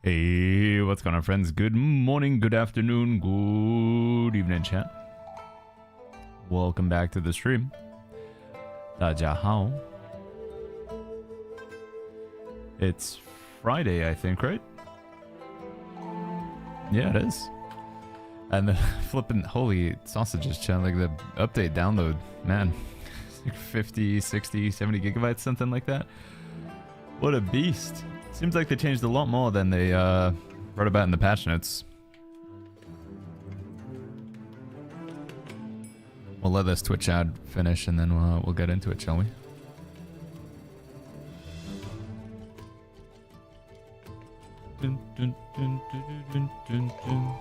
Hey, what's going on, friends? Good morning, good afternoon, good evening, chat. Welcome back to the stream. 大家好. It's Friday, I think, right? Yeah, it is. And the flipping holy sausages, chat, like the update download, man. 50, 60, 70 gigabytes, something like that. What a beast. Seems like they changed a lot more than they wrote about in the patch notes. We'll let this Twitch ad finish and then we'll get into it, shall we? Dun, dun, dun, dun, dun, dun, dun.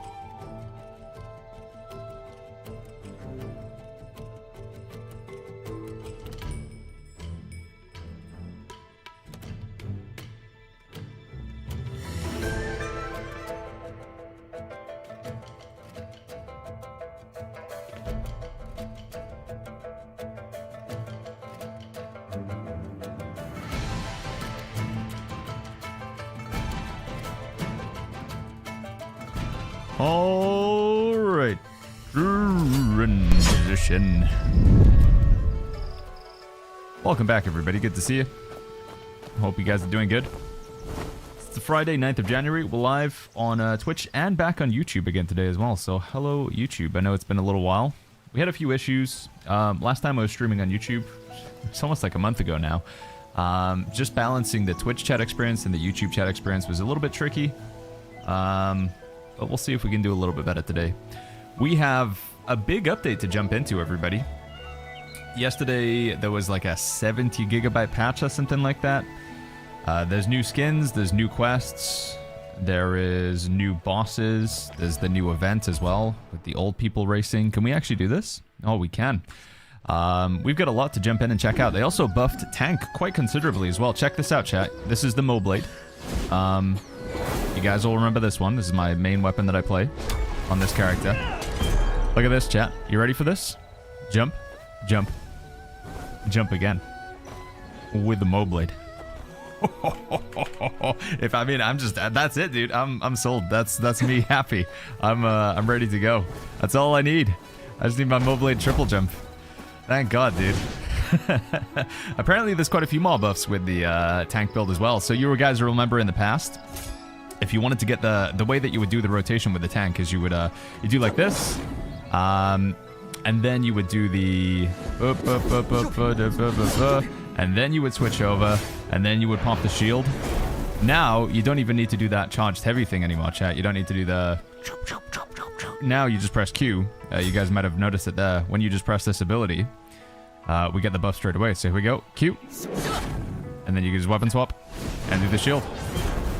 Alright, transition. Welcome back, everybody. Good to see you. Hope you guys are doing good. It's the Friday, 9th of January. We're live on Twitch and back on YouTube again today as well. So, hello, YouTube. I know it's been a little while. We had a few issues. Last time I was streaming on YouTube, it's almost like a month ago now. Just balancing the Twitch chat experience and the YouTube chat experience was a little bit tricky. But we'll see if we can do a little bit better today. We have a big update to jump into, everybody. Yesterday, there was like a 70 gigabyte patch or something like that. There's new skins, there's new quests, there is new bosses, there's the new event as well, with the old people racing. Can we actually do this? Oh, we can. We've got a lot to jump in and check out. They also buffed Tank quite considerably as well. Check this out, chat. This is the Moblade. You guys all remember this one. This is my main weapon that I play on this character. Look at this, chat. You ready for this? Jump, jump, jump again. With the Moblade. That's it, dude. I'm sold. That's me happy. I'm ready to go. That's all I need. I just need my Moblade triple jump. Thank God, dude. Apparently, there's quite a few more buffs with the tank build as well. So you guys remember in the past, if you wanted to get the way that you would do the rotation with the tank is you would you do like this, and then you would do the and then you would switch over, and then you would pop the shield. Now you don't even need to do that charged heavy thing anymore, chat. You don't need to do the. Now you just press Q. You guys might have noticed it there. When you just press this ability, we get the buff straight away. So here we go, Q, and then you can just weapon swap and do the shield.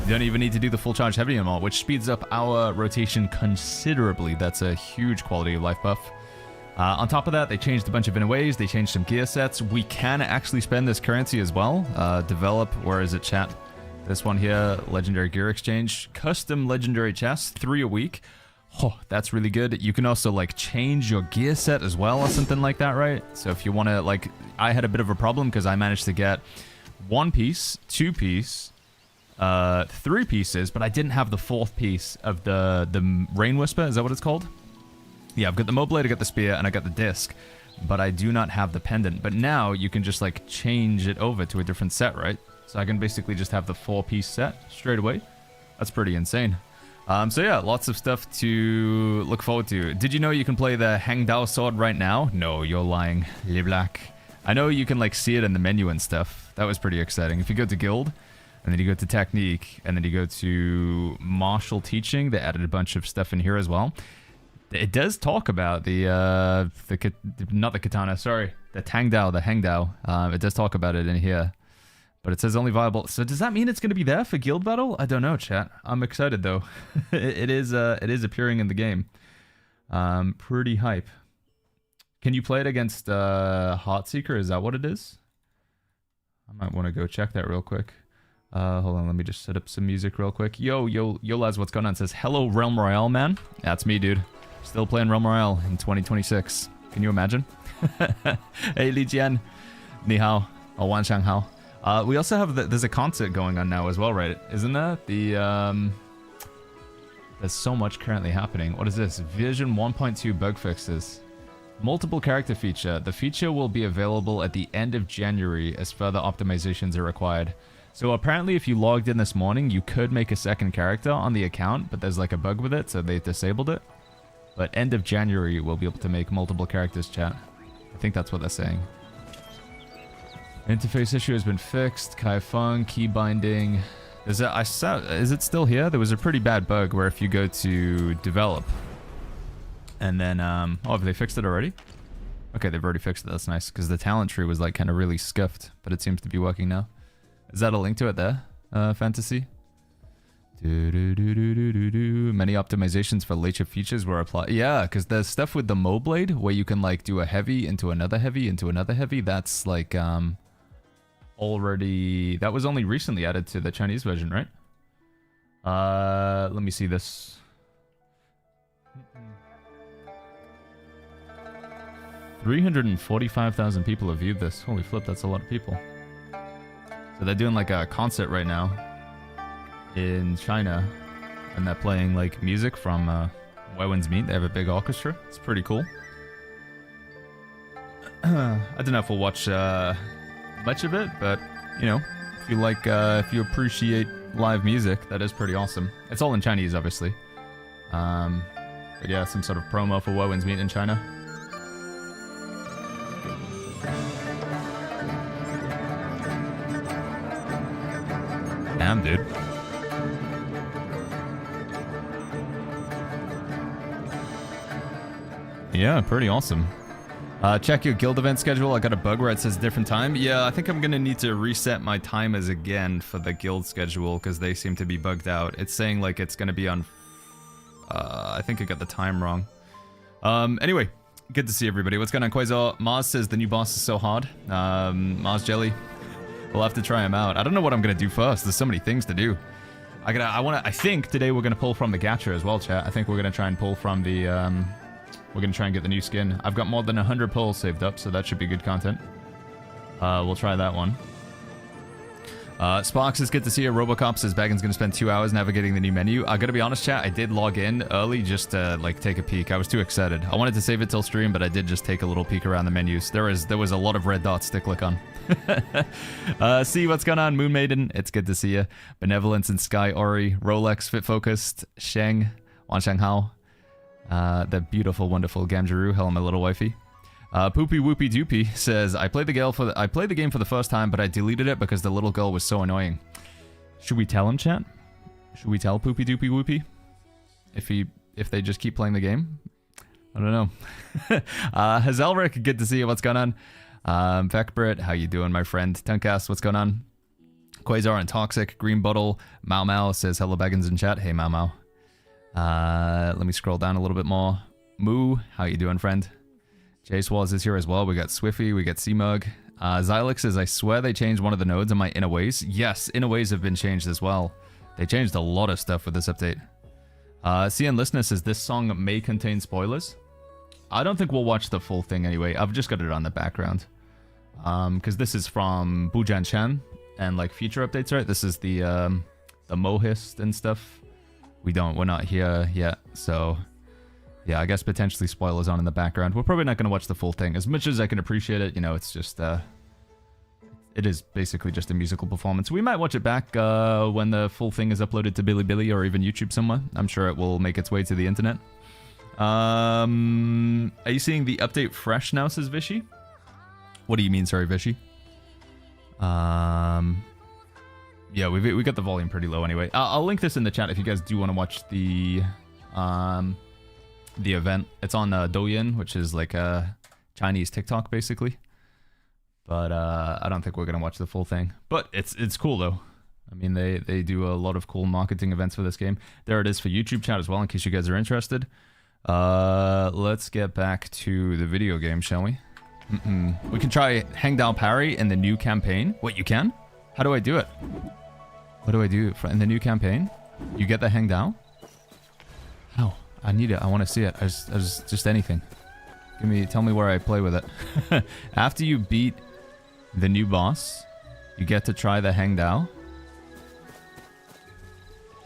You don't even need to do the full charge heavy anymore, which speeds up our rotation considerably. That's a huge quality of life buff. On top of that, they changed a bunch of ways. They changed some gear sets. We can actually spend this currency as well. Develop, where is it, chat? This one here, Legendary Gear Exchange. Custom Legendary Chests, 3 a week. Oh, that's really good. You can also, like, change your gear set as well or something like that, right? So if you want to, like, I had a bit of a problem because I managed to get 1 piece, 2 piece, 3 pieces, but I didn't have the 4th piece of the Rain Whisper. Is that what it's called? Yeah, I've got the Moblade, I got the spear, and I got the disc, but I do not have the pendant. But now you can just like change it over to a different set, right? So I can basically just have the 4-piece set straight away. That's pretty insane. So yeah, lots of stuff to look forward to. Did you know you can play the Hango sword right now? No, you're lying. Le black. I know you can like see it in the menu and stuff. That was pretty exciting. If you go to guild, and then you go to technique, and then you go to martial teaching. They added a bunch of stuff in here as well. It does talk about not the katana, sorry, the Tangdao, the Hangdao. It does talk about it in here, but it says only viable. So does that mean it's going to be there for guild battle? I don't know, chat. I'm excited though. it is appearing in the game. Pretty hype. Can you play it against Heartseeker? Is that what it is? I might want to go check that real quick. Hold on, let me just set up some music real quick. Yo, lads, what's going on? It says, hello, Realm Royale, man. That's me, dude. Still playing Realm Royale in 2026. Can you imagine? Hey, Li Jian. Ni hao. Or Wan Shang hao. We also have, there's a concert going on now as well, right? Isn't that? The, There's so much currently happening. What is this? Version 1.2 bug fixes. Multiple character feature. The feature will be available at the end of January as further optimizations are required. So apparently if you logged in this morning, you could make a second character on the account, but there's like a bug with it, so they disabled it. But end of January, we'll be able to make multiple characters, chat. I think that's what they're saying. Interface issue has been fixed. Kai Feng, key binding. Is it still here? There was a pretty bad bug where if you go to develop, and then, oh, have they fixed it already? Okay, they've already fixed it. That's nice, because the talent tree was like kind of really scuffed, but it seems to be working now. Is that a link to it there, Fantasy? Many optimizations for later features were applied. Yeah, because there's stuff with the Moblade where you can like do a heavy into another heavy into another heavy. That's like already, that was only recently added to the Chinese version, right? Let me see this. 345,000 people have viewed this. Holy flip, that's a lot of people. So they're doing like a concert right now in China, and they're playing like music from Wen's Meat. They have a big orchestra. It's pretty cool. I don't know if we'll watch much of it, but you know, if you like, if you appreciate live music, that is pretty awesome. It's all in Chinese, obviously. But yeah, some sort of promo for Wen's Meat in China. Damn, dude. Yeah, pretty awesome. Check your guild event schedule. I got a bug where it says different time. Yeah, I think I'm gonna need to reset my timers again for the guild schedule because they seem to be bugged out. It's saying like it's gonna be on... I think I got the time wrong. Anyway, good to see everybody. What's going on, Quasar? Mars says the new boss is so hard. Mars Jelly. We'll have to try him out. I don't know what I'm gonna do first. There's so many things to do. I think today we're gonna pull from the gacha as well, chat. I think we're gonna try and pull from the we're gonna try and get the new skin. I've got more than 100 pulls saved up, so that should be good content. We'll try that one. Sparks is good to see you. Robocop says Bagon's gonna spend 2 hours navigating the new menu. I gotta be honest, chat, I did log in early just to like take a peek. I was too excited. I wanted to save it till stream, but I did just take a little peek around the menus. There was a lot of red dots to click on. See what's going on, Moon Maiden. It's good to see you. Benevolence and Sky Ori, Rolex, Fit Focused, Sheng, Wan Shanghao, the beautiful, wonderful Gamjaru. Hello, my little wifey. Poopy Whoopy Doopy says, I played the game for the first time, but I deleted it because the little girl was so annoying. Should we tell him, chat? Should we tell Poopy Doopy Whoopy? If they just keep playing the game? I don't know. Hazelric, good to see you. What's going on? Vecbrit, how you doing, my friend? Tuncast, what's going on? Quasar and Toxic, Green Bottle, Mau Mau says, hello, Baggins in chat. Hey, Mau Mau. Let me scroll down a little bit more. Moo, how you doing, friend? Jay Swaz is here as well. We got Swiffy, we got C-Mug. Xylix says, I swear they changed one of the nodes in my inner ways. Yes, inner ways have been changed as well. They changed a lot of stuff with this update. CN Listener says, this song may contain spoilers. I don't think we'll watch the full thing anyway. I've just got it on the background. Because this is from Bujan Chan and like future updates, right? This is the Mohist and stuff. We're not here yet, so yeah, I guess potentially spoilers on in the background. We're probably not going to watch the full thing. As much as I can appreciate it, you know, it's just, it is basically just a musical performance. We might watch it back when the full thing is uploaded to Bilibili or even YouTube somewhere. I'm sure it will make its way to the internet. Are you seeing the update fresh now, says Vishy? What do you mean, sorry, Vishy? Yeah, we got the volume pretty low anyway. I'll link this in the chat if you guys do want to watch the event. It's on Douyin, which is like a Chinese TikTok, basically. But I don't think we're gonna watch the full thing. But it's cool though. I mean, they do a lot of cool marketing events for this game. There it is for YouTube chat as well, in case you guys are interested. Let's get back to the video game, shall we? We can try Hang Dao Parry in the new campaign. Wait, you can? How do I do it? What do I do in the new campaign? You get the Hang Dao? How? I need it. I want to see it. I just anything. Tell me where I play with it. After you beat the new boss, you get to try the Hang Dao.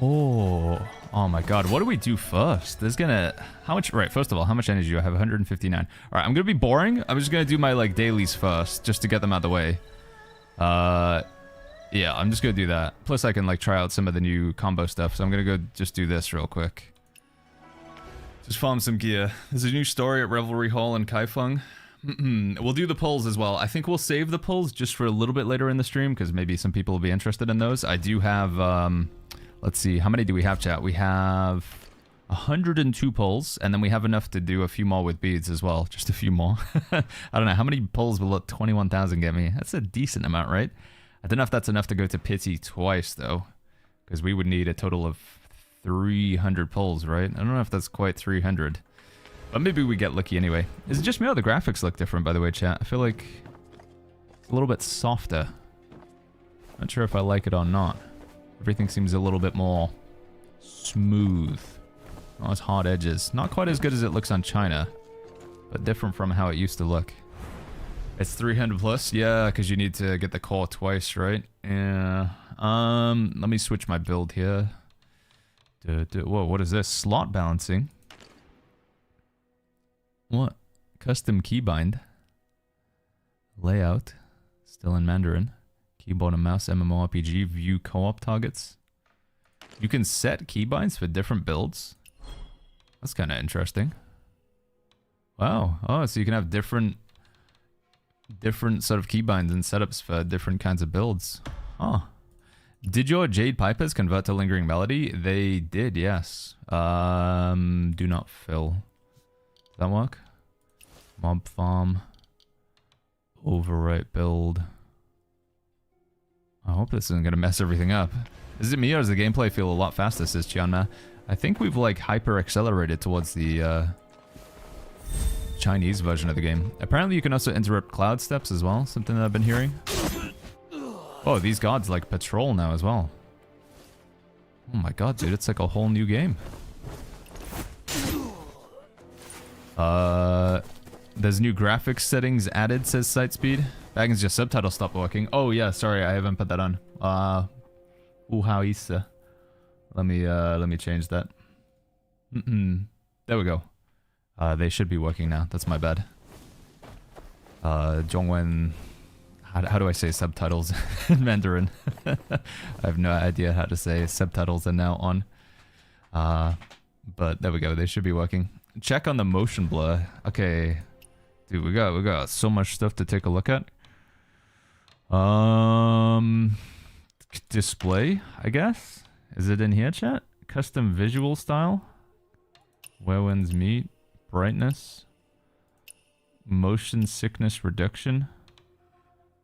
Oh, Oh my god, what do we do first? There's gonna... How much... Right, first of all, how much energy do I have? 159. Alright, I'm gonna be boring. I'm just gonna do my, like, dailies first, just to get them out of the way. Yeah, I'm just gonna do that. Plus, I can, like, try out some of the new combo stuff, so I'm gonna go just do this real quick. Just farm some gear. There's a new story at Revelry Hall in Kaifeng. We'll do the polls as well. I think we'll save the polls just for a little bit later in the stream, because maybe some people will be interested in those. I do have, let's see, how many do we have, chat? We have 102 polls, and then we have enough to do a few more with beads as well. Just a few more. I don't know, how many polls will 21,000 get me? That's a decent amount, right? I don't know if that's enough to go to Pity twice, though, because we would need a total of 300 polls, right? I don't know if that's quite 300. But maybe we get lucky anyway. Is it just me or the graphics look different, by the way, chat? I feel like it's a little bit softer. Not sure if I like it or not. Everything seems a little bit more smooth. Not as hard edges. Not quite as good as it looks on China, but different from how it used to look. It's 300 plus? Yeah, because you need to get the core twice, right? Yeah. Let me switch my build here. Whoa, what is this? Slot balancing? What? Custom keybind. Layout. Still in Mandarin. Keyboard and mouse MMORPG. View co-op targets. You can set keybinds for different builds. That's kind of interesting. Wow. Oh, so you can have different sort of keybinds and setups for different kinds of builds. Oh. Did your Jade Pipers convert to Lingering Melody? They did, yes. Do not fill. Does that work? Mob farm. Overwrite build. I hope this isn't going to mess everything up. Is it me or does the gameplay feel a lot faster, says Chianna? I think we've like hyper accelerated towards the Chinese version of the game. Apparently you can also interrupt cloud steps as well, something that I've been hearing. Oh, these gods like patrol now as well. Oh my god, dude, it's like a whole new game. There's new graphics settings added, says sight speed. Baggins, your subtitles stopped working. Oh yeah, sorry, I haven't put that on. How isa. Let me change that. There we go. They should be working now. That's my bad. Zhongwen. How do I say subtitles in Mandarin? I have no idea how to say subtitles are now on. But there we go. They should be working. Check on the motion blur. Okay. Dude, we got so much stuff to take a look at. Display, I guess? Is it in here, chat? Custom visual style? Where winds meet? Brightness? Motion sickness reduction?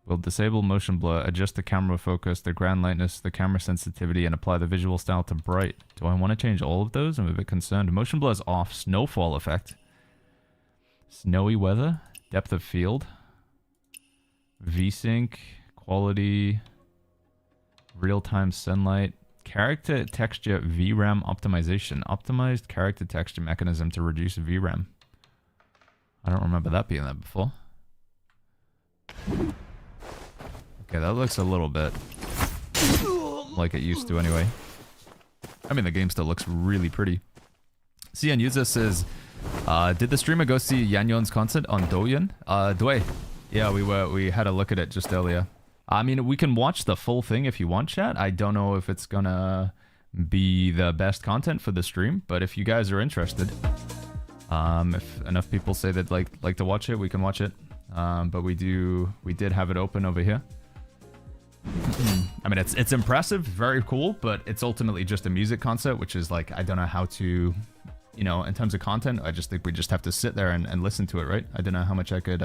Will disable motion blur, adjust the camera focus, the ground lightness, the camera sensitivity, and apply the visual style to bright. Do I want to change all of those? I'm a bit concerned. Motion blur is off. Snowfall effect. Snowy weather. Depth of field. VSync. Quality. Real-time sunlight. Character texture VRAM optimization. Optimized character texture mechanism to reduce VRAM. I don't remember that being there before. Okay, that looks a little bit like it used to anyway. I mean, the game still looks really pretty. Cian User says, did the streamer go see Yanyon's concert on Douyin? Dway. Yeah, we had a look at it just earlier. I mean, we can watch the full thing if you want, chat. I don't know if it's gonna be the best content for the stream, but if you guys are interested, if enough people say they'd like to watch it, we can watch it. But we did have it open over here. I mean, it's impressive, very cool, but it's ultimately just a music concert, which is like, I don't know how to, you know, in terms of content, I just think we just have to sit there and listen to it, right? I don't know how much I could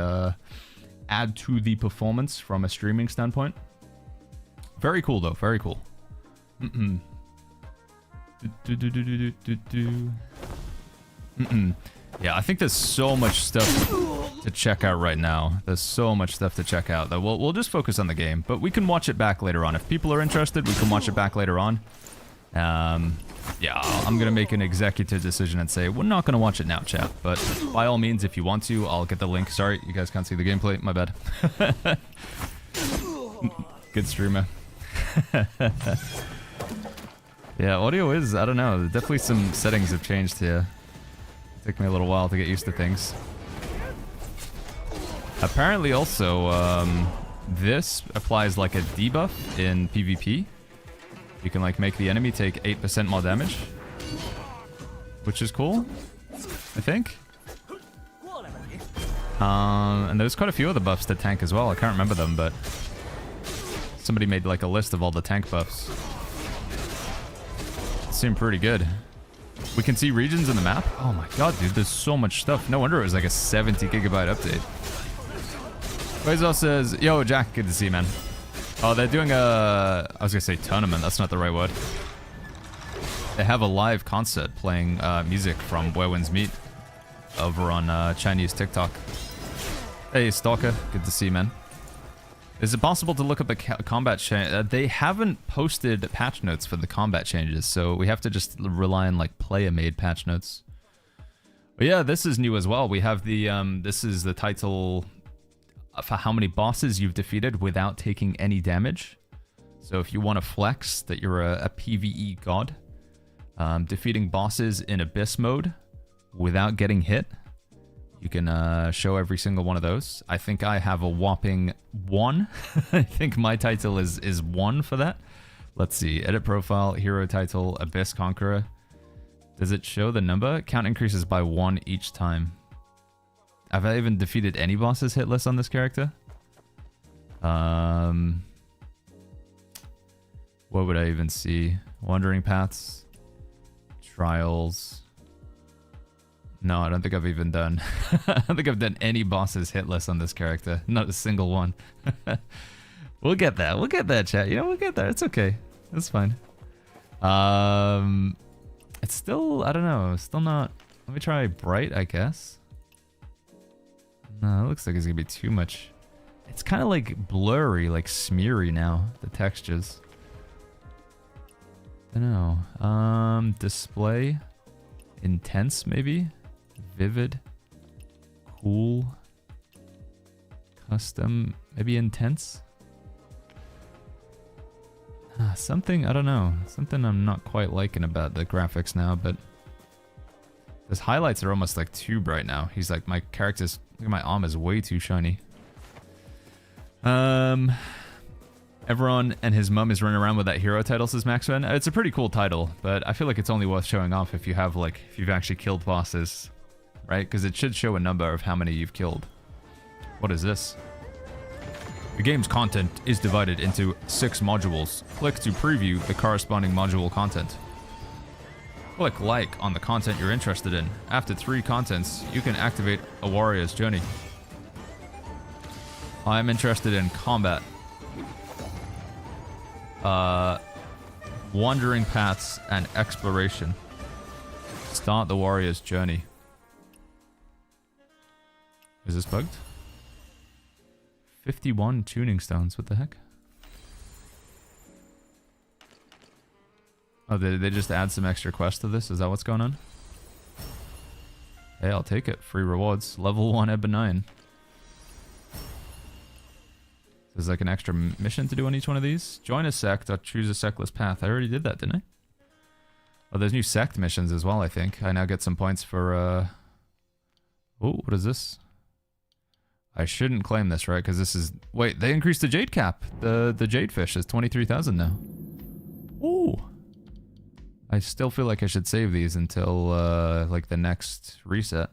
add to the performance from a streaming standpoint. Very cool, though, very cool. Yeah, I think there's so much stuff to check out right now. There's so much stuff to check out that we'll just focus on the game, but we can watch it back later on. If people are interested, we can watch it back later on. Yeah, I'm gonna make an executive decision and say we're not gonna watch it now, chat. But by all means, if you want to, I'll get the link. Sorry, you guys can't see the gameplay. My bad. Good streamer. Yeah, audio is, I don't know, definitely some settings have changed here. Took me a little while to get used to things. Apparently also, this applies like a debuff in PvP. You can like make the enemy take 8% more damage. Which is cool, I think. And there's quite a few other buffs to tank as well. I can't remember them, but somebody made like a list of all the tank buffs. Seem pretty good. We can see regions in the map. Oh my god, dude, there's so much stuff. No wonder it was like a 70 gigabyte update. Quasar says, yo, Jack, good to see you, man. Oh, they're doing a... I was gonna say tournament. That's not the right word. They have a live concert playing music from Where Winds Meet over on Chinese TikTok. Hey, Stalker. Good to see you, man. Is it possible to look up the combat change? They haven't posted patch notes for the combat changes, so we have to just rely on like player-made patch notes. But yeah, this is new as well. We have the this is the title for how many bosses you've defeated without taking any damage. So if you want to flex that you're a PvE god, defeating bosses in Abyss mode without getting hit. You can show every single one of those. I think I have a whopping 1. I think my title is 1 for that. Let's see. Edit profile, hero title, Abyss Conqueror. Does it show the number? Count increases by 1 each time. Have I even defeated any bosses hitless on this character? What would I even see? Wandering Paths. Trials. No, I don't think I've even done... I don't think I've done any bosses hitless on this character. Not a single one. We'll get that. We'll get that, chat. You know, we'll get there. It's okay. It's fine. It's still... I don't know. Still not... Let me try Bright, I guess. No, it looks like it's going to be too much. It's kind of like blurry, like smeary now. The textures. I don't know. Display. Intense, maybe? Vivid, cool, custom, maybe intense. Something, I don't know, something I'm not quite liking about the graphics now, but his highlights are almost like too bright now. He's like, my character's, look at my arm is way too shiny. Everyone and his mum is running around with that hero title, says Maxwell. It's a pretty cool title, but I feel like it's only worth showing off if you have like, if you've actually killed bosses. Right? Because it should show a number of how many you've killed. What is this? The game's content is divided into 6 modules. Click to preview the corresponding module content. Click like on the content you're interested in. After 3 contents, you can activate a warrior's journey. I'm interested in combat. Wandering paths and exploration. Start the warrior's journey. Is this bugged? 51 tuning stones, what the heck? Oh, they just add some extra quests to this? Is that what's going on? Hey, I'll take it. Free rewards. Level 1 Ebonine. There's like an extra mission to do on each one of these. Join a sect or choose a sectless path. I already did that, didn't I? Oh, there's new sect missions as well, I think. I now get some points for, Oh, what is this? I shouldn't claim this, right? Because this is... Wait, they increased the jade cap. The jade fish is 23,000 now. Ooh. I still feel like I should save these until, like, the next reset.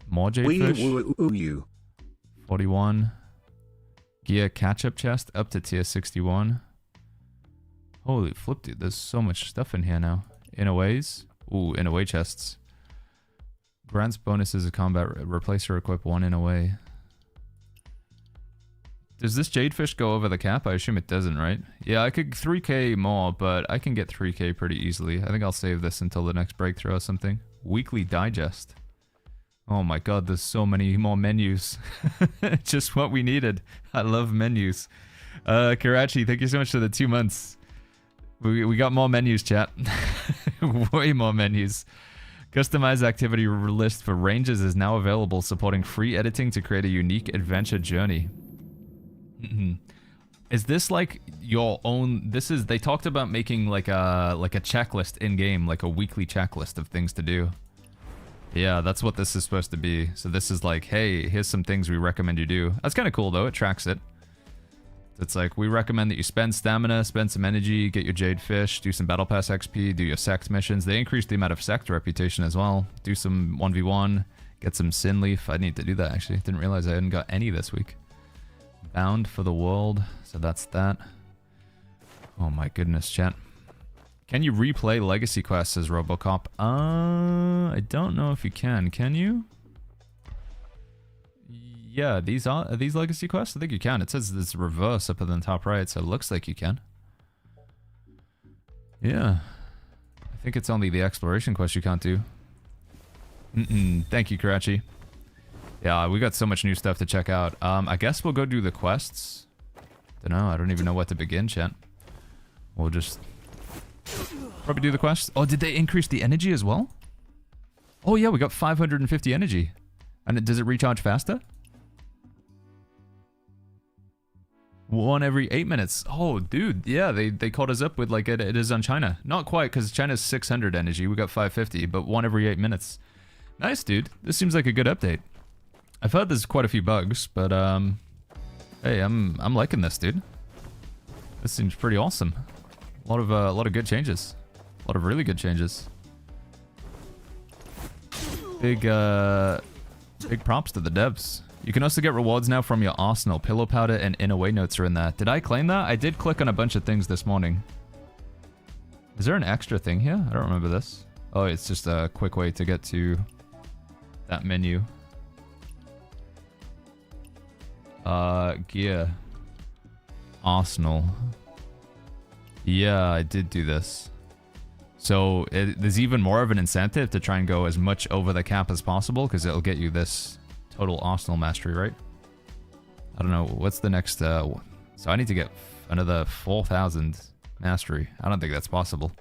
More jade fish. 41. Gear catch-up chest up to tier 61. Holy flip, dude. There's so much stuff in here now. Inner ways. Ooh, inner way chests. Grants bonuses of combat. Replace or equip 1 in a way. Does this jadefish go over the cap? I assume it doesn't, right? Yeah, I could 3k more, but I can get 3k pretty easily. I think I'll save this until the next breakthrough or something. Weekly digest. Oh my god, there's so many more menus. Just what we needed. I love menus. Karachi, thank you so much for the 2 months. We got more menus, chat. Way more menus. Customized activity list for ranges is now available, supporting free editing to create a unique adventure journey. Is this like your own? This is, they talked about making like a checklist in game, like a weekly checklist of things to do. Yeah, that's what this is supposed to be. So this is like, hey, here's some things we recommend you do. That's kind of cool though. It tracks it. It's like, we recommend that you spend stamina, spend some energy, get your Jade Fish, do some Battle Pass XP, do your sect missions. They increased the amount of sect reputation as well. Do some 1v1, get some Sin Leaf. I need to do that actually. Didn't realize I hadn't got any this week. Bound for the World, so that's that. Oh my goodness, chat. Can you replay Legacy quests, says Robocop? I don't know if you can you? Yeah, are these Legacy quests? I think you can. It says it's reverse up in the top right, so it looks like you can. Yeah. I think it's only the exploration quest you can't do. Thank you, Karachi. Yeah, we got so much new stuff to check out. I guess we'll go do the quests. Dunno, I don't even know what to begin, chat. We'll just probably do the quests. Oh, did they increase the energy as well? Oh yeah, we got 550 energy. And does it recharge faster? 1 every 8 minutes. Oh, dude, yeah, they caught us up with like it is on China. Not quite, because China's 600 energy. We got 550, but 1 every 8 minutes. Nice, dude. This seems like a good update. I've heard there's quite a few bugs, but hey, I'm liking this, dude. This seems pretty awesome. A lot of good changes. A lot of really good changes. Big props to the devs. You can also get rewards now from your arsenal. Pillow powder and inner way notes are in there. Did I claim that? I did click on a bunch of things this morning. Is there an extra thing here? I don't remember this. Oh, it's just a quick way to get to that menu. Gear. Arsenal. Yeah, I did do this. So there's even more of an incentive to try and go as much over the cap as possible, because it'll get you this total arsenal mastery, right? I don't know, what's the next, so I need to get another 4,000 mastery. I don't think that's possible.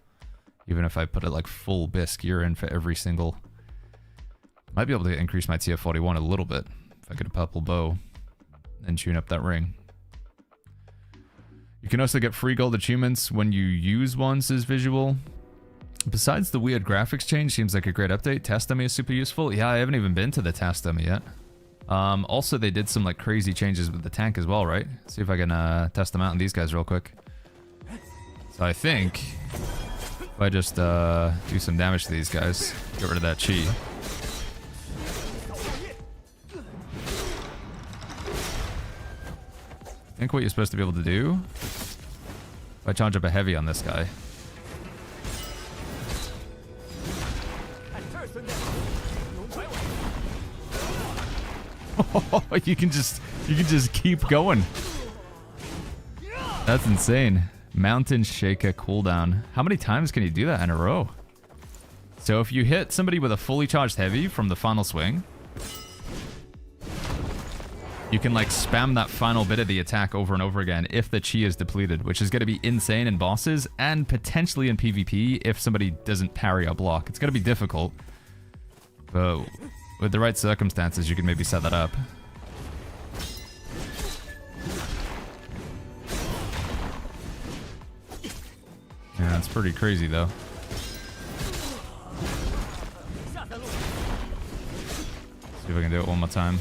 Even if I put it like full bisque gear in for every single... Might be able to increase my tier 41 a little bit, if I get a purple bow and tune up that ring. You can also get free gold achievements when you use one, says Visual. Besides the weird graphics change, seems like a great update. Test dummy is super useful. Yeah, I haven't even been to the test dummy yet. Also, they did some like crazy changes with the tank as well, right? See if I can test them out on these guys real quick. So I think if I just do some damage to these guys, get rid of that chi. I think what you're supposed to be able to do, if I charge up a heavy on this guy. you can just keep going. That's insane. Mountain Shaker cooldown. How many times can you do that in a row? So if you hit somebody with a fully charged heavy from the final swing, you can like spam that final bit of the attack over and over again if the chi is depleted, which is going to be insane in bosses and potentially in PvP if somebody doesn't parry or block. It's going to be difficult, but with the right circumstances, you can maybe set that up. Yeah, it's pretty crazy though. See if I can do it one more time.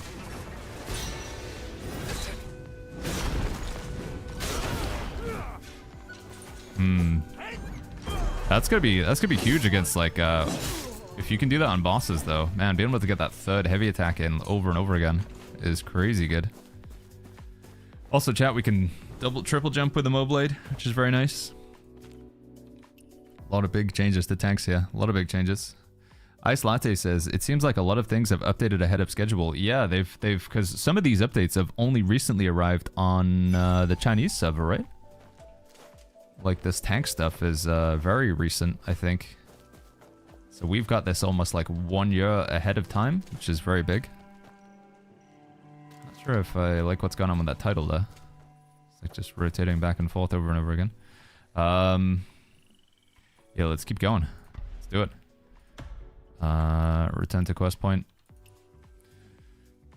That's gonna be huge against like if you can do that on bosses though. Man, being able to get that third heavy attack in over and over again is crazy good. Also, chat, we can triple jump with the Moblade, which is very nice. A lot of big changes to tanks here. A lot of big changes. Ice Latte says, it seems like a lot of things have updated ahead of schedule. Yeah, they've because some of these updates have only recently arrived on the Chinese server, right? Like this tank stuff is very recent, I think. So we've got this almost like 1 year ahead of time, which is very big. Not sure if I like what's going on with that title though. It's like just rotating back and forth over and over again. Yeah, let's keep going. Let's do it. Return to quest point.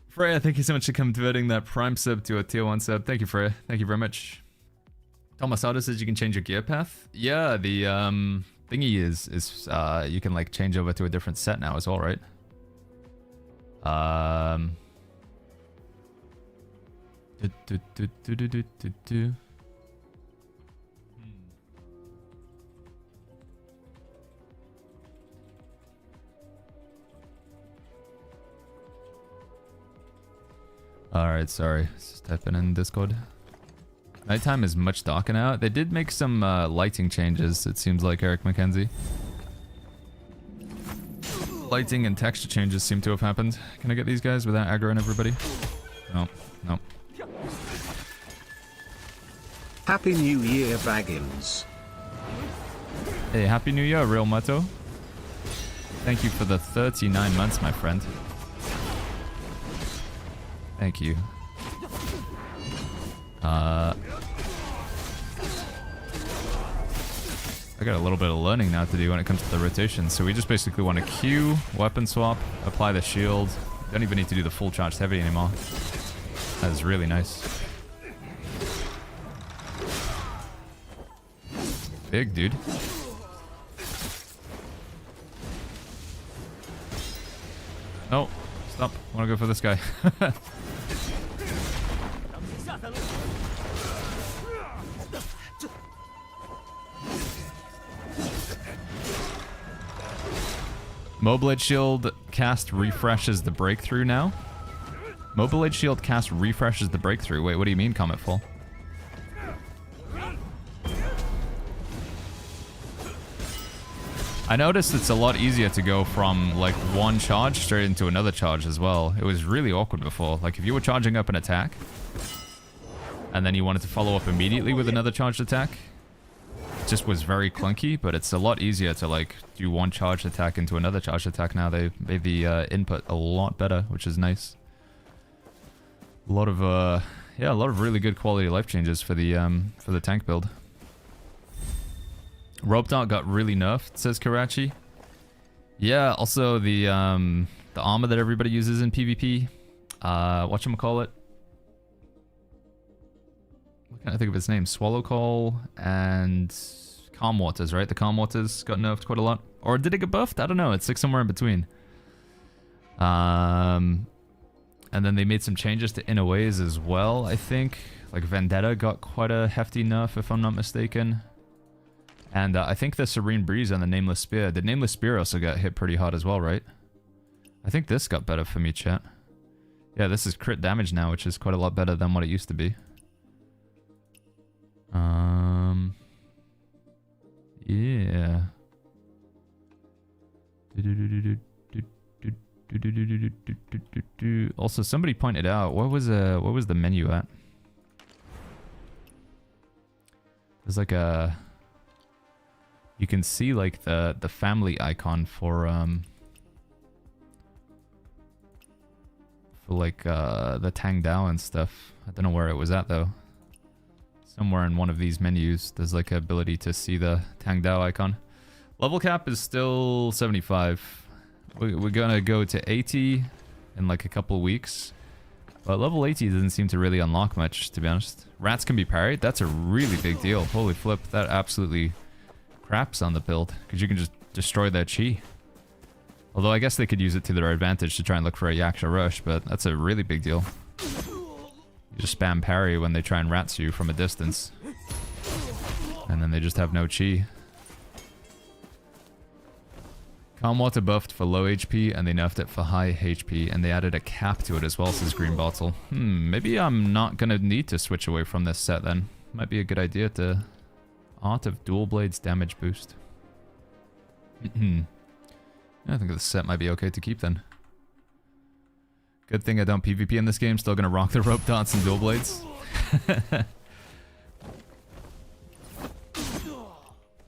Freya, thank you so much for converting that Prime sub to a tier 1 sub. Thank you, Freya. Thank you very much. Tomasada says you can change your gear path. Yeah, the thingy is you can like change over to a different set now as well, right? Alright, sorry. Just typing in Discord. Nighttime is much darker now. They did make some lighting changes, it seems like, Eric McKenzie. Lighting and texture changes seem to have happened. Can I get these guys without aggroing everybody? No, no. Happy New Year, Baggins. Hey, Happy New Year, Real Motto. Thank you for the 39 months, my friend. Thank you. I got a little bit of learning now to do when it comes to the rotation. So we just basically want to Q, weapon swap, apply the shield. Don't even need to do the full charged heavy anymore. That is really nice. Big, dude. No, stop. I want to go for this guy. Moblade shield cast refreshes the breakthrough now. Moblade shield cast refreshes the breakthrough. Wait, what do you mean, Cometful? I noticed it's a lot easier to go from like one charge straight into another charge as well. It was really awkward before. Like if you were charging up an attack and then you wanted to follow up immediately with another charged attack, it just was very clunky, but it's a lot easier to like do one charged attack into another charged attack now. They made the input a lot better, which is nice. A lot of yeah, a lot of really good quality life changes for the tank build. Rope dart got really nerfed, says Karachi. Yeah, also the armor that everybody uses in PvP. Whatchamacallit? What can I think of its name? Swallow Call and Calm Waters, right? The Calm Waters got nerfed quite a lot. Or did it get buffed? I don't know. It's like somewhere in between. And then they made some changes to Inner Ways as well, I think. Like Vendetta got quite a hefty nerf, if I'm not mistaken. And I think the Serene Breeze and the Nameless Spear. The Nameless Spear also got hit pretty hard as well, right? I think this got better for me, chat. Yeah, this is crit damage now, which is quite a lot better than what it used to be. Yeah. Also, somebody pointed out, what was the menu at? There's like a... You can see like the family icon for like the Tang Dao and stuff. I don't know where it was at though. Somewhere in one of these menus, there's like an ability to see the Tang Dao icon. Level cap is still 75. We're gonna go to 80 in like a couple weeks. But level 80 doesn't seem to really unlock much, to be honest. Rats can be parried. That's a really big deal. Holy flip, that absolutely craps on the build, because you can just destroy their chi. Although I guess they could use it to their advantage to try and look for a Yaksha rush, but that's a really big deal. You just spam parry when they try and rats you from a distance. And then they just have no chi. Calm Water buffed for low HP, and they nerfed it for high HP, and they added a cap to it as well, says Green Bottle. Maybe I'm not gonna need to switch away from this set then. Might be a good idea to... Art of Dual Blades damage boost. I think the set might be okay to keep then. Good thing I don't PvP in this game. Still gonna rock the rope darts and dual blades.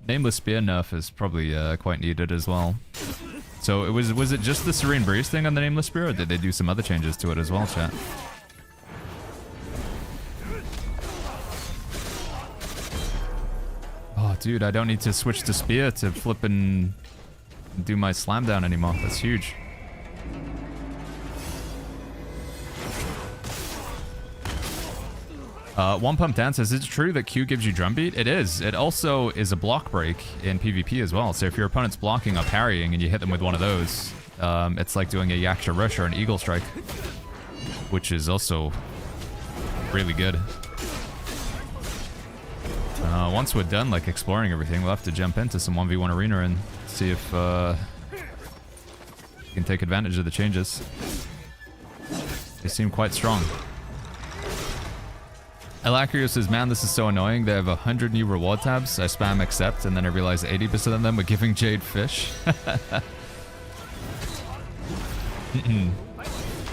Nameless Spear nerf is probably quite needed as well. So was it just the Serene Breeze thing on the Nameless Spear, or did they do some other changes to it as well, chat? Oh, dude, I don't need to switch to Spear to flip and do my slam down anymore. That's huge. One Pump Dan says, is it true that Q gives you drumbeat? It is. It also is a block break in PvP as well. So if your opponent's blocking or parrying and you hit them with one of those, it's like doing a Yaksha Rush or an Eagle Strike, which is also really good. Once we're done like exploring everything, we'll have to jump into some 1v1 arena and see if we can take advantage of the changes. They seem quite strong. Elacrio says, man, this is so annoying. They have 100 new reward tabs. I spam accept, and then I realize 80% of them are giving Jade Fish.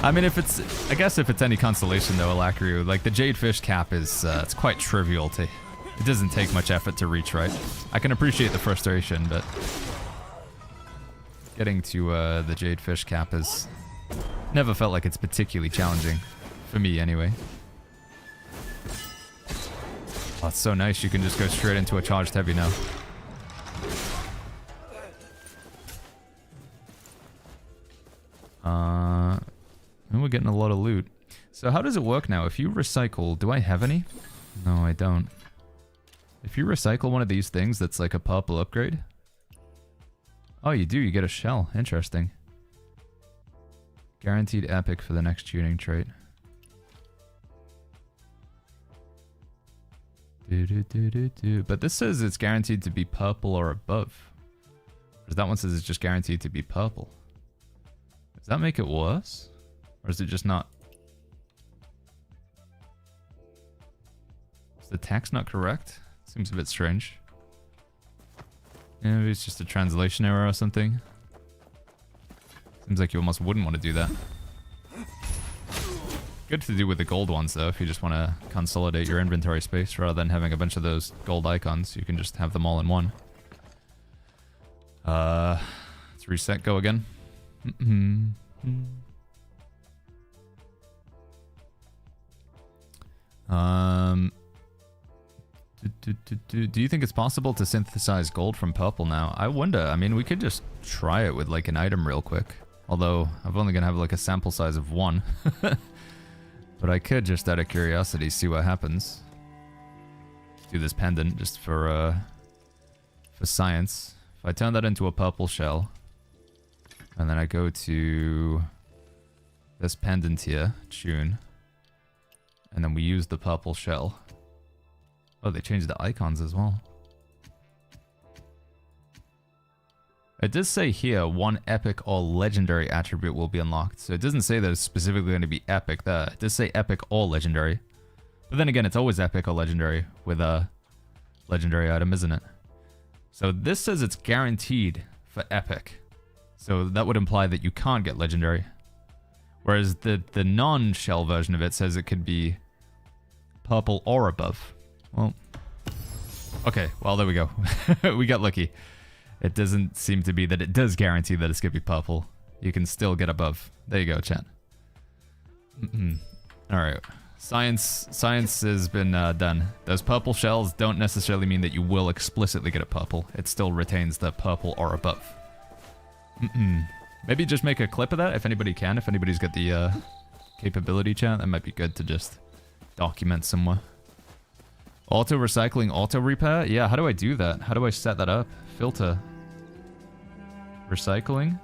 I mean, if it's... I guess if it's any consolation, though, Elacrio, like, the Jade Fish cap is... it's quite trivial to... It doesn't take much effort to reach, right? I can appreciate the frustration, but... Getting to the Jade Fish cap is... Never felt like it's particularly challenging. For me, anyway. Oh, it's so nice. You can just go straight into a charged heavy now. And we're getting a lot of loot. So how does it work now? If you recycle, do I have any? No, I don't. If you recycle one of these things that's like a purple upgrade. Oh, you do. You get a shell. Interesting. Guaranteed epic for the next tuning trait. But this says it's guaranteed to be purple or above. Whereas that one says it's just guaranteed to be purple. Does that make it worse? Or is it just not? Is the text not correct? Seems a bit strange. Yeah, maybe it's just a translation error or something. Seems like you almost wouldn't want to do that. Good to do with the gold ones, though, if you just want to consolidate your inventory space rather than having a bunch of those gold icons. You can just have them all in one. Let's reset, go again. Do you think it's possible to synthesize gold from purple now? I wonder. I mean, we could just try it with like an item real quick. Although, I'm only going to have like a sample size of 1. But I could just out of curiosity see what happens. Do this pendant just for science. If I turn that into a purple shell, and then I go to this pendant here, tune, and then we use the purple shell. Oh, they changed the icons as well. It does say here, 1 epic or legendary attribute will be unlocked. So it doesn't say that it's specifically going to be epic there. It does say epic or legendary. But then again, it's always epic or legendary with a legendary item, isn't it? So this says it's guaranteed for epic. So that would imply that you can't get legendary. Whereas the non-shell version of it says it could be purple or above. Well, okay, well, there we go. We got lucky. It doesn't seem to be that it does guarantee that it's going to be purple. You can still get above. There you go, chat. Alright. Science has been done. Those purple shells don't necessarily mean that you will explicitly get a purple. It still retains the purple or above. Maybe just make a clip of that if anybody can. If anybody's got the capability, chat, that might be good to just document somewhere. Auto recycling, auto repair? Yeah, how do I do that? How do I set that up? Filter. Recycling?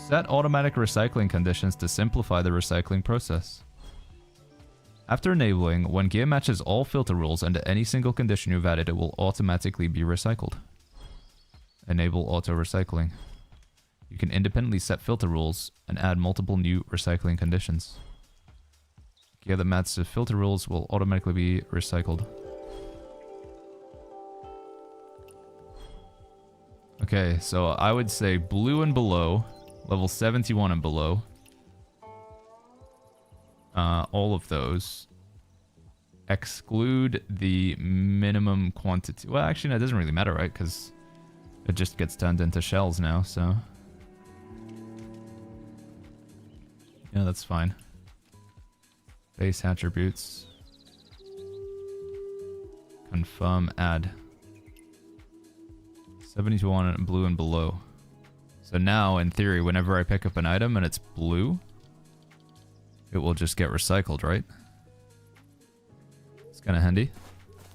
Set automatic recycling conditions to simplify the recycling process. After enabling, when gear matches all filter rules under any single condition you've added, it will automatically be recycled. Enable auto recycling. You can independently set filter rules and add multiple new recycling conditions. Gear that matches the filter rules will automatically be recycled. Okay, so I would say blue and below, level 71 and below. All of those. Exclude the minimum quantity. Well, actually, no, it doesn't really matter, right? Because it just gets turned into shells now, so... Yeah, that's fine. Base attributes. Confirm add. 71 and blue and below. So now, in theory, whenever I pick up an item and it's blue, it will just get recycled, right? Kind of handy.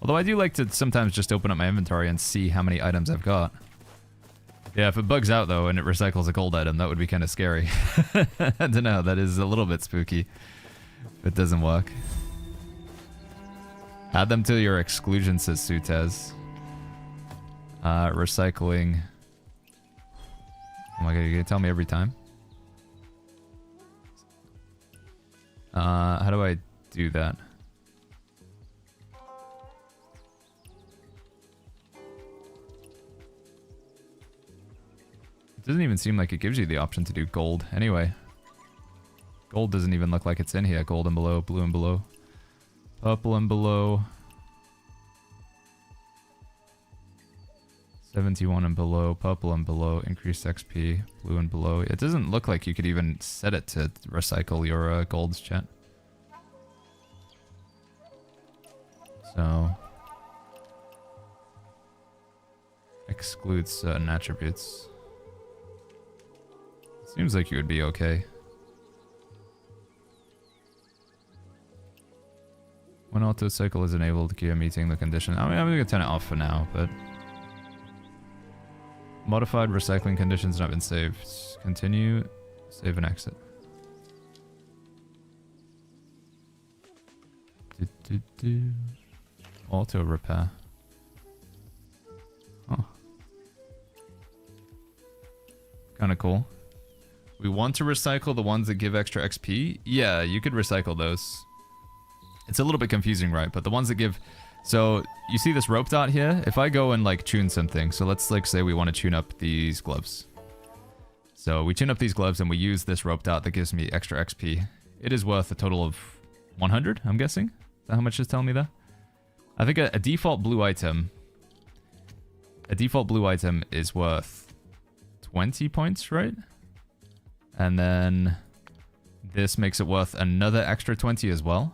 Although I do like to sometimes just open up my inventory and see how many items I've got. Yeah, if it bugs out though and it recycles a gold item, that would be kind of scary. I don't know, that is a little bit spooky. If it doesn't work. Add them to your exclusion, says Sutez. Recycling. Oh my god, you're gonna tell me every time? How do I do that? It doesn't even seem like it gives you the option to do gold. Anyway. Gold doesn't even look like it's in here. Gold and below, blue and below. Purple and below. 71 and below, purple and below, increased XP, blue and below. It doesn't look like you could even set it to recycle your golds, chat. So... excludes certain attributes. Seems like you would be okay. When auto cycle is enabled, gear meeting the condition. I mean, I'm gonna turn it off for now, but... Modified recycling conditions not been saved. Continue, save and exit. Auto repair. Oh. Kinda cool. We want to recycle the ones that give extra XP? Yeah, you could recycle those. It's a little bit confusing, right? But the ones that give... So, you see this rope dot here? If I go and, like, tune something, so let's, like, say we want to tune up these gloves. So, we tune up these gloves and we use this rope dot that gives me extra XP. It is worth a total of 100, I'm guessing? Is that how much it's telling me there? I think a default blue item... A default blue item is worth 20 points, right? And then this makes it worth another extra 20 as well.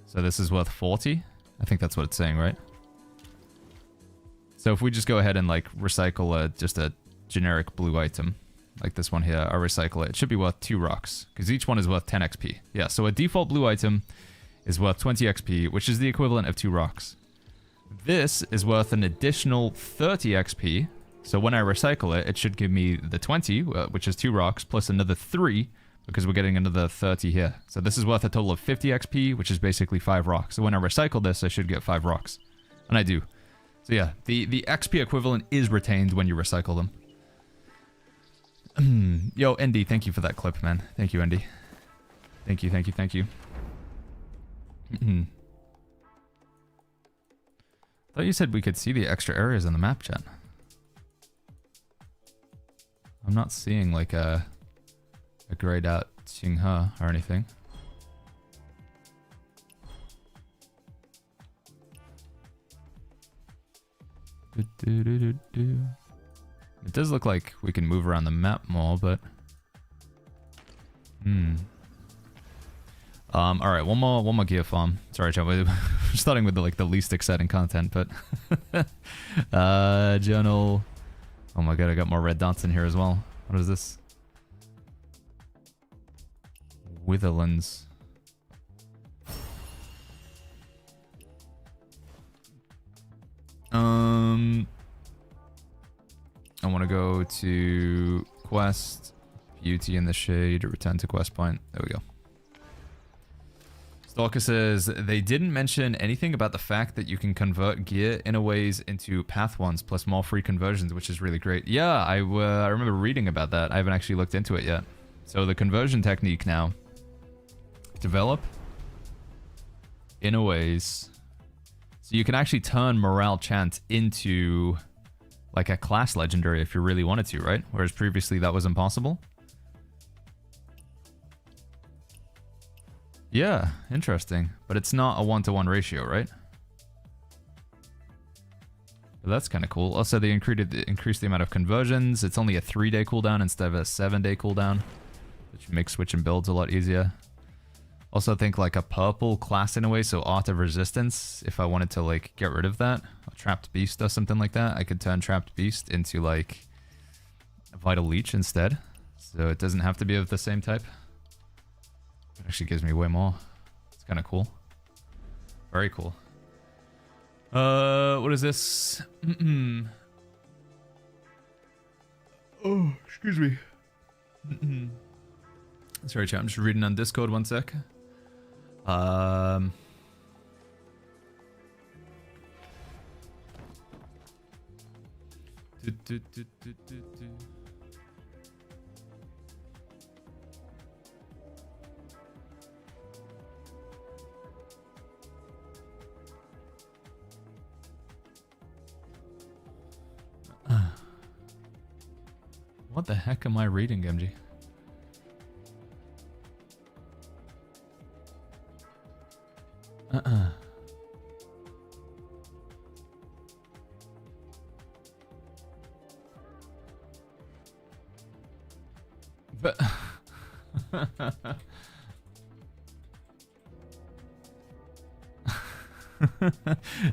So this is worth 40. I think that's what it's saying, right? So if we just go ahead and like recycle just a generic blue item, like this one here, I'll recycle it. It should be worth 2 rocks, because each one is worth 10 XP. Yeah, so a default blue item is worth 20 XP, which is the equivalent of 2 rocks. This is worth an additional 30 XP. So when I recycle it, it should give me the 20, which is 2 rocks, plus another 3, because we're getting another 30 here. So this is worth a total of 50 XP, which is basically 5 rocks. So when I recycle this, I should get 5 rocks. And I do. So yeah, the XP equivalent is retained when you recycle them. Yo, Andy, thank you for that clip, man. Thank you, Andy. Thank you, thank you, thank you. Thought you said we could see the extra areas on the map, chat. I'm not seeing like a grayed out Xinghe or anything. It does look like we can move around the map more, but all right, one more gear farm. Sorry, chat. We're starting with the least exciting content, but journal. Oh my god, I got more red dots in here as well. What is this? Witherlands. I want to go to quest, beauty in the shade, return to quest point. There we go. Stalker says, they didn't mention anything about the fact that you can convert gear inner ways into path ones plus more free conversions, which is really great. Yeah, I remember reading about that. I haven't actually looked into it yet. So the conversion technique now. Develop inner ways. So you can actually turn Morale Chant into like a class legendary if you really wanted to, right? Whereas previously that was impossible. Yeah, interesting. But it's not a 1-to-1 ratio, right? But that's kind of cool. Also, they increased the amount of conversions. It's only a 3-day cooldown instead of a 7-day cooldown, which makes switching builds a lot easier. Also, think like a purple class in a way, so Art of Resistance. If I wanted to like get rid of that, a Trapped Beast or something like that, I could turn Trapped Beast into like a Vital Leech instead. So it doesn't have to be of the same type. It actually gives me way more. It's kind of cool. Very cool. What is this? Oh, excuse me. Sorry, chat. I'm just reading on Discord. One sec. What the heck am I reading, MG? But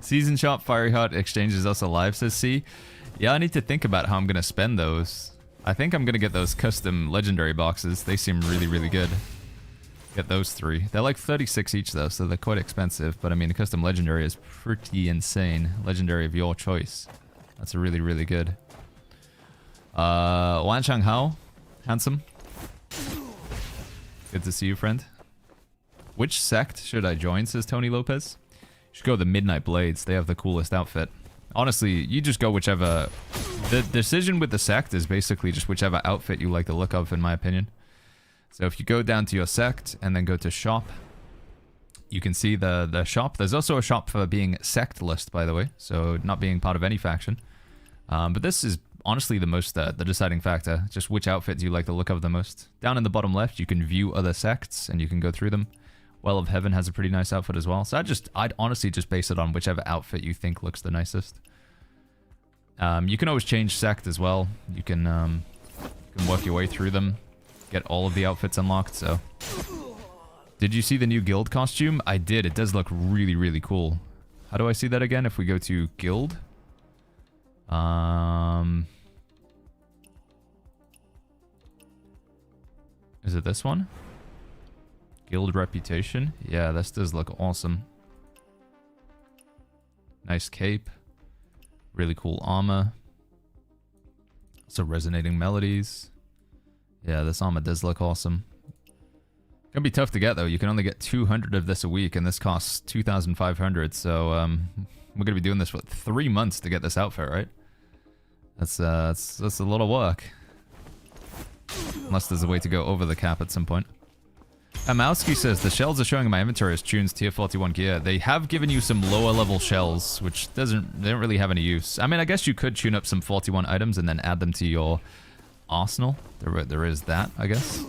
Season Shop Fiery Heart Exchange is also live, says C. Yeah, I need to think about how I'm gonna spend those. I think I'm gonna get those custom legendary boxes. They seem really, really good. Get those 3. They're like 36 each though, so they're quite expensive. But I mean, the custom legendary is pretty insane. Legendary of your choice. That's really, really good. Wan Shang Hao, handsome. Good to see you, friend. Which sect should I join, says Tony Lopez. You should go the Midnight Blades. They have the coolest outfit. Honestly, you just go whichever... The decision with the sect is basically just whichever outfit you like the look of, in my opinion. So if you go down to your sect and then go to shop, you can see the shop. There's also a shop for being sect list, by the way. So not being part of any faction. But this is honestly the most the deciding factor. Just which outfit do you like the look of the most. Down in the bottom left, you can view other sects and you can go through them. Well of Heaven has a pretty nice outfit as well. So I'd honestly just base it on whichever outfit you think looks the nicest. You can always change sect as well. You can work your way through them. Get all of the outfits unlocked, so. Did you see the new guild costume? I did. It does look really, really cool. How do I see that again? If we go to guild. Is it this one? Guild reputation? Yeah, this does look awesome. Nice cape. Really cool armor. Also resonating melodies. Yeah, this armor does look awesome. Gonna be tough to get though. You can only get 200 of this a week, and this costs 2,500. So we're gonna be doing this for 3 months to get this outfit, right? That's a lot of work. Unless there's a way to go over the cap at some point. Amowski says, the shells are showing in my inventory as tunes tier 41 gear. They have given you some lower level shells, which they don't really have any use. I mean, I guess you could tune up some 41 items and then add them to your arsenal. There is that, I guess.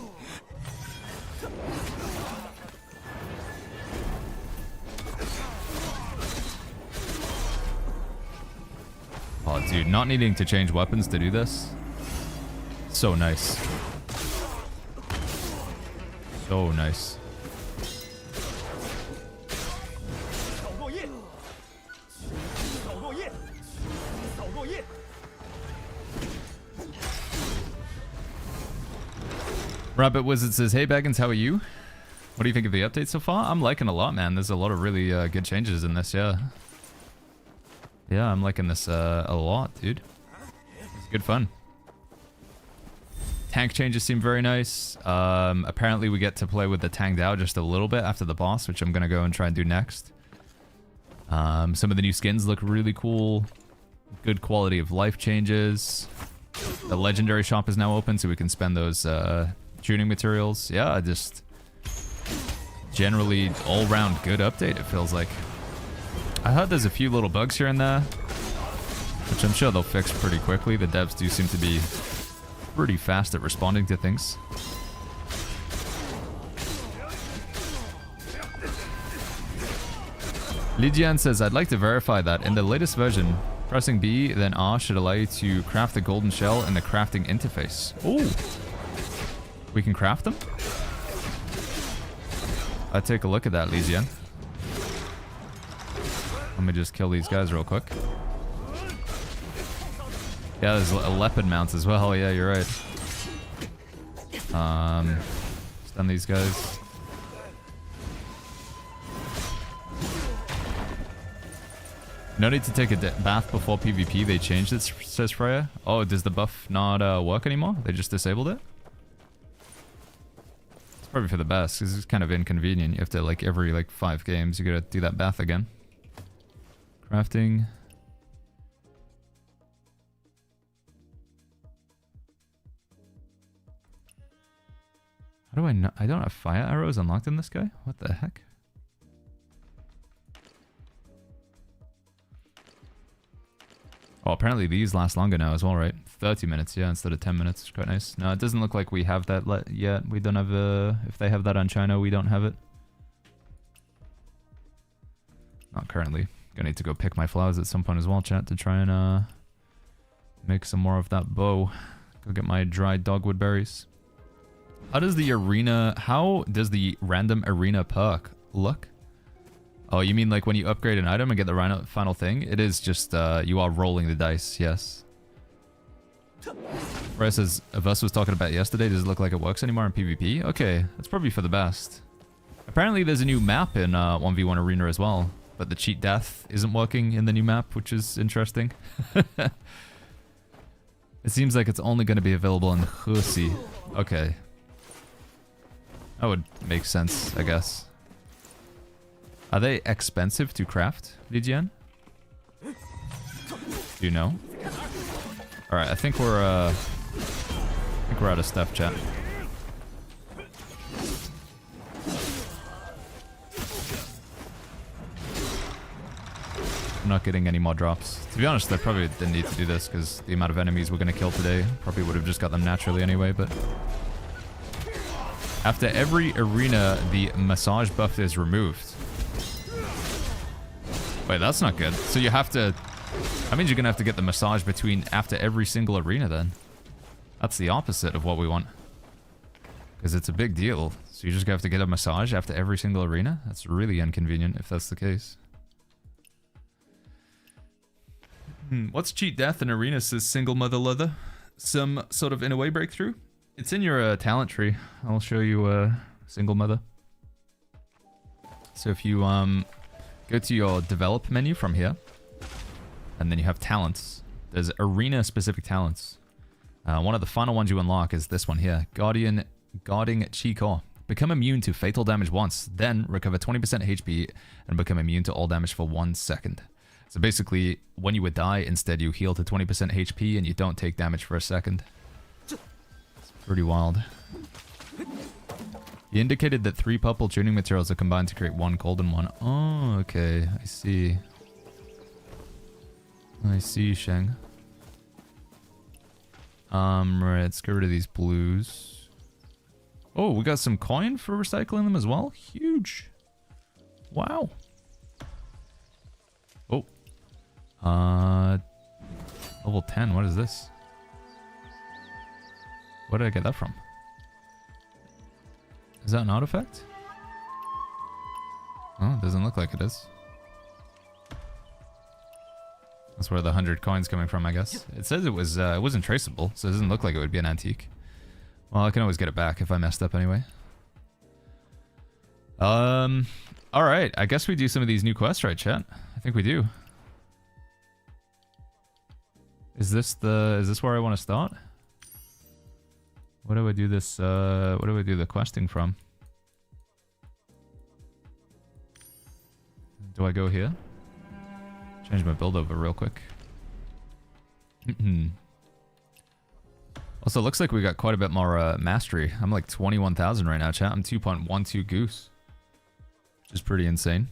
Oh, dude, not needing to change weapons to do this. So nice. So nice. Rabbit Wizard says, hey Baggins, how are you? What do you think of the update so far? I'm liking a lot, man. There's a lot of really good changes in this, yeah. Yeah, I'm liking this a lot, dude. It's good fun. Tank changes seem very nice. Apparently we get to play with the Tang Dao just a little bit after the boss, which I'm going to go and try and do next. Some of the new skins look really cool. Good quality of life changes. The legendary shop is now open, so we can spend those tuning materials. Yeah, just generally all-round good update, it feels like. I heard there's a few little bugs here and there, which I'm sure they'll fix pretty quickly. The devs do seem to be pretty fast at responding to things. Lijian says, I'd like to verify that in the latest version, pressing B then R should allow you to craft the golden shell in the crafting interface. Ooh. We can craft them? I'll take a look at that, Lijian. Let me just kill these guys real quick. Yeah, there's a leopard mount as well. Yeah, you're right. Stun these guys. No need to take a bath before PvP. They changed it, says Freya. Oh, does the buff not work anymore? They just disabled it? It's probably for the best, because it's kind of inconvenient. You have to, like, every, like, 5 games, you gotta do that bath again. Crafting. How do I know? I don't have fire arrows unlocked in this guy? What the heck? Oh, apparently these last longer now as well, right? 30 minutes, yeah, instead of 10 minutes. It's quite nice. No, it doesn't look like we have that yet. We don't have if they have that on China, we don't have it. Not currently. Gonna need to go pick my flowers at some point as well, chat, to try and make some more of that bow. Go get my dried dogwood berries. How does the random arena perk look? Oh, you mean like when you upgrade an item and get the final thing? It is just, you are rolling the dice, yes. Freya says, Avus was talking about yesterday, does it look like it works anymore in PvP? Okay, that's probably for the best. Apparently there's a new map in 1v1 Arena as well, but the cheat death isn't working in the new map, which is interesting. It seems like it's only going to be available in Husi. Okay. That would make sense, I guess. Are they expensive to craft, Lijian? Do you know? Alright, I think we're out of stuff, chat. I'm not getting any more drops. To be honest, I probably didn't need to do this because the amount of enemies we're going to kill today probably would have just got them naturally anyway, but... After every arena, the massage buff is removed. Wait, that's not good. So you have to... That means you're going to have to get the massage after every single arena then. That's the opposite of what we want. Because it's a big deal. So you just have to get a massage after every single arena? That's really inconvenient if that's the case. What's cheat death in arena, says Single Mother Leather? Some sort of in a way breakthrough? It's in your talent tree. I'll show you Single Mother. So if you go to your develop menu from here, and then you have talents. There's arena specific talents. One of the final ones you unlock is this one here, Guarding Chi Core. Become immune to fatal damage once, then recover 20% HP and become immune to all damage for 1 second. So basically, when you would die, instead you heal to 20% HP and you don't take damage for a second. It's pretty wild. He indicated that 3 purple tuning materials are combined to create 1 golden one. Oh, okay. I see. I see, Sheng. Right, let's get rid of these blues. Oh, we got some coin for recycling them as well? Huge. Wow. Oh. Level 10, what is this? Where did I get that from? Is that an artifact? Oh, it doesn't look like it is. That's where the 100 coins coming from, I guess. It says it wasn't traceable, so it doesn't look like it would be an antique. Well, I can always get it back if I messed up anyway. Alright, I guess we do some of these new quests, right, chat? I think we do. Is this where I want to start? What do I do this, what do I do the questing from? Do I go here? Change my build over real quick. Also, it looks like we got quite a bit more mastery. I'm like 21,000 right now, chat. I'm 2.12 goose. Which is pretty insane.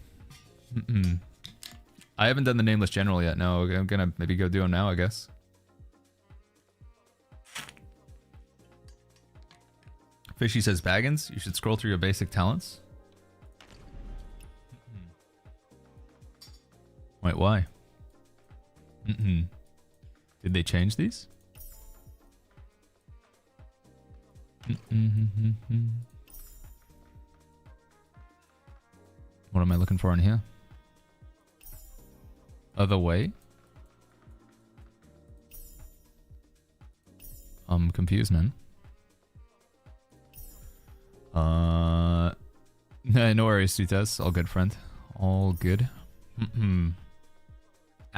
I haven't done the Nameless General yet. No, I'm gonna maybe go do him now, I guess. Fishy says, Baggins, you should scroll through your basic talents. Wait, why? Did they change these? What am I looking for in here? Other way? I'm confused, man. No worries, Sutas. All good, friend. All good.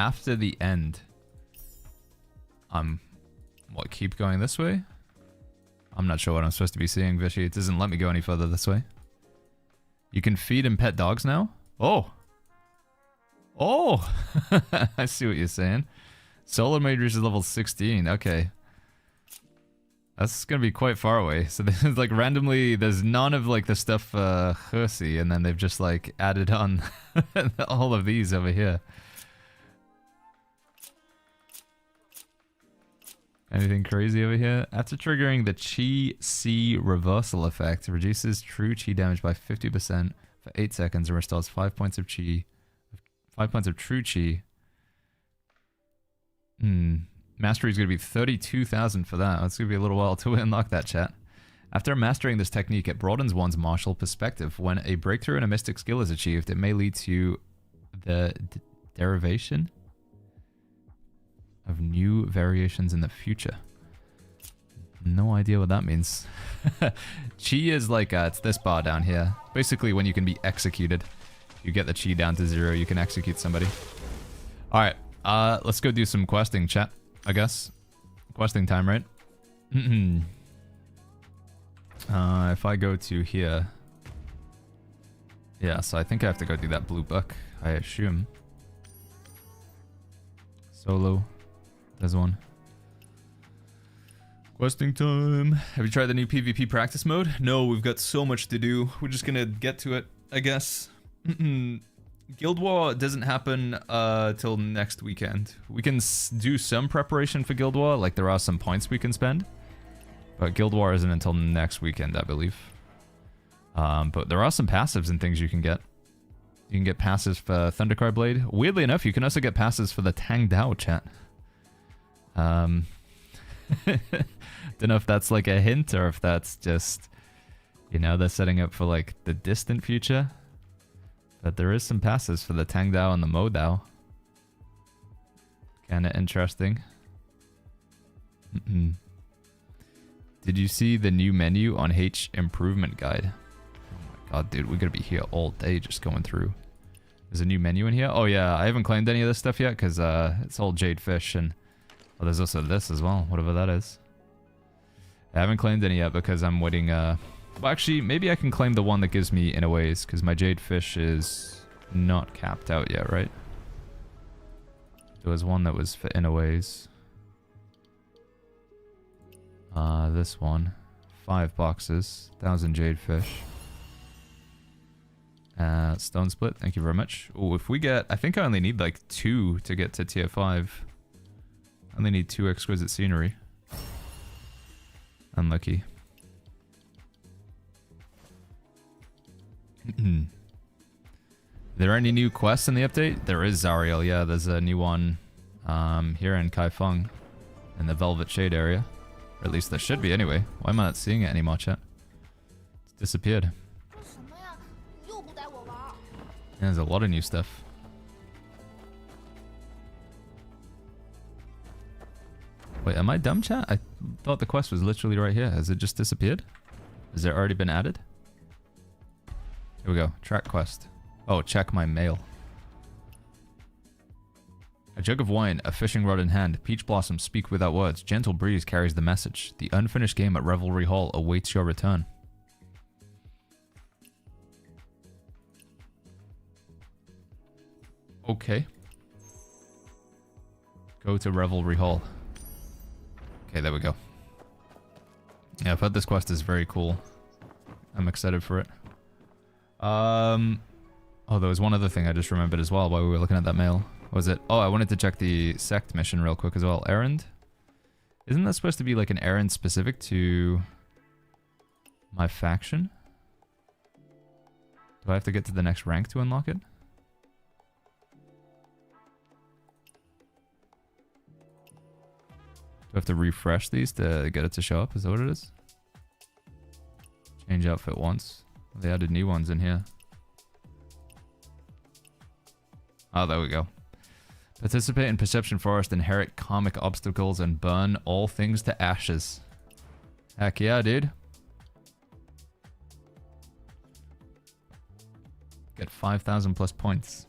after the end. What, keep going this way? I'm not sure what I'm supposed to be seeing, Vishy. It doesn't let me go any further this way. You can feed and pet dogs now? Oh! Oh! I see what you're saying. Solar Mage reaches level 16. Okay. That's gonna be quite far away. So there's like randomly, there's none of like the stuff Hersi, and then they've just like added on all of these over here. Anything crazy over here? After triggering the Chi C reversal effect, reduces true Chi damage by 50% for 8 seconds and restores 5 points of Chi. 5 points of true Chi. Mastery is going to be 32,000 for that. It's going to be a little while to unlock that, chat. After mastering this technique, it broadens one's martial perspective. When a breakthrough in a mystic skill is achieved, it may lead to the derivation of new variations in the future. No idea what that means. Chi is like, it's this bar down here. Basically, when you can be executed, you get the Chi down to 0, you can execute somebody. Alright, let's go do some questing, chat, I guess. Questing time, right? If I go to here... Yeah, so I think I have to go do that blue book, I assume. Solo. There's one. Questing time. Have you tried the new PvP practice mode? No, we've got so much to do. We're just gonna get to it, I guess. Guild War doesn't happen till next weekend. We can do some preparation for Guild War, like there are some points we can spend. But Guild War isn't until next weekend, I believe. But there are some passives and things you can get. You can get passives for Thundercry Blade. Weirdly enough, you can also get passives for the Tang Dao, chat. Don't know if that's like a hint or if that's just, you know, they're setting up for like the distant future. But there is some passives for the Tang Dao and the Mo Dao. Kinda interesting. Did you see the new menu on H Improvement Guide? Oh my god, dude, we're gonna be here all day just going through. There's a new menu in here? Oh yeah, I haven't claimed any of this stuff yet because it's all Jade Fish and... Oh, there's also this as well, whatever that is. I haven't claimed any yet because I'm waiting... Well, actually, maybe I can claim the one that gives me Inner Ways because my Jade Fish is not capped out yet, right? There was one that was for Inner Ways. This one. 5 boxes. 1,000 Jade Fish. Stone Split, thank you very much. Oh, if we get... I think I only need like 2 to get to tier 5. I only need 2 Exquisite Scenery. Unlucky. There any new quests in the update? There is, Zariel, yeah, there's a new one here in Kaifeng in the Velvet Shade area. Or at least there should be anyway. Why am I not seeing it anymore, chat? It's disappeared. Yeah, there's a lot of new stuff. Wait, am I dumb, chat? I thought the quest was literally right here. Has it just disappeared? Has it already been added? Here we go. Track quest. Oh, check my mail. A jug of wine, a fishing rod in hand. Peach blossoms speak without words. Gentle breeze carries the message. The unfinished game at Revelry Hall awaits your return. Okay. Go to Revelry Hall. Okay, there we go. Yeah, I've heard this quest is very cool. I'm excited for it. Oh, there was one other thing I just remembered as well while we were looking at that mail. What was it? Oh, I wanted to check the sect mission real quick as well. Errand? Isn't that supposed to be like an errand specific to my faction? Do I have to get to the next rank to unlock it? Do I have to refresh these to get it to show up? Is that what it is? Change outfit once. They added new ones in here. Oh, there we go. Participate in Perception Forest, inherit karmic obstacles, and burn all things to ashes. Heck yeah, dude. Get 5,000 plus points.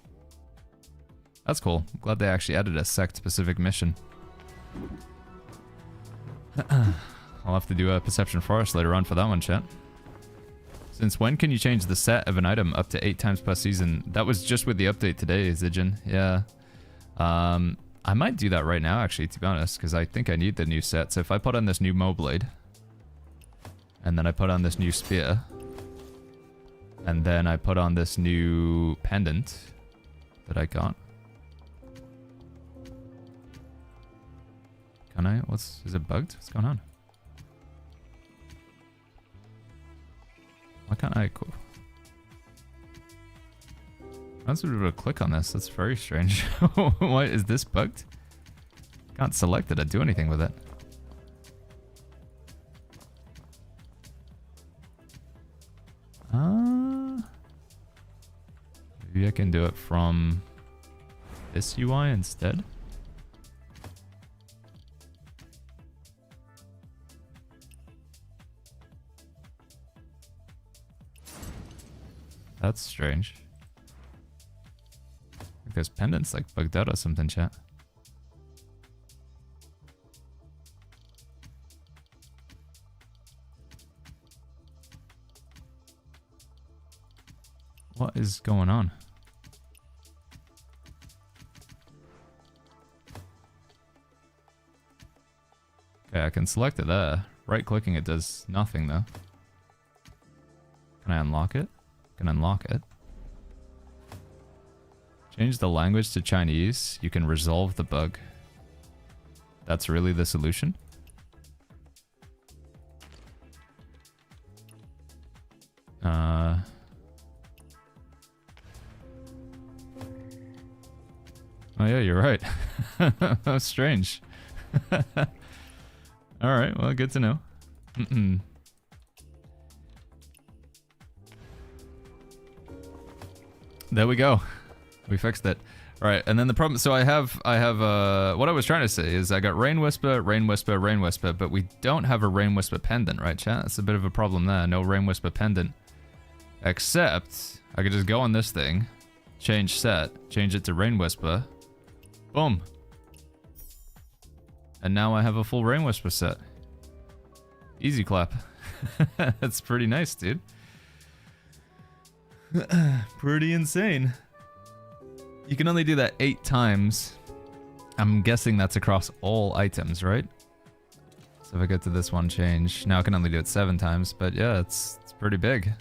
That's cool. I'm glad they actually added a sect-specific mission. I'll have to do a Perception Forest later on for that one, chat. Since when can you change the set of an item up to 8 times per season? That was just with the update today, Zijin. Yeah. I might do that right now, actually, to be honest, because I think I need the new set. So if I put on this new Moblade, and then I put on this new Spear, and then I put on this new pendant that I got. Can I? Is it bugged? What's going on? Why can't I? I was able to click on this. That's very strange. Why is this bugged? Can't select it or do anything with it. Maybe I can do it from this UI instead. That's strange. I think this pendant's like bugged out or something, chat. What is going on? Okay, I can select it there. Right clicking it does nothing though. Can I unlock it? Can unlock it. Change the language to Chinese. You can resolve the bug. That's really the solution? Oh yeah, you're right. That's strange. Alright, well, good to know. There we go. We fixed it. Alright, and then the problem, so I have what I was trying to say is I got Rain Whisper, Rain Whisper, Rain Whisper, but we don't have a Rain Whisper pendant, right, chat? That's a bit of a problem there. No Rain Whisper pendant. Except, I could just go on this thing, change set, change it to Rain Whisper. Boom. And now I have a full Rain Whisper set. Easy clap. That's pretty nice, dude. Pretty insane. You can only do that 8 times. I'm guessing that's across all items, right? So if I go to this one change, now I can only do it 7 times, but yeah, it's pretty big.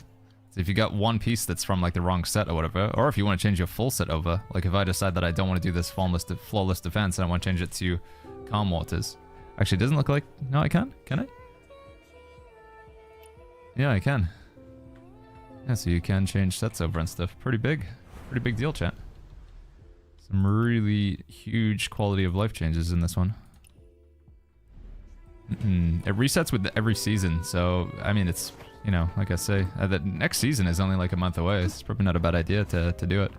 So if you got one piece that's from like the wrong set or whatever, or if you want to change your full set over, like if I decide that I don't want to do this flawless defense and I want to change it to Calm Waters. Actually, it doesn't look like... No, I can? Can I? Yeah, I can. Yeah, so you can change sets over and stuff. Pretty big deal, chat. Some really huge quality of life changes in this one. It resets with every season, so, I mean, it's... You know, like I say, the next season is only like a month away. It's probably not a bad idea to do it.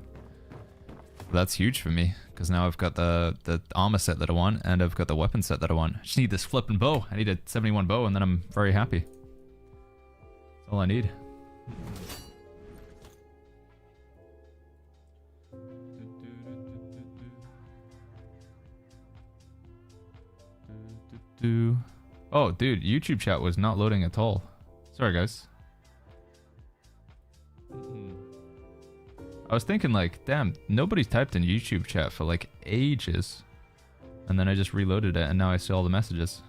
But that's huge for me, because now I've got the armor set that I want, and I've got the weapon set that I want. I just need this flipping bow. I need a 71 bow, and then I'm very happy. That's all I need. Oh, dude, YouTube chat was not loading at all. Sorry, guys. I was thinking like, damn, nobody's typed in YouTube chat for like ages. And then I just reloaded it and now I see all the messages.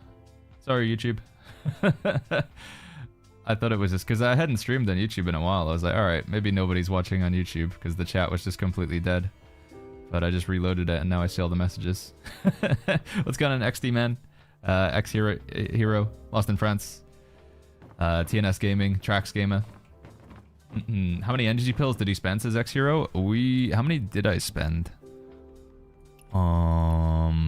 Sorry, YouTube. I thought it was just because I hadn't streamed on YouTube in a while. I was like, alright, maybe nobody's watching on YouTube because the chat was just completely dead. But I just reloaded it and now I see all the messages. What's going on, XD man? Hero, Lost in France. TNS Gaming, Trax Gamer. How many energy pills did he spend, says X-Hero? How many did I spend? I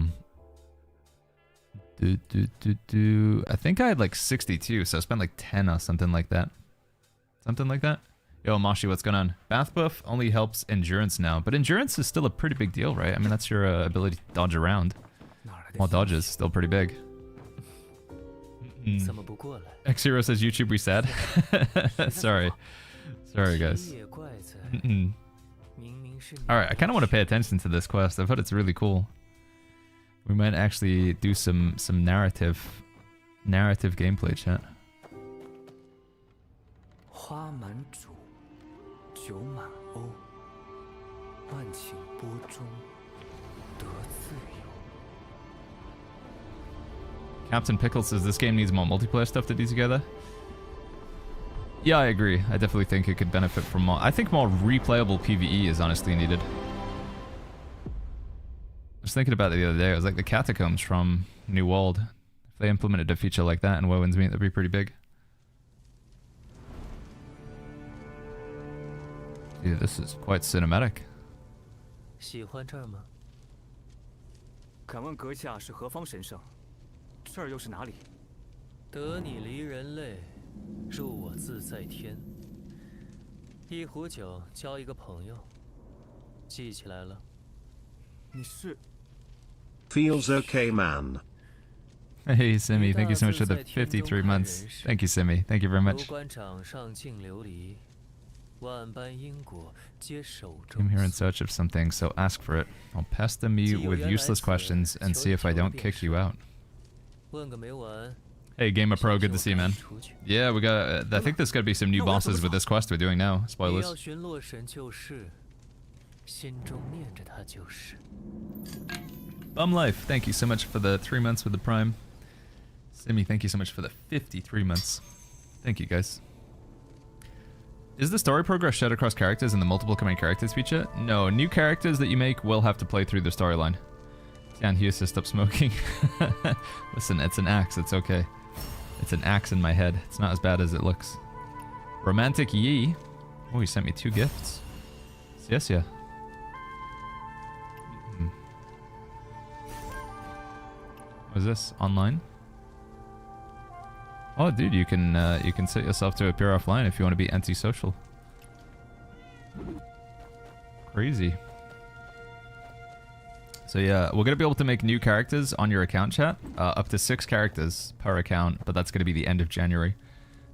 think I had like 62, so I spent like 10 or something like that. Something like that? Yo, Mashi, what's going on? Bath buff only helps endurance now, but endurance is still a pretty big deal, right? I mean, that's your ability to dodge around. Well, dodge is still pretty big. X-Hero says YouTube reset. Sorry, guys. Alright, I kind of want to pay attention to this quest. I've heard it's really cool. We might actually do some narrative gameplay, chat. 花满渚，酒满瓯，万顷波中得自由。 Captain Pickle says this game needs more multiplayer stuff to do together. Yeah, I agree. I definitely think it could benefit from more. I think more replayable PvE is honestly needed. I was thinking about it the other day. It was like the catacombs from New World. If they implemented a feature like that in Wowen's Meat, that'd be pretty big. Yeah, this is quite cinematic. 喜欢这儿吗？敢问阁下是何方神圣？这儿又是哪里？得你离人类，入我自在天。一壶酒交一个朋友，记起来了。你是 Feels okay, man. Hey, Simi, thank you so much for the 53 months. Thank you, Simi. Thank you very much. 游官掌上尽琉璃，万般因果皆手中。 I'm here in search of something, so ask for it. I'll pester me with useless questions and see if I don't kick you out. 问个没完。 Hey, Gamer Pro, good to see you, man. Yeah, we got. I think there's gonna be some new bosses with this quest we're doing now. 你 Spoilers. 要寻洛神救世，心中念着他就是。 Bum Life, thank you so much for the 3 months with the Prime. Simi, thank you so much for the 53 months. Thank you, guys. Is the story progress shared across characters in the multiple command characters feature? No, new characters that you make will have to play through the storyline. Tian Hughes says stop smoking. Listen, it's an axe, it's okay. It's an axe in my head. It's not as bad as it looks. Romantic Yi. Oh, he sent me 2 gifts. Yes, yeah. What is this? Online? Oh, dude, you can set yourself to appear offline if you want to be antisocial. Crazy. So yeah, we're gonna be able to make new characters on your account, chat. Up to 6 characters per account, but that's gonna be the end of January.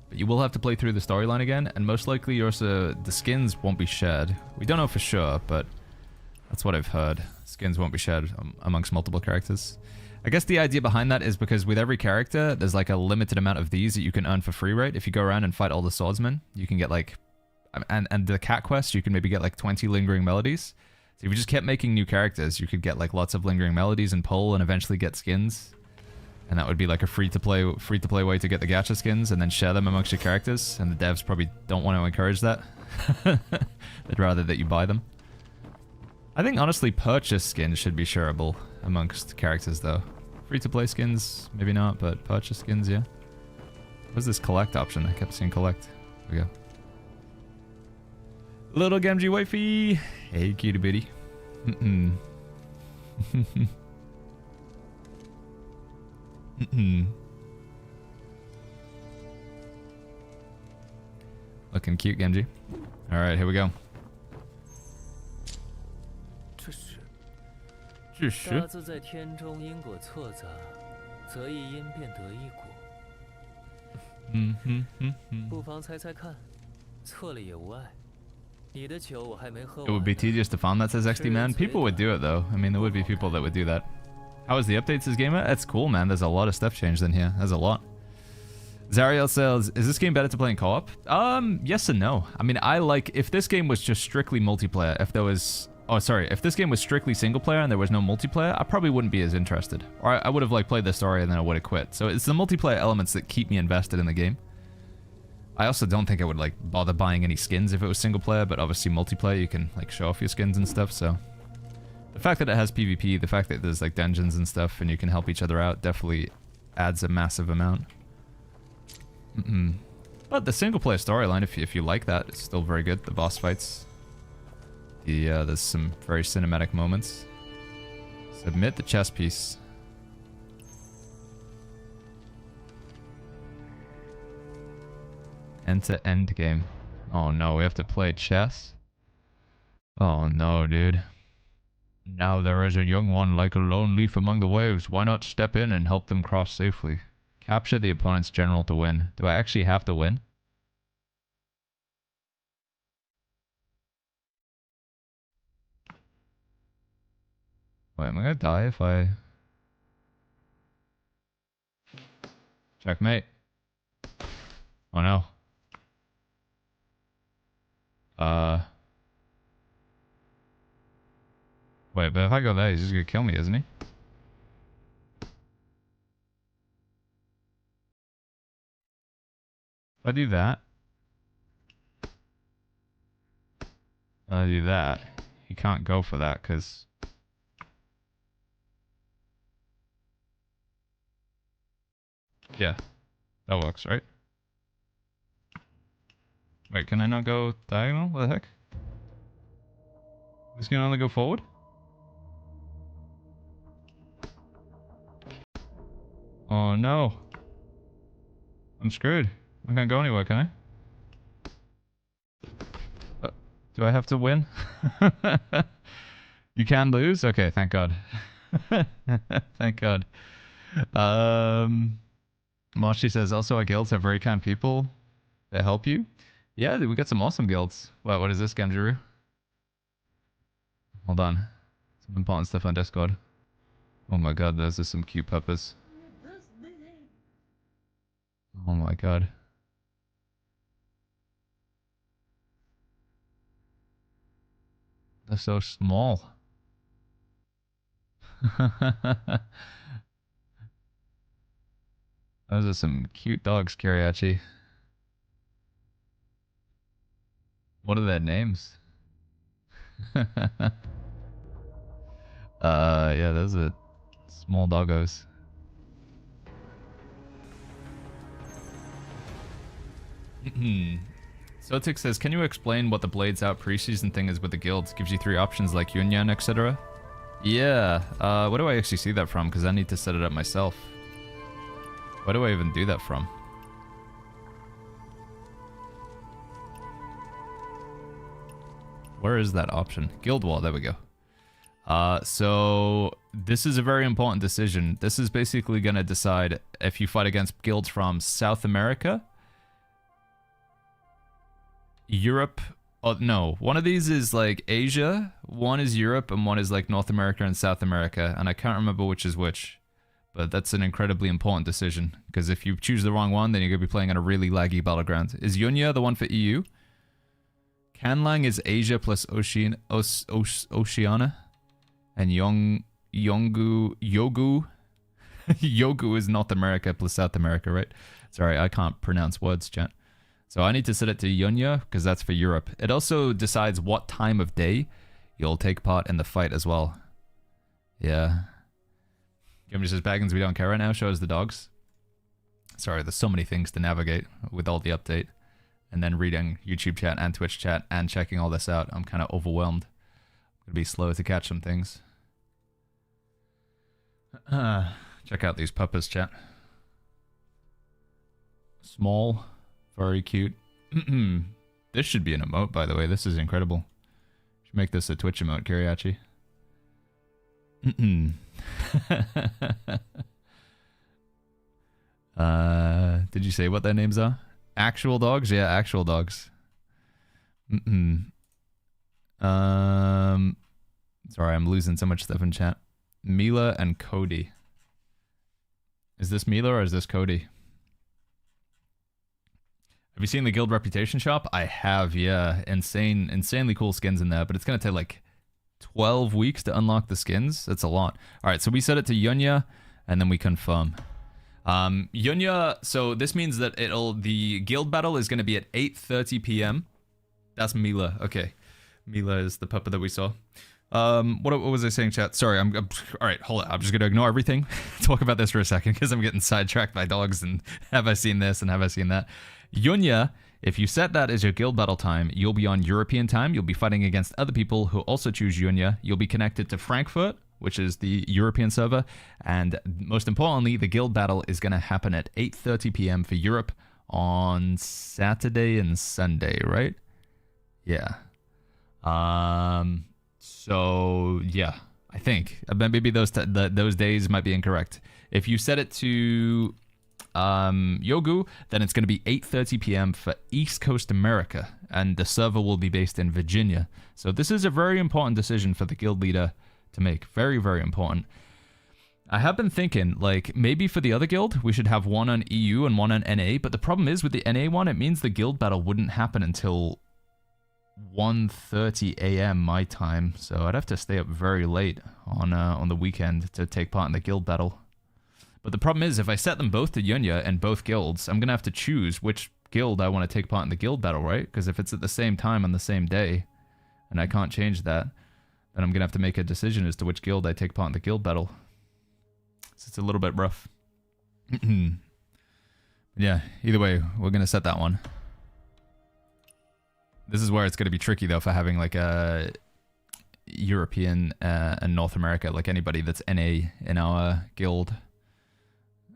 But you will have to play through the storyline again, and most likely the skins won't be shared. We don't know for sure, but that's what I've heard. Skins won't be shared amongst multiple characters. I guess the idea behind that is because with every character, there's like a limited amount of these that you can earn for free, right? If you go around and fight all the swordsmen, you can get like... And the cat quest, you can maybe get like 20 lingering melodies. So if you just kept making new characters, you could get like lots of lingering melodies and pull and eventually get skins. And that would be like a free-to-play way to get the gacha skins and then share them amongst your characters. And the devs probably don't want to encourage that. They'd rather that you buy them. I think honestly purchase skins should be shareable amongst characters though. Free-to-play skins, maybe not, but purchase skins, yeah. What's this collect option? I kept seeing collect. There we go. Little Gamgee wifey! Hey, cutie bitty. Mm-mm. Mm-mm. Looking cute, Genji. Alright, here we go. 这是大自在天中因果错杂，则一因便得一果。不妨猜猜看，错了也无碍。你的酒我还没喝完。 It would be tedious to farm that, says XD Man. People would do it though. I mean, there would be people that would do that. How was the update, says Gamer? That's cool, man. There's a lot of stuff changed in here. There's a lot. Zariel says, is this game better to play in co-op? Yes and no. I mean, I like, if this game was just strictly multiplayer, if there was... Oh, sorry. If this game was strictly single player and there was no multiplayer, I probably wouldn't be as interested. Or I would have like played the story and then I would have quit. So it's the multiplayer elements that keep me invested in the game. I also don't think I would like bother buying any skins if it was single player, but obviously multiplayer you can like show off your skins and stuff, so... The fact that it has PvP, the fact that there's like dungeons and stuff and you can help each other out definitely adds a massive amount. But the single player storyline, if you like that, it's still very good. The boss fights. There's some very cinematic moments. Submit the chess piece. End-to-end game. Oh no, we have to play chess? Oh no, dude. Now there is a young one like a lone leaf among the waves. Why not step in and help them cross safely? Capture the opponent's general to win. Do I actually have to win? Wait, am I gonna die if I... Checkmate. Oh no. Wait, but if I go there, he's just gonna kill me, isn't he? If I do that... I do that. He can't go for that, because... Yeah. That works, right? Wait, can I not go diagonal? What the heck? This can only go forward? Oh no. I'm screwed. I can't go anywhere, can I? Do I have to win? You can lose? Okay, thank God. Thank God. Moshi says, also our guilds have very kind people that help you. Yeah, we got some awesome guilds. What is this, Ganjuru? Hold on. Some important stuff on Discord. Oh my god, those are some cute puppies. Oh my god. They're so small. Those are some cute dogs, Kiriachi. What are their names? Yeah, those are small doggos. Sotik says, can you explain what the Blades Out preseason thing is with the guilds? Gives you 3 options like Yunyan, etc. Yeah, where do I actually see that from? Because I need to set it up myself. Where do I even do that from? Where is that option? Guild Wall, there we go. So this is a very important decision. This is basically going to decide if you fight against guilds from South America, Europe. Oh, no, one of these is like Asia, one is Europe, and one is like North America and South America, and I can't remember which is which. But that's an incredibly important decision, because if you choose the wrong one, then you're going to be playing on a really laggy battleground. Is Yunya the one for EU? Kanlang is Asia plus Oceania, and Yogu Yogu is North America plus South America, right? Sorry, I can't pronounce words, chat. So I need to set it to Yunya, because that's for Europe. It also decides what time of day you'll take part in the fight as well. Yeah. Gimmy says, Baggins, we don't care right now. Show us the dogs. Sorry, there's so many things to navigate with all the update. And then reading YouTube chat and Twitch chat and checking all this out. I'm kind of overwhelmed. I'm going to be slow to catch some things. Check out these puppies, chat. Small. Very cute. This should be an emote, by the way. This is incredible. Should make this a Twitch emote, Kiriachi. Did you say what their names are? Actual dogs? Yeah, actual dogs. Sorry, I'm losing so much stuff in chat. Mila and Cody. Is this Mila or is this Cody? Have you seen the Guild Reputation shop? I have, yeah. Insanely cool skins in there, but it's going to take like 12 weeks to unlock the skins. That's a lot. All right, so we set it to Yunya, and then we confirm. Yunya, so this means that the guild battle is going to be at 8:30 p.m. That's Mila. Okay. Mila is the puppa that we saw. What was I saying, chat? Sorry, all right, hold on. I'm just going to ignore everything. Talk about this for a second, because I'm getting sidetracked by dogs, and have I seen this, and have I seen that? Yunya, if you set that as your guild battle time, you'll be on European time. You'll be fighting against other people who also choose Yunya. You'll be connected to Frankfurt, which is the European server. And most importantly, the guild battle is going to happen at 8:30 p.m. for Europe on Saturday and Sunday, right? Yeah. So, yeah, I think. Maybe those days might be incorrect. If you set it to Yogu, then it's going to be 8:30 p.m. for East Coast America, and the server will be based in Virginia. So this is a very important decision for the guild leader to make. Very, very important. I have been thinking, like, maybe for the other guild, we should have one on EU and one on NA, but the problem is with the NA one, it means the guild battle wouldn't happen until 1:30 a.m. my time, so I'd have to stay up very late on the weekend to take part in the guild battle. But the problem is, if I set them both to Yunya and both guilds, I'm going to have to choose which guild I want to take part in the guild battle, right? Because if it's at the same time on the same day, and I can't change that, then I'm going to have to make a decision as to which guild I take part in the guild battle. So it's a little bit rough. Yeah, either way, we're going to set that one. This is where it's going to be tricky, though, for having, like, a European and North America, like anybody that's NA in our guild.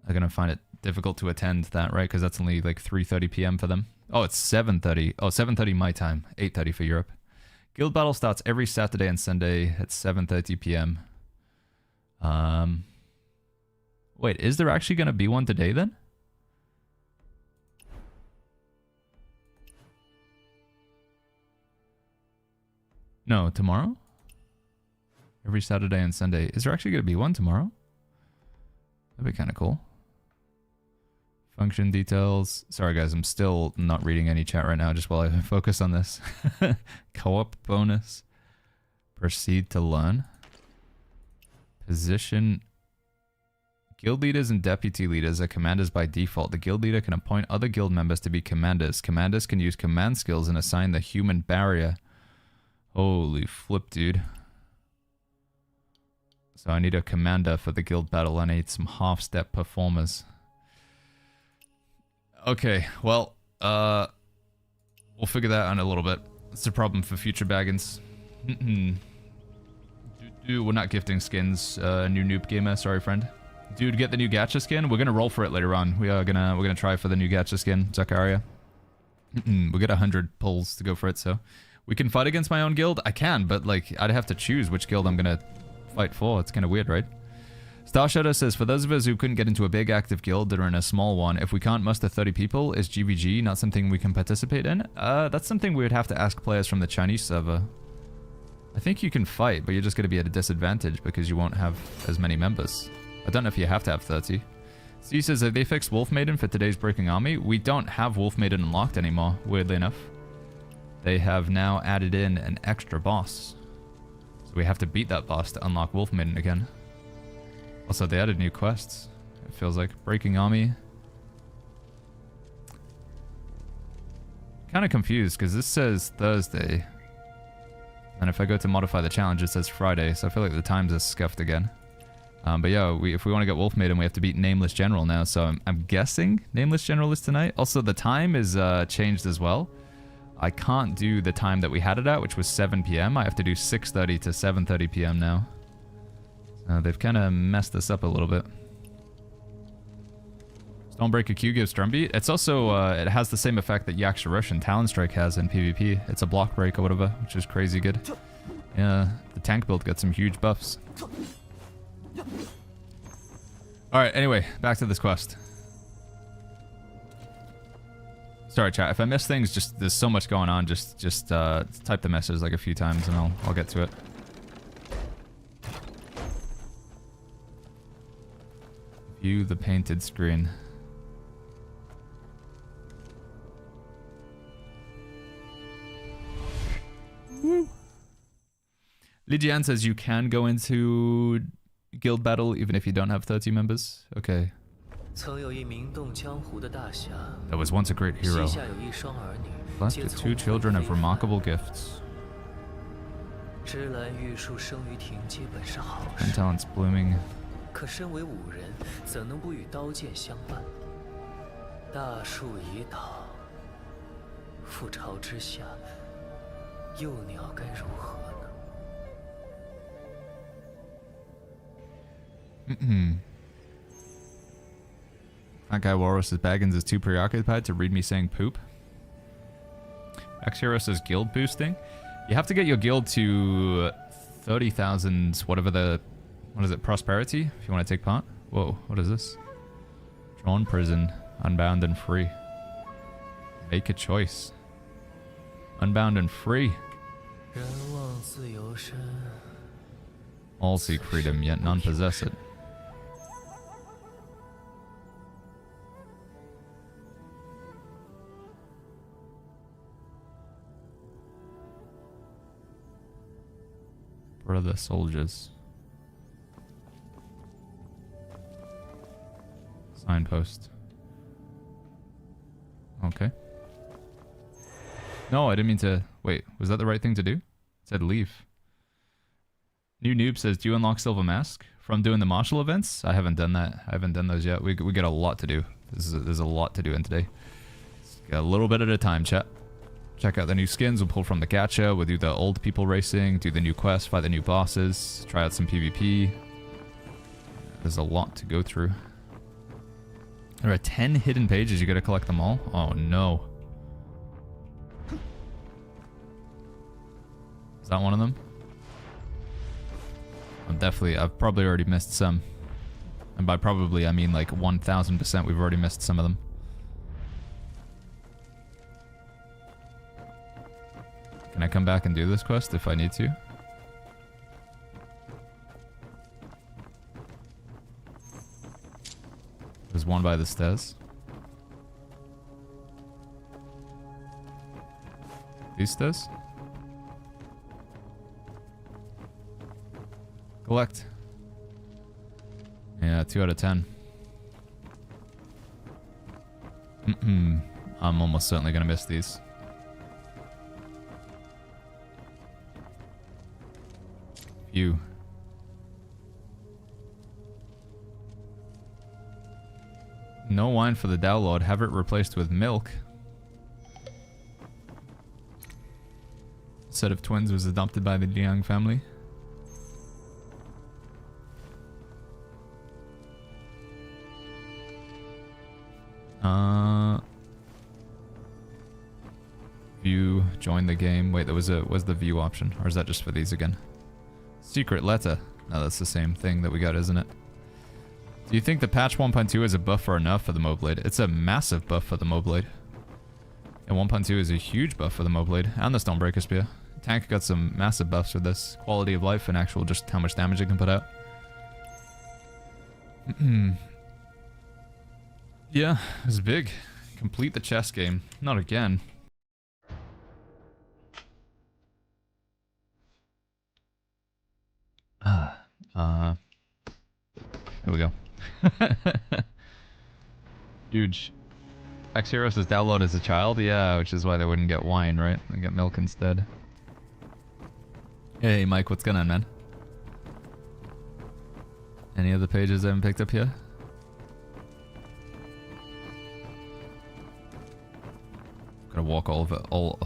Are going to find it difficult to attend that, right? Because that's only like 3:30 p.m. for them. Oh, it's 7:30. Oh, 7:30 my time. 8:30 for Europe. Guild battle starts every Saturday and Sunday at 7:30 p.m. Wait, is there actually going to be one today then? No, tomorrow? Every Saturday and Sunday. Is there actually going to be one tomorrow? That'd be kind of cool. Function details. Sorry guys, I'm still not reading any chat right now just while I focus on this. Co-op bonus. Proceed to learn. Position. Guild leaders and deputy leaders are commanders by default. The guild leader can appoint other guild members to be commanders. Commanders can use command skills and assign the human barrier. Holy flip, dude. So I need a commander for the guild battle. I need some half-step performers. Okay, well, we'll figure that out in a little bit. It's a problem for future baggins. We're not gifting skins. New noob gamer, sorry friend. Dude, get the new gacha skin. We're gonna roll for it later on. We're gonna try for the new gacha skin, Zakaria. We'll get 100 pulls to go for it, so we can fight against my own guild. I can, but like I'd have to choose which guild I'm gonna fight for. It's kind of weird, right? Star Shadow says, for those of us who couldn't get into a big active guild that are in a small one, if we can't muster 30 people, is GVG not something we can participate in? That's something we would have to ask players from the Chinese server. I think you can fight, but you're just going to be at a disadvantage because you won't have as many members. I don't know if you have to have 30. C says, have they fixed Wolf Maiden for today's Breaking Army? We don't have Wolf Maiden unlocked anymore, weirdly enough. They have now added in an extra boss. So we have to beat that boss to unlock Wolf Maiden again. Also, they added new quests. It feels like Breaking Army. Kind of confused because this says Thursday. And if I go to modify the challenge, it says Friday. So I feel like the times are scuffed again. But yeah, if we want to get Wolf Maiden, we have to beat Nameless General now. So I'm guessing Nameless General is tonight. Also, the time is changed as well. I can't do the time that we had it at, which was 7 p.m. I have to do 6:30 to 7:30 p.m. now. They've kind of messed this up a little bit. Stonebreaker Q gives Drumbeat. It's also, it has the same effect that Yaksharush and Talon Strike has in PvP. It's a block break or whatever, which is crazy good. Yeah, the tank build got some huge buffs. Alright, anyway, back to this quest. Sorry chat, if I miss things, just there's so much going on, just type the message like a few times and I'll get to it. View the painted screen. Woo. Lijian says you can go into guild battle even if you don't have 30 members. Okay. There was once a great hero. Blessed with 2 children of remarkable gifts. And talents blooming. 可身为武人，怎能不与刀剑相伴？大树已倒，覆巢之下，幼鸟该如何呢？ That guy Walrus says Baggins is too preoccupied to read me saying poop. Max Hero says guild boosting. You have to get your guild to 30,000, whatever the... What is it? Prosperity? If you want to take part. Whoa, what is this? Drawn prison. Unbound and free. Make a choice. Unbound and free. All seek freedom, yet none possess it. Brother soldiers. Signpost. Okay. No, I didn't mean to... Wait, was that the right thing to do? It said leave. New Noob says, do you unlock Silver Mask from doing the martial events? I haven't done that. I haven't done those yet. We got a lot to do. There's a lot to do in today. Got a little bit at a time, chat. Check out the new skins. We'll pull from the gacha. We'll do the old people racing. Do the new quest. Fight the new bosses. Try out some PvP. There's a lot to go through. There are 10 hidden pages. You gotta collect them all? Oh no. Is that one of them? I've probably already missed some. And by probably, I mean like 1000% we've already missed some of them. Can I come back and do this quest if I need to? There's one by the stairs. These stairs? Collect. Yeah, 2 out of 10. I'm almost certainly gonna miss these. You. No wine for the download. Have it replaced with milk. Set of twins was adopted by the Liang family. View, join the game. Wait, was the view option, or is that just for these again? Secret letter. No, that's the same thing that we got, isn't it? Do you think the patch 1.2 is a buff or enough for the Moblade? It's a massive buff for the Moblade. And 1.2 is a huge buff for the Moblade and the Stonebreaker Spear. Tank got some massive buffs with this. Quality of life and actual just how much damage it can put out. Yeah, it's big. Complete the chess game. Not again. There we go. Huge. X-Hero says download as a child? Yeah, which is why they wouldn't get wine, right? They get milk instead. Hey Mike, what's going on, man? Any other pages I haven't picked up here? Gotta walk over all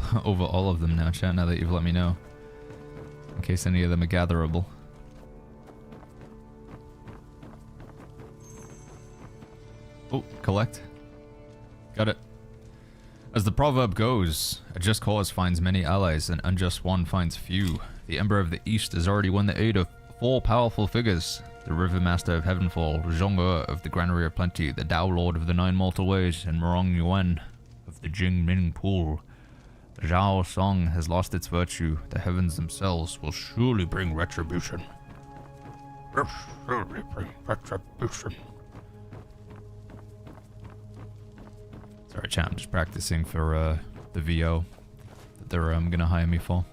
of them now, chat, now that you've let me know. In case any of them are gatherable. Oh, collect. Got it. As the proverb goes, a just cause finds many allies, an unjust one finds few. The Emperor of the East has already won the aid of 4 powerful figures. The River Master of Heavenfall, Zhong'e of the Granary of Plenty, the Tao Lord of the Nine Mortal Ways, and Morong Yuan of the Jingming Pool. The Zhao Song has lost its virtue. The heavens themselves will surely bring retribution. Surely bring retribution. Sorry, chat, I'm just practicing for the VO that they're gonna hire me for.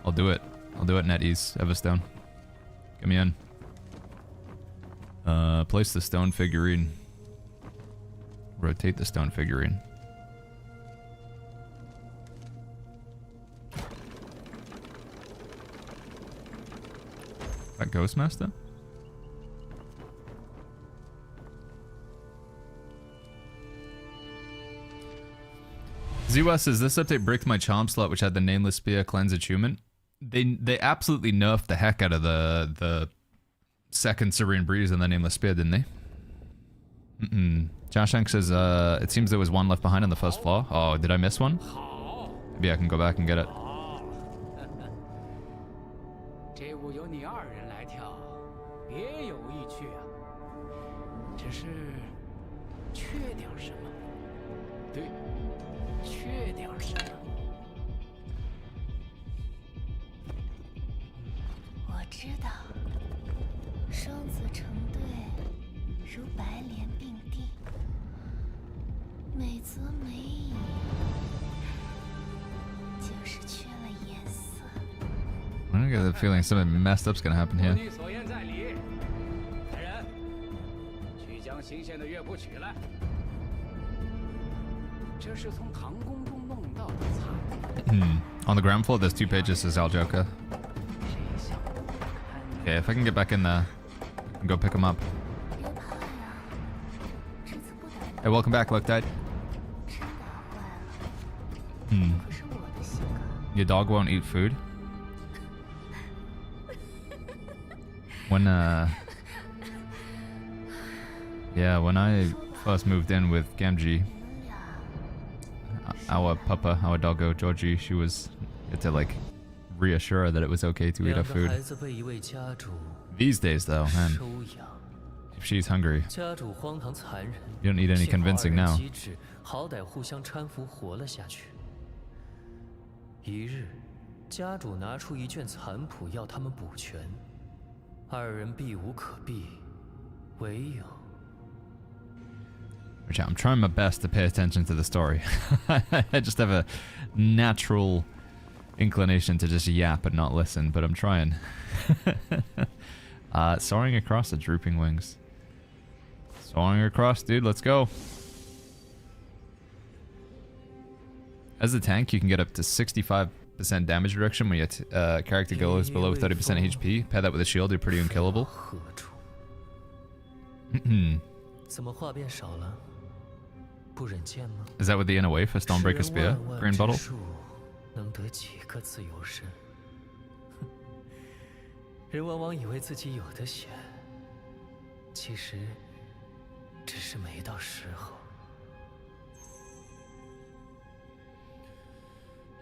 I'll do it. I'll do it, NetEase, Everstone. Get me in. Place the stone figurine. Rotate the stone figurine. That Ghostmaster? ZWS says, this update bricked my charm slot, which had the Nameless Spear cleanse achievement. They absolutely nerfed the heck out of the second Serene Breeze and the Nameless Spear, didn't they? Joshank says, it seems there was one left behind on the first floor. Oh, did I miss one? Maybe I can go back and get it. 知道，双子成对，如白莲并蒂，美则美矣，就是缺了颜色。I get the feeling something messed up's gonna happen here. 所愿在理。来人，去将新鲜的乐谱取来。这是从唐宫中弄到的菜。On the ground floor, there's 2 pages, says Al Joker. Okay, if I can get back in there, I can go pick them up. 别怕呀，这次不打 Hey, welcome back, Look Died. 真打坏了。可是我的性格。 Your dog won't eat food? When I first moved in with Gamgee, our papa, our doggo Georgie, she was had to like reassure her that it was okay to eat her food. These days, though, man, if she's hungry, you don't need any convincing now. 好歹互相搀扶活了下去。一日，家主拿出一卷残谱要他们补全，二人避无可避，唯有。 I'm trying my best to pay attention to the story. I just have a natural inclination to just yap and not listen, but I'm trying. Soaring across the drooping wings. Soaring across, dude, let's go. As a tank, you can get up to 65% damage reduction when your character goes below 30% HP. Pair that with a shield, you're pretty unkillable. 怎么话变少了？不忍见吗？ Is that with the inner way for Stormbreaker Spear? Green bottle? 能得几个自由身？人往往以为自己有的选，其实只是没到时候。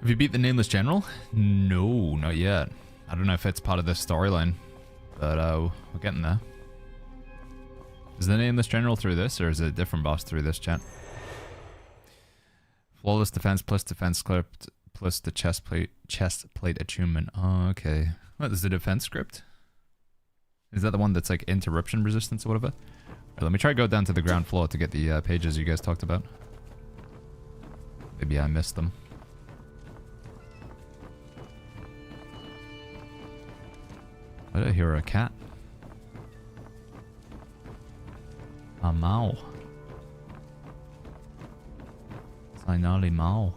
Have you beat the Nameless General? No, not yet. I don't know if it's part of this storyline, but we're getting there. Is the Nameless General through this, or is it a different boss through this, chat? Flawless defense plus defense script plus the chest plate attunement. Oh, okay. What is the defense script? Is that the one that's like interruption resistance or whatever? Right, let me try to go down to the ground floor to get the pages you guys talked about. Maybe I missed them. What did I hear? A cat? A Mao. Finally Mao.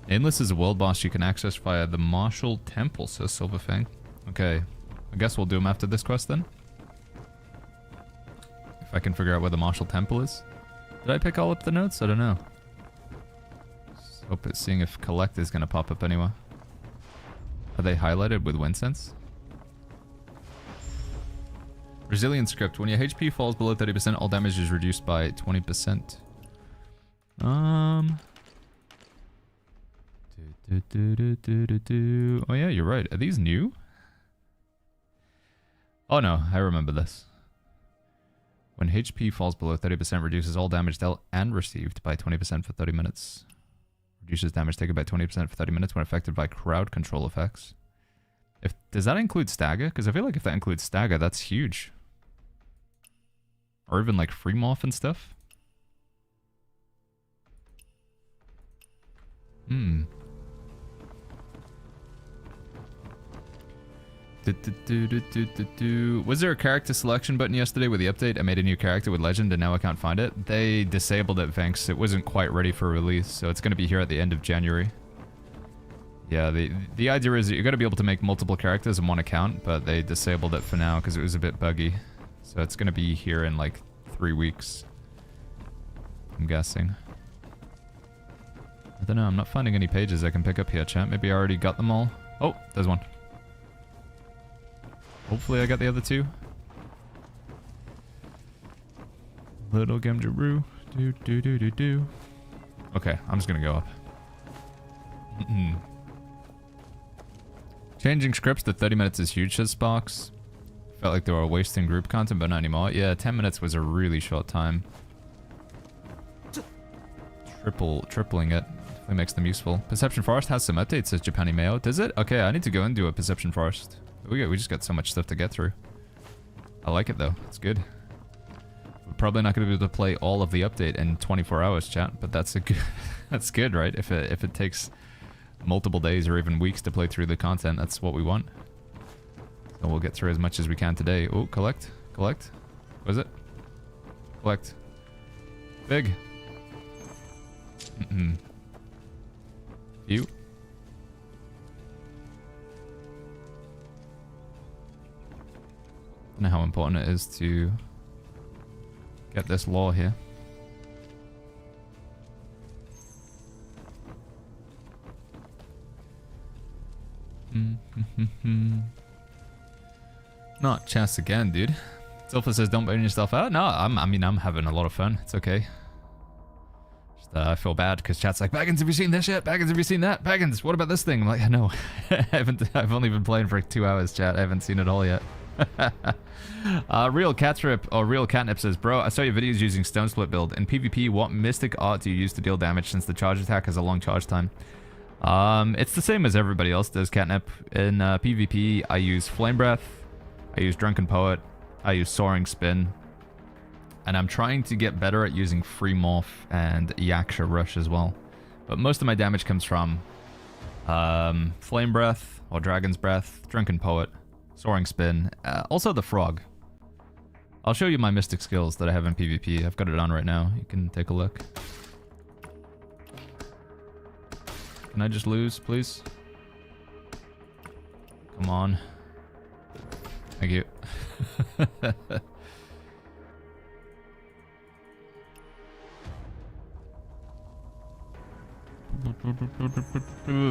Nameless is a world boss you can access via the Martial Temple, says Silverfang. Okay, I guess we'll do him after this quest then. If I can figure out where the Martial Temple is. Did I pick all up the notes? I don't know. Just hope it's seeing if Collect is going to pop up anywhere. Are they highlighted with Winsense? Resilient script. When your HP falls below 30%, all damage is reduced by 20%. Oh yeah, you're right. Are these new? Oh no, I remember this. When HP falls below 30%, reduces all damage dealt and received by 20% for 30 minutes. Reduces damage taken by 20% for 30 minutes when affected by crowd control effects. Does that include stagger? Because I feel like if that includes stagger, that's huge. Or even like free morph and stuff. Was there a character selection button yesterday with the update? I made a new character with Legend and now I can't find it. They disabled it, Vanks. It wasn't quite ready for release, so it's going to be here at the end of January. Yeah, the idea is that you're going to be able to make multiple characters in one account, but they disabled it for now because it was a bit buggy. So it's going to be here in like 3 weeks, I'm guessing. I don't know, I'm not finding any pages I can pick up here, chat. Maybe I already got them all. Oh, there's one. Hopefully I got the other two. Little Gemjaroo. Do. Okay, I'm just gonna go up. Changing scripts to 30 minutes is huge, says Sparks. Felt like they were wasting group content, but not anymore. Yeah, 10 minutes was a really short time. Tripling it Definitely makes them useful. Perception Forest has some updates, says Japani Mayo. Does it? Okay, I need to go and do a Perception Forest. We just got so much stuff to get through. I like it though. It's good. We're probably not going to be able to play all of the update in 24 hours, chat, but that's a good. That's good, right? If it takes multiple days or even weeks to play through the content, that's what we want. So we'll get through as much as we can today. Oh, collect. What is it? Collect. Big. You. I don't know how important it is to get this law here. Not chess again, dude. Silpha says don't burn yourself out. No, I'm having a lot of fun. It's okay. Just, I feel bad because chat's like, Baggins, have you seen this yet? Baggins, have you seen that? Baggins, what about this thing? I'm like, no, I've only been playing for 2 hours, chat. I haven't seen it all yet. Real Catrip or Real Catnip says, bro, I saw your videos using Stone Split build. In PvP, what mystic art do you use to deal damage since the charge attack has a long charge time? It's the same as everybody else does, Catnip. In PvP, I use Flame Breath, I use Drunken Poet, I use Soaring Spin, and I'm trying to get better at using Free Morph and Yaksha Rush as well. But most of my damage comes from Flame Breath or Dragon's Breath, Drunken Poet, Soaring Spin, also the Frog. I'll show you my mystic skills that I have in PvP. I've got it on right now. You can take a look. Can I just lose, please? Come on. Thank you.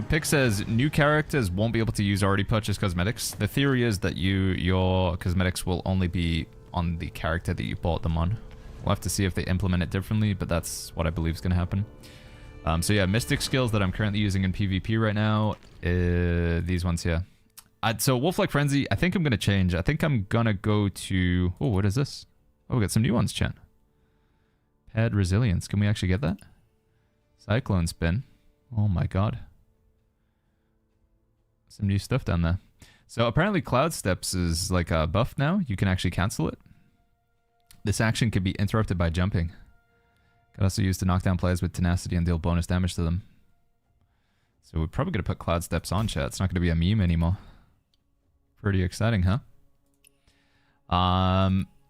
Pick says new characters won't be able to use already purchased cosmetics. The theory is that your cosmetics will only be on the character that you bought them on. We'll have to see if they implement it differently, but that's what I believe is going to happen. So yeah, mystic skills that I'm currently using in PvP right now, these ones here. So Wolf-like Frenzy, I think I'm going to change. I think I'm going to go to... Oh, what is this? Oh, we got some new ones, chat. Pad Resilience. Can we actually get that? Cyclone Spin. Oh my god. Some new stuff down there. So apparently Cloud Steps is like a buff now. You can actually cancel it. This action can be interrupted by jumping. Can also use to knock down players with tenacity and deal bonus damage to them. So we're probably going to put Cloud Steps on, chat. It's not going to be a meme anymore. Pretty exciting, huh?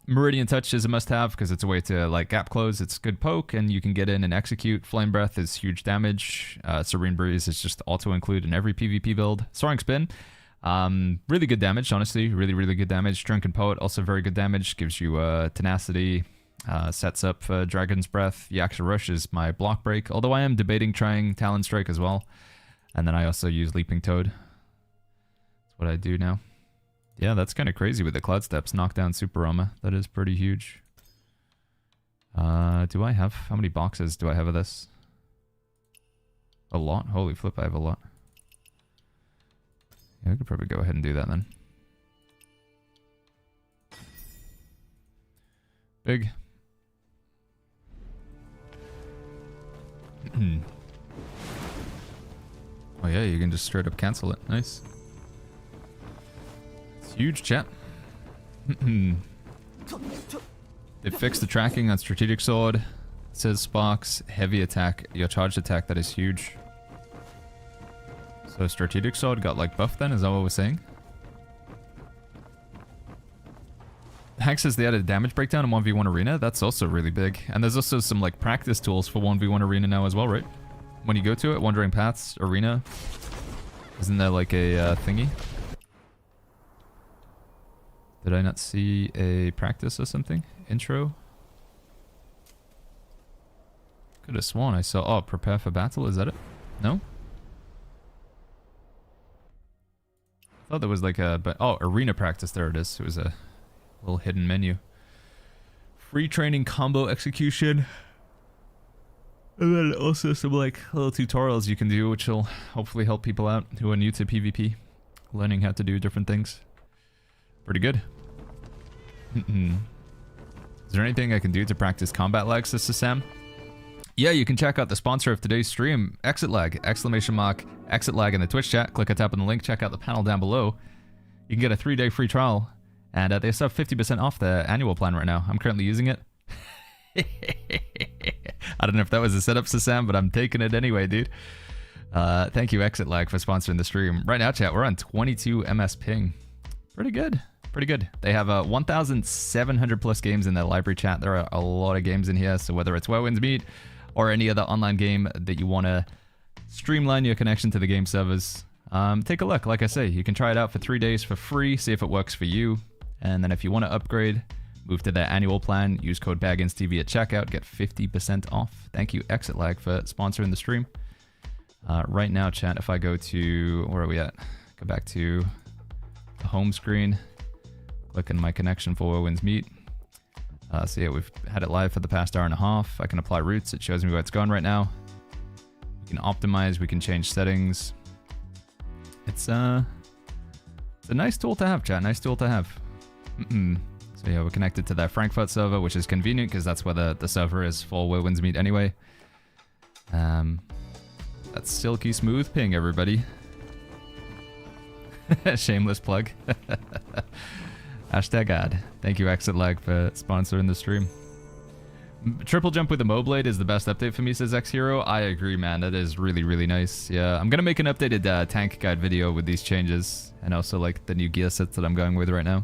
Meridian Touch is a must-have because it's a way to like gap close. It's good poke and you can get in and execute. Flame Breath is huge damage. Serene Breeze is just auto-include in every PvP build. Soaring Spin, really good damage, honestly. Really, really good damage. Drunken Poet, also very good damage. Gives you tenacity. Sets up Dragon's Breath. Yaksha Rush is my block break, although I am debating trying Talon Strike as well. And then I also use Leaping Toad. That's what I do now. Yeah, that's kind of crazy with the Cloud Steps. Knockdown Super Armor. That is pretty huge. Do I have... How many boxes do I have of this? A lot? Holy flip, I have a lot. Yeah, we could probably go ahead and do that then. Big. Oh yeah, you can just straight up cancel it. Nice. It's huge, chat. They fixed the tracking on Strategic Sword. It says Sparks, heavy attack, your charged attack, that is huge. So Strategic Sword got like buffed then, is that what we're saying? Hank says they added damage breakdown in 1v1 arena. That's also really big. And there's also some like practice tools for 1v1 arena now as well, right? When you go to it, Wandering Paths arena, isn't there like a thingy? Did I not see a practice or something? Intro? Could have sworn I saw... Oh, prepare for battle, is that it? No? I thought there was like a... But oh, arena practice, there it is. It was a little hidden menu. Free training combo execution. And then also some like little tutorials you can do, which will hopefully help people out who are new to PvP. Learning how to do different things. Pretty good. Is there anything I can do to practice combat lag, Sister Sam? Yeah, you can check out the sponsor of today's stream, Exit Lag, exclamation mark, Exit Lag in the Twitch chat. Click or tap on the link, check out the panel down below. You can get a 3-day free trial, and they still have 50% off their annual plan right now. I'm currently using it. I don't know if that was a setup, Sam, but I'm taking it anyway, dude. Thank you, Exit Lag, for sponsoring the stream. Right now, chat, we're on 22 MS ping. Pretty good. Pretty good. They have 1,700 plus games in their library, chat. There are a lot of games in here, so whether it's Where Winds Meet or any other online game that you want to streamline your connection to the game servers, take a look. Like I say, you can try it out for 3 days for free, see if it works for you. And then if you want to upgrade, move to their annual plan, use code BagginsTV at checkout, get 50% off. Thank you, Exit Lag, for sponsoring the stream. Right now, chat, if I go to, where are we at? Go back to the home screen, click on my connection for Where Winds Meet. So yeah, we've had it live for the past hour and a half. I can apply routes. It shows me where it's going right now. We can optimize. We can change settings. It's a nice tool to have, chat. Nice tool to have. So yeah, we're connected to that Frankfurt server, which is convenient because that's where the server is for Where Winds Meet anyway. That's silky smooth ping, everybody. Shameless plug. Hashtag ad. Thank you, Exit Lag, for sponsoring the stream. Triple jump with the Moblade is the best update for me, says X Hero. I agree, man. That is really, really nice. Yeah, I'm gonna make an updated tank guide video with these changes, and also like the new gear sets that I'm going with right now.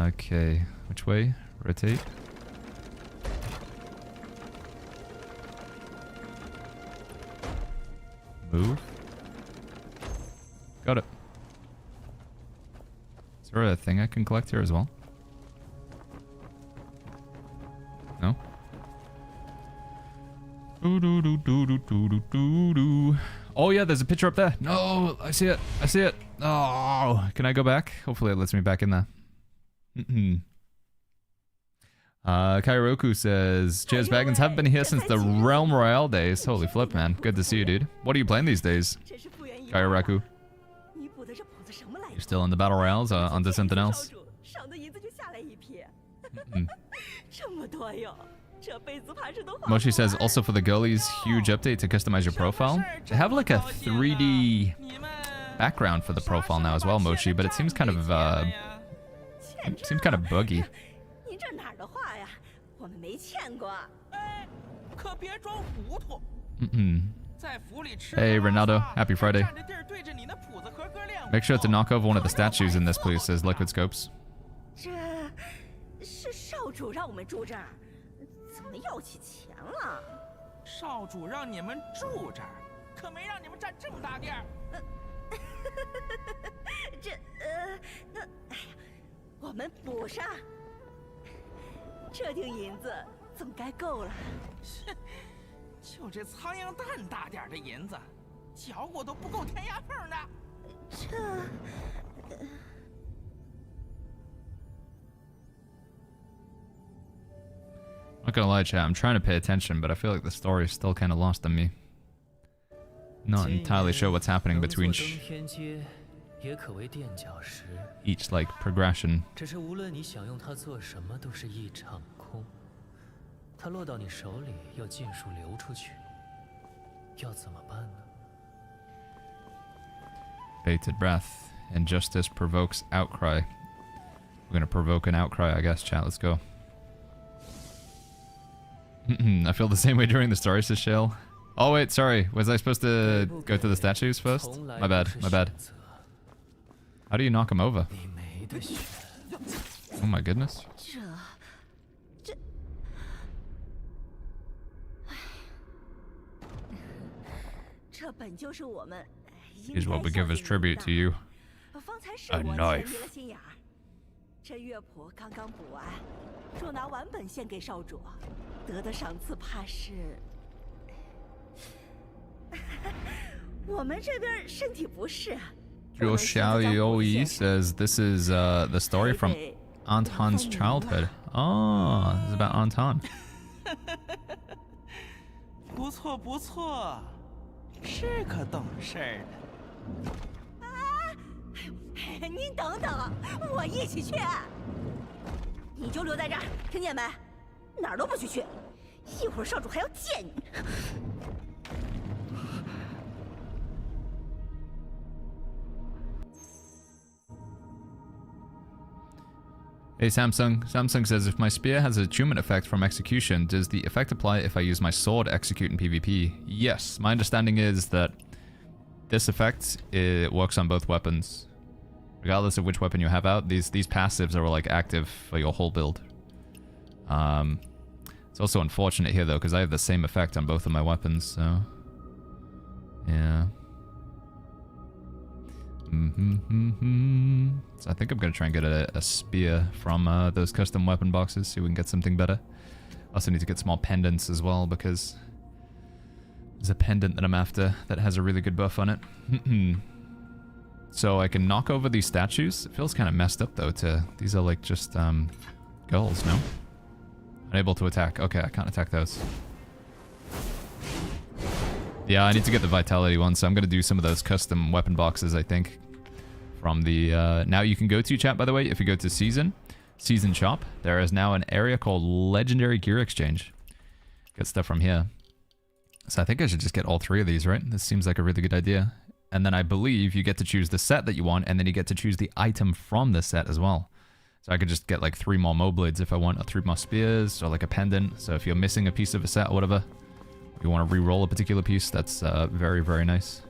Okay, which way? Rotate. Move. Got it. Is there a thing I can collect here as well? No? Oh yeah, there's a picture up there. No, I see it. I see it. Oh, can I go back? Hopefully it lets me back in there. Kairoku says, cheers, Baggins. Haven't been here since the Realm Royale days. Holy flip, man. Good to see you, dude. What are you playing these days, Kairoku? You're still in the Battle Royales or onto something else? Moshi says, also for the girlies, huge update to customize your profile. They have like a 3D background for the profile now as well, Moshi, but it seems kind of buggy. Hey, Ronaldo. Happy Friday. Make sure to knock over one of the statues in this, please, says Liquid Scopes. Not gonna lie, chat, I'm trying to pay attention, but I feel like the story is still kind of lost on me. Not entirely sure what's happening between each like progression. Bated breath. Injustice provokes outcry. We're gonna provoke an outcry, I guess, chat. Let's go. I feel the same way during the story, says Shell. Oh wait, sorry. Was I supposed to go to the statues first? My bad, my bad. How do you knock him over? Oh my goodness. Here's what we give as tribute to you. A knife. Zhuo Xiaoyi says this is the story from Aunt Han's childhood. Oh, this is about Aunt Han. 不错不错，是可懂事儿的。哎，您等等，我一起去。你就留在这儿，听见没？哪儿都不许去，一会儿少主还要见你。Hey Samsung. Samsung says, if my spear has an attunement effect from execution, does the effect apply if I use my sword execute in PvP? Yes. My understanding is that this effect, it works on both weapons. Regardless of which weapon you have out, these passives are like active for your whole build. It's also unfortunate here though, because I have the same effect on both of my weapons, so... Yeah. So I think I'm going to try and get a spear from those custom weapon boxes, see if we can get something better. Also need to get some more pendants as well, because there's a pendant that I'm after that has a really good buff on it. So I can knock over these statues. It feels kind of messed up though these are like just girls, no? Unable to attack. Okay, I can't attack those. Yeah, I need to get the vitality one, so I'm going to do some of those custom weapon boxes, I think. From the... now you can go to, chat, by the way, if you go to Season Shop, there is now an area called Legendary Gear Exchange. Get stuff from here. So I think I should just get all 3 of these, right? This seems like a really good idea. And then I believe you get to choose the set that you want, and then you get to choose the item from the set as well. So I could just get like 3 more Moblades if I want, or 3 more spears, or like a pendant. So if you're missing a piece of a set or whatever, you want to re-roll a particular piece, that's very, very nice.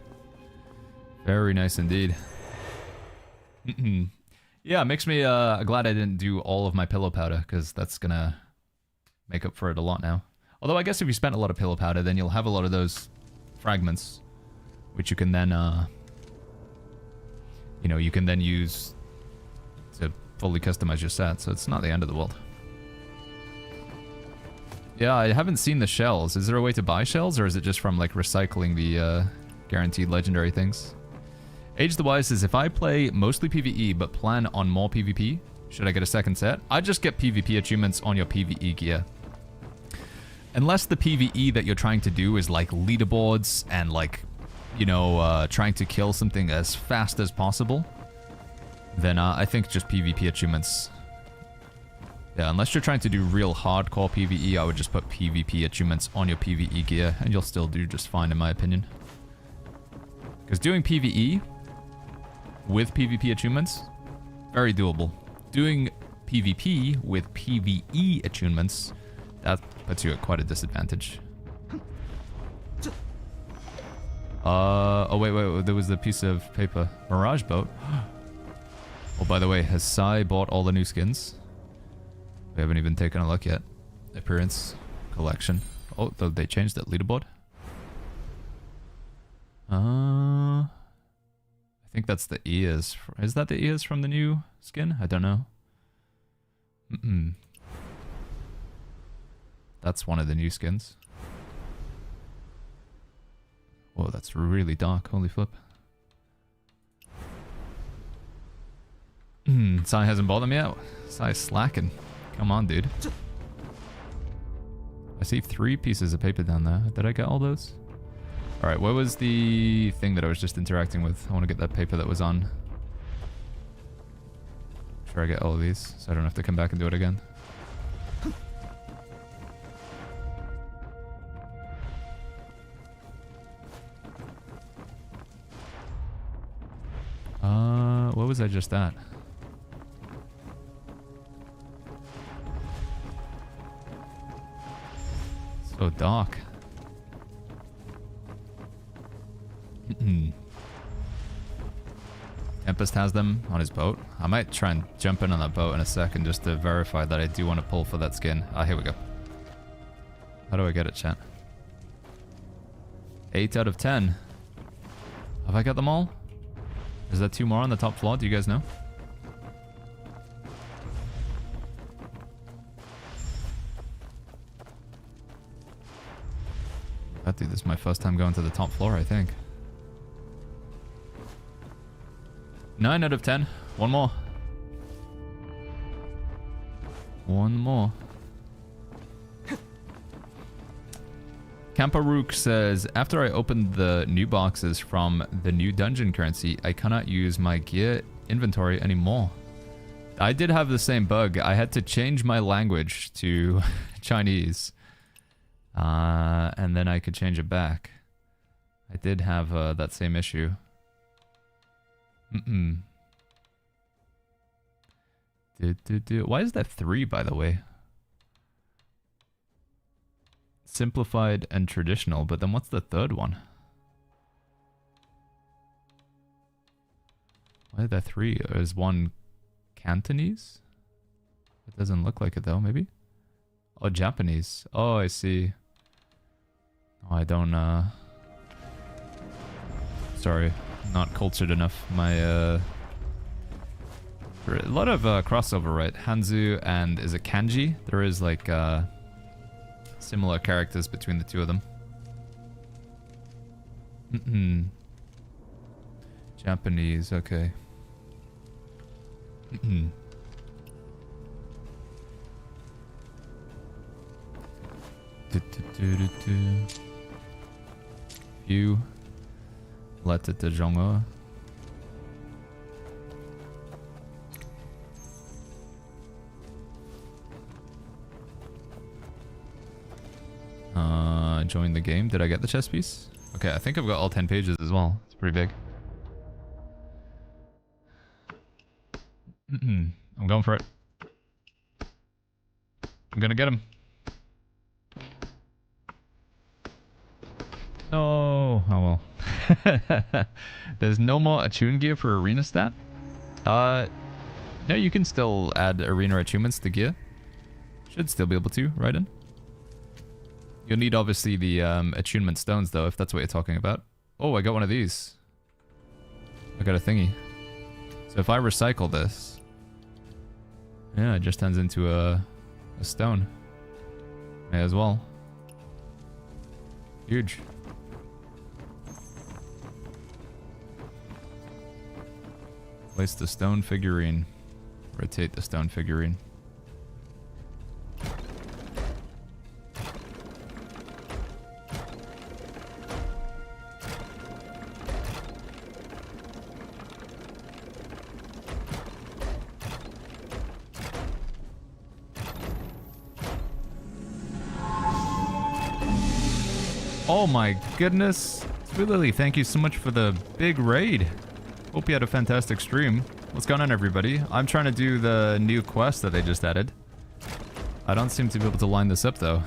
Very nice indeed. Yeah, it makes me glad I didn't do all of my pillow powder, because that's going to make up for it a lot now. Although I guess if you spent a lot of pillow powder, then you'll have a lot of those fragments, which you can then, you know, you can then use to fully customize your set, so it's not the end of the world. Yeah, I haven't seen the shells. Is there a way to buy shells, or is it just from, like, recycling the guaranteed legendary things? Age the Wise says, if I play mostly PvE but plan on more PvP, should I get a second set? I'd just get PvP achievements on your PvE gear. Unless the PvE that you're trying to do is, like, leaderboards and, like, you know, trying to kill something as fast as possible, then I think just PvP achievements. Yeah, unless you're trying to do real hardcore PvE, I would just put PvP achievements on your PvE gear, and you'll still do just fine in my opinion. Because doing PvE with PvP achievements, very doable. Doing PvP with PvE achievements, that puts you at quite a disadvantage. Oh wait, there was the piece of paper. Mirage boat. Oh, by the way, has Sai bought all the new skins? We haven't even taken a look yet. Appearance, collection. Oh, they changed that leaderboard. I think that's the ears. Is that the ears from the new skin? I don't know. That's one of the new skins. Whoa, that's really dark. Holy flip. Sai hasn't bought them yet. Sai's slacking. Come on, dude. I see 3 pieces of paper down there. Did I get all those? Alright, where was the thing that I was just interacting with? I want to get that paper that was on. Make sure I get all of these, so I don't have to come back and do it again. What was I just at? So dark. Tempest has them on his boat. I might try and jump in on that boat in a second just to verify that I do want to pull for that skin. Ah, here we go. How do I get it, chat? 8 out of 10. Have I got them all? Is there 2 more on the top floor? Do you guys know? That dude, this is my first time going to the top floor, I think. 9 out of 10. 1 more. 1 more. Kamparook says, after I opened the new boxes from the new dungeon currency, I cannot use my gear inventory anymore. I did have the same bug. I had to change my language to Chinese And then I could change it back. I did have that same issue. Why is that 3, by the way? Simplified and traditional, but then what's the third one? Why is that 3? Is one Cantonese? It doesn't look like it though, maybe? Oh, Japanese. Oh, I see. Oh, I don't, sorry. Not cultured enough. My, a lot of crossover, right? Hanzu and is it Kanji? There is like similar characters between the two of them. Japanese, okay. You let it to Zhonghe. Join the game. Did I get the chess piece? Okay, I think I've got all 10 pages as well. It's pretty big. I'm going for it. I'm gonna get him. Oh, oh well. There's no more attune gear for arena stat? No, you can still add arena attunements to gear. Should still be able to, right in? You'll need obviously the attunement stones though, if that's what you're talking about. Oh, I got one of these. I got a thingy. So if I recycle this, yeah, it just turns into a stone. May as well. Huge. Place the stone figurine. Rotate the stone figurine. Oh my goodness. Sweet Lily, thank you so much for the big raid. Hope you had a fantastic stream. What's going on, everybody? I'm trying to do the new quest that they just added. I don't seem to be able to line this up, though.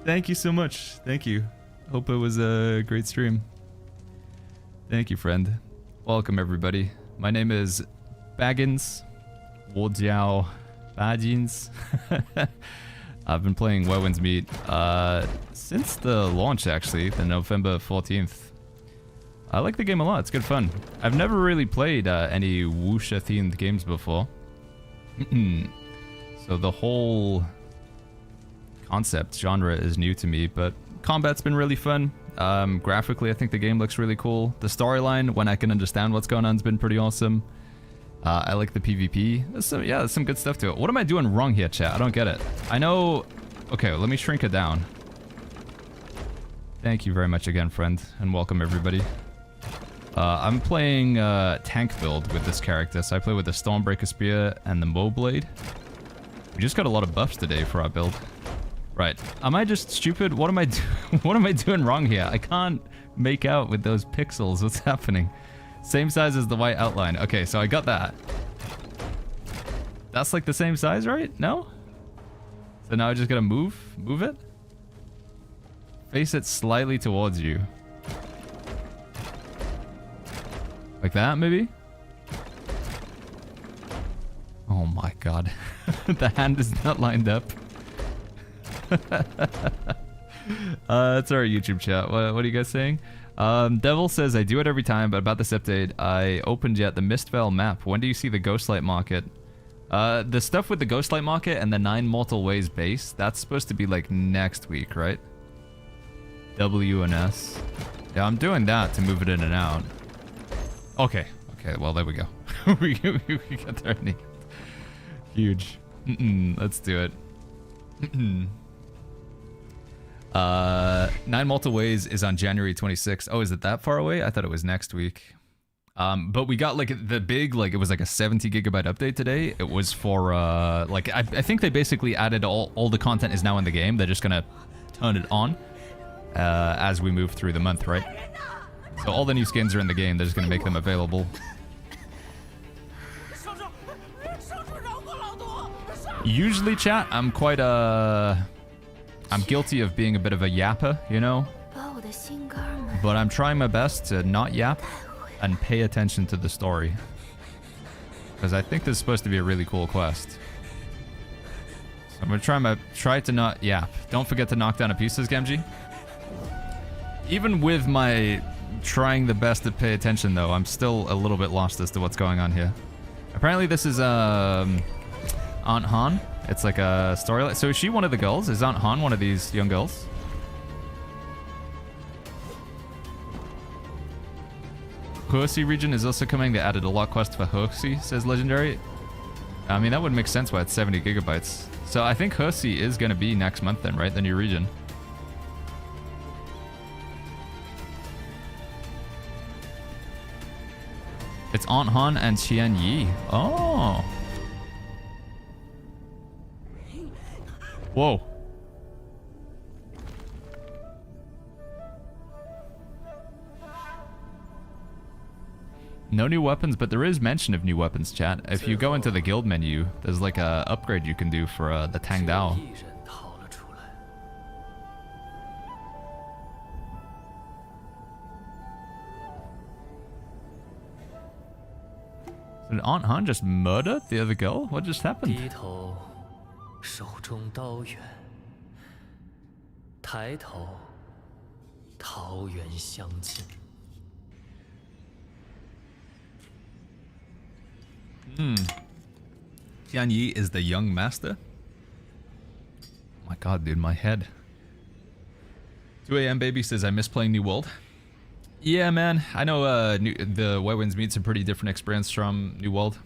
Thank you so much. Thank you. Hope it was a great stream. Thank you, friend. Welcome, everybody. My name is Baggins. Wojiao Baggins. I've been playing Where Winds Meet since the launch, actually, the November 14th. I like the game a lot. It's good fun. I've never really played any wuxia-themed games before. So the whole concept, genre is new to me, but combat's been really fun. Graphically, I think the game looks really cool. The storyline, when I can understand what's going on, has been pretty awesome. I like the PvP. There's some good stuff to it. What am I doing wrong here, chat? I don't get it. I know... Okay, let me shrink it down. Thank you very much again, friend, and welcome everybody. I'm playing tank build with this character, so I play with the Stormbreaker Spear and the Moblade. We just got a lot of buffs today for our build. Right. Am I just stupid? What am I what am I doing wrong here? I can't make out with those pixels. What's happening? Same size as the white outline. Okay, so I got that. That's like the same size, right? No? So now I just gotta move it? Face it slightly towards you. Like that, maybe? Oh my god. The hand is not lined up. That's our YouTube chat. What are you guys saying? Devil says, I do it every time, but about this update, I opened yet the Mistvale map. When do you see the Ghostlight Market? The stuff with the Ghostlight Market and the 9 Mortal Ways base, that's supposed to be like next week, right? W and S. Yeah, I'm doing that to move it in and out. Okay, well, there we go. we got there. Huge. Let's do it. 9 Mortal Ways is on January 26th. Oh, is it that far away? I thought it was next week. But we got like the big, like it was like a 70 gigabyte update today. It was for like I think they basically added all the content is now in the game. They're just gonna turn it on as we move through the month, right? So all the new skins are in the game. They're just gonna make them available. Usually, chat, I'm quite I'm guilty of being a bit of a yapper, you know? But I'm trying my best to not yap and pay attention to the story. Because I think this is supposed to be a really cool quest. So I'm gonna try to not yap. Don't forget to knock down a pieces, Gemji. Even with my trying the best to pay attention though, I'm still a little bit lost as to what's going on here. Apparently this is Aunt Han. It's like a story. So is she one of the girls? Is Aunt Han one of these young girls? Horsey region is also coming. They added a lot quest for Horsey, says Legendary. I mean, that would make sense why it's 70 gigabytes. So I think Horsey is going to be next month then, right? The new region. It's Aunt Han and Qian Yi. Oh. Whoa. No new weapons, but there is mention of new weapons, chat. If you go into the guild menu, there's like a upgrade you can do for the Tang Dao. Did Aunt Han just murder the other girl? What just happened? Qian Yi is the young master? Oh my god, dude, my head. 2 a.m. baby says, I miss playing New World. Yeah, man. I know the Where Winds Meet's a pretty different experience from New World.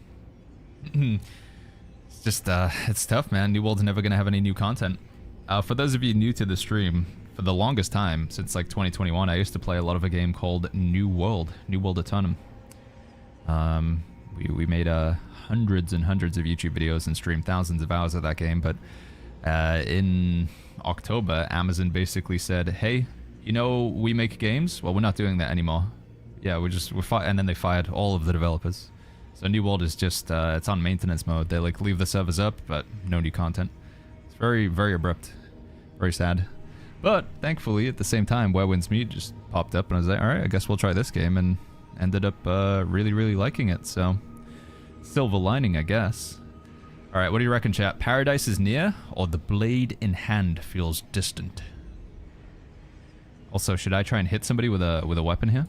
It's just, it's tough, man. New World's never going to have any new content. For those of you new to the stream, for the longest time, since like 2021, I used to play a lot of a game called New World Autonomous. We made hundreds and hundreds of YouTube videos and streamed thousands of hours of that game, but in October, Amazon basically said, hey, you know, we make games? Well, we're not doing that anymore. Yeah, and then they fired all of the developers. So New World is just, it's on maintenance mode. They like leave the servers up, but no new content. It's very, very abrupt. Very sad. But thankfully, at the same time, Where Winds Meet just popped up and I was like, alright, I guess we'll try this game, and ended up really, really liking it, so silver lining, I guess. Alright, what do you reckon, chat? Paradise is near, or the blade in hand feels distant? Also, should I try and hit somebody with a weapon here?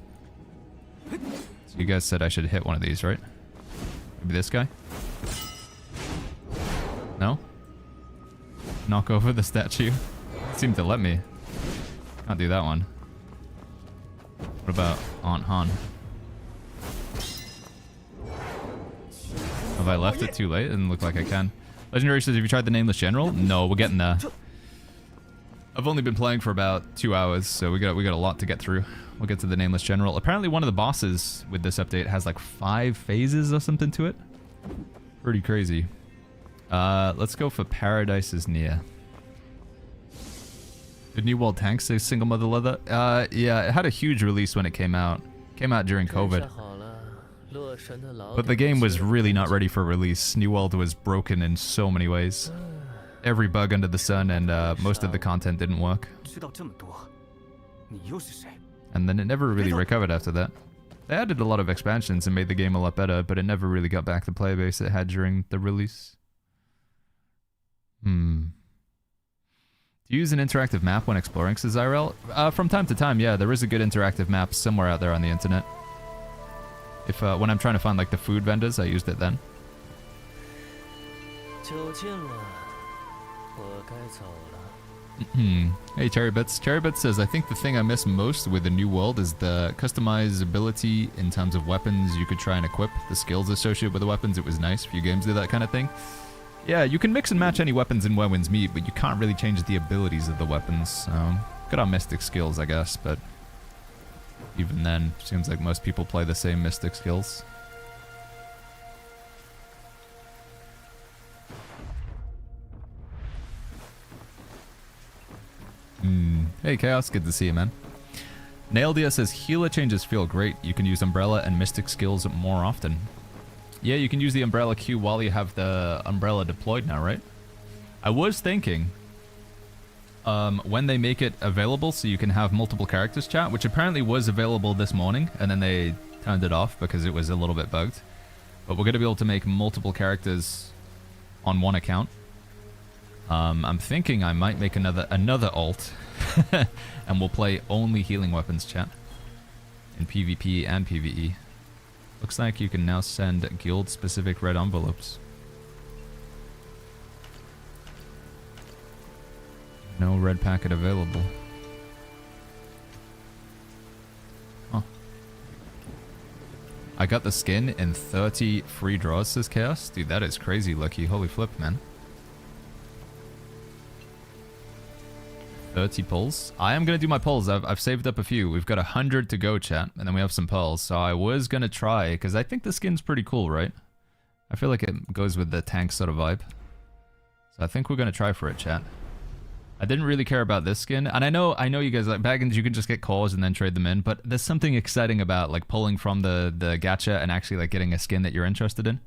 So you guys said I should hit one of these, right? Maybe this guy? No? Knock over the statue? It seemed to let me. Can't do that one. What about Aunt Han? Have I left it too late? It doesn't look like I can. Legendary says, have you tried the Nameless General? No, we're getting there. I've only been playing for about 2 hours, so we got a lot to get through. We'll get to the Nameless General. Apparently one of the bosses with this update has like 5 phases or something to it. Pretty crazy. Let's go for Paradise is Near. Did New World Tanks say single mother leather? Yeah, it had a huge release when it came out. Came out during COVID. But the game was really not ready for release. New World was broken in so many ways. Every bug under the sun, and most of the content didn't work. And then it never really recovered after that. They added a lot of expansions and made the game a lot better, but it never really got back the player base it had during the release. Do you use an interactive map when exploring, says Irel? From time to time, yeah. There is a good interactive map somewhere out there on the internet. If when I'm trying to find like the food vendors, I used it then. Hey Cherrybits. Cherrybits says, I think the thing I miss most with the New World is the customizability in terms of weapons you could try and equip. The skills associated with the weapons, it was nice. Few games did that kind of thing. Yeah, you can mix and match any weapons in Where Winds Meet, but you can't really change the abilities of the weapons. Good on Mystic skills, I guess, but even then, seems like most people play the same Mystic skills. Hey Chaos, good to see you, man. Naildia says healer changes feel great. You can use Umbrella and Mystic skills more often. Yeah, you can use the Umbrella Q while you have the Umbrella deployed now, right? I was thinking, when they make it available so you can have multiple characters chat, which apparently was available this morning, and then they turned it off because it was a little bit bugged. But we're going to be able to make multiple characters on one account. I'm thinking I might make another alt, and we'll play only healing weapons chat in PvP and PvE. Looks like you can now send guild-specific red envelopes. No red packet available. Huh. I got the skin in 30 free draws, says Chaos. Dude, that is crazy lucky. Holy flip, man. 30 pulls. I am going to do my pulls. I've saved up a few. We've got 100 to go, chat. And then we have some pearls. So I was going to try, because I think the skin's pretty cool, right? I feel like it goes with the tank sort of vibe. So I think we're going to try for it, chat. I didn't really care about this skin. And I know you guys like Baggins, you can just get cores and then trade them in. But there's something exciting about like pulling from the gacha and actually like getting a skin that you're interested in.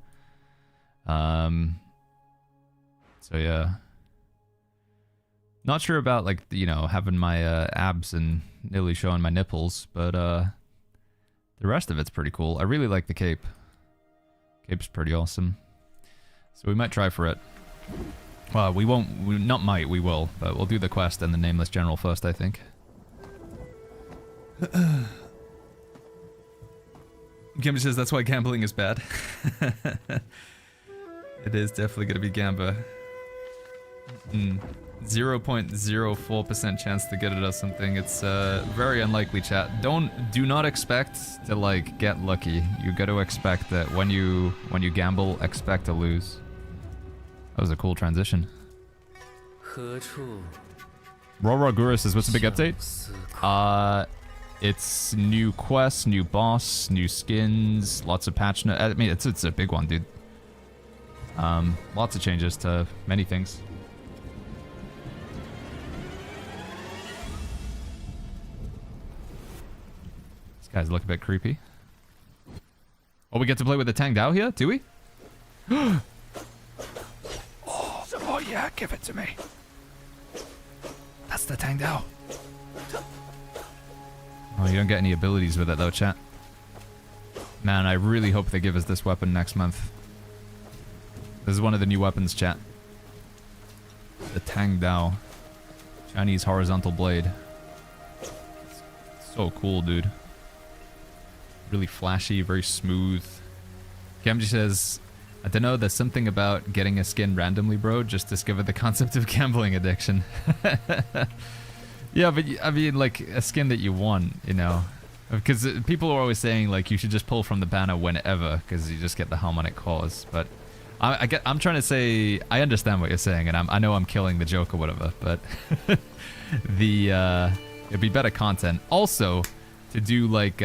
So yeah. Not sure about, like, you know, having my abs and nearly showing my nipples, but the rest of it's pretty cool. I really like the cape. Cape's pretty awesome. So we might try for it. Well, we won't, we will, but we'll do the quest and the Nameless General first, I think. Gamba says that's why gambling is bad. It is definitely going to be Gamba. 0.04% chance to get it or something. It's very unlikely, chat. Do not expect to like get lucky. You got to expect that when you gamble, expect to lose. That was a cool transition. Raw Guru says, what's the big update? It's new quests, new boss, new skins, lots of patch notes. I mean, it's a big one, dude. Lots of changes to many things. Guys look a bit creepy. Oh, we get to play with the Tang Dao here? Do we? Oh yeah, give it to me. That's the Tang Dao. Oh, you don't get any abilities with it though, chat. Man, I really hope they give us this weapon next month. This is one of the new weapons, chat. The Tang Dao. Chinese horizontal blade. So cool, dude. Really flashy, very smooth. Gamji says, I don't know, there's something about getting a skin randomly, bro. Just discovered the concept of gambling addiction. Yeah, but I mean, like, a skin that you want, you know. Because people are always saying, like, you should just pull from the banner whenever, because you just get the harmonic cores. But I'm trying to say, I understand what you're saying, and I know I'm killing the joke or whatever, but it'd be better content. Also, to do, like,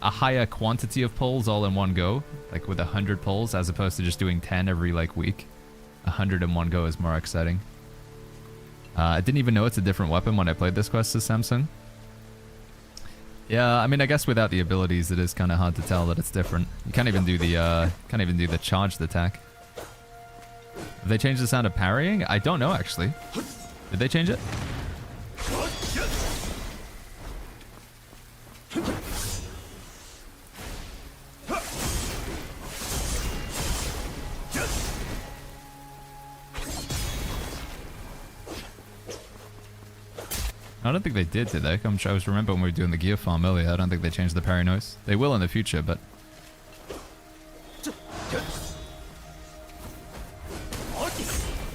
a higher quantity of pulls all in one go, like with 100 pulls, as opposed to just doing 10 every like week. 100 in one go is more exciting. I didn't even know it's a different weapon when I played this quest as Samsung. Yeah, I mean, I guess without the abilities, it is kind of hard to tell that it's different. You can't even do the charged attack. Have they changed the sound of parrying? I don't know actually. Did they change it? I don't think they did they? I'm sure I was remember when we were doing the gear farm earlier. I don't think they changed the parry noise. They will in the future, but...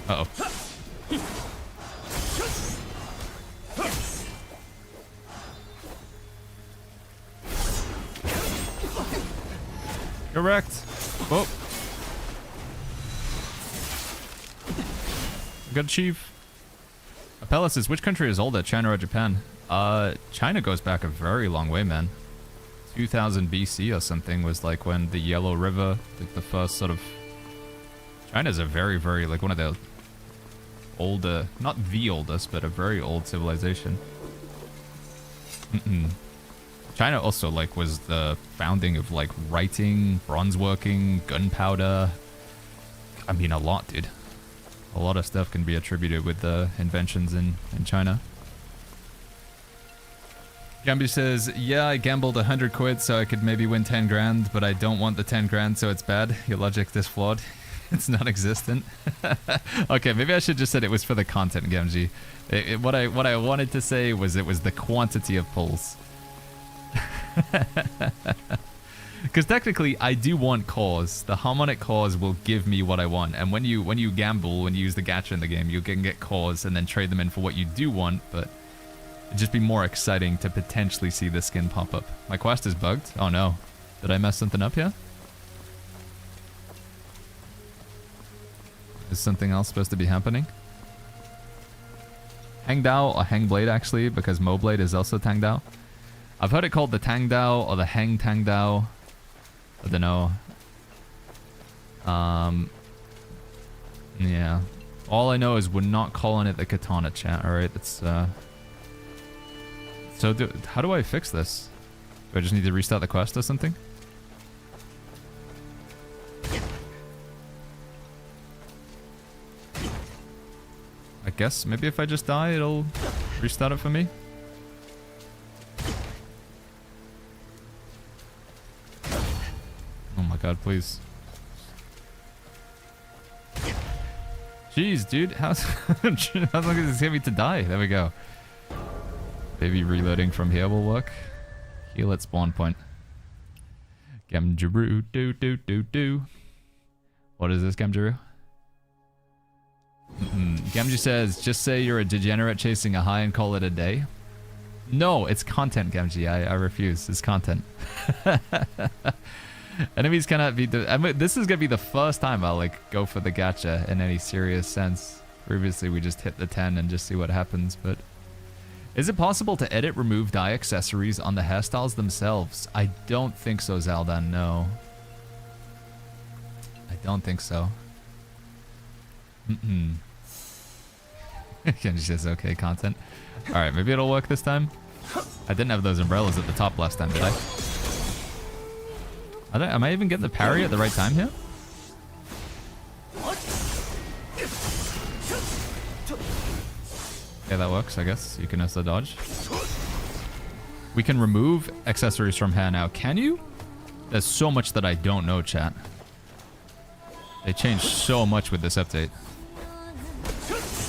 Uh-oh. Correct. Whoa. Good chief. Appella says, which country is older, China or Japan? China goes back a very long way, man. 2000 BC or something was like when the Yellow River, like the first sort of... China's a very, very, like one of the older, not the oldest, but a very old civilization. China also like was the founding of like writing, bronze working, gunpowder. I mean, a lot, dude. A lot of stuff can be attributed with the inventions in China. Gambi says, yeah, I gambled 100 quid so I could maybe win 10 grand, but I don't want the 10 grand, so it's bad. Your logic is flawed. It's non-existent. Okay, maybe I should just said it was for the content, Gamji. What I wanted to say was it was the quantity of pulls. Because technically, I do want cores. The harmonic cores will give me what I want. And when you gamble, when you use the gacha in the game, you can get cores and then trade them in for what you do want, but... It'd just be more exciting to potentially see this skin pop up. My quest is bugged? Oh no. Did I mess something up here? Is something else supposed to be happening? Hangdao or Hangblade actually, because Moblade is also Tangdao. I've heard it called the Tangdao or the Hang Tangdao. I don't know. Yeah. All I know is we're not calling it the Katana chat, alright? It's So how do I fix this? Do I just need to restart the quest or something? I guess maybe if I just die, it'll restart it for me. Oh my god, please. Jeez, dude, how long does this get me to die? There we go. Maybe reloading from here will work. Heal at spawn point. Gamjaru, do. What is this, Gamjaru? Gamji says, just say you're a degenerate chasing a high and call it a day. No, it's content, Gamji. I refuse. It's content. Enemies cannot be... I mean, this is going to be the first time I'll like go for the gacha in any serious sense. Previously, we just hit the 10 and just see what happens, but... Is it possible to edit, remove dye accessories on the hairstyles themselves? I don't think so, Zaldan, no. I don't think so. Kenji says, okay, content. Alright, maybe it'll work this time. I didn't have those umbrellas at the top last time, did I? Am I even getting the parry at the right time here? Yeah, that works, I guess. You can also dodge. We can remove accessories from hair now. Can you? There's so much that I don't know, chat. They changed so much with this update.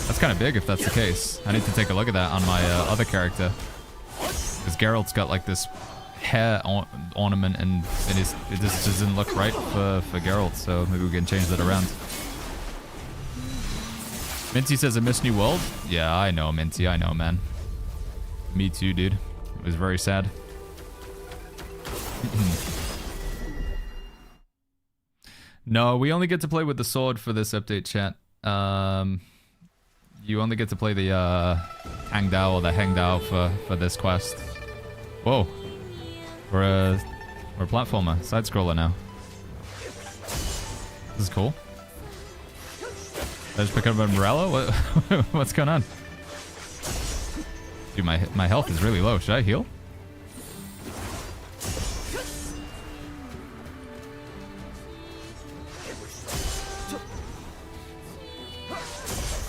That's kind of big if that's the case. I need to take a look at that on my other character. Because Geralt's got like this hair ornament and it just doesn't look right for Geralt. So maybe we can change that around. Minty says, I miss New World. Yeah, I know, Minty. I know, man. Me too, dude. It was very sad. No, we only get to play with the sword for this update, chat. You only get to play the Hangdao or the Hangdao for this quest. Whoa. We're a platformer. Side-scroller now. This is cool. I just pick up an umbrella? What's going on? Dude, my health is really low. Should I heal?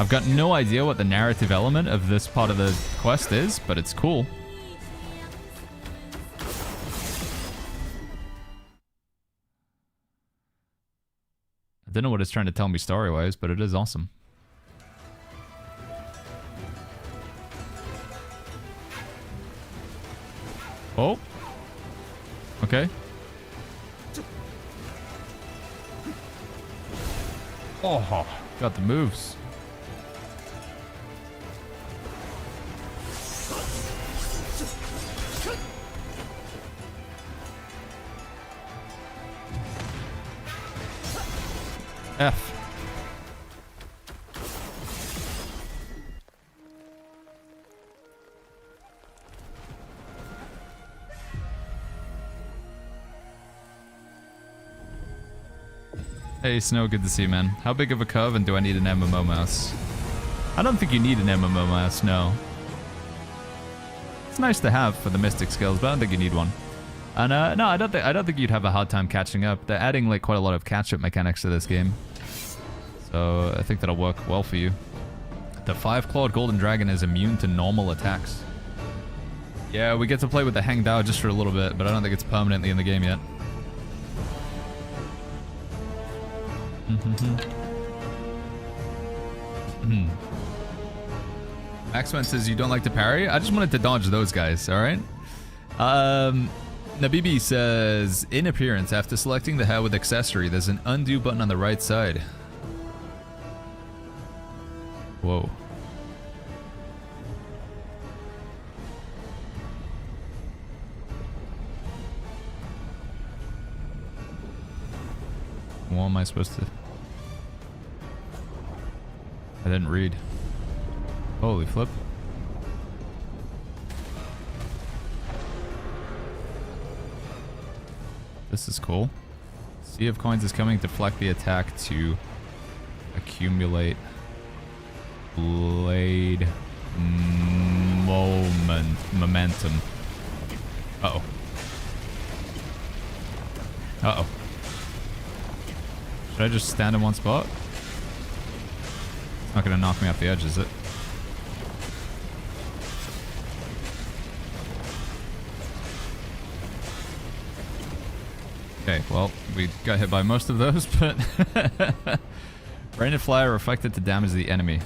I've got no idea what the narrative element of this part of the quest is, but it's cool. I don't know what it's trying to tell me story-wise, but it is awesome. Oh. Okay. Oh, got the moves. F. Hey, Snow, good to see you, man. How big of a curve and do I need an MMO mouse? I don't think you need an MMO mouse, no. It's nice to have for the Mystic skills, but I don't think you need one. And no, I don't think you'd have a hard time catching up. They're adding like quite a lot of catch-up mechanics to this game. So I think that'll work well for you. The 5-clawed golden dragon is immune to normal attacks. Yeah, we get to play with the Hang Dao just for a little bit, but I don't think it's permanently in the game yet. Maxman says you don't like to parry? I just wanted to dodge those guys, alright? Nabibi says, in appearance, after selecting the hair with accessory, there's an undo button on the right side. Whoa. What am I supposed to... I didn't read. Holy flip. This is cool. Sea of Coins is coming. Deflect the attack to accumulate blade momentum. Uh-oh. Uh-oh. Should I just stand in one spot? It's not gonna knock me off the edge, is it? Okay, well, we got hit by most of those, but... Rain and Fly are reflected to damage the enemy.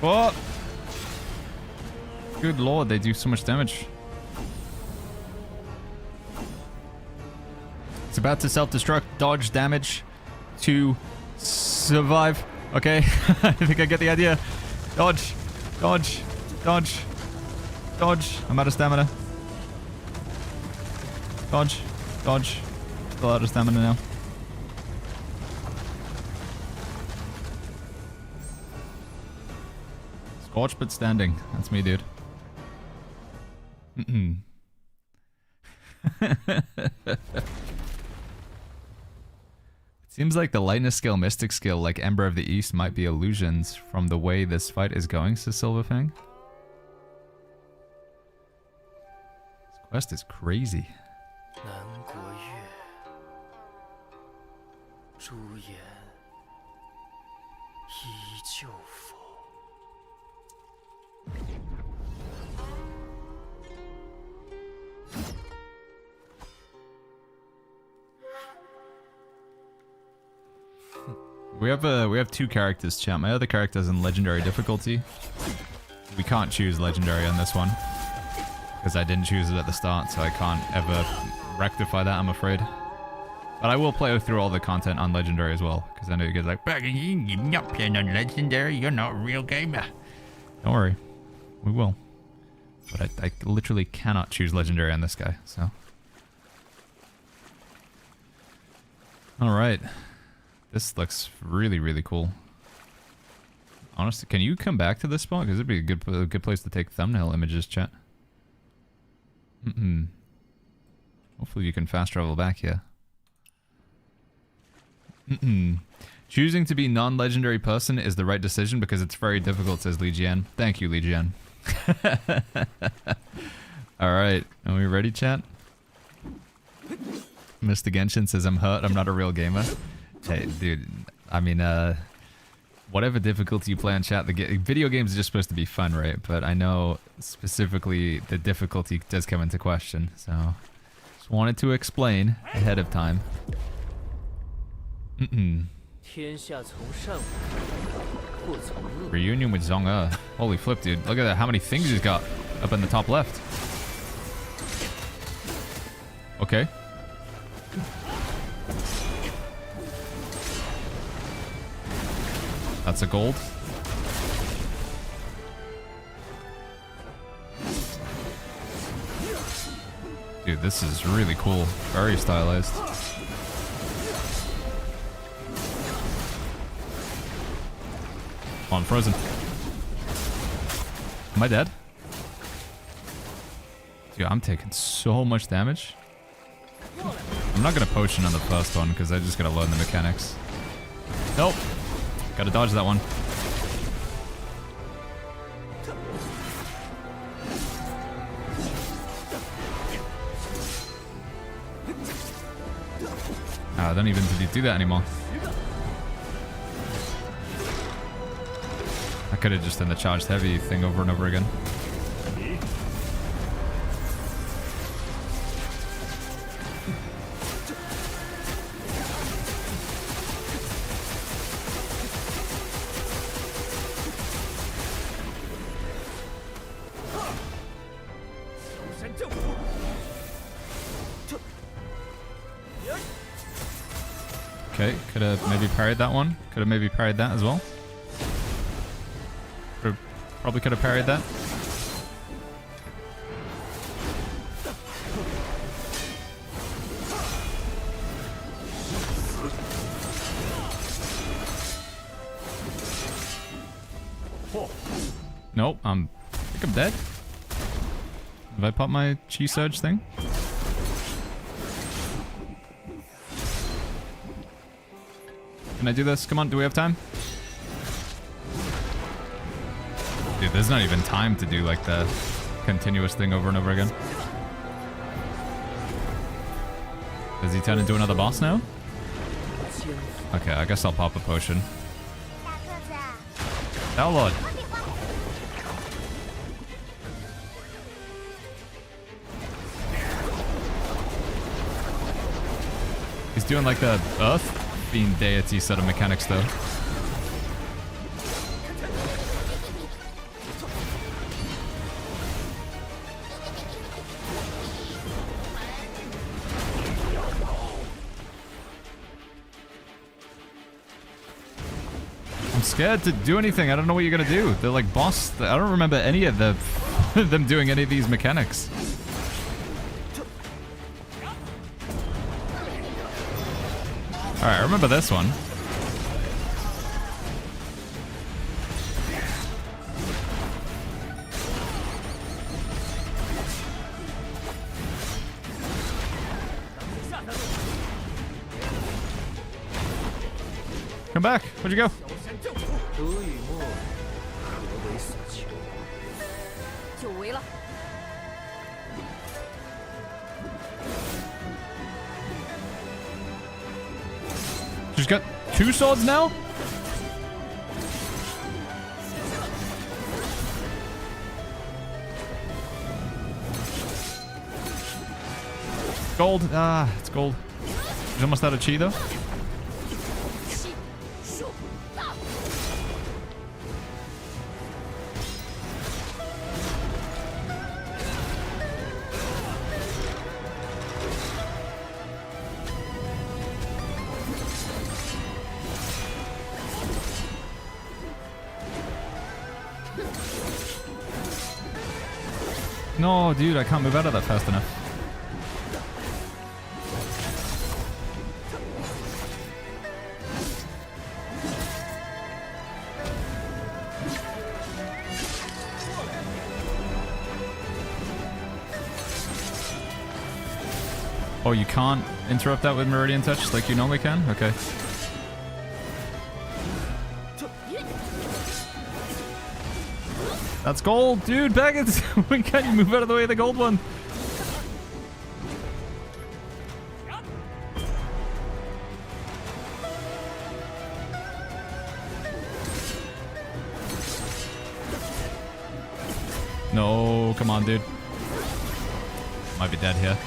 What? Good lord, they do so much damage. It's about to self-destruct, dodge damage to survive. Okay, I think I get the idea. Dodge, dodge, dodge, dodge. I'm out of stamina. Dodge, dodge. Still out of stamina now. Scorch but standing. That's me, dude. Seems like the lightness skill, mystic skill, like Ember of the East, might be illusions from the way this fight is going, says Silverfang. This quest is crazy. We have two characters, chat. My other character's in legendary difficulty. We can't choose legendary on this one because I didn't choose it at the start, so I can't ever rectify that, I'm afraid. But I will play through all the content on legendary as well, because I know you guys are like, you're not playing on legendary, you're not a real gamer. Don't worry, we will. But I literally cannot choose legendary on this guy, so. All right. This looks really, really cool. Honestly, can you come back to this spot? Because it'd be a good place to take thumbnail images, chat. Hopefully you can fast travel back here. Choosing to be non-legendary person is the right decision because it's very difficult, says Li Jian. Thank you, Li Jian. Alright, are we ready, chat? Mr. Genshin says, I'm hurt, I'm not a real gamer. Hey, dude, I mean, whatever difficulty you play on chat, video games are just supposed to be fun, right? But I know specifically the difficulty does come into question, so just wanted to explain ahead of time. Reunion with Zhong-E. Holy flip, dude. Look at that, how many things he's got up in the top left. Okay. That's a gold. Dude, this is really cool. Very stylized. Oh, I'm frozen. Am I dead? Dude, I'm taking so much damage. I'm not gonna potion on the first one because I just gotta learn the mechanics. Nope. Gotta dodge that one. I don't even do that anymore. I could have just done the charged heavy thing over and over again. Okay, could have maybe parried that one. Could have maybe parried that as well. Probably could have parried that. Nope, I think I'm dead. Have I popped my chi surge thing? Can I do this? Come on, do we have time? Dude, there's not even time to do like the continuous thing over and over again. Does he turn into another boss now? Okay, I guess I'll pop a potion. Oh lord. He's doing like the earth being deity set of mechanics though. I'm scared to do anything. I don't know what you're gonna do. They're like boss. I don't remember any of the them doing any of these mechanics. Alright, I remember this one. Come back. Where'd you go? She's got 2 swords now? Gold. Ah, it's gold. She's almost out of chi though. No, dude, I can't move out of that fast enough. Oh, you can't interrupt that with Meridian Touch like you normally can? Okay. That's gold, dude. Bag it. When can you move out of the way of the gold one? No, come on, dude. Might be dead here.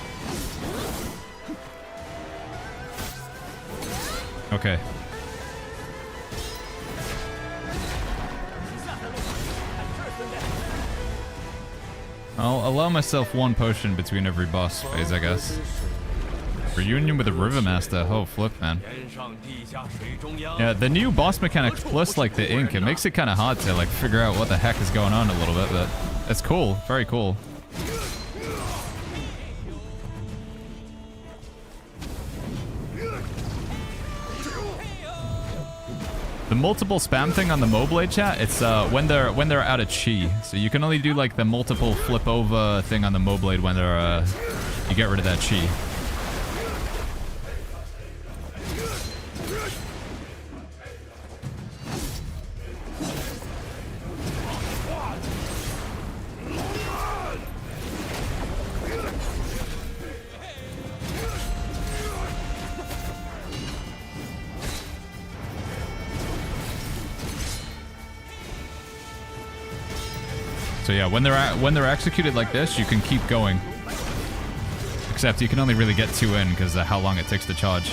Okay. I'll allow myself 1 potion between every boss phase, I guess. Reunion with the River Master. Oh, flip, man. Yeah, the new boss mechanics plus, like, the ink, it makes it kind of hard to, like, figure out what the heck is going on a little bit, but it's cool. Very cool. The multiple spam thing on the Moblade chat, it's when they're out of chi. So you can only do like the multiple flip over thing on the Moblade when they're you get rid of that chi. So yeah, when they're executed like this, you can keep going. Except you can only really get 2 in because of how long it takes to charge.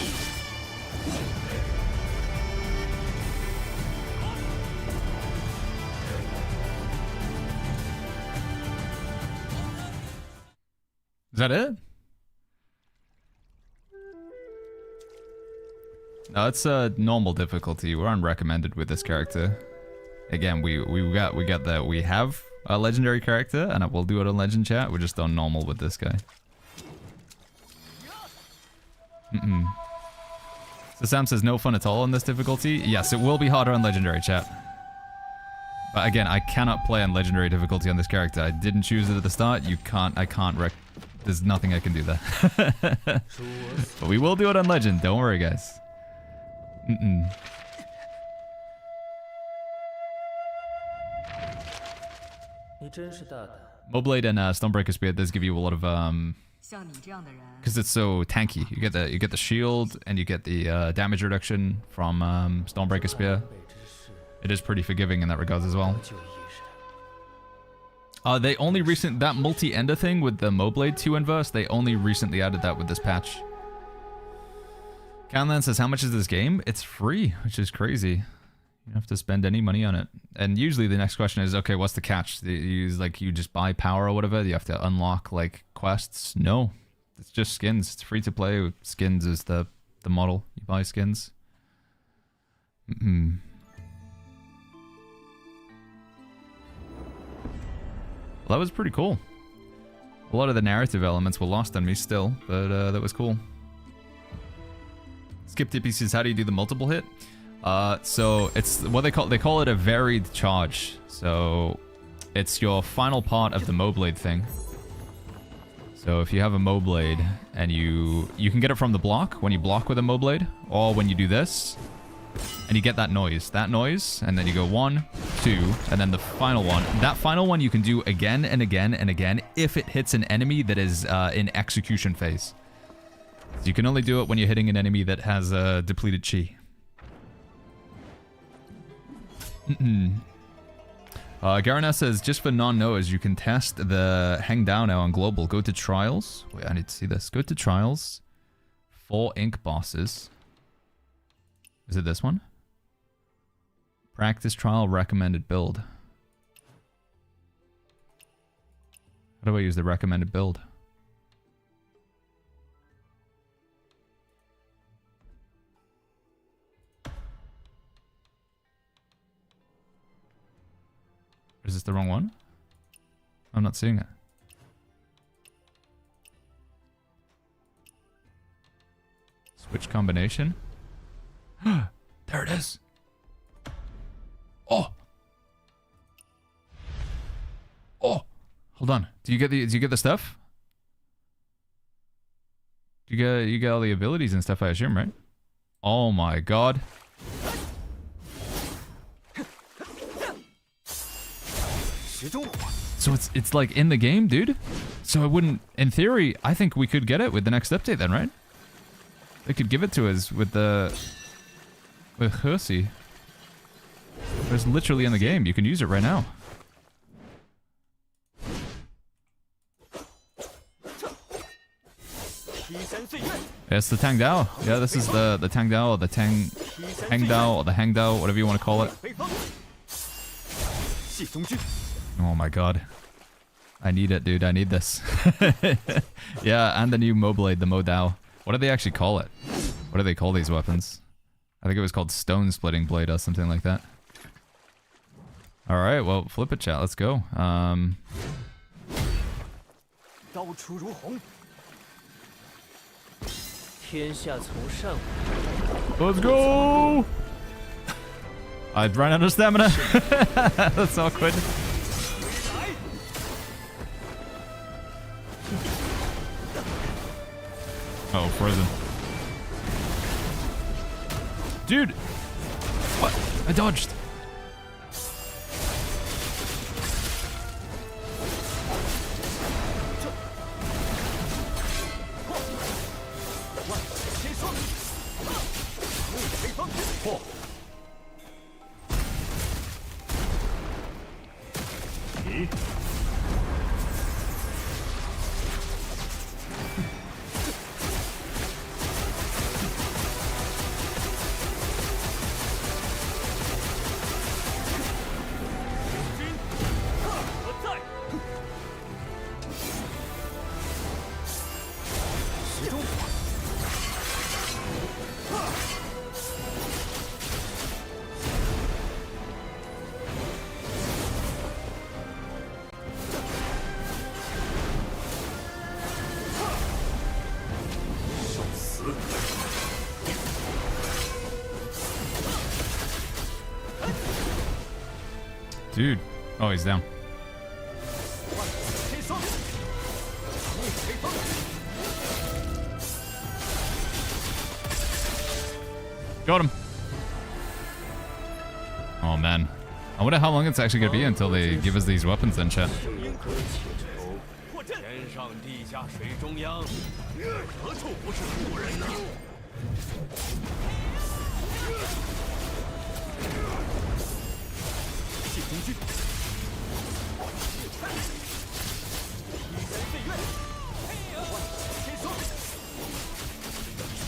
Is that it? No, it's a normal difficulty. We're on recommended with this character. Again, we got that we have a legendary character, and we'll do it on legend chat. We're just on normal with this guy. So Sam says no fun at all on this difficulty. Yes, it will be harder on legendary chat. But again, I cannot play on legendary difficulty on this character. I didn't choose it at the start. There's nothing I can do there. But we will do it on legend. Don't worry, guys. Moblade and Stonebreaker Spear does give you a lot of because it's so tanky. You get the shield and you get the damage reduction from Stonebreaker Spear. It is pretty forgiving in that regard as well. They only that multi-ender thing with the Moblade 2 inverse, they only recently added that with this patch. Canlan says, how much is this game? It's free, which is crazy. You don't have to spend any money on it. And usually the next question is, okay, what's the catch? You just buy power or whatever? You have to unlock like quests? No. It's just skins. It's free to play. Skins is the model. You buy skins. Well, that was pretty cool. A lot of the narrative elements were lost on me still, but that was cool. Skip Tippy says, how do you do the multiple hit? So it's what they call it a varied charge. So it's your final part of the Moblade thing. So if you have a Moblade and you can get it from the block when you block with a Moblade, or when you do this and you get that noise, and then you go 1, 2, and then the final one. That final one you can do again and again and again if it hits an enemy that is in execution phase. So you can only do it when you're hitting an enemy that has depleted chi. Garana says, just for non-knowers, you can test the Hangdao now on global. Go to trials. Wait, I need to see this. Go to trials. 4 ink bosses. Is it this one? Practice trial recommended build. How do I use the recommended build? Is this the wrong one? I'm not seeing it. Switch combination. There it is. Oh. Oh. Hold on. Do you get the stuff? You get all the abilities and stuff, I assume, right? Oh my god. So it's like in the game, dude. So it wouldn't, in theory, I think we could get it with the next update then, right? They could give it to us with Hersey. It's literally in the game. You can use it right now. Yeah, it's the Tangdao. Yeah, this is the Tangdao or the Hangdao or the Hangdao, whatever you want to call it. Oh my god. I need it, dude. I need this. Yeah, and the new Moblade, the Modao. What do they actually call it? What do they call these weapons? I think it was called Stone Splitting Blade or something like that. Alright, well, flip it, chat. Let's go. Let's go! I'd run out of stamina. That's awkward. Oh, frozen. Dude! What? I dodged. Dude. Oh, he's down. Got him. Oh, man. I wonder how long it's actually going to be until they give us these weapons then, chat.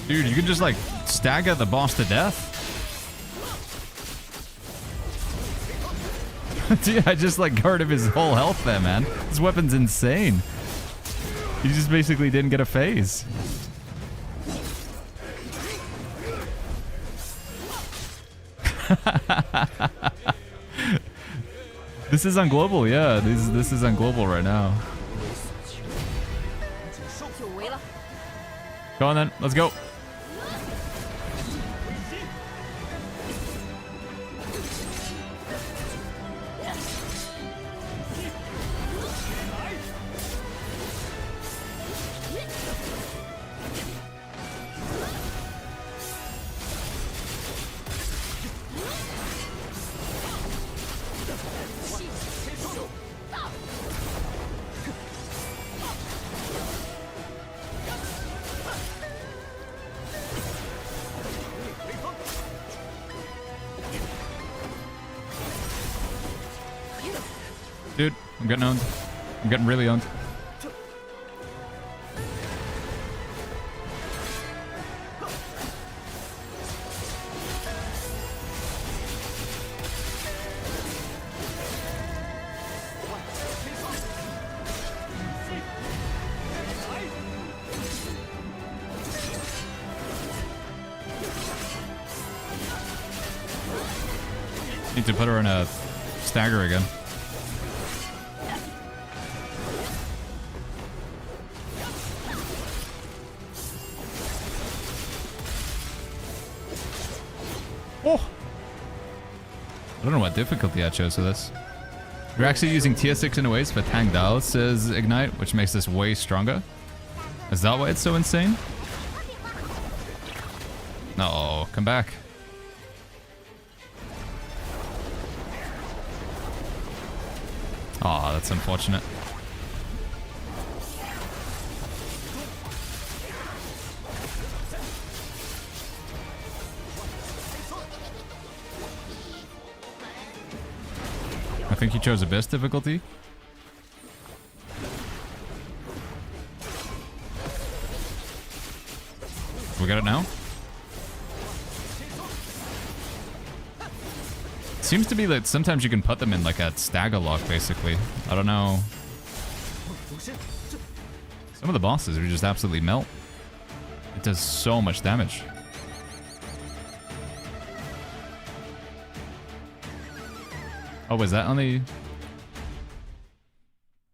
Dude, you can just like stagger the boss to death. Dude, I just like got rid of his whole health there, man. This weapon's insane. He just basically didn't get a phase. This is on global, yeah. This is on global right now. Go on then, let's go. Dude, I'm getting owned. I'm getting really owned. Need to put her in a stagger again. I don't know what difficulty I chose for this. We're actually using tier 6 in a ways for Tang Dailies' Ignite, which makes this way stronger. Is that why it's so insane? No, come back. Aw, that's unfortunate. I think he chose the best difficulty. We got it now? Seems to be that sometimes you can put them in like a stagger lock, basically. I don't know. Some of the bosses are just absolutely melt. It does so much damage. Oh, was that only...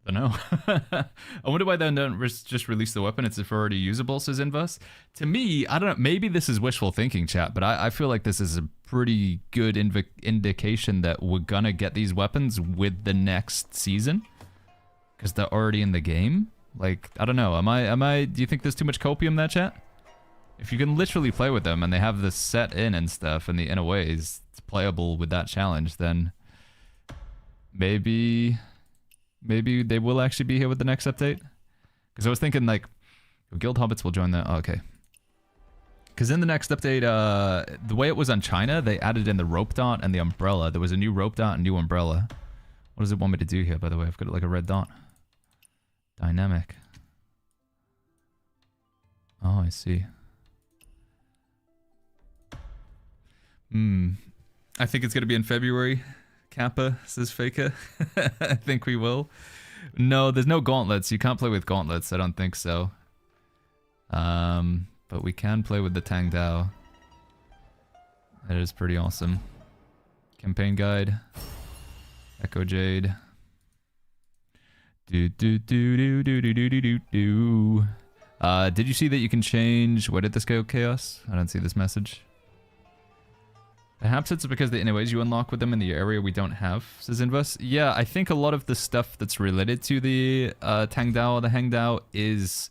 I don't know. know. I wonder why they don't just release the weapon. It's if already usable, says Inverse. To me, I don't know. Maybe this is wishful thinking, chat, but I feel like this is a pretty good indication that we're gonna get these weapons with the next season. Because they're already in the game. Like, I don't know. Do you think there's too much copium there, chat? If you can literally play with them and they have this set in and stuff and the inner ways it's playable with that challenge, then maybe they will actually be here with the next update. Because I was thinking like Guild Hobbits will join that. Oh, okay. Because in the next update, the way it was on China, they added in the rope dart and the umbrella. There was a new rope dart and new umbrella. What does it want me to do here, by the way? I've got like a red dot. Dynamic. Oh, I see. I think it's going to be in February. Kappa, says Faker. I think we will. No, there's no gauntlets. You can't play with gauntlets. I don't think so. But we can play with the Tang Dao. That is pretty awesome. Campaign guide. Echo Jade. Did you see that you can change... Where did this go, Chaos? I don't see this message. Perhaps it's because the inner ways you unlock with them in the area we don't have, says Inverse. Yeah, I think a lot of the stuff that's related to the Tang Dao or the Hang Dao is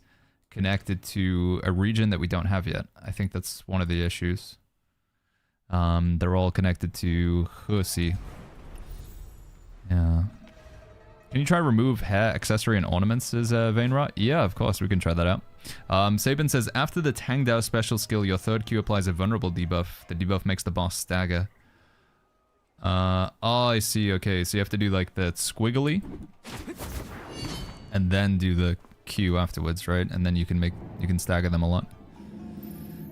connected to a region that we don't have yet. I think that's one of the issues. They're all connected to Husi. Yeah. Can you try remove hair, accessory, and ornaments as Veinrot? Yeah, of course, we can try that out. Sabin says, after the Tang Dao special skill, your third Q applies a vulnerable debuff. The debuff makes the boss stagger. Oh, I see. Okay, so you have to do like the squiggly. And then do the Q afterwards, right? And then you can stagger them a lot.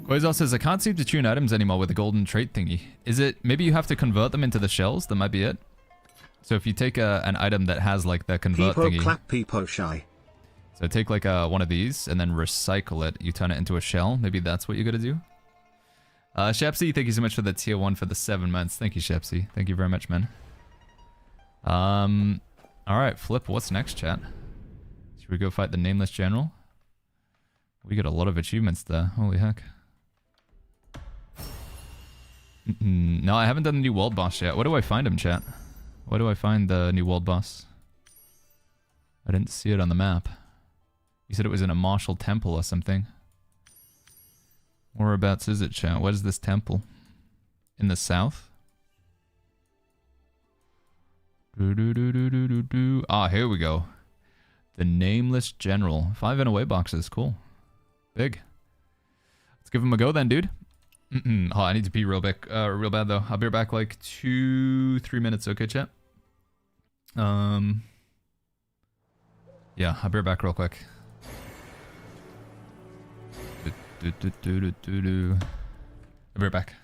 Quasar says, I can't seem to tune items anymore with the golden trait thingy. Is it, maybe you have to convert them into the shells? That might be it. So if you take an item that has like the convert Peepo thingy. clap, peepo shy. So take like one of these and then recycle it. You turn it into a shell. Maybe that's what you gotta do. Shepsy, thank you so much for the tier 1 for the 7 months. Thank you, Shepsy. Thank you very much, man. Alright, Flip, what's next, chat? Should we go fight the Nameless General? We got a lot of achievements there. Holy heck. No, I haven't done the new world boss yet. Where do I find him, chat? Where do I find the new world boss? I didn't see it on the map. You said it was in a martial temple or something. Whereabouts is it, chat? What is this temple? In the south? Ah, here we go. The Nameless General. 5 and away boxes. Cool. Big. Let's give him a go then, dude. Oh, I need to pee real bad though. I'll be back like 2-3 minutes. Okay, chat. Yeah, I'll be back real quick. I'll be back.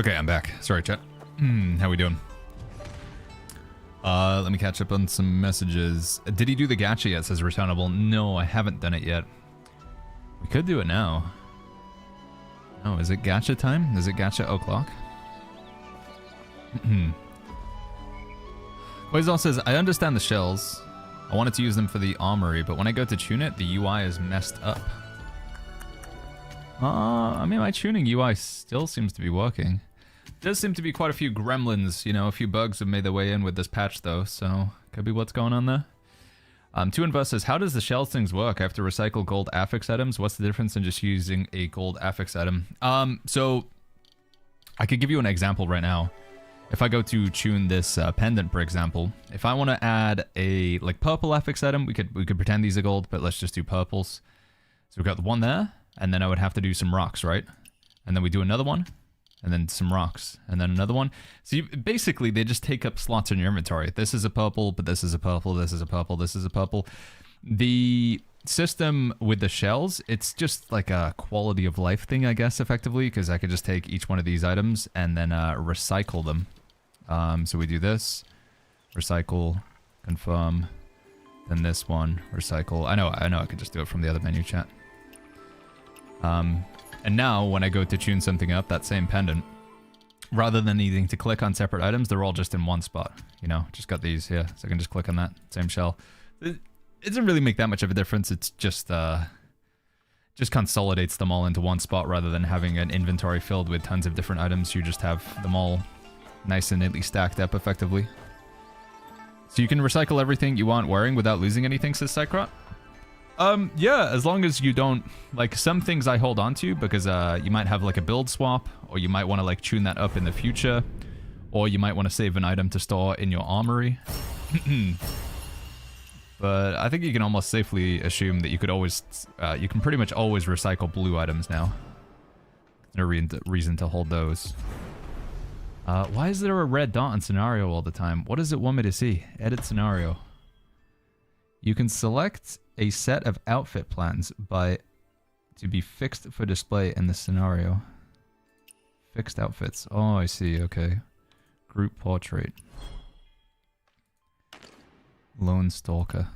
Okay, I'm back. Sorry, chat. How we doing? Let me catch up on some messages. Did he do the gacha yet? Says returnable. No, I haven't done it yet. We could do it now. Oh, is it gacha time? Is it gacha o'clock? Quasar says, I understand the shells. I wanted to use them for the armory, but when I go to tune it, the UI is messed up. I mean, my tuning UI still seems to be working. Does seem to be quite a few gremlins, you know, a few bugs have made their way in with this patch though, so could be what's going on there. Two Inverse says, how does the shells things work? I have to recycle gold affix items. What's the difference in just using a gold affix item? So I could give you an example right now. If I go to tune this pendant, for example, if I want to add a like purple affix item, we could pretend these are gold, but let's just do purples. So we've got the one there, and then I would have to do some rocks, right? And then we do another one, and then some rocks, and then another one. So basically, they just take up slots in your inventory. This is a purple, but this is a purple, this is a purple, this is a purple. The system with the shells, it's just like a quality of life thing, I guess, effectively, because I could just take each one of these items and then recycle them. So we do this, recycle, confirm, then this one, recycle. I know I could just do it from the other menu, chat. And now, when I go to tune something up, that same pendant, rather than needing to click on separate items, they're all just in one spot. You know, just got these here, so I can just click on that same shell. It doesn't really make that much of a difference. It's just consolidates them all into one spot rather than having an inventory filled with tons of different items. You just have them all nice and neatly stacked up effectively. So you can recycle everything you want wearing without losing anything, says Cycrot. Yeah, as long as you don't, like, some things I hold on to because you might have like a build swap, or you might want to like tune that up in the future, or you might want to save an item to store in your armory. But I think you can almost safely assume that you could always, you can pretty much always recycle blue items now. No reason to hold those. Why is there a red dot in scenario all the time? What does it want me to see? Edit scenario. You can select a set of outfit plans to be fixed for display in the scenario. Fixed outfits. Oh, I see. Okay. Group portrait. Lone stalker.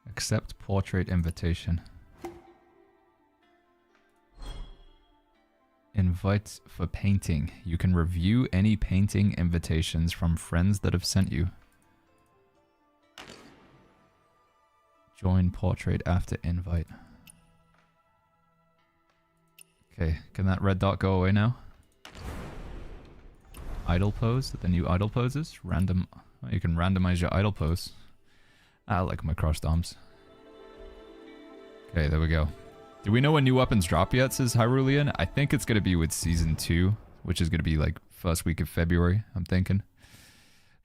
Accept portrait invitation. Invite for painting. You can review any painting invitations from friends that have sent you. Join portrait after invite. Okay, can that red dot go away now? Idle pose, the new idle poses. Random, oh, you can randomize your idle pose. I like my crossed arms. Okay, there we go. Do we know when new weapons drop yet, says Hyrulean? I think it's going to be with Season 2, which is going to be like first week of February, I'm thinking.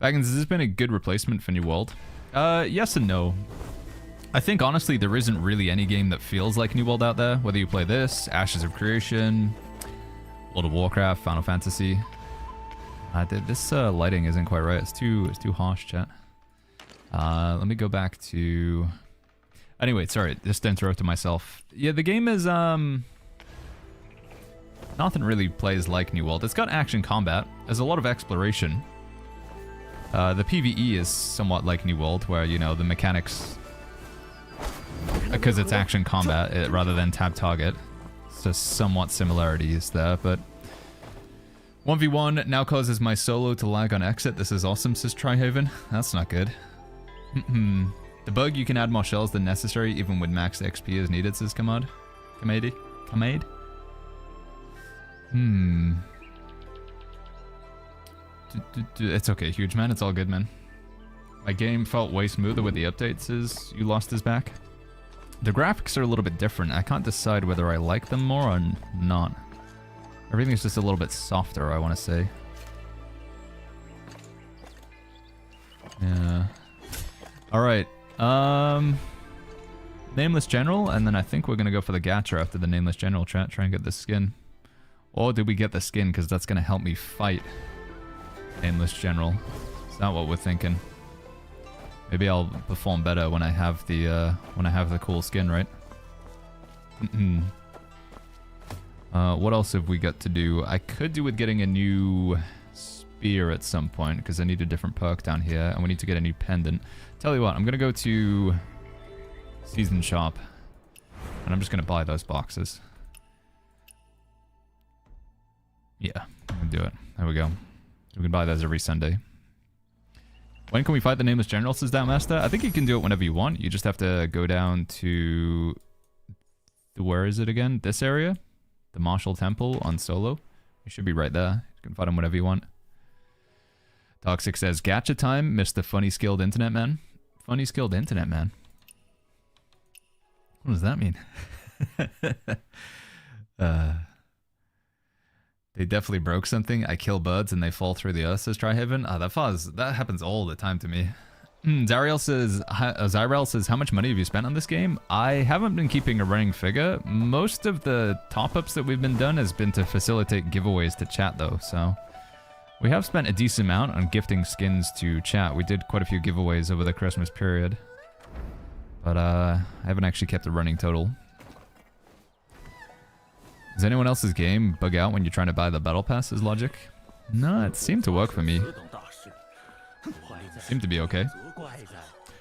Baggins, has this been a good replacement for New World? Yes and no. I think, honestly, there isn't really any game that feels like New World out there. Whether you play this, Ashes of Creation, World of Warcraft, Final Fantasy. This lighting isn't quite right. It's too harsh, chat. Let me go back to... Anyway, sorry, just interrupted myself. Yeah, the game is, nothing really plays like New World. It's got action combat. There's a lot of exploration. The PvE is somewhat like New World, where, you know, the mechanics... Because it's action combat rather than tab target. So somewhat similarities there, but... 1v1 now causes my solo to lag on exit. This is awesome, says Trihaven. That's not good. The bug, you can add more shells than necessary, even when max XP is needed, says Kamade. Kamade? It's okay, Huge Man. It's all good, man. My game felt way smoother with the updates, says You Lost His Back. The graphics are a little bit different. I can't decide whether I like them more or not. Everything's just a little bit softer, I want to say. Yeah. Alright. Nameless General, and then I think we're going to go for the gacha after the Nameless General chat. Try and get the skin. Or did we get the skin? Because that's going to help me fight Nameless General. Is that what we're thinking? Maybe I'll perform better when I have the cool skin, right? What else have we got to do? I could do with getting a new spear at some point, because I need a different perk down here, and we need to get a new pendant. Tell you what, I'm going to go to Season Shop, and I'm just going to buy those boxes. Yeah, I'm going to do it. There we go. We can buy those every Sunday. When can we fight the Nameless General, says Downmaster? I think you can do it whenever you want. You just have to go down to... Where is it again? This area? The Martial Temple on solo. You should be right there. You can fight him whenever you want. Toxic says, Gacha time, Mr. Funny Skilled Internet Man. Funny Skilled Internet Man. What does that mean? They definitely broke something. I kill birds and they fall through the earth, says Tryhaven. That happens all the time to me. Zariel says, how much money have you spent on this game? I haven't been keeping a running figure. Most of the top-ups that we've been done has been to facilitate giveaways to chat though, so... We have spent a decent amount on gifting skins to chat. We did quite a few giveaways over the Christmas period. But I haven't actually kept a running total. Does anyone else's game bug out when you're trying to buy the battle pass as logic? No, it seemed to work for me. It seemed to be okay.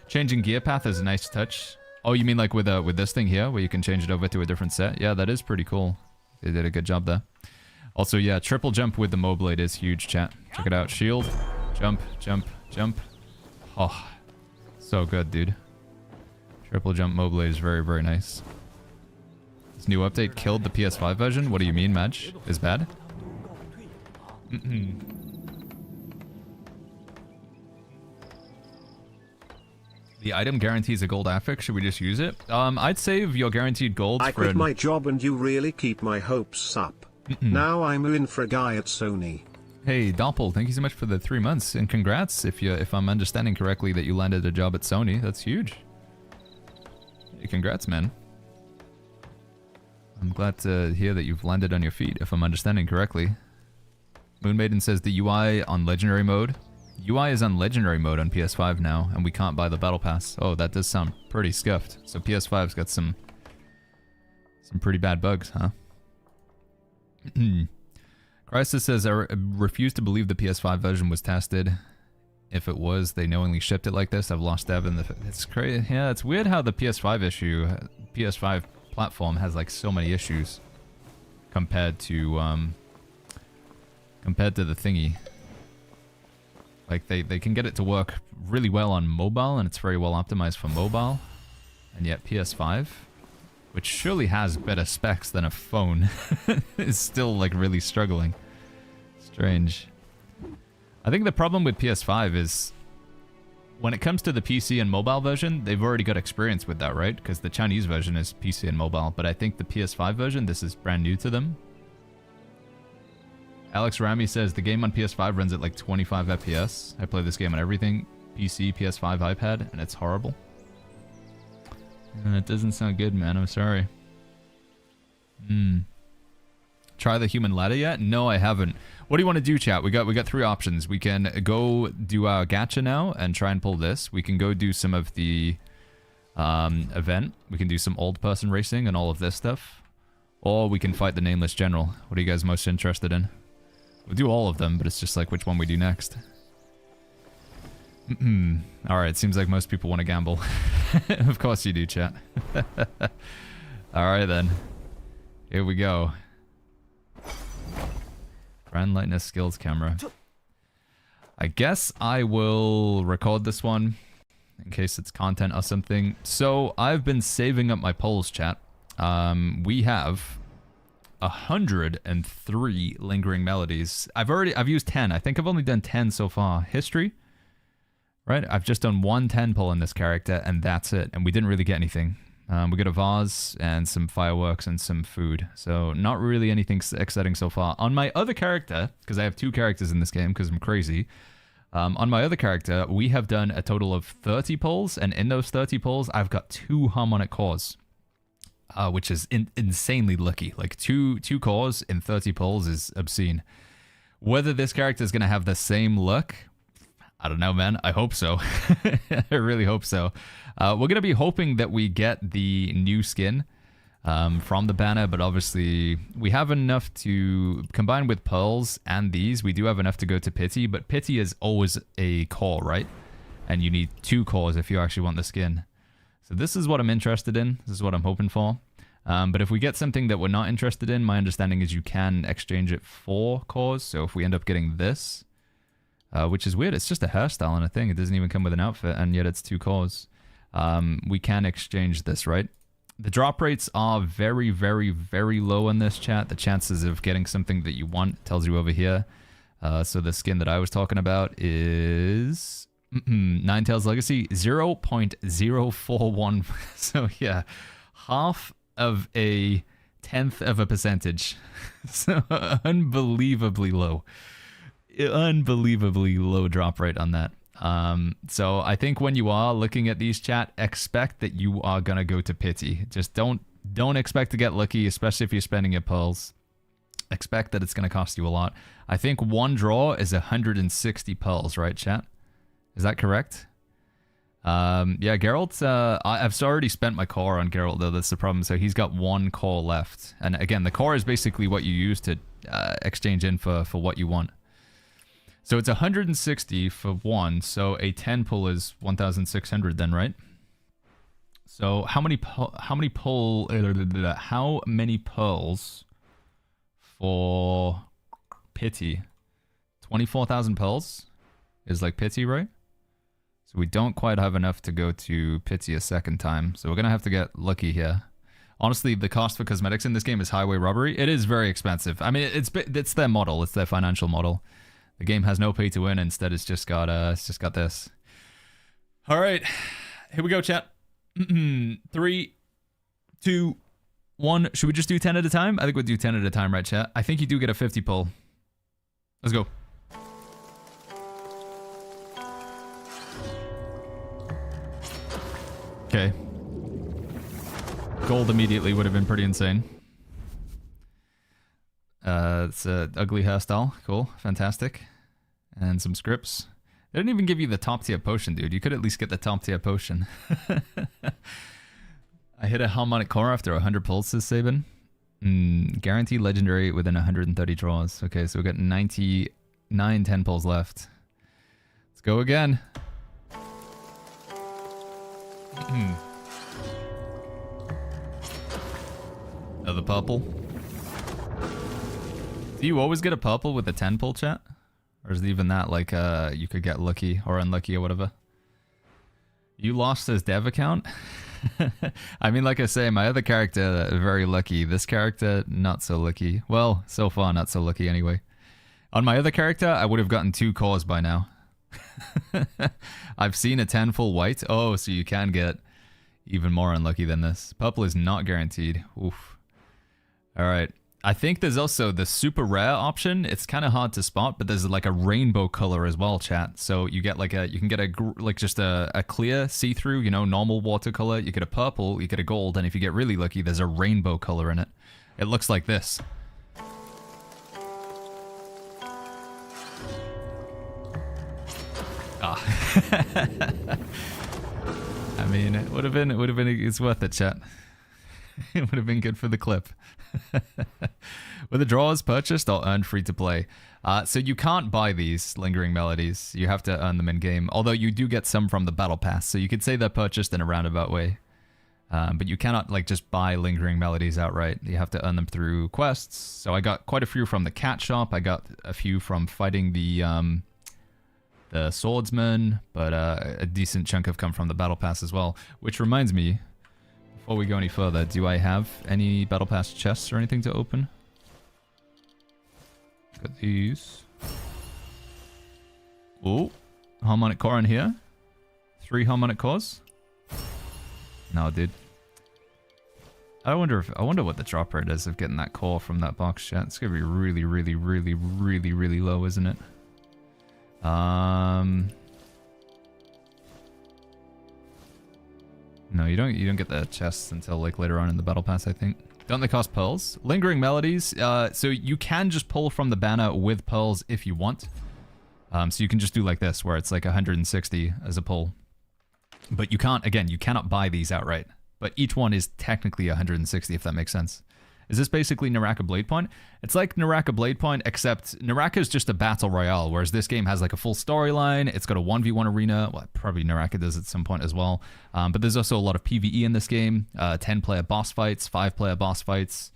Changing gear path is a nice touch. Oh, you mean like with this thing here, where you can change it over to a different set? Yeah, that is pretty cool. They did a good job there. Also, yeah, triple jump with the Moblade is huge, chat. Check it out. Shield, jump, jump, jump. Oh, so good, dude. Triple jump Moblade is very, very nice. This new update killed the PS5 version? What do you mean, Madge? Is bad? The item guarantees a gold affix. Should we just use it? I'd save your guaranteed golds I for... quit my job and you really keep my hopes up. Now I'm in for a guy at Sony. Hey, Doppel, thank you so much for the 3 months, and congrats if I'm understanding correctly that you landed a job at Sony. That's huge. Hey, congrats, man. I'm glad to hear that you've landed on your feet, if I'm understanding correctly. Moonmaiden says the UI on Legendary mode. UI is on Legendary mode on PS5 now, and we can't buy the Battle Pass. Oh, that does sound pretty scuffed. So PS5's got some pretty bad bugs, huh? Crisis says, I refuse to believe the PS5 version was tested. If it was, they knowingly shipped it like this. I've lost Evan. It's crazy. Yeah, it's weird how the PS5 platform has like so many issues compared to the thingy. Like they can get it to work really well on mobile, and it's very well optimized for mobile, and yet PS5, which surely has better specs than a phone, is still like really struggling. Strange. I think the problem with PS5 is when it comes to the PC and mobile version, they've already got experience with that, right? Because the Chinese version is PC and mobile, but I think the PS5 version, this is brand new to them. Alex Rami says the game on PS5 runs at like 25 FPS. I play this game on everything, PC, PS5, iPad, and it's horrible. It doesn't sound good, man. I'm sorry. Try the human ladder yet? No, I haven't. What do you want to do, chat? We got 3 options. We can go do our gacha now and try and pull this. We can go do some of the event. We can do some old person racing and all of this stuff. Or we can fight the Nameless General. What are you guys most interested in? We'll do all of them, but it's just like which one we do next. Alright, seems like most people want to gamble. Of course you do, chat. Alright then. Here we go. Grand Lightness Skills Camera. I guess I will record this one in case it's content or something. So, I've been saving up my polls, chat. We have 103 lingering melodies. I've used 10. I think I've only done 10 so far. History? Right? I've just done 1 10 pull in this character, and that's it. And we didn't really get anything. We got a vase and some fireworks and some food. So not really anything exciting so far. On my other character, because I have 2 characters in this game because I'm crazy. On my other character, we have done a total of 30 pulls, and in those 30 pulls, I've got 2 harmonic cores. Which is insanely lucky. Like 2 cores in 30 pulls is obscene. Whether this character is going to have the same luck, I don't know, man. I hope so. I really hope so. We're going to be hoping that we get the new skin from the banner, but obviously we have enough to combine with pearls and these. We do have enough to go to pity, but pity is always a core, right? And you need 2 cores if you actually want the skin. So this is what I'm interested in. This is what I'm hoping for. But if we get something that we're not interested in, my understanding is you can exchange it for cores. So if we end up getting this, which is weird, it's just a hairstyle and a thing. It doesn't even come with an outfit, and yet it's 2 cores. We can exchange this, right? The drop rates are very, very, very low in this chat. The chances of getting something that you want tells you over here. So the skin that I was talking about is Ninetales Legacy 0.041. So yeah, half of a 10th of a percentage. So unbelievably low. Unbelievably low drop rate on that. So I think when you are looking at these, chat, expect that you are gonna go to pity. Just don't expect to get lucky, especially if you're spending your pearls. Expect that it's gonna cost you a lot. I think one draw is 160 pearls, right, chat? Is that correct? Yeah, Geralt, I've already spent my core on Geralt, though. That's the problem. So he's got 1 core left. And again, the core is basically what you use to exchange in for what you want. So it's 160 for 1. So a 10 pull is 1,600 then, right? So how many pearls for pity? 24,000 pearls is like pity, right? So we don't quite have enough to go to pity a second time. So we're going to have to get lucky here. Honestly, the cost for cosmetics in this game is highway robbery. It is very expensive. I mean, it's their model. It's their financial model. The game has no pay to win. Instead, it's just got this. All right. Here we go, chat. 3, 2, 1. Should we just do 10 at a time? I think we'll do 10 at a time, right, chat? I think you do get a 50 pull. Let's go. Okay. Gold immediately would have been pretty insane. It's an ugly hairstyle. Cool. Fantastic. And some scripts. They didn't even give you the top tier potion, dude. You could at least get the top tier potion. I hit a harmonic core after 100 pulls, says Sabin. Guaranteed legendary within 130 draws. Okay, so we got 99 10 pulls left. Let's go again. Another purple. Do you always get a purple with a 10 pull, chat? Or is it even that like you could get lucky or unlucky or whatever? You lost his dev account? I mean, like I say, my other character, very lucky. This character, not so lucky. Well, so far, not so lucky anyway. On my other character, I would have gotten 2 cores by now. I've seen a 10 full white. Oh, so you can get even more unlucky than this. Purple is not guaranteed. Oof. Alright. I think there's also the super rare option. It's kind of hard to spot, but there's like a rainbow color as well, chat. So you get like you can get just a clear see-through, you know, normal watercolor. You get a purple, you get a gold, and if you get really lucky, there's a rainbow color in it. It looks like this. I mean, it would have been, it's worth it, chat. It would have been good for the clip. Were the draws purchased or earned free to play? So you can't buy these Lingering Melodies. You have to earn them in game. Although you do get some from the Battle Pass, so you could say they're purchased in a roundabout way. But you cannot like just buy Lingering Melodies outright. You have to earn them through quests. So I got quite a few from the cat shop. I got a few from fighting the swordsman, but a decent chunk have come from the Battle Pass as well. Which reminds me, before we go any further, do I have any Battle Pass chests or anything to open? Got these. Oh, harmonic core in here. 3 harmonic cores. No, dude. I wonder what the drop rate is of getting that core from that box, chat. It's gonna be really, really, really, really, really low, isn't it? No, you don't get the chests until like later on in the Battle Pass, I think. Don't they cost pearls? Lingering Melodies, so you can just pull from the banner with pearls if you want. So you can just do like this, where it's like 160 as a pull. But you can't, again, you cannot buy these outright. but each one is technically 160, if that makes sense. Is this basically Naraka Blade Point? It's like Naraka Blade Point, except Naraka is just a battle royale, whereas this game has like a full storyline. It's got a 1v1 arena. Well, probably Naraka does at some point as well. But there's also a lot of PvE in this game. 10-player boss fights, 5-player boss fights,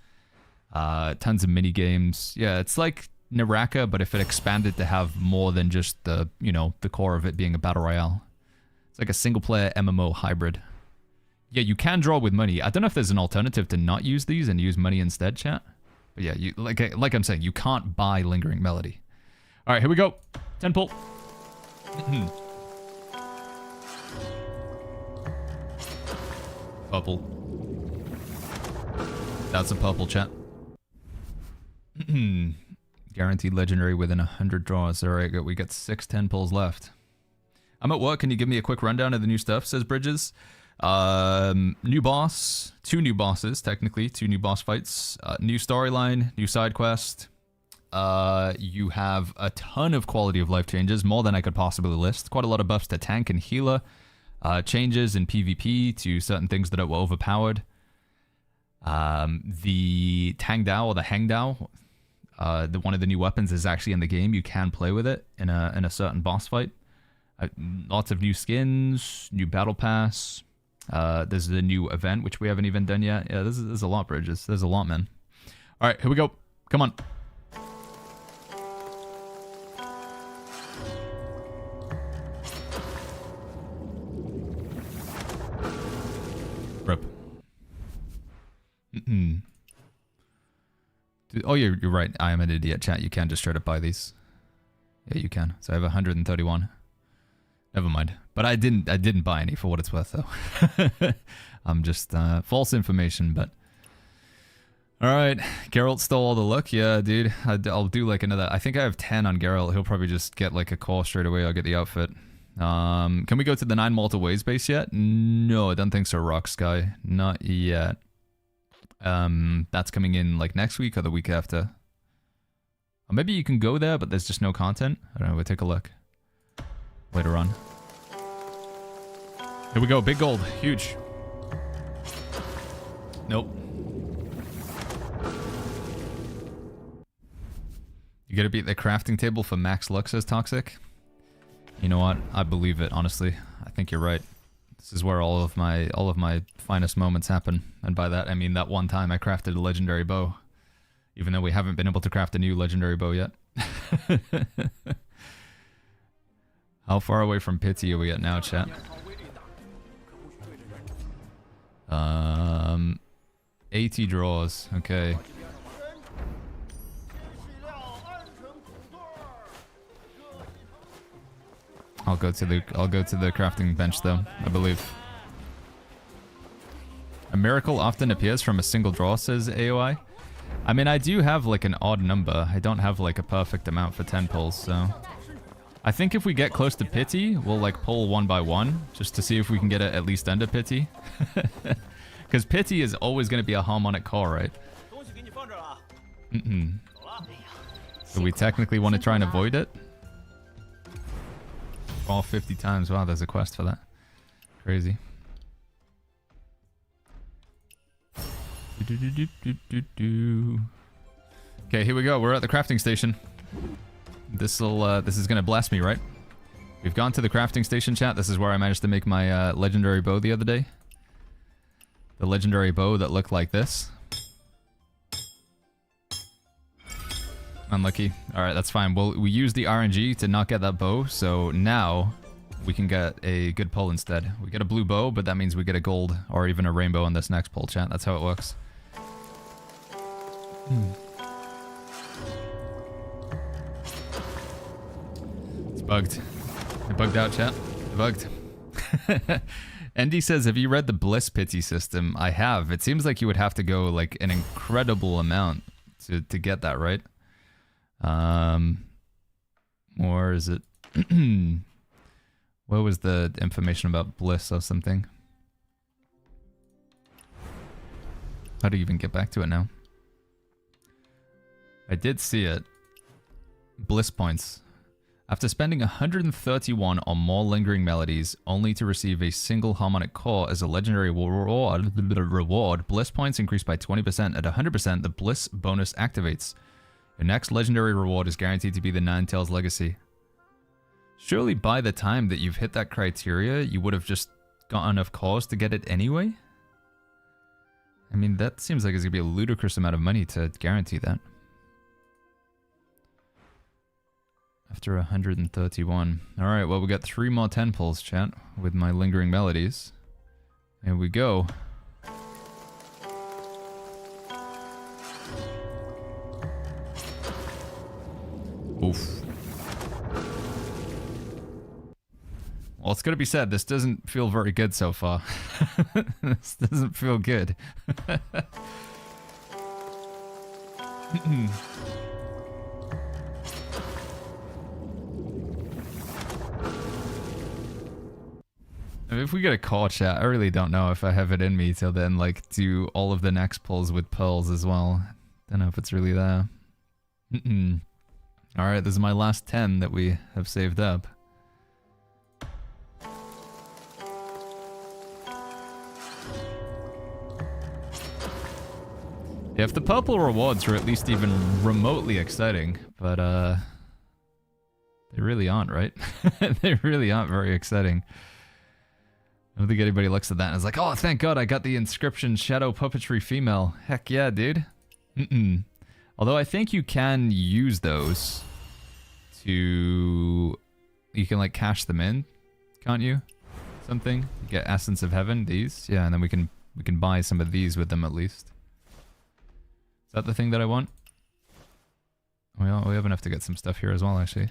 tons of mini games. Yeah, it's like Naraka, but if it expanded to have more than just the, you know, the core of it being a battle royale. It's like a single-player MMO hybrid. Yeah, you can draw with money. I don't know if there's an alternative to not use these and use money instead, chat. But yeah, you like I'm saying, you can't buy Lingering Melody. All right, here we go. 10 pull. Purple. That's a purple, chat. Guaranteed legendary within 100 draws. All right, we got 6 10 pulls left. I'm at work. Can you give me a quick rundown of the new stuff? Says Bridges. New boss, 2 new bosses, technically 2 new boss fights, new storyline, new side quest. You have a ton of quality of life changes, more than I could possibly list. Quite a lot of buffs to tank and healer, changes in PvP to certain things that were overpowered. The Tang Dao or the Hang Dao, one of the new weapons is actually in the game. You can play with it in a certain boss fight. Lots of new skins, new battle pass. There's the new event, which we haven't even done yet. Yeah, there's a lot, Bridges. There's a lot, man. All right, here we go. Come on. Rip. Oh, you're right. I am an idiot, chat. You can just straight up buy these. Yeah, you can. So I have 131. Never mind. But I didn't buy any for what it's worth, though. I'm just false information, but... Alright, Geralt stole all the look. Yeah, dude. I'll do like another... I think I have 10 on Geralt. He'll probably just get like a core straight away. I'll get the outfit. Can we go to the 9 Mortal Ways base yet? No, I don't think so, Rock Sky. Not yet. That's coming in like next week or the week after. Or maybe you can go there, but there's just no content. I don't know. We'll take a look later on. Here we go. Big gold. Huge. Nope. You gotta beat the crafting table for max luck, says Toxic. You know what? I believe it, honestly. I think you're right. This is where all of my finest moments happen. And by that, I mean that one time I crafted a legendary bow. Even though we haven't been able to craft a new legendary bow yet. How far away from Pity are we at now, chat? 80 draws. Okay. I'll go to the crafting bench though, I believe. A miracle often appears from a single draw, says AOI. I mean, I do have like an odd number. I don't have like a perfect amount for 10 pulls, so... I think if we get close to Pity, we'll like pull one by one, just to see if we can get it at least under Pity. Because Pity is always going to be a harmonic core, right? So we technically want to try and avoid it? All 50 times. Wow, there's a quest for that. Crazy. Okay, here we go. We're at the crafting station. This is gonna blast me, right? We've gone to the crafting station, chat. This is where I managed to make my legendary bow the other day. The legendary bow that looked like this. Unlucky. Alright, that's fine. We used the RNG to not get that bow, so now we can get a good pull instead. We get a blue bow, but that means we get a gold or even a rainbow on this next pull, chat. That's how it works. It's bugged. It bugged out, chat. It bugged. Andy says, have you read the Bliss Pity system? I have. It seems like you would have to go like an incredible amount to get that, right? Or is it... What was the information about Bliss or something? How do you even get back to it now? I did see it. Bliss points. After spending 131 or more lingering melodies, only to receive a single harmonic core as a legendary reward, bliss points increase by 20%. At 100%, the bliss bonus activates. Your next legendary reward is guaranteed to be the Ninetales Legacy. Surely by the time that you've hit that criteria, you would have just got enough cores to get it anyway? I mean, that seems like it's going to be a ludicrous amount of money to guarantee that. After 131. Alright, well, we got 3 more 10 pulls, chat, with my lingering melodies. Here we go. Oof. Well, it's gotta be said, this doesn't feel very good so far. This doesn't feel good. If we get a call, chat, I really don't know if I have it in me to then, like, do all of the next pulls with pearls as well. Don't know if it's really there. Alright, this is my last 10 that we have saved up. Yeah, if the purple rewards were at least even remotely exciting, but, they really aren't, right? They really aren't very exciting. I don't think anybody looks at that and is like, oh, thank God I got the inscription Shadow Puppetry Female. Heck yeah, dude. Although I think you can use those to... You can, like, cash them in, can't you? Something. You get Essence of Heaven, these. Yeah, and then we can buy some of these with them at least. Is that the thing that I want? Well, we have enough to get some stuff here as well, actually.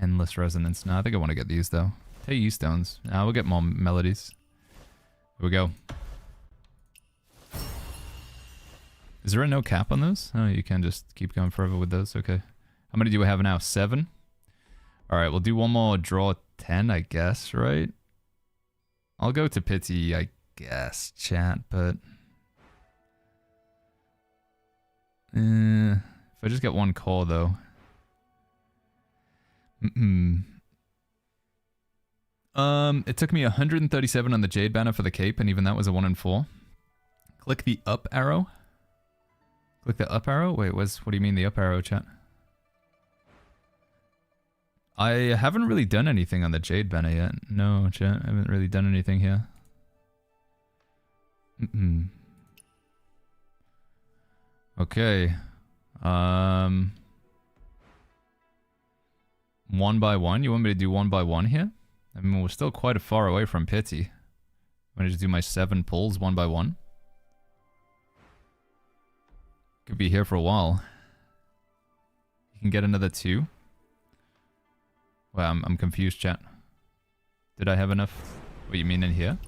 Endless Resonance. No, I think I want to get these, though. Hey, stones. We'll get more melodies. Here we go. Is there a no cap on those? Oh, you can just keep going forever with those. Okay. How many do we have now? 7? Alright, we'll do one more draw 10, I guess, right? I'll go to Pity, I guess, chat, but... if I just get one core, though... It took me 137 on the Jade banner for the cape, and even that was a 1 in 4. Click the up arrow. Click the up arrow? Wait, what do you mean the up arrow, chat? I haven't really done anything on the Jade banner yet. No, chat, I haven't really done anything here. Okay. 1 by 1? You want me to do 1 by 1 here? I mean, we're still quite far away from Pity. I'm gonna just do my 7 pulls 1 by 1. Could be here for a while. You can get another 2. Well, I'm confused, chat. Did I have enough? What, you mean in here?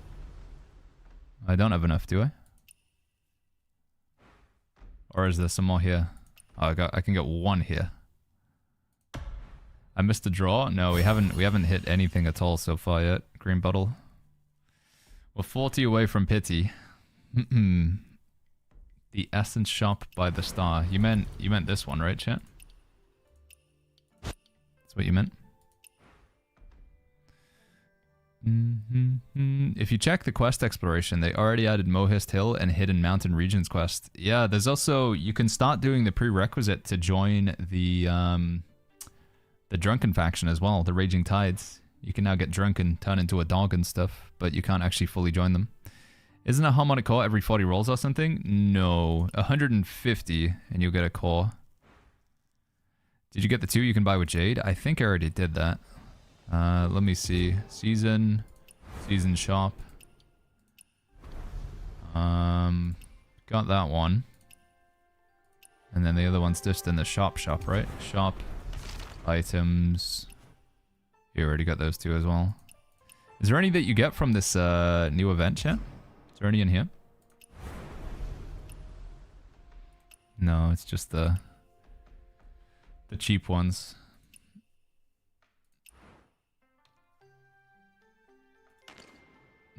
I don't have enough, do I? Or is there some more here? Oh, I can get 1 here. I missed a draw? No, we haven't hit anything at all so far yet. Green bottle. We're 40 away from Pity. The Essence Shop by the Star. You meant this one, right, chat? That's what you meant. If you check the quest exploration, they already added Mohist Hill and Hidden Mountain Regions quest. Yeah, there's also, you can start doing the prerequisite to join the Drunken faction as well, the Raging Tides. You can now get drunk and turn into a dog and stuff, but you can't actually fully join them. Isn't a harmonic core every 40 rolls or something? No, 150 and you'll get a core. Did you get the 2 you can buy with Jade? I think I already did that. Let me see. Season shop. Got that one. And then the other one's just in the shop, right? Shop. Items. You already got those 2 as well. Is there any that you get from this new event, chat? Is there any in here? No, it's just the cheap ones.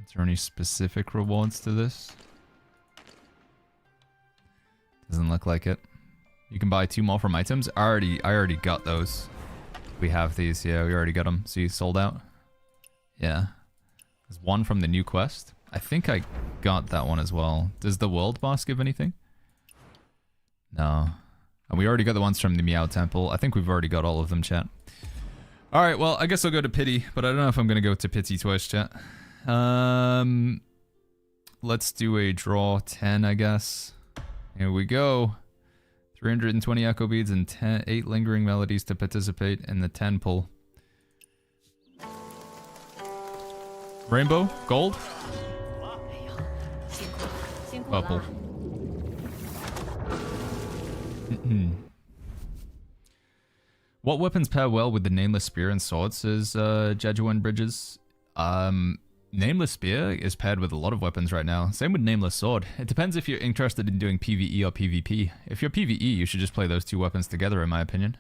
Is there any specific rewards to this? Doesn't look like it. You can buy 2 more from items. I already got those. We have these. Yeah, we already got them. See, sold out. Yeah. There's 1 from the new quest. I think I got that one as well. Does the world boss give anything? No. And we already got the ones from the Meow Temple. I think we've already got all of them, chat. Alright, well, I guess I'll go to Pity, but I don't know if I'm going to go to Pity twice, chat. Let's do a draw 10, I guess. Here we go. 320 Echo Beads and 8 Lingering Melodies to participate in the 10 pull. Rainbow? Gold? Purple. What weapons pair well with the Nameless Spear and Sword, says Jejuan Bridges. Nameless Spear is paired with a lot of weapons right now. Same with Nameless Sword. It depends if you're interested in doing PvE or PvP. If you're PvE, you should just play those 2 weapons together, in my opinion.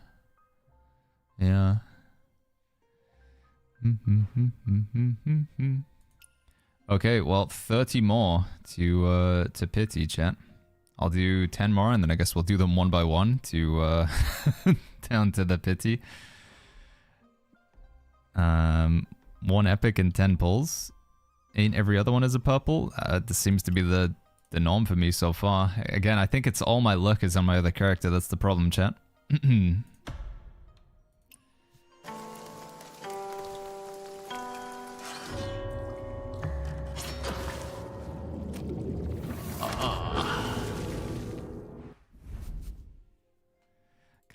Yeah. Okay, well, 30 more to Pity, chat. I'll do 10 more, and then I guess we'll do them one by one to down to the Pity. 1 epic and 10 pulls. Ain't every other one is a purple. This seems to be the norm for me so far. Again, I think it's all my luck is on my other character. That's the problem, chat. Come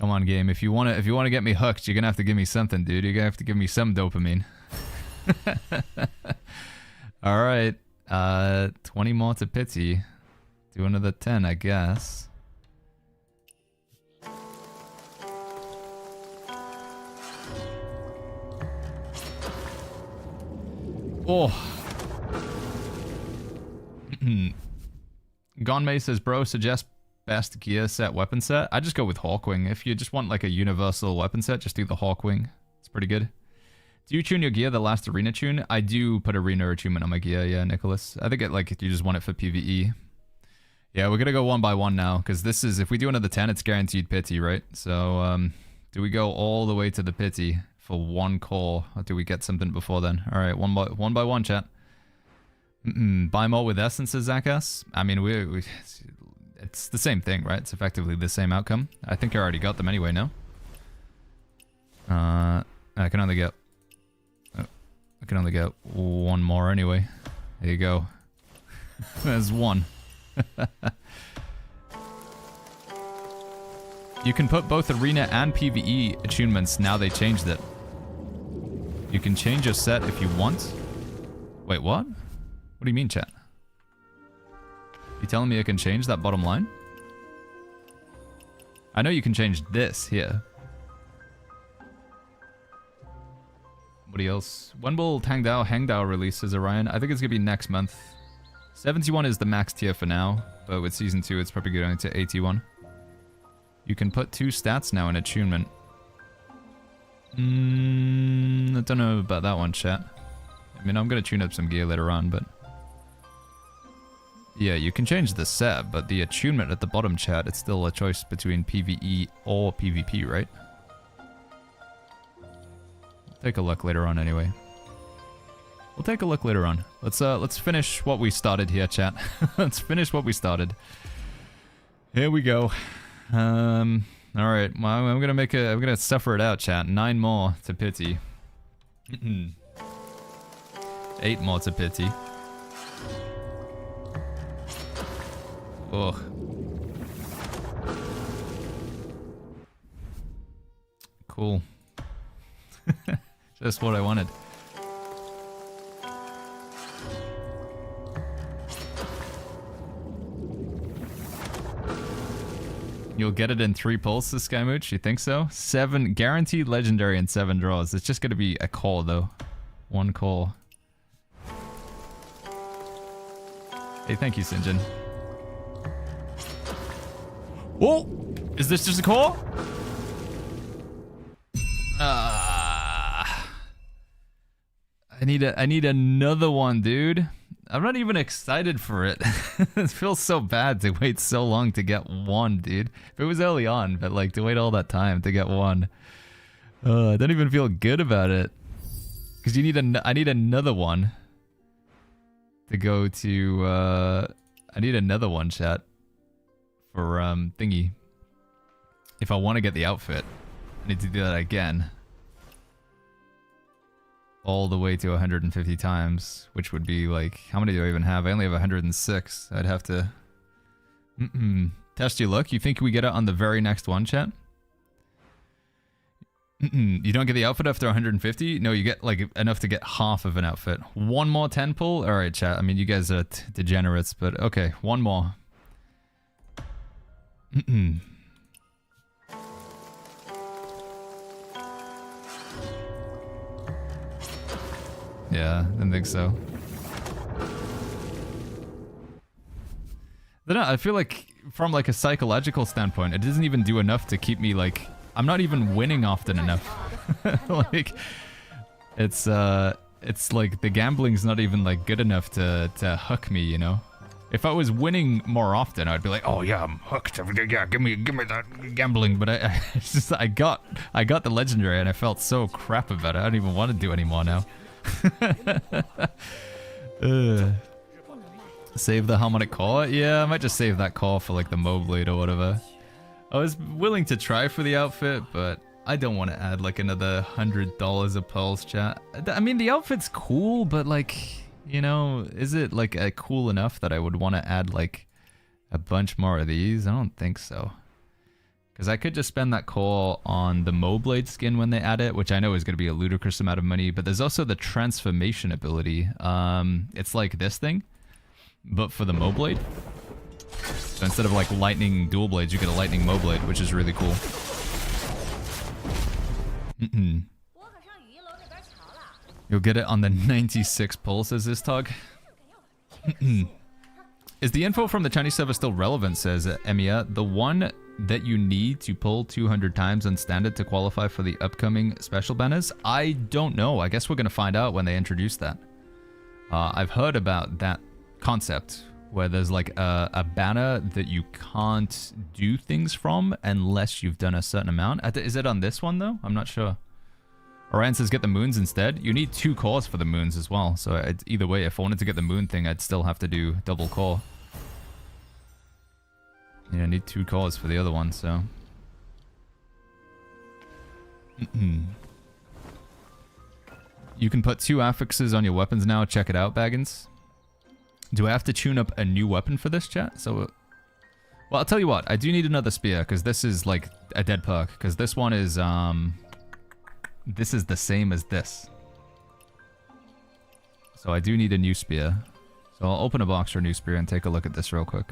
on, game. If you wanna get me hooked, you're gonna have to give me something, dude. You're gonna have to give me some dopamine. All right. 20 more to Pity. Do another 10, I guess. Oh. Gonmei says, bro, suggest best gear set weapon set. I just go with Hawkwing. If you just want like a universal weapon set, just do the Hawkwing. It's pretty good. Do you tune your gear the last arena tune? I do put arena attunement on my gear, yeah, Nicholas. I think you just want it for PvE. Yeah, we're gonna go one by one now, because this is, if we do another 10, it's guaranteed Pity, right? So, do we go all the way to the Pity for 1 core, or do we get something before then? Alright, one by one, chat. Buy more with essences, Zakas? I mean, it's the same thing, right? It's effectively the same outcome. I think I already got them anyway, no? I can only get 1 more anyway. There you go. There's 1. You can put both arena and PvE attunements now they changed it. You can change your set if you want. Wait, what? What do you mean, chat? You telling me I can change that bottom line? I know you can change this here. What else? When will Hangdao release, as Orion? I think it's gonna be next month. 71 is the max tier for now, but with season 2 it's probably going to 81. You can put 2 stats now in attunement. I don't know about that one, chat. I mean, I'm gonna tune up some gear later on, but... Yeah, you can change the set, but the attunement at the bottom, chat, it's still a choice between PvE or PvP, right? Take a look later on anyway. We'll take a look later on. Let's finish what we started here, chat. Let's finish what we started. Here we go. Alright, well, I'm gonna suffer it out, chat. 9 more to Pity. 8 more to Pity. Ugh. Cool. Just what I wanted. You'll get it in 3 pulls, this guy Mooch? You think so? 7 guaranteed legendary and 7 draws. It's just gonna be a call though. 1 call. Hey, thank you, Sinjin. Whoa! Is this just a call? I need another one, dude. I'm not even excited for it. It feels so bad to wait so long to get one, dude. If it was early on, but like to wait all that time to get one. I don't even feel good about it. Because you need I need another one to go to I need another one, chat. For thingy. If I want to get the outfit, I need to do that again. All the way to 150 times, which would be like, how many do I even have? I only have 106. I'd have to test your luck. You think we get it on the very next one, chat? You don't get the outfit after 150? No, you get like enough to get half of an outfit. One more 10 pull? Alright, chat. I mean, you guys are degenerates, but okay, one more. Yeah, didn't think so. I don't know, I feel like from like a psychological standpoint, it doesn't even do enough to keep me like, I'm not even winning often enough. Like, it's like the gambling's not even like good enough to hook me, you know? If I was winning more often, I'd be like, oh yeah, I'm hooked. Yeah, give me that gambling. But it's just I got the legendary and I felt so crap about it. I don't even want to do anymore now. Save the harmonic core? Yeah, I might just save that core for like the Moblade or whatever. I was willing to try for the outfit, but I don't want to add like another $100 of pearls, chat. I mean, the outfit's cool, but like, you know, is it like cool enough that I would want to add like a bunch more of these? I don't think so. Because I could just spend that core on the Moblade skin when they add it, which I know is going to be a ludicrous amount of money, but there's also the transformation ability. It's like this thing, but for the Moblade. So instead of like lightning dual blades, you get a lightning Moblade, which is really cool. You'll get it on the 96 pull, says this Tog. Is the info from the Chinese server still relevant, says Emiya. The one that you need to pull 200 times on standard to qualify for the upcoming special banners? I don't know. I guess we're going to find out when they introduce that. I've heard about that concept where there's like a banner that you can't do things from unless you've done a certain amount. Is it on this one though? I'm not sure. Orion says get the moons instead. You need 2 cores for the moons as well. So either way, if I wanted to get the moon thing, I'd still have to do double core. Yeah, I need 2 cores for the other one, so. You can put 2 affixes on your weapons now. Check it out, Baggins. Do I have to tune up a new weapon for this, chat? So, well, I'll tell you what. I do need another spear, because this is like a dead perk. Because this one is, this is the same as this. So I do need a new spear. So I'll open a box for a new spear and take a look at this real quick.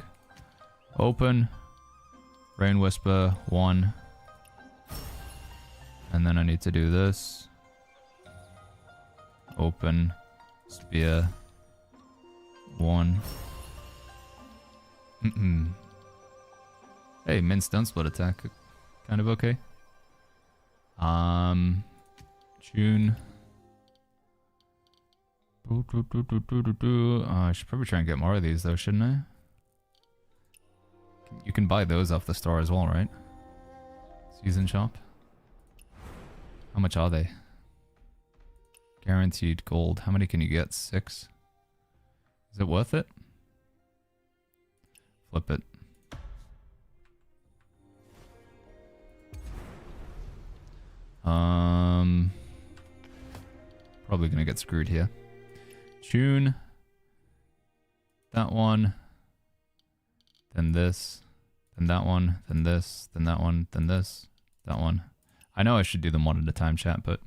Open. Rain Whisper, 1. And then I need to do this. Open. Spear. 1. Hey, min stun split attack. Kind of okay. June. I should probably try and get more of these though, shouldn't I? You can buy those off the store as well, right? Season shop. How much are they? Guaranteed gold. How many can you get? 6? Is it worth it? Flip it. Probably gonna get screwed here. Tune. That one. Then this. Then that one. Then this. Then that one. Then this. That one. I know I should do them one at a time, chat, but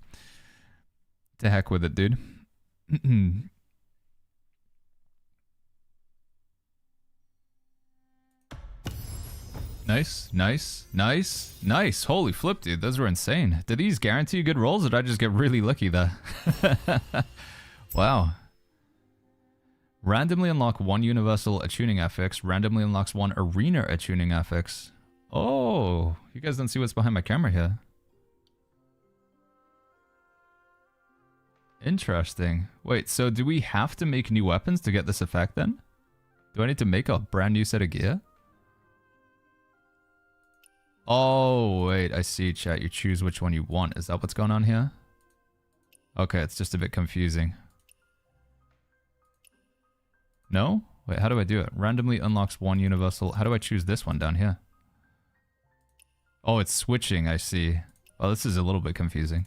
to heck with it, dude. Nice, nice, nice, nice. Holy flip, dude. Those were insane. Did these guarantee good rolls, or did I just get really lucky there? Wow. Randomly unlock 1 universal attuning affix. Randomly unlocks 1 arena attuning affix. Oh, you guys don't see what's behind my camera here. Interesting. Wait, so do we have to make new weapons to get this effect then? Do I need to make a brand new set of gear? Oh, wait, I see, chat. You choose which one you want. Is that what's going on here? Okay, it's just a bit confusing. No? Wait, how do I do it? Randomly unlocks one universal. How do I choose this one down here? Oh, it's switching, I see. Oh, this is a little bit confusing.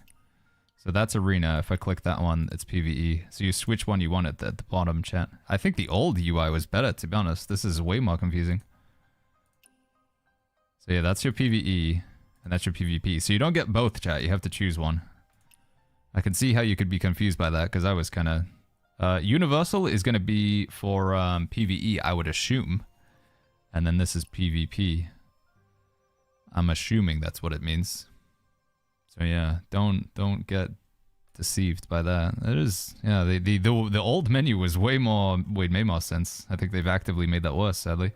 So that's arena. If I click that one, it's PvE. So you switch one you want at the bottom, chat. I think the old UI was better, to be honest. This is way more confusing. So yeah, that's your PvE, and that's your PvP. So you don't get both, chat. You have to choose one. I can see how you could be confused by that, because I was kind of... Universal is going to be for PvE, I would assume. And then this is PvP. I'm assuming that's what it means. So yeah, don't get deceived by that. It is, yeah, the old menu was made more sense. I think they've actively made that worse, sadly.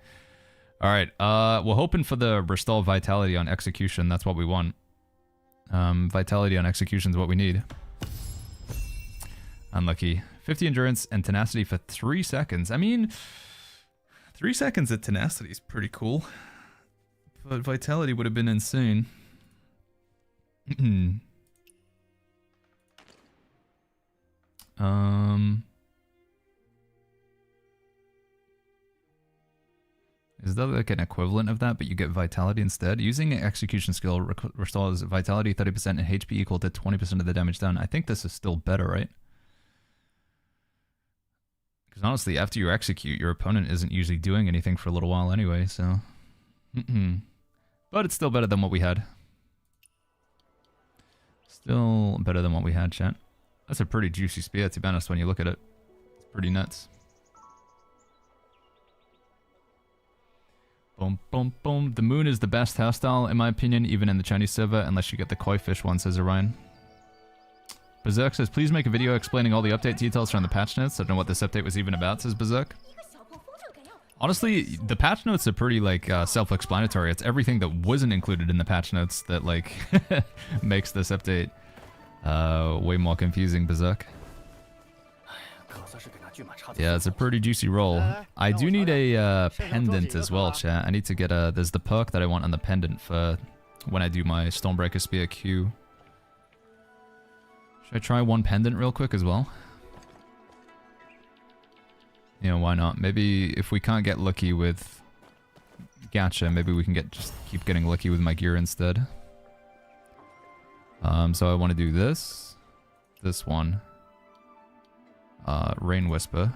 All right, we're hoping for the restore vitality on execution. That's what we want. Vitality on execution is what we need. Unlucky. 50 endurance and tenacity for 3 seconds. I mean, 3 seconds of tenacity is pretty cool. But vitality would have been insane. Is that like an equivalent of that, but you get vitality instead? Using an execution skill restores vitality 30% and HP equal to 20% of the damage done. I think this is still better, right? Because honestly, after you execute, your opponent isn't usually doing anything for a little while anyway, so... But it's still better than what we had. Still better than what we had, chat. That's a pretty juicy spear, to be honest, when you look at it. It's pretty nuts. Boom, boom, boom. The moon is the best hairstyle, in my opinion, even in the Chinese server, unless you get the koi fish one, says Orion. Berserk says, please make a video explaining all the update details from the patch notes. I don't know what this update was even about, says Berserk. Honestly, the patch notes are pretty, like, self-explanatory. It's everything that wasn't included in the patch notes that, like, makes this update way more confusing, Berserk. Yeah, it's a pretty juicy roll. I do need a pendant as well, chat. I need to get a... There's the perk that I want on the pendant for when I do my Stormbreaker Spear Q. Should I try one pendant real quick as well? You know, why not? Maybe if we can't get lucky with gacha, maybe we can just keep getting lucky with my gear instead. So I want to do this one, Rain Whisper,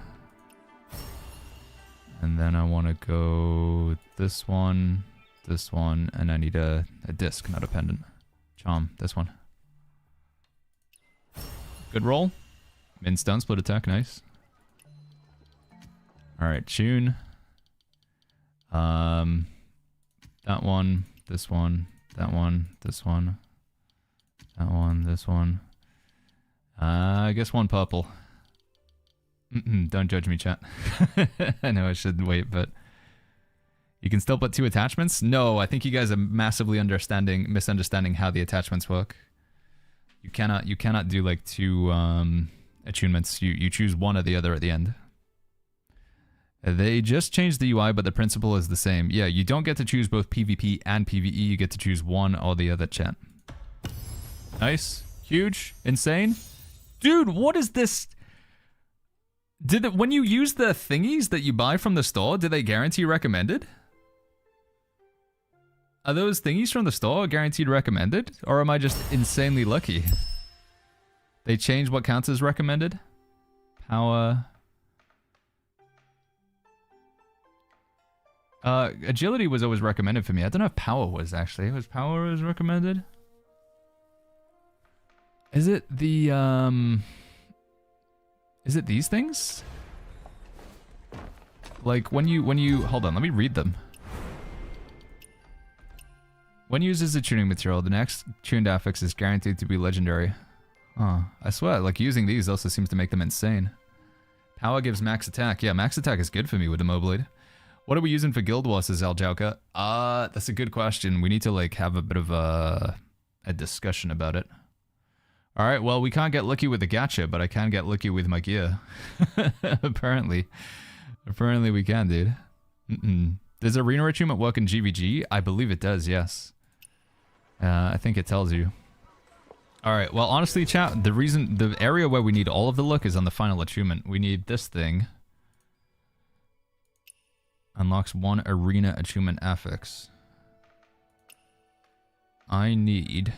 and then I want to go this one, and I need a disc, not a pendant. Charm, this one. Good roll. Min stun split attack, nice. Alright, tune. That one, this one, that one, this one, that one, this one. I guess one purple. Don't judge me, chat. I know I should wait, but... You can still put 2 attachments? No, I think you guys are massively misunderstanding how the attachments work. You cannot do like 2 attunements. You choose one or the other at the end. They just changed the UI, but the principle is the same. Yeah, you don't get to choose both PvP and PvE. You get to choose one or the other, chat. Nice. Huge. Insane. Dude, what is this? When you use the thingies that you buy from the store, do they guarantee recommended? Are those thingies from the store guaranteed recommended? Or am I just insanely lucky? They changed what counts as recommended? Power... agility was always recommended for me. I don't know if power was, actually. Was power was recommended? Is it the, is it these things? Like, when you... Hold on, let me read them. When used as a tuning material, the next tuned affix is guaranteed to be legendary. Oh, I swear, like, using these also seems to make them insane. Power gives max attack. Yeah, max attack is good for me with the Moblade. What are we using for Guild Wars, says Aljauka? That's a good question. We need to, like, have a bit of a discussion about it. All right, well, we can't get lucky with the gacha, but I can get lucky with my gear. Apparently. Apparently we can, dude. Does arena achievement work in GVG? I believe it does, yes. I think it tells you. All right, well, honestly, chat, the area where we need all of the luck is on the final achievement. We need this thing. Unlocks 1 arena achievement affix. I need...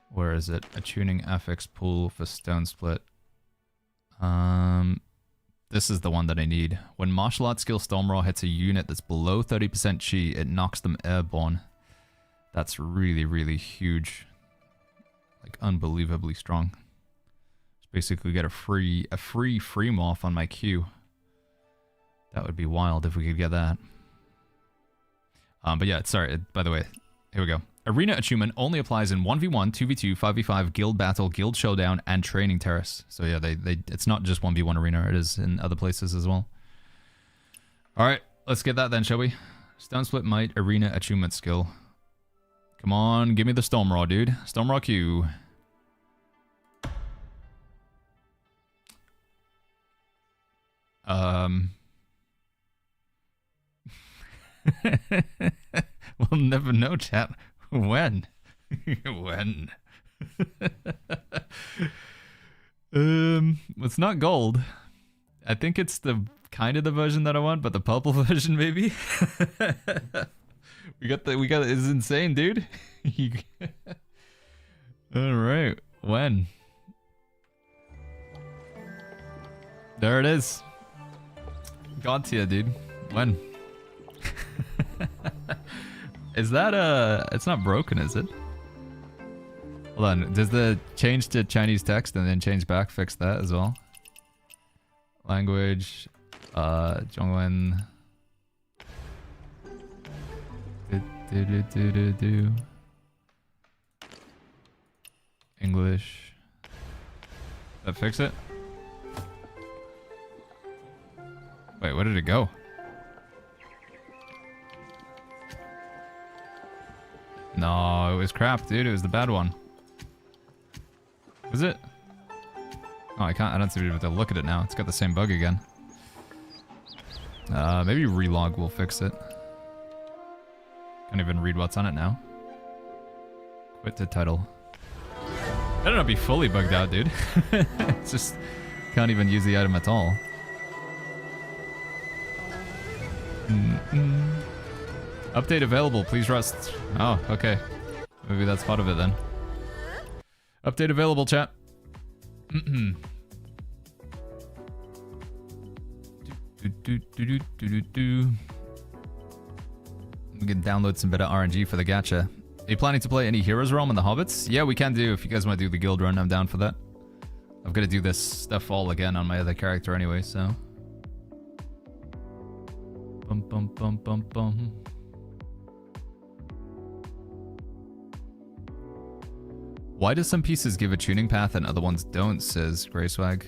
Where is it? A tuning affix pool for stone split. This is the one that I need. When martial arts skill Stormroar hits a unit that's below 30% chi, it knocks them airborne. That's really, really huge. Like, unbelievably strong. Just basically get a free morph on my Q. That would be wild if we could get that. But yeah, sorry, by the way, here we go. Arena achievement only applies in 1v1, 2v2, 5v5, guild battle, guild showdown, and training terrace. So yeah, it's not just 1v1 arena, it is in other places as well. Alright, let's get that then, shall we? Stone Split Might, arena achievement skill. Come on, give me the Stormroar, dude. Stormroar Q. We'll never know, chat. When? When? It's not gold. I think it's the kind of the version that I want, but the purple version maybe. we got it's insane, dude. All right, when? There it is. God tier, dude. When? Is that it's not broken, is it? Hold on, does the change to Chinese text and then change back fix that as well? Language, Zhongwen. English. That fix it? Wait, where did it go? No, it was crap, dude. It was the bad one. Was it? Oh, I don't seem to be able to look at it now. It's got the same bug again. Maybe relog will fix it. Can't even read what's on it now. Quit the title. Better not be fully bugged out, dude. It's just can't even use the item at all. Update available, please rust. Oh, okay. Maybe that's part of it then. Update available, chat. We can download some better RNG for the gacha. Are you planning to play any Heroes Realm in the Hobbits? Yeah, we can do. If you guys want to do the guild run, I'm down for that. I've got to do this stuff all again on my other character anyway, so. Bum bum bum bum bum. Why do some pieces give a tuning path and other ones don't, says Grayswag.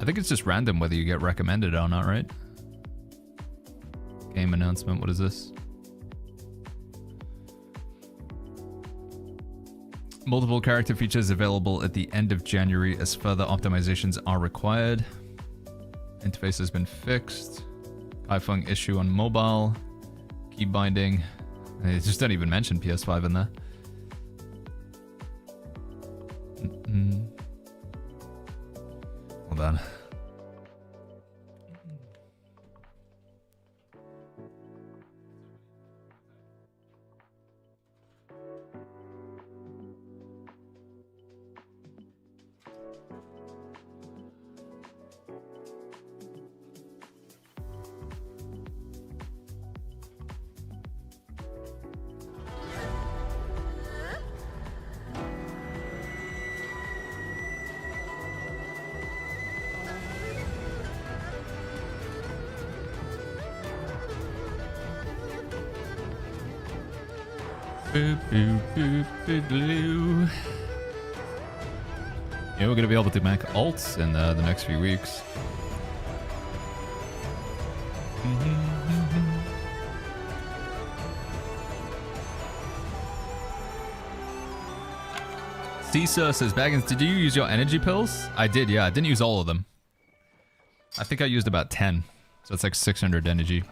I think it's just random whether you get recommended or not, right? Game announcement, what is this? Multiple character features available at the end of January as further optimizations are required. Interface has been fixed. Kaifeng issue on mobile. Key binding. They just don't even mention PS5 in there. Hold on. Yeah, we're gonna be able to make alts in the next few weeks. Cesar says, Baggins, did you use your energy pills? I did, yeah. I didn't use all of them. I think I used about 10. So it's like 600 energy.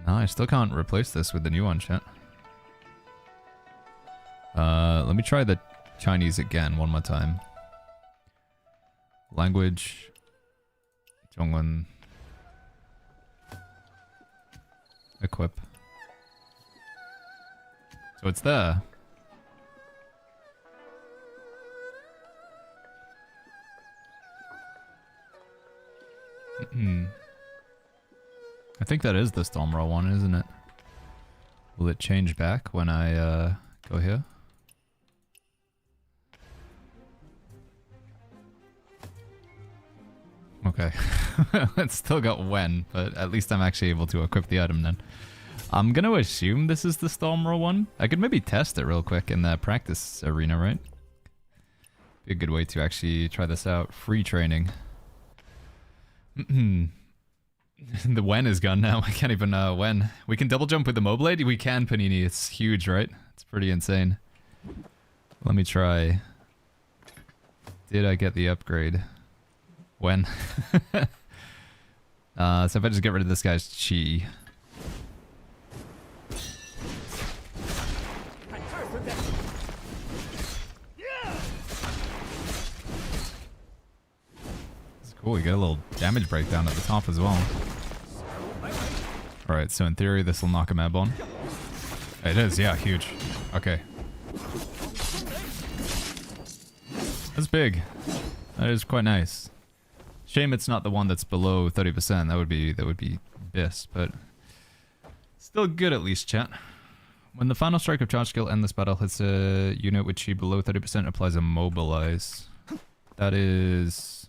No, I still can't replace this with the new one, chat. Let me try the Chinese again one more time. Language. Zhongwen. Equip. So it's there. I think that is the Stormroll one, isn't it? Will it change back when I go here? Okay. It's still got when, but at least I'm actually able to equip the item then. I'm gonna assume this is the Stormroll one. I could maybe test it real quick in the practice arena, right? Be a good way to actually try this out. Free training. The when is gone now. I can't even know when. We can double jump with the Moblade? We can, Panini. It's huge, right? It's pretty insane. Let me try. Did I get the upgrade? When? So if I just get rid of this guy's chi. It's cool, we get a little damage breakdown at the top as well. Alright, so in theory this will knock him airborne. It is, yeah, huge. Okay. That's big. That is quite nice. Shame it's not the one that's below 30%. That would be BIS, but still good at least, chat. When the final strike of charge skill end this battle hits a unit with chi below 30%, applies a mobilize. That is...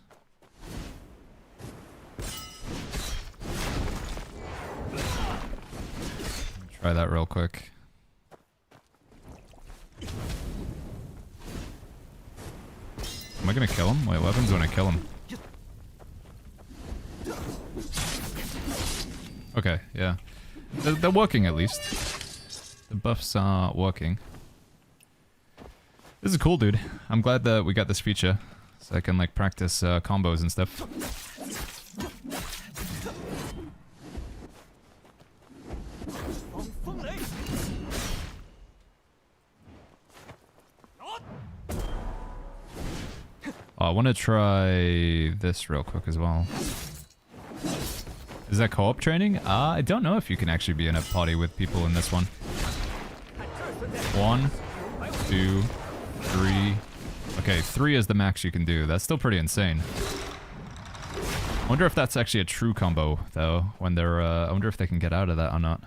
Try that real quick. Am I gonna kill him? Wait, what happens when I kill him? Okay, yeah. They're working at least. The buffs are working. This is cool, dude. I'm glad that we got this feature. So I can, like, practice combos and stuff. Oh, I want to try this real quick as well. Is that co-op training? I don't know if you can actually be in a party with people in this one. 1, 2, 3. Okay, 3 is the max you can do. That's still pretty insane. I wonder if that's actually a true combo, though, when they're, I wonder if they can get out of that or not.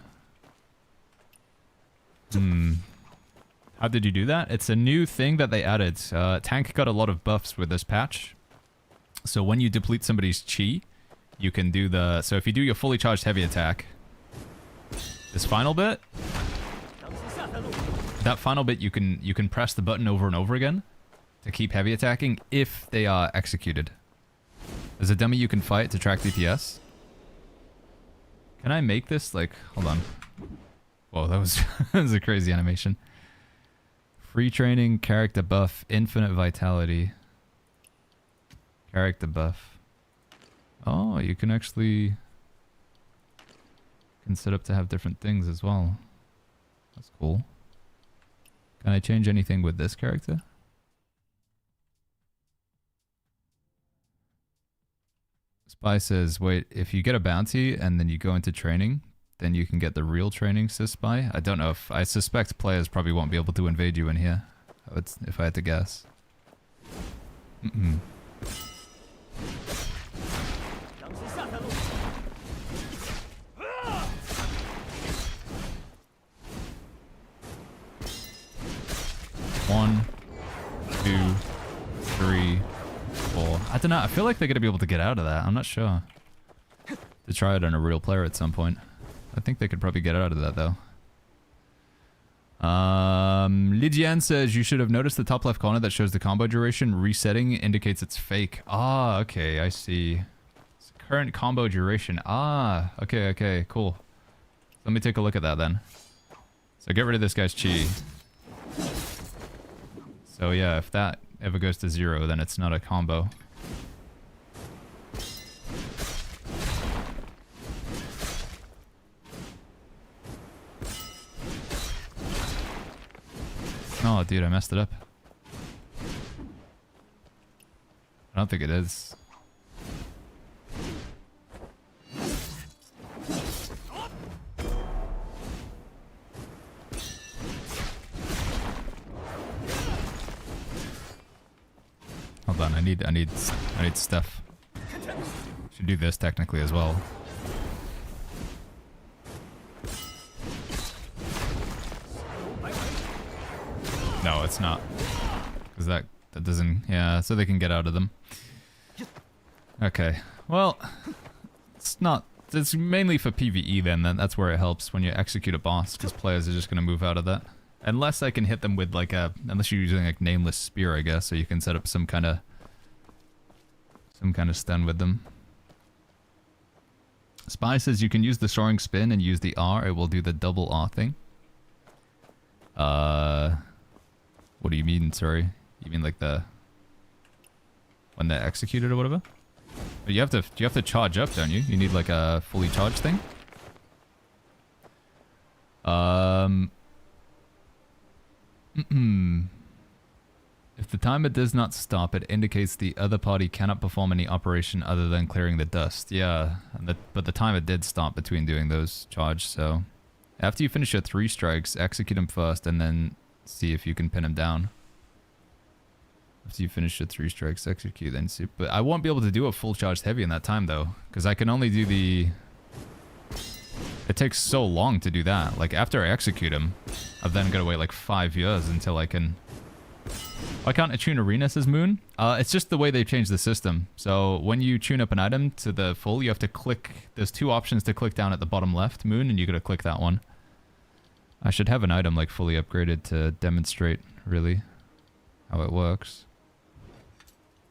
How did you do that? It's a new thing that they added. Tank got a lot of buffs with this patch. So when you deplete somebody's chi, you can do the... So if you do your fully charged heavy attack, this final bit, that final bit you can press the button over and over again to keep heavy attacking if they are executed. There's a dummy you can fight to track DPS. Can I make this like... Hold on. Whoa, that was, that was a crazy animation. Free training, character buff, infinite vitality. Character buff. Oh, you can actually... can set up to have different things as well. That's cool. Can I change anything with this character? Spy says, wait, if you get a bounty and then you go into training, then you can get the real training, says Spy. I don't know if... I suspect players probably won't be able to invade you in here. If I had to guess. One, 2, 3, 4. I don't know. I feel like they're going to be able to get out of that. I'm not sure. To try it on a real player at some point. I think they could probably get out of that, though. Lydian says, you should have noticed the top left corner that shows the combo duration. Resetting indicates it's fake. Ah, okay. I see. It's current combo duration. Ah, okay, okay. Cool. Let me take a look at that, then. So get rid of this guy's chi. So yeah, if that ever goes to 0, then it's not a combo. Oh, dude, I messed it up. I don't think it is. Hold on, I need stuff. Should do this technically as well. No, it's not. Because that doesn't... Yeah, so they can get out of them. Okay. Well, it's not... It's mainly for PvE then. That's where it helps when you execute a boss. Because players are just going to move out of that. Unless I can hit them with like a... Unless you're using like Nameless Spear, I guess. So you can set up some kind of stun with them. Spy says you can use the soaring spin and use the R. It will do the double R thing. What do you mean, sorry? You mean like the... When they're executed or whatever? But you have to charge up, don't you? You need like a fully charged thing? If the timer does not stop, it indicates the other party cannot perform any operation other than clearing the dust. Yeah, but the timer did stop between doing those charges, so... After you finish your 3 strikes, execute him first and then see if you can pin him down. After you finish your 3 strikes, execute, then see. But I won't be able to do a full charged heavy in that time though, because I can only do the... It takes so long to do that. Like after I execute him, I've then got to wait like 5 years until I can... Why can't I tune Arena, says Moon? It's just the way they changed the system. So when you tune up an item to the full, you have to click... There's 2 options to click down at the bottom left, Moon, and you gotta click that one. I should have an item like fully upgraded to demonstrate, really, how it works.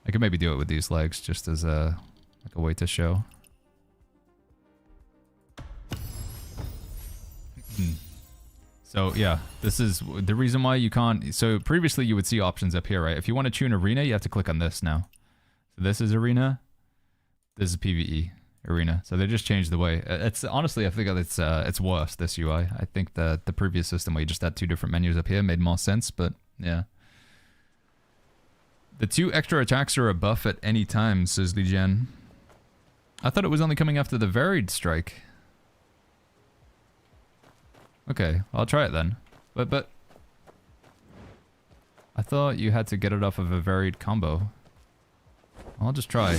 I could maybe do it with these legs, just as a way to show. So yeah, this is the reason why you can't... So previously you would see options up here, right? If you want to tune Arena, you have to click on this now. So this is Arena. This is PvE Arena. So they just changed the way. It's honestly, I think it's worse, this UI. I think the previous system where you just had 2 different menus up here made more sense, but yeah. The 2 extra attacks are a buff at any time, says Lijian. I thought it was only coming after the varied strike. Okay, I'll try it then. But I thought you had to get it off of a varied combo. I'll just try.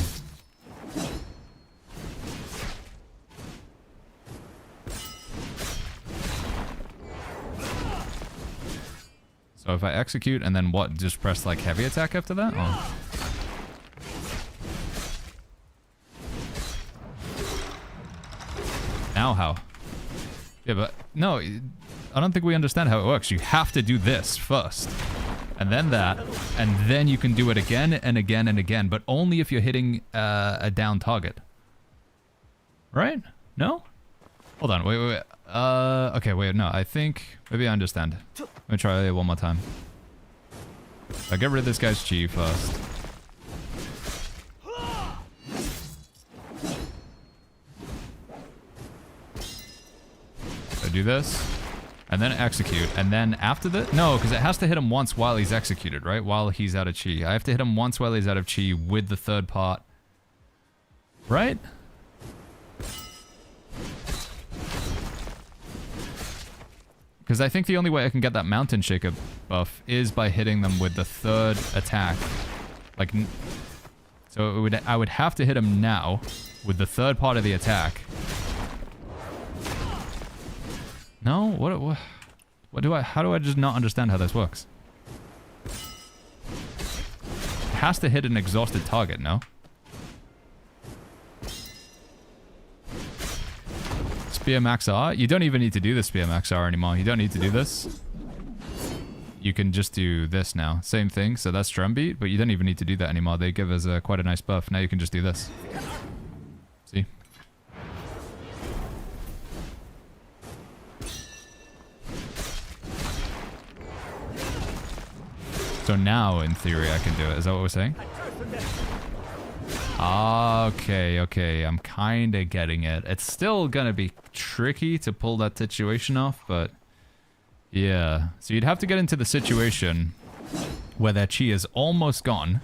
So if I execute and then what? Just press like heavy attack after that? Oh. Now how? Yeah, but no, I don't think we understand how it works. You have to do this first, and then that, and then you can do it again and again and again, but only if you're hitting a down target. Right? No? Hold on, wait. Okay, wait, no, I think, maybe I understand. Let me try it one more time. I'll get rid of this guy's chi first. Do this, and then execute, and then after the... No, because it has to hit him once while he's executed, right? While he's out of chi. I have to hit him once while he's out of chi with the 3rd part. Right? Because I think the only way I can get that Mountain Shaker buff is by hitting them with the 3rd attack. Like... So I would have to hit him now with the 3rd part of the attack. No? What do I... How do I just not understand how this works? It has to hit an exhausted target, no? Spear Max R? You don't even need to do the Spear Max R anymore. You don't need to do this. You can just do this now. Same thing, so that's Drumbeat, but you don't even need to do that anymore. They give us quite a nice buff. Now you can just do this. See? So now, in theory, I can do it. Is that what we're saying? Okay, okay. I'm kind of getting it. It's still going to be tricky to pull that situation off, but... Yeah. So you'd have to get into the situation where their chi is almost gone.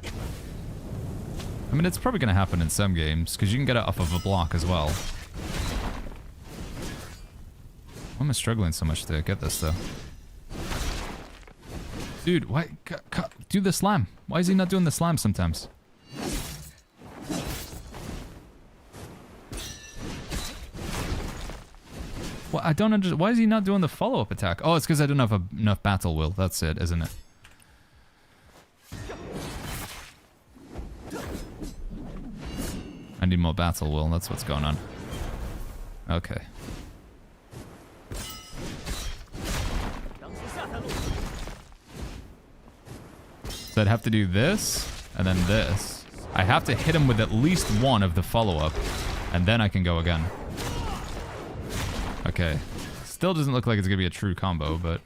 I mean, it's probably going to happen in some games, because you can get it off of a block as well. Why am I struggling so much to get this, though? Dude, why? Do the slam. Why is he not doing the slam sometimes? Well, I don't understand. Why is he not doing the follow-up attack? Oh, it's because I don't have enough battle will. That's it, isn't it? I need more battle will. That's what's going on. Okay. So I'd have to do this, and then this. I have to hit him with at least one of the follow-up, and then I can go again. Okay. Still doesn't look like it's going to be a true combo, but...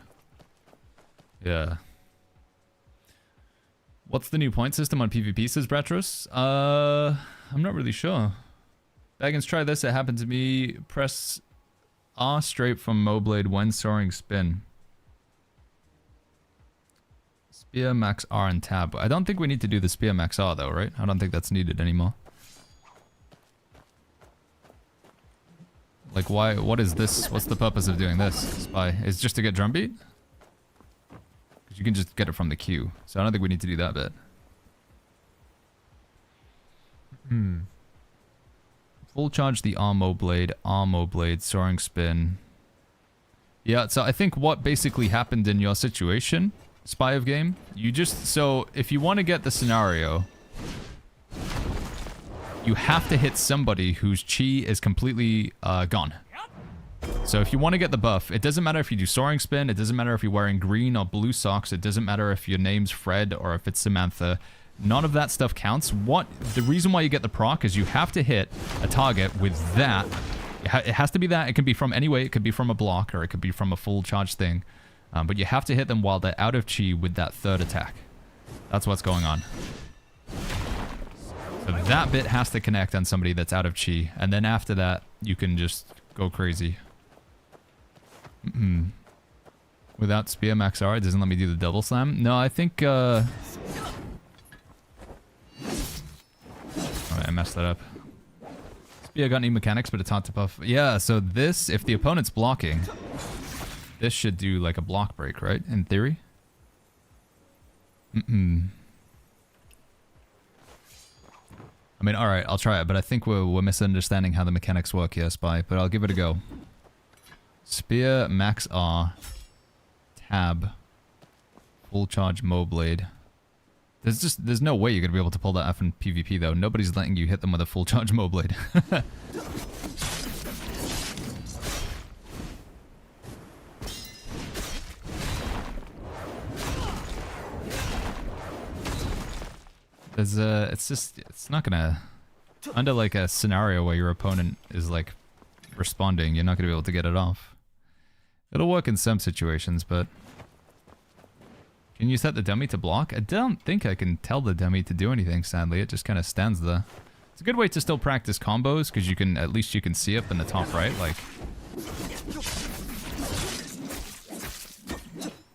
Yeah. What's the new point system on PvP, says Bratros? I'm not really sure. Baggins, try this. It happened to me. Press R straight from Moblade when soaring spin. Spear, max R, and tab. I don't think we need to do the spear max R though, right? I don't think that's needed anymore. Like why, what is this? What's the purpose of doing this, Spy? It's just to get drumbeat? Because you can just get it from the queue. So I don't think we need to do that bit. Full charge the Armo Blade, soaring spin. Yeah, so I think what basically happened in your situation, Spy of Game, you just, so if you want to get the scenario, you have to hit somebody whose chi is completely gone. So if you want to get the buff, it doesn't matter if you do soaring spin, it doesn't matter if you're wearing green or blue socks, it doesn't matter if your name's Fred or if it's Samantha. None of that stuff counts. The reason why you get the proc is you have to hit a target with that. It has to be that. It can be from any way. It could be from a block or it could be from a full charge thing. But you have to hit them while they're out of chi with that third attack. That's what's going on. So that bit has to connect on somebody that's out of chi. And then after that, you can just go crazy. Without Spear Max R, it doesn't let me do the double slam. No, I think... Oh, I messed that up. Spear got any mechanics, but it's hard to buff. Yeah, so this, if the opponent's blocking, this should do like a block break, right? In theory? I mean, alright, I'll try it, but I think we're misunderstanding how the mechanics work here, Spy, but I'll give it a go. Spear, max R, tab, full charge Moblade. There's no way you're going to be able to pull that off in PvP though. Nobody's letting you hit them with a full charge Moblade. It's not gonna, under like a scenario where your opponent is like responding, you're not gonna be able to get it off. It'll work in some situations, but can you set the dummy to block? I don't think I can tell the dummy to do anything, sadly. It just kind of stands there. It's a good way to still practice combos, because you can, at least you can see up in the top right, like.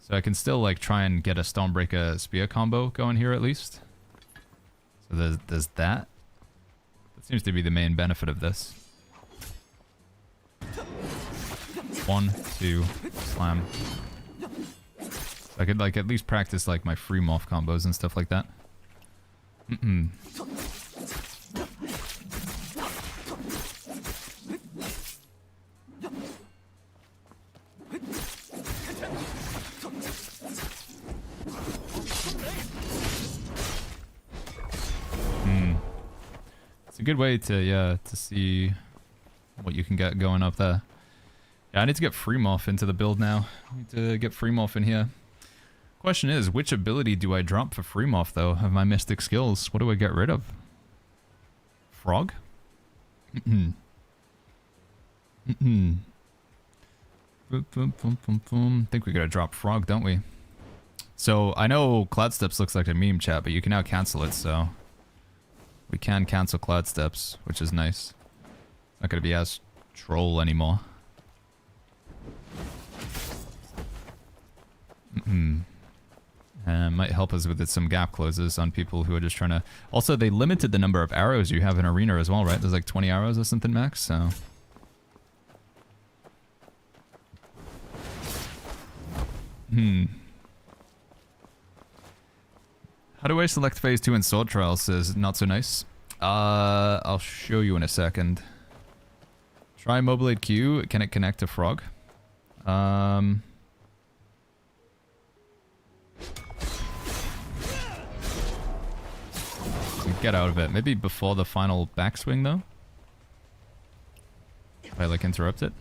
So I can still like try and get a Stonebreaker spear combo going here at least. So there's that. That seems to be the main benefit of this. 1, 2, slam. I could like at least practice like my free morph combos and stuff like that. It's a good way to see what you can get going up there. Yeah, I need to get free morph into the build now. I need to get free morph in here. Question is, which ability do I drop for free morph though? Of my mystic skills, what do I get rid of? Frog? I think we gotta drop frog, don't we? So I know Cloud Steps looks like a meme, chat, but you can now cancel it, so we can cancel Cloud Steps, which is nice. It's not going to be as troll anymore. Might help us with some gap closes on people who are just trying to... Also, they limited the number of arrows you have in Arena as well, right? There's like 20 arrows or something max, so... How do I select phase 2 in Sword Trials? Says not so nice. I'll show you in a second. Try Moblade Q. Can it connect to Frog? Get out of it. Maybe before the final backswing though? If I like interrupt it?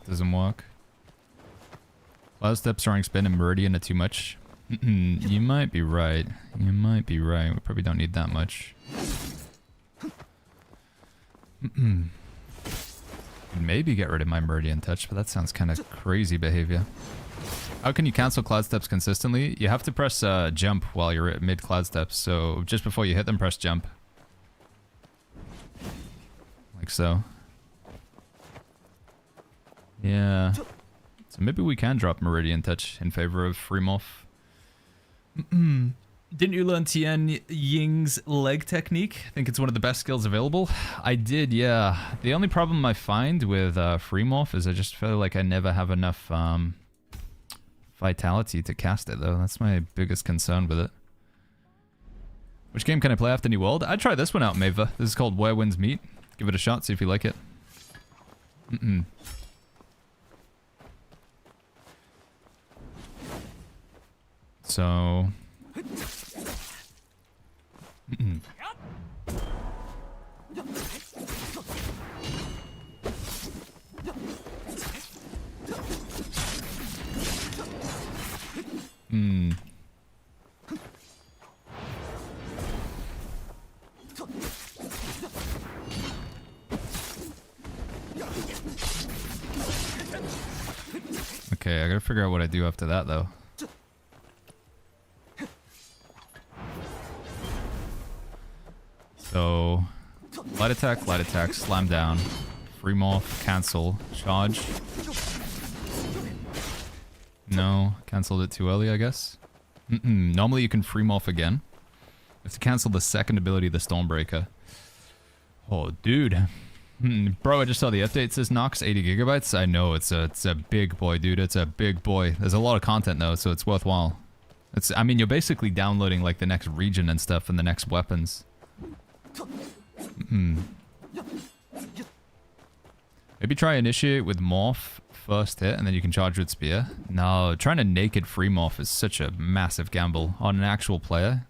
Doesn't work. Cloud Steps, Soaring Spin, and Meridian are too much. You might be right. You might be right. We probably don't need that much. Maybe get rid of my Meridian Touch, but that sounds kind of crazy behavior. How can you cancel Cloud Steps consistently? You have to press jump while you're at mid Cloud Steps, so just before you hit them, press jump. Like so. Yeah. So maybe we can drop Meridian Touch in favor of Free Morph. Didn't you learn Tian Ying's leg technique? I think it's one of the best skills available. I did, yeah. The only problem I find with Free Morph is I just feel like I never have enough vitality to cast it, though. That's my biggest concern with it. Which game can I play after New World? I'd try this one out, Mava. This is called Where Winds Meet. Give it a shot, see if you like it. So... Okay, I gotta figure out what I do after that, though. So, light attack, slam down, free morph, cancel, charge. No, canceled it too early, I guess. Normally you can free morph again. You have to cancel the second ability, the Stormbreaker. Oh, dude. Bro, I just saw the update. It says Nox 80 gigabytes. I know, it's a big boy, dude. It's a big boy. There's a lot of content, though, so it's worthwhile. I mean, you're basically downloading, like, the next region and stuff and the next weapons. Maybe try initiate with morph first hit and then you can charge with spear. No, trying to naked free morph is such a massive gamble on an actual player.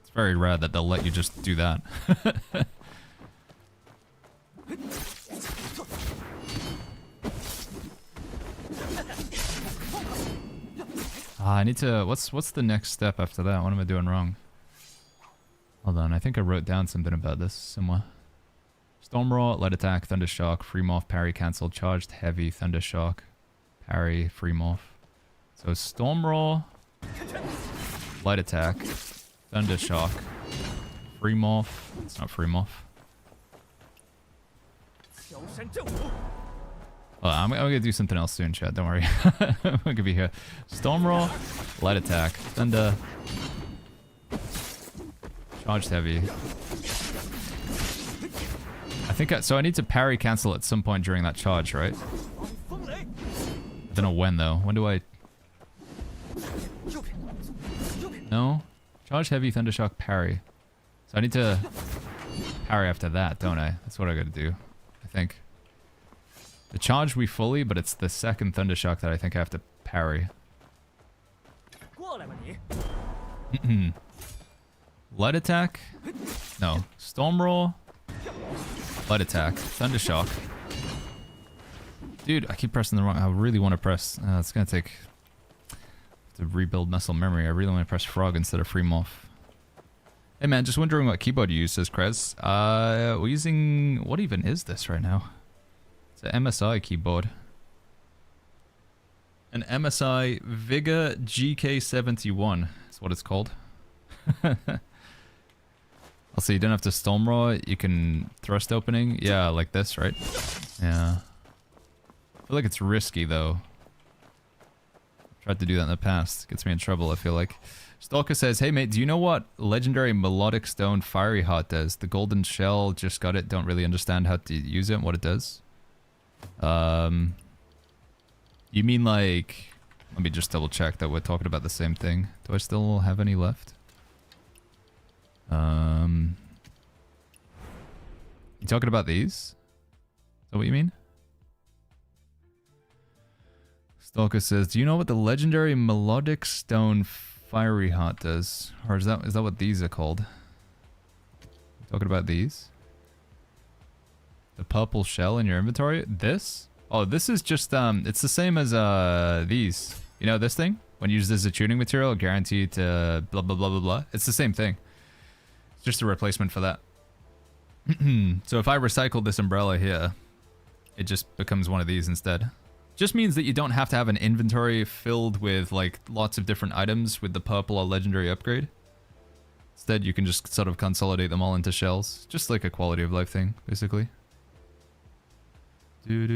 It's very rare that they'll let you just do that. I need to... What's the next step after that? What am I doing wrong? Hold on, I think I wrote down something about this somewhere. Storm Roar, Light Attack, Thunder Shock, Free Morph, Parry, Cancel, Charged, Heavy, Thunder Shock, Parry, Free Morph. So Storm Roar, Light Attack, Thunder Shock, Free Morph. It's not Free Morph. Oh, I'm gonna do something else soon, chat. Don't worry. I'm gonna be here. Storm Roar, Light Attack, Thunder. Charged heavy. I think so I need to parry cancel at some point during that charge, right? I don't know when though. When do I... No? Charge heavy, thunder shock, parry. So I need to parry after that, don't I? That's what I gotta do, I think. The charge we fully, but it's the second thunder shock that I think I have to parry. Light attack? No. Storm Roar? Light attack. Thunder shock. Dude, I keep pressing the wrong... I really want to press... it's going to take... to rebuild muscle memory. I really want to press Frog instead of Free Morph. Hey man, just wondering what keyboard you use, says Krez. We're using... What even is this right now? It's an MSI keyboard. An MSI Vigor GK71 is what it's called. Also, you don't have to storm roar, you can thrust opening. Yeah, like this, right? Yeah. I feel like it's risky though. Tried to do that in the past. Gets me in trouble, I feel like. Stalker says, hey mate, do you know what legendary melodic stone fiery heart does? The golden shell, just got it, don't really understand how to use it and what it does. You mean like... Let me just double check that we're talking about the same thing. Do I still have any left? You talking about these? Is that what you mean? Stalker says, do you know what the legendary melodic stone fiery heart does? Or is that what these are called? Talking about these? The purple shell in your inventory? This? Oh, this is just, it's the same as, these. You know this thing? When you use this as a tuning material, guaranteed to blah, blah, blah, blah, blah. It's the same thing. It's just a replacement for that. So if I recycle this umbrella here, it just becomes one of these instead. Just means that you don't have to have an inventory filled with, like, lots of different items with the purple or legendary upgrade. Instead, you can just sort of consolidate them all into shells. Just like a quality of life thing, basically. What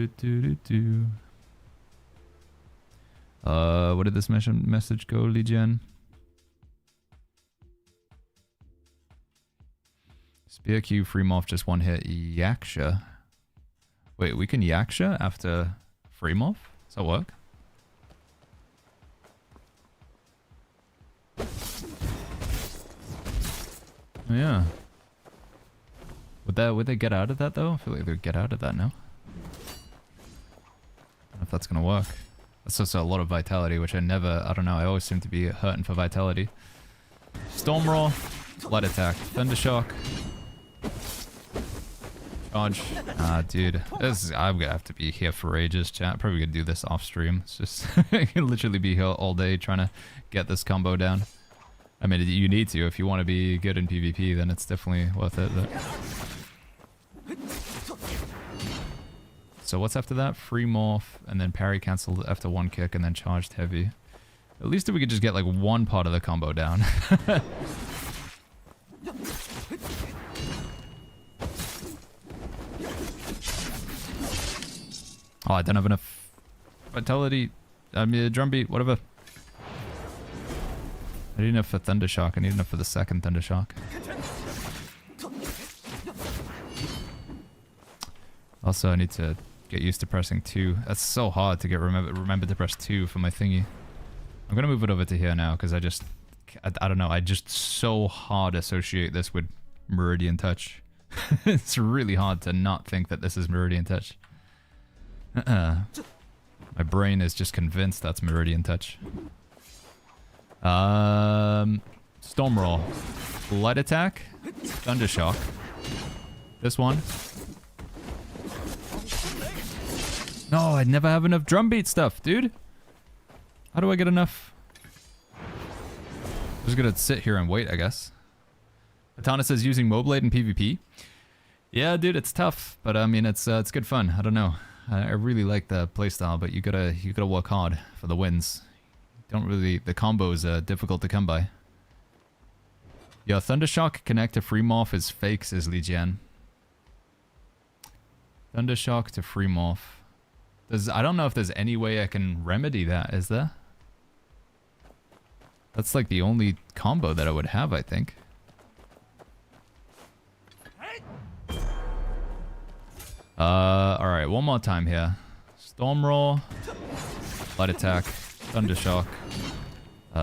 did this message go, Lijian? Spear Q, free morph, just one hit. Yaksha. Wait, we can Yaksha after free morph? Does that work? Oh, yeah. Would they get out of that though? I feel like they'd get out of that now. I don't know if that's gonna work. That's also a lot of vitality, which I don't know, I always seem to be hurting for vitality. Storm Roar, Light Attack, Thunder Shock. Charge. Ah, dude. I'm gonna have to be here for ages, chat. Probably gonna do this off stream. It's just, I can literally be here all day trying to get this combo down. I mean, you need to. If you want to be good in PvP, then it's definitely worth it. But... So what's after that? Free morph, and then parry cancelled after one kick, and then charged heavy. At least if we could just get like one part of the combo down. Oh, I don't have enough vitality. I mean, drumbeat, whatever. I need enough for Thunder Shock. I need enough for the second Thunder Shock. Also, I need to get used to pressing 2. That's so hard to get remember to press 2 for my thingy. I'm gonna move it over to here now because I don't know. I just so hard associate this with Meridian Touch. It's really hard to not think that this is Meridian Touch. My brain is just convinced that's Meridian Touch. Storm Roll. Light Attack. Thunder Shock. This one. No, I never have enough drumbeat stuff, dude. How do I get enough? I'm just gonna sit here and wait, I guess. Atana says using Moblade in PvP. Yeah, dude, it's tough, but I mean, it's good fun. I don't know. I really like the playstyle, but you gotta work hard for the wins. The combos are difficult to come by. Yo, Thundershock connect to free morph is fake, says Lijian. Thundershock to free morph. I don't know if there's any way I can remedy that, is there? That's like the only combo that I would have, I think. Alright, one more time here. Storm Roar. Light Attack. Thunder Shock.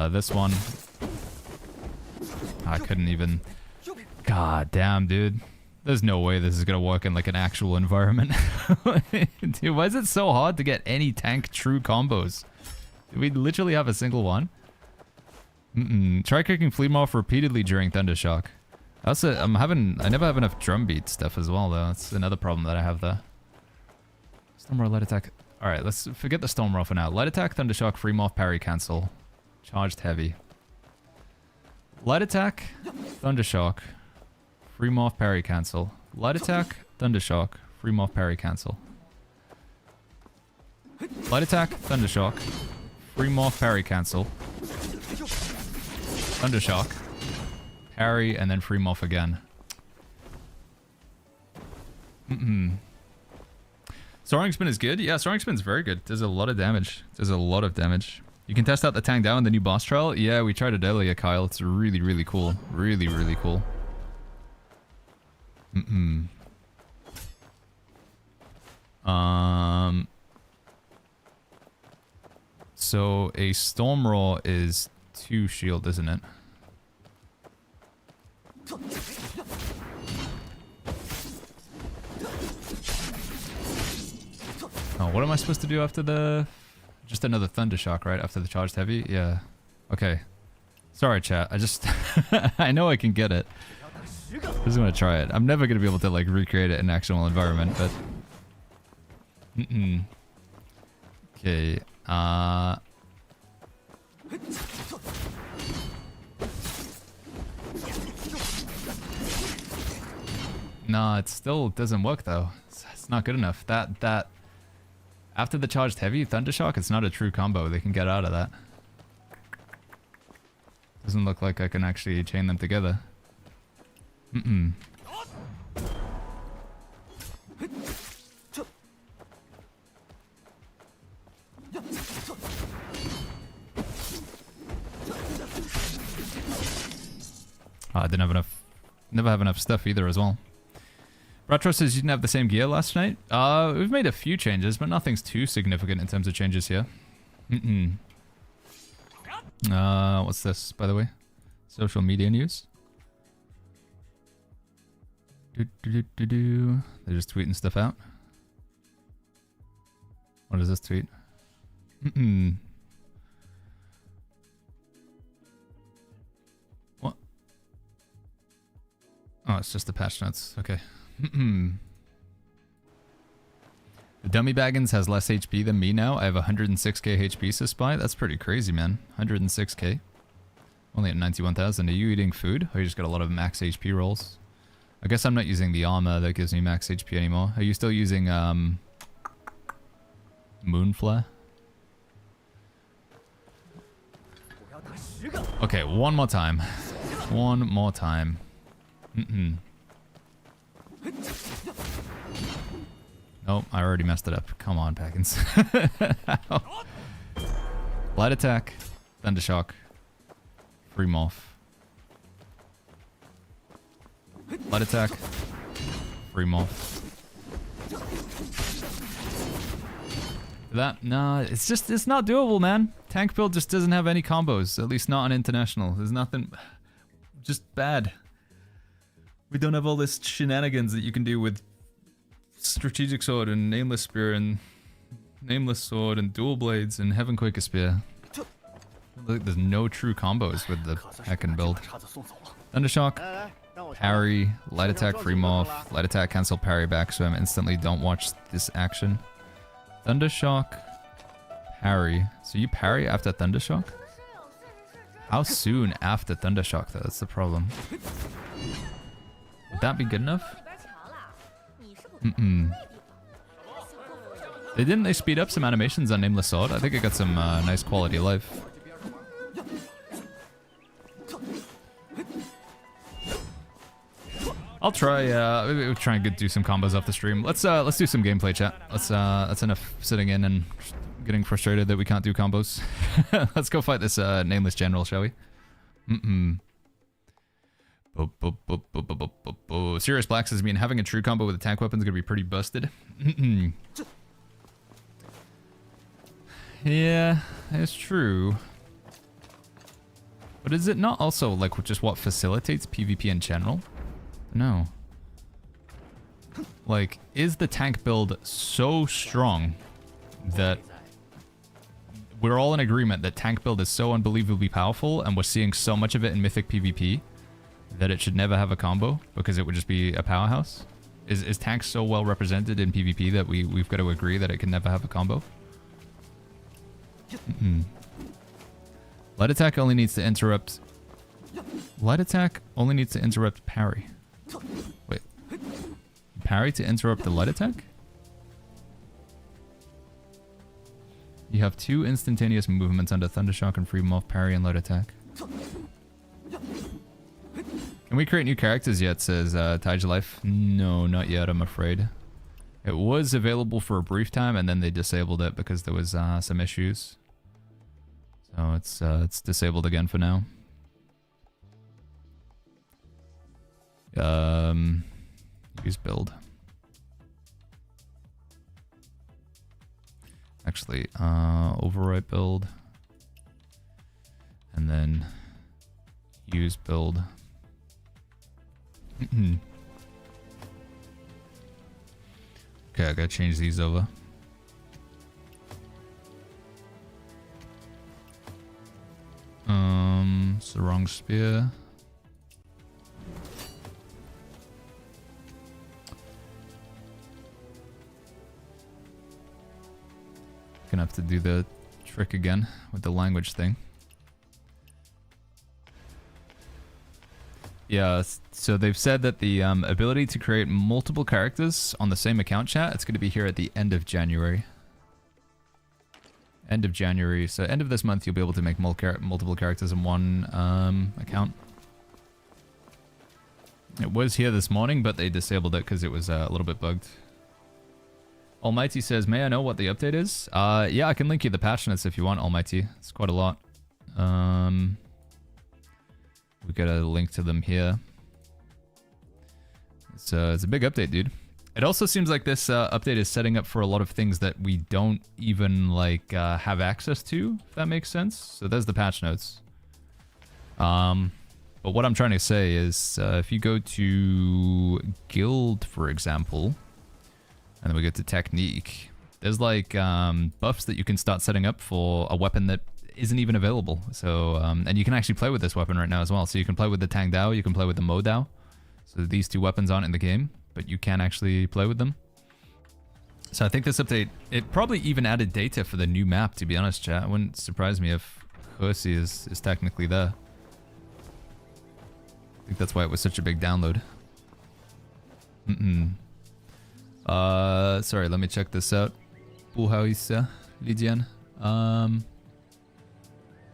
This one. I couldn't even... God damn, dude. There's no way this is gonna work in like an actual environment. Dude, why is it so hard to get any tank true combos? Do we literally have a single one? Try kicking Flea Morph repeatedly during Thunder Shock. That's it. I never have enough drumbeat stuff as well, though. That's another problem that I have there. Storm Roar, Light Attack. Alright, let's forget the Storm Roar for now. Light Attack, Thunder Shock, Free Morph, parry cancel. Charged heavy. Light attack, Thundershock, free morph parry cancel. Light attack, Thundershock, free morph parry cancel. Light attack, Thundershock, free morph parry cancel. Thundershock, parry, and then free morph again. Soaring Spin is good? Yeah, Soaring Spin is very good. Does a lot of damage. Does a lot of damage. You can test out the Tang Dao in the new boss trial. Yeah, we tried it earlier, Kyle. It's really, really cool. Really, really cool. So a Storm Roar is 2 shield, isn't it? Oh, what am I supposed to do after the... Just another Thundershock, right? After the charged heavy? Yeah. Okay. Sorry, chat. I just... I know I can get it. I just want to try it. I'm never going to be able to, like, recreate it in actual environment, but... Okay. No, it still doesn't work, though. It's not good enough. That... After the charged heavy, Thundershock, it's not a true combo. They can get out of that. Doesn't look like I can actually chain them together. I didn't have enough... Never have enough stuff either as well. Retro says you didn't have the same gear last night. We've made a few changes, but nothing's too significant in terms of changes here. What's this, by the way? Social media news. They're just tweeting stuff out. What is this tweet? What? Oh, it's just the patch notes. Okay. The Dummy Baggins has less HP than me now. I have 106k HP suspai. That's pretty crazy, man. 106k. Only at 91,000. Are you eating food? Or you just got a lot of max HP rolls? I guess I'm not using the armor that gives me max HP anymore. Are you still using Moonflare? Okay, one more time. One more time. Nope, I already messed it up. Come on, Packins. Light attack, Thundershock, free morph. Light attack, free morph. That, nah, it's not doable, man. Tank build just doesn't have any combos, at least not on international. There's nothing, just bad. We don't have all this shenanigans that you can do with Strategic Sword and Nameless Spear and Nameless Sword and Dual Blades and Heaven Quaker Spear. Look, there's no true combos with the heckin' build. Thundershock, parry, light attack, free morph, light attack, cancel parry back, so I instantly don't watch this action. Thundershock, parry. So you parry after Thundershock? How soon after Thundershock though? That's the problem. Would that be good enough? Didn't they speed up some animations on Nameless Sword? I think it got some nice quality of life. I'll try. Maybe we'll try and do some combos off the stream. Let's do some gameplay, chat. That's enough sitting in and getting frustrated that we can't do combos. Let's go fight this Nameless General, shall we? Sirius Black says, having a true combo with a tank weapon is gonna be pretty busted. Yeah, it's true. But is it not also like just what facilitates PvP in general? No. Like, is the tank build so strong that we're all in agreement that tank build is so unbelievably powerful and we're seeing so much of it in Mythic PvP that it should never have a combo because it would just be a powerhouse? Is tank so well represented in PvP that we've got to agree that it can never have a combo? Light attack only needs to interrupt Light attack only needs to interrupt parry. Wait. Parry to interrupt the light attack? You have 2 instantaneous movements under Thundershock and Free Morph, parry, and light attack. Can we create new characters yet, says Taj Life? No, not yet, I'm afraid. It was available for a brief time, and then they disabled it because there was some issues. So it's disabled again for now. Use build. Actually, overwrite build. And then use build. Okay, I gotta change these over. Sarong Spear. Gonna have to do the trick again with the language thing. Yeah, so they've said that the ability to create multiple characters on the same account chat, it's going to be here at the end of January. End of January, so end of this month you'll be able to make multiple characters in one account. It was here this morning, but they disabled it because it was a little bit bugged. Almighty says, may I know what the update is? Yeah, I can link you the patch notes if you want, Almighty. It's quite a lot. We got a link to them here. It's a big update, dude. It also seems like this update is setting up for a lot of things that we don't even like have access to, if that makes sense. So there's the patch notes. But what I'm trying to say is, if you go to Guild, for example, and then we go to Technique, there's like buffs that you can start setting up for a weapon that isn't even available. So, and you can actually play with this weapon right now as well. So you can play with the Tang Dao, you can play with the Mo Dao. So these two weapons aren't in the game, but you can actually play with them. So I think this update, it probably even added data for the new map, to be honest, chat. It wouldn't surprise me if Hersey is technically there. I think that's why it was such a big download. Sorry, let me check this out. Buhaisa, Lidian.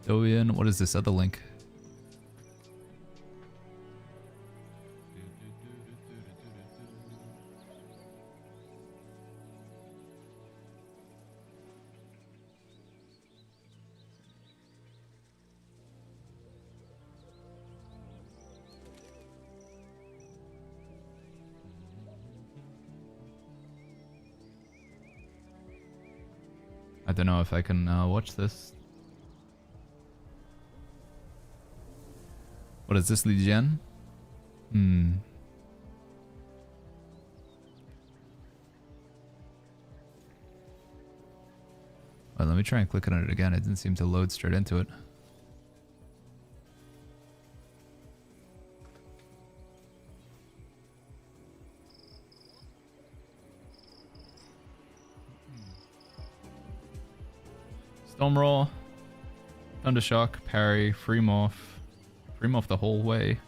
Doian, what is this other link? I don't know if I can watch this. What is this, Li Jian? Well, let me try and click on it again. It didn't seem to load straight into it. Stormroar, Thundershock, parry, free morph. Free morph the whole way.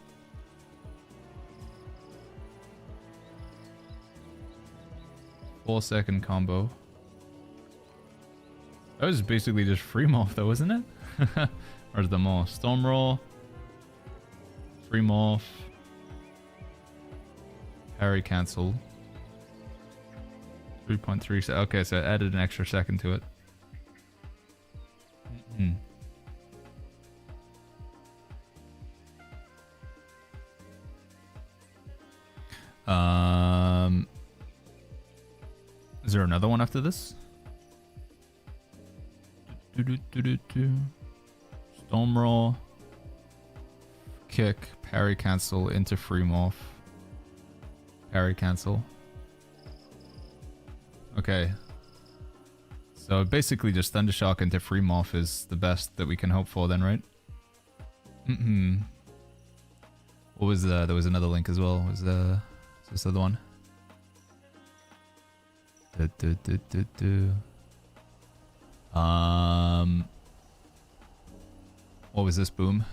Four-second combo. That was basically just free morph though, wasn't it? Where's the more? Stormroar, free morph, parry cancel. 3.3. Okay, so I added an extra second to it. Is there another one after this? Stormroar, kick, parry cancel into free morph, parry cancel. Okay. So basically just Thundershock into free morph is the best that we can hope for then, right? What was there was another link as well. Was this other one? What was this, Boom?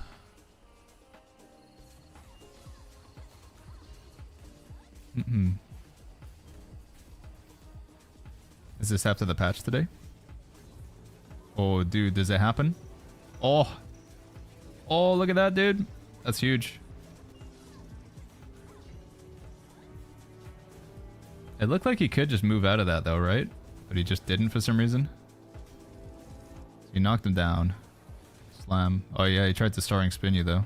Is this after the patch today? Oh, dude, does it happen? Oh. Oh, look at that, dude. That's huge. It looked like he could just move out of that, though, right? But he just didn't for some reason. So he knocked him down. Slam. Oh, yeah, he tried to starring spin you, though.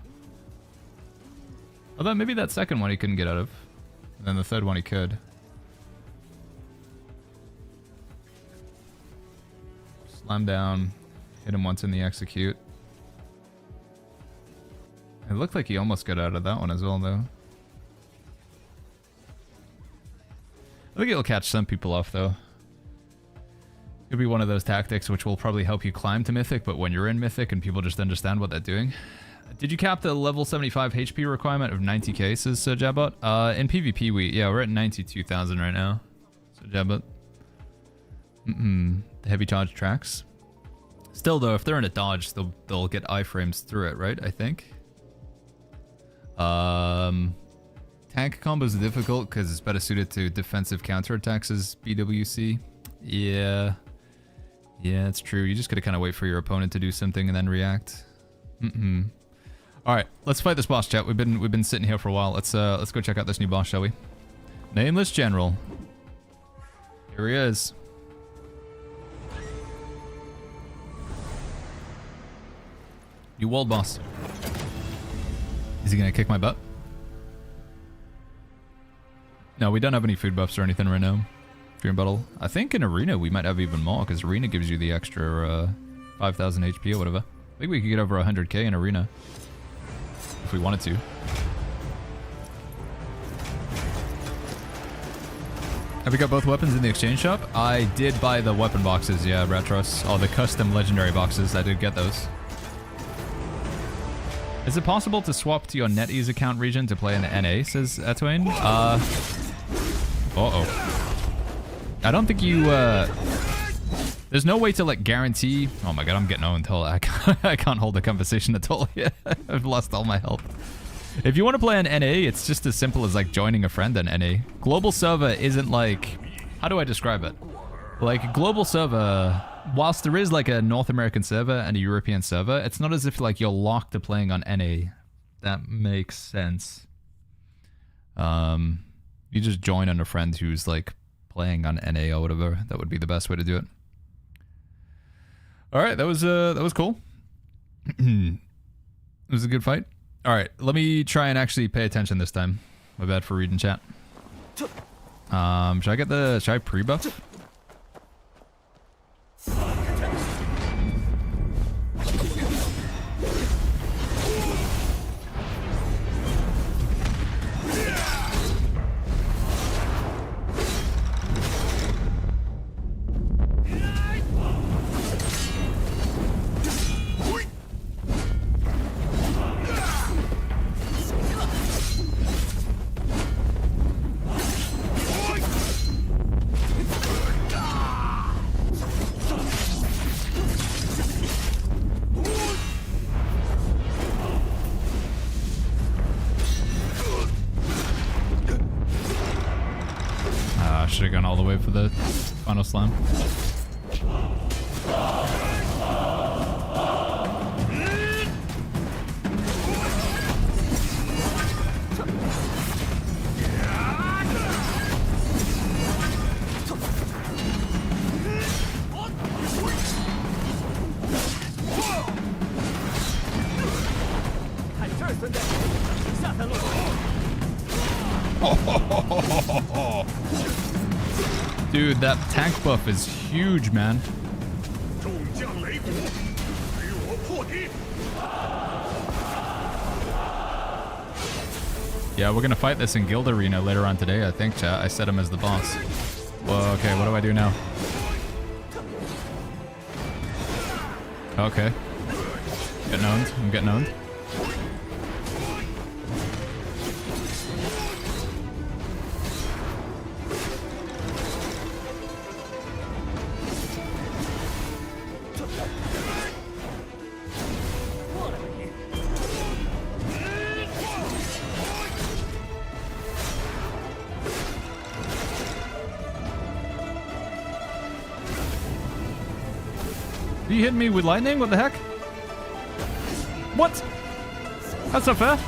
Although maybe that second one he couldn't get out of. And then the third one he could. Slam down. Hit him once in the execute. It looked like he almost got out of that one as well, though. I think it'll catch some people off, though. It'll be one of those tactics which will probably help you climb to Mythic, but when you're in Mythic and people just understand what they're doing. Did you cap the level 75 HP requirement of 90k, says Jabot? In PvP, we're at 92,000 right now. So Jabot. The heavy charge tracks. Still, though, if they're in a dodge, they'll get iframes through it, right? I think. Tank combos are difficult because it's better suited to defensive counterattacks as BWC. Yeah, it's true. You just gotta kind of wait for your opponent to do something and then react. All right, let's fight this boss, chat. We've been sitting here for a while. Let's go check out this new boss, shall we? Nameless General. Here he is. New world boss. Is he gonna kick my butt? No, we don't have any food buffs or anything right now. Dream Battle. I think in Arena we might have even more, because Arena gives you the extra 5,000 HP or whatever. I think we could get over 100k in Arena. If we wanted to. Have we got both weapons in the exchange shop? I did buy the weapon boxes, yeah, Ratros. Oh, the custom legendary boxes. I did get those. Is it possible to swap to your NetEase account region to play in the NA, says Atwain? I don't think you, there's no way to, like, guarantee... Oh my god, I'm getting owned. I can't hold a conversation at all yet. I've lost all my health. If you want to play in NA, it's just as simple as, like, joining a friend in NA. Global server isn't, like... How do I describe it? Like, global server... Whilst there is, like, a North American server and a European server, it's not as if, like, you're locked to playing on NA. That makes sense. You just join on a friend who's, like, playing on NA or whatever. That would be the best way to do it. Alright, that was cool. It was a good fight. Alright, let me try and actually pay attention this time. My bad for reading chat. Should I pre-buff? Should have gone all the way for the final slam. Dude, that tank buff is huge, man. Yeah, we're gonna fight this in Guild Arena later on today, I think, chat. I set him as the boss. Well, okay, what do I do now? Okay. Getting owned. I'm getting owned. Are you hitting me with lightning? What the heck? What? That's not fair.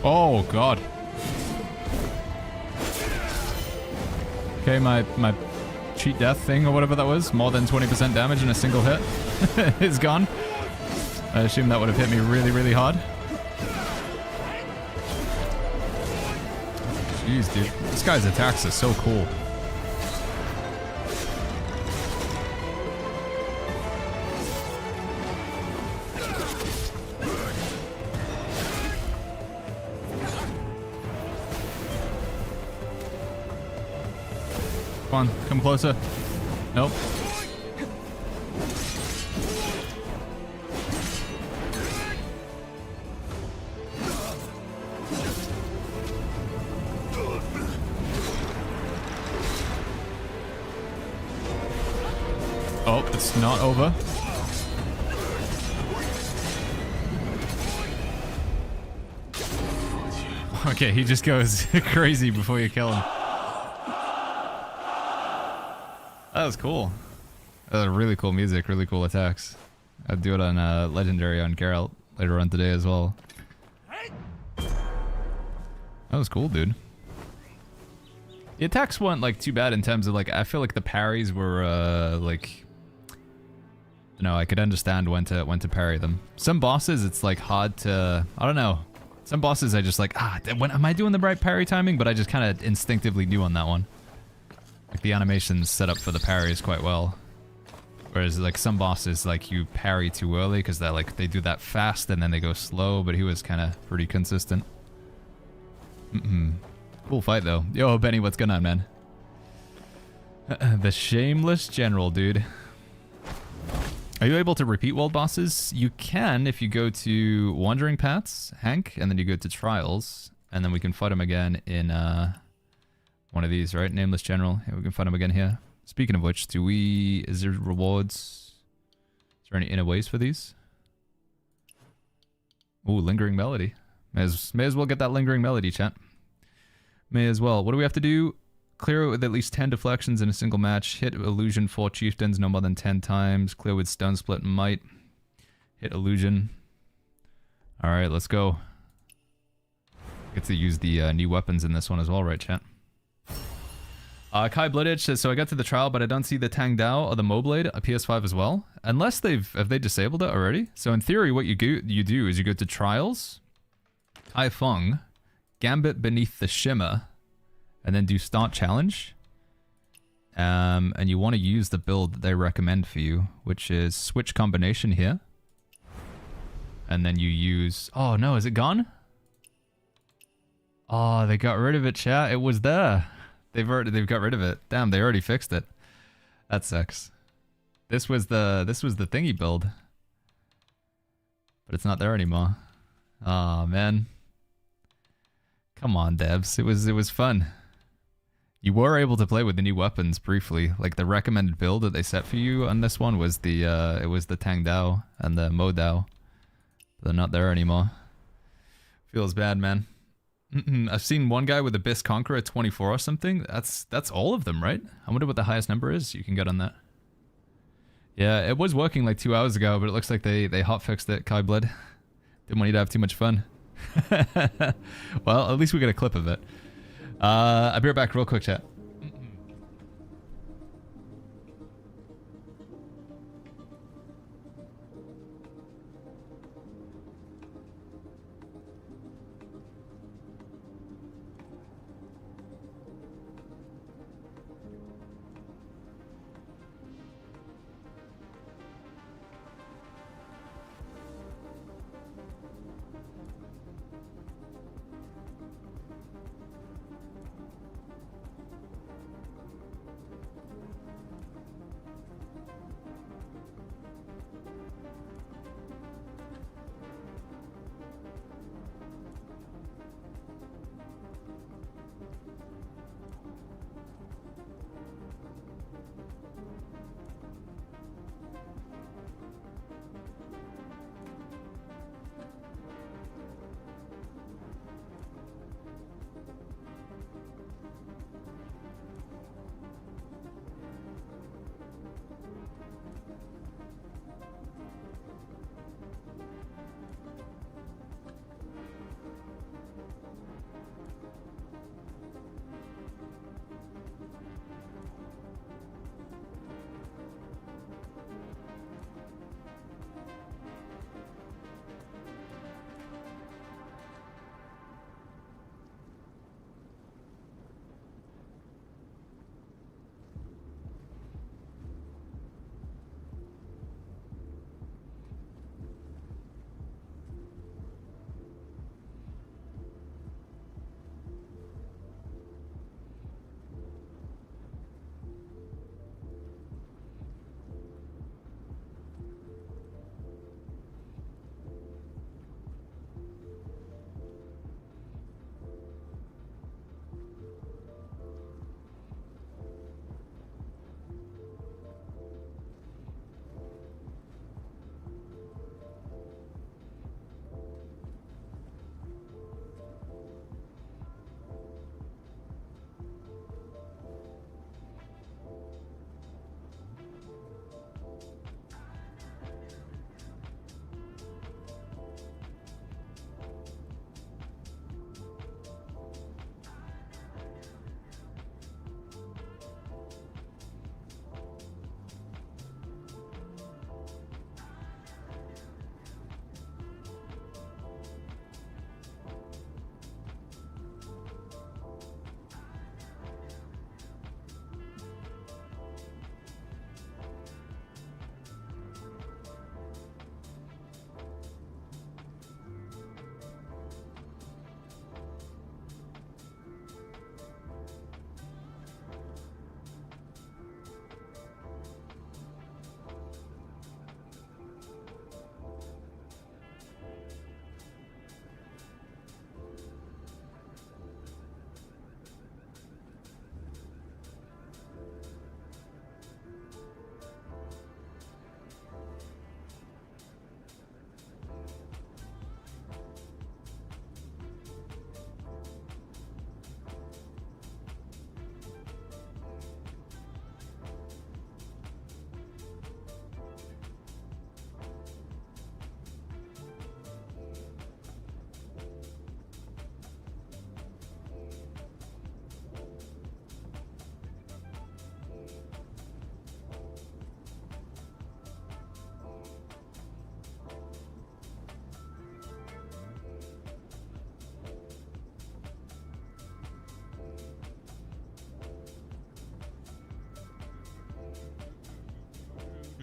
Oh god. Okay, my cheat death thing or whatever that was, more than 20% damage in a single hit, is gone. I assume that would have hit me really, really hard. Jeez, dude. This guy's attacks are so cool. Come on, come closer. Nope. Oh, it's not over. Okay, he just goes crazy before you kill him. That was cool. That was really cool music, really cool attacks. I'd do it on Legendary on Geralt later on today as well. That was cool, dude. The attacks weren't like too bad in terms of like, I feel like the parries were like, you know, I could understand when to parry them. Some bosses it's like hard to, I don't know. Some bosses I just like, when am I doing the right parry timing? But I just kind of instinctively knew on that one. Like the animation's set up for the parries quite well. Whereas like some bosses like you parry too early because they're like they do that fast and then they go slow, but he was kind of pretty consistent. Cool fight though. Yo Benny, what's going on, man? The Shameless General, dude. Are you able to repeat world bosses? You can if you go to Wandering Paths, Hank, and then you go to Trials, and then we can fight him again in one of these, right? Nameless General. Yeah, we can fight him again here. Speaking of which, is there rewards? Is there any inner ways for these? Ooh, Lingering Melody. May as well get that Lingering Melody, chat. May as well. What do we have to do? Clear it with at least 10 deflections in a single match. Hit Illusion 4 Chieftains no more than 10 times. Clear with Stone Split and Might. Hit Illusion. Alright, let's go. Get to use the new weapons in this one as well, right, chat? Kai Blooditch says, so I got to the trial, but I don't see the Tang Dao or the Moblade, a PS5 as well. Unless have they disabled it already? So in theory, what you do is you go to Trials, Tai Fung, Gambit Beneath the Shimmer, and then do Start Challenge. And you want to use the build that they recommend for you, which is Switch Combination here. And then you use... Oh no, is it gone? Oh, they got rid of it, chat. It was there. They've got rid of it. Damn, they already fixed it. That sucks. This was the thingy build. But it's not there anymore. Oh man. Come on, devs. It was fun. You were able to play with the new weapons briefly. Like the recommended build that they set for you on this one was the Tang Dao and the Mo Dao. But they're not there anymore. Feels bad, man. I've seen one guy with Abyss Conqueror at 24 or something. That's all of them, right? I wonder what the highest number is you can get on that. Yeah, it was working like 2 hours ago, but it looks like they hotfixed it, Kai Blood. Didn't want you to have too much fun. Well, at least we got a clip of it. I'll be right back real quick, chat.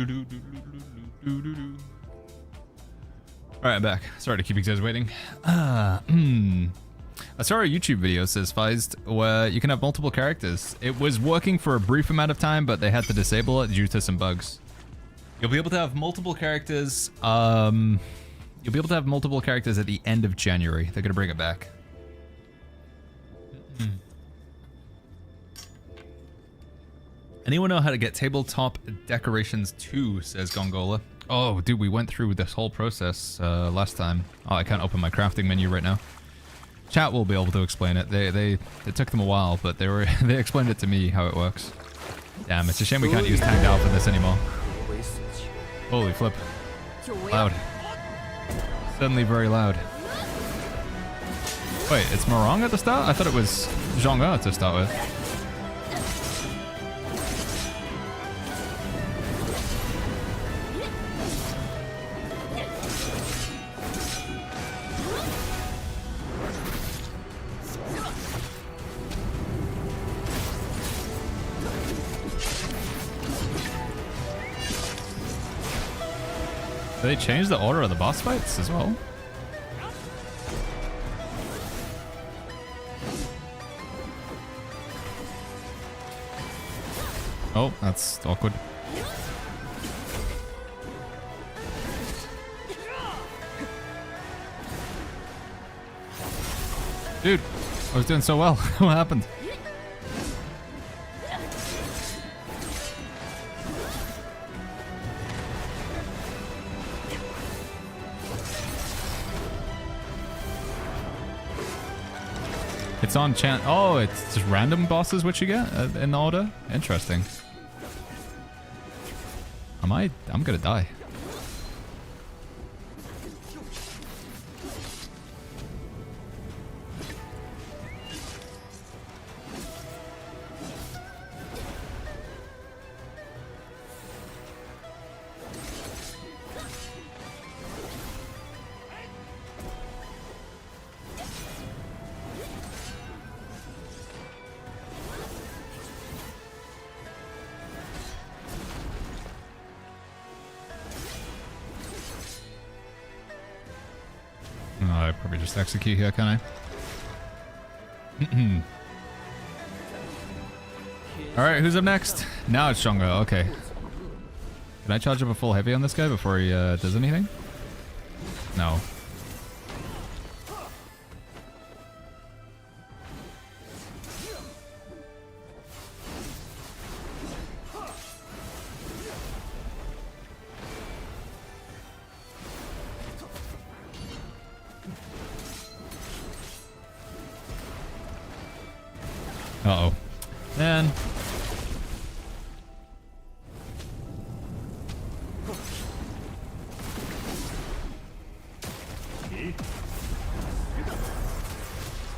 Alright, I'm back. Sorry to keep you guys waiting. I saw a YouTube video, says Feist, where you can have multiple characters. It was working for a brief amount of time, but they had to disable it due to some bugs. You'll be able to have multiple characters. You'll be able to have multiple characters at the end of January. They're gonna bring it back. Anyone know how to get tabletop decorations 2, says Gongola. Oh, dude, we went through this whole process last time. Oh, I can't open my crafting menu right now. Chat will be able to explain it. It took them a while, but they explained it to me how it works. Damn, it's a shame we can't use Tang Dao for this anymore. Holy flip. Loud. Suddenly very loud. Wait, it's Morong at the start? I thought it was Zhong'e to start with. Did they change the order of the boss fights as well? Oh, that's awkward. Dude, I was doing so well. What happened? It's on chance. Oh, it's just random bosses which you get in the order? Interesting. I'm gonna die. I probably just execute here, can I? Alright, who's up next? Now it's Zhong'e, okay. Can I charge up a full heavy on this guy before he does anything? No. Uh-oh. Man.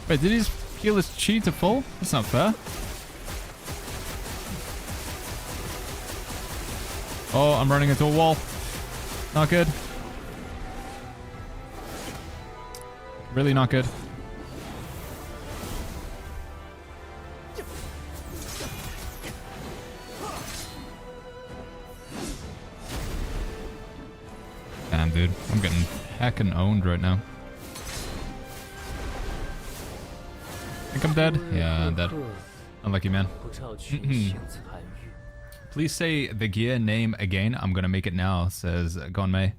Wait, did he just heal his chi to full? That's not fair. Oh, I'm running into a wall. Not good. Really not good. Damn, dude. I'm getting heckin' owned right now. Think I'm dead? Yeah, I'm dead. Unlucky, man. Please say the gear name again. I'm gonna make it now, says Gonmei.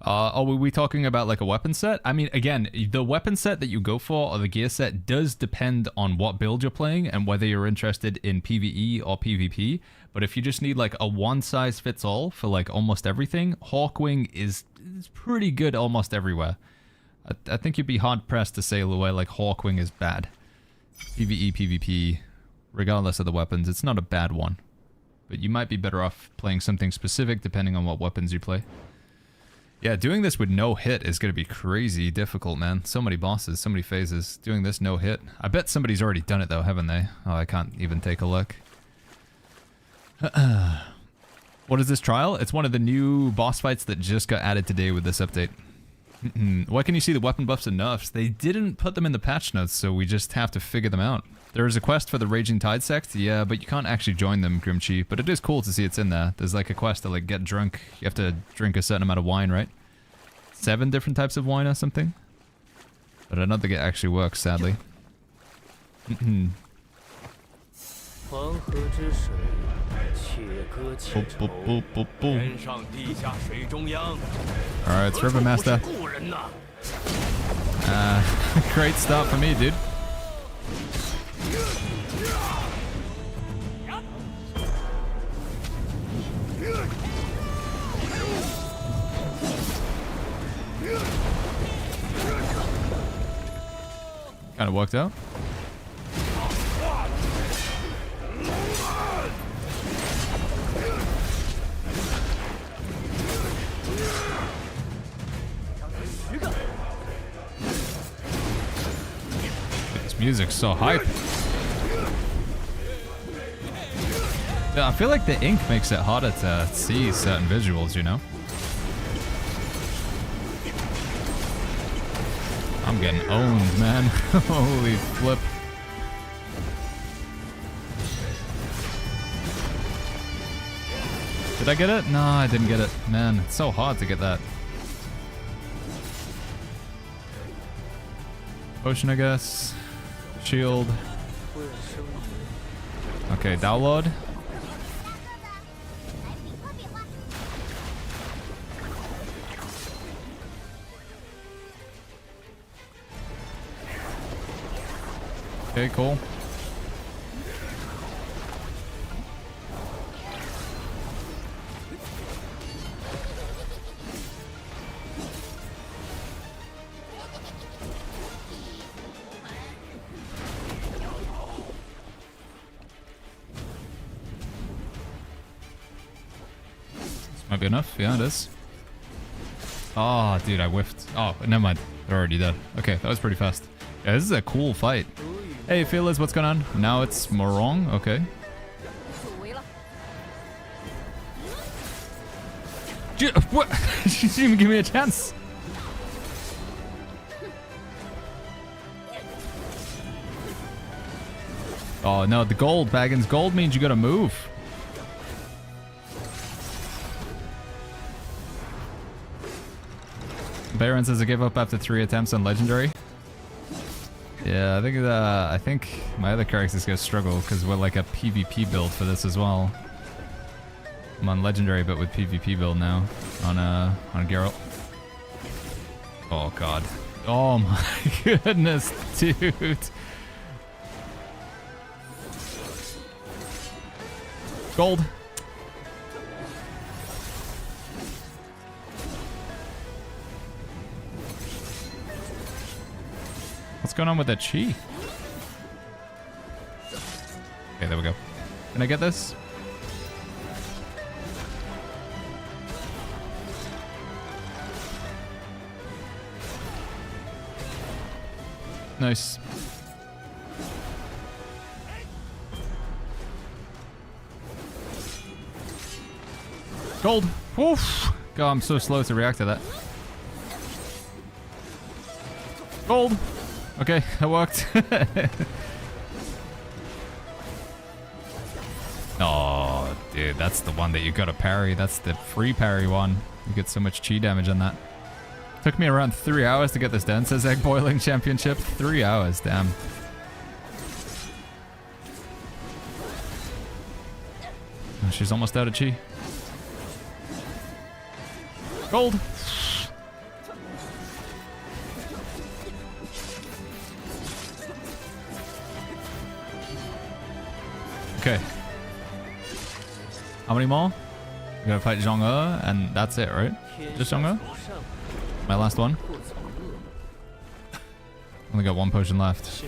Oh, were we talking about like a weapon set? I mean, again, the weapon set that you go for or the gear set does depend on what build you're playing and whether you're interested in PvE or PvP. But if you just need like a one-size-fits-all for like almost everything, Hawkwing is pretty good almost everywhere. I think you'd be hard-pressed to say where like Hawkwing is bad. PvE, PvP, regardless of the weapons, it's not a bad one. But you might be better off playing something specific depending on what weapons you play. Yeah, doing this with no hit is going to be crazy difficult, man. So many bosses, so many phases. Doing this no hit. I bet somebody's already done it though, haven't they? Oh, I can't even take a look. What is this trial? It's one of the new boss fights that just got added today with this update. Why can you see the weapon buffs and nerfs? They didn't put them in the patch notes, so we just have to figure them out. There is a quest for the Raging Tide sect, yeah, but you can't actually join them, Grimchi. But it is cool to see it's in there. There's like a quest to like get drunk. You have to drink a certain amount of wine, right? 7 different types of wine or something? But I don't think it actually works, sadly. Boop, boop, boop, boop, boop. Alright, it's River Master. Great start for me, dude. Kind of worked out. This music's so hype. Yeah, I feel like the ink makes it harder to see certain visuals, you know? I'm getting owned, man. Holy flip. Did I get it? No, I didn't get it. Man, it's so hard to get that. Potion, I guess. Shield. Okay, download. Okay, cool. This might be enough. Yeah, it is. Oh, dude, I whiffed. Oh, never mind. They're already dead. Okay, that was pretty fast. Yeah, this is a cool fight. Hey, Fearless, what's going on? Now it's Morong, okay. What? She didn't even give me a chance. Oh no, the gold, Baggins. Gold means you gotta move. Baron says I gave up after 3 attempts on Legendary. Yeah, I think my other character's gonna struggle because we're like a PvP build for this as well. I'm on Legendary but with PvP build now on Geralt. Oh god. Oh my goodness, dude. Gold. What's going on with that chi? Okay, there we go. Can I get this? Nice. Gold. Oof. God, I'm so slow to react to that. Gold. Okay, that worked. Oh, dude, that's the one that you gotta parry. That's the free parry one. You get so much chi damage on that. Took me around 3 hours to get this done, says Egg Boiling Championship. 3 hours, damn. Oh, she's almost out of chi. Gold. Okay. How many more? We're gonna fight Zhong-E, and that's it, right? Just Zhong-E? My last one. Only got 1 potion left.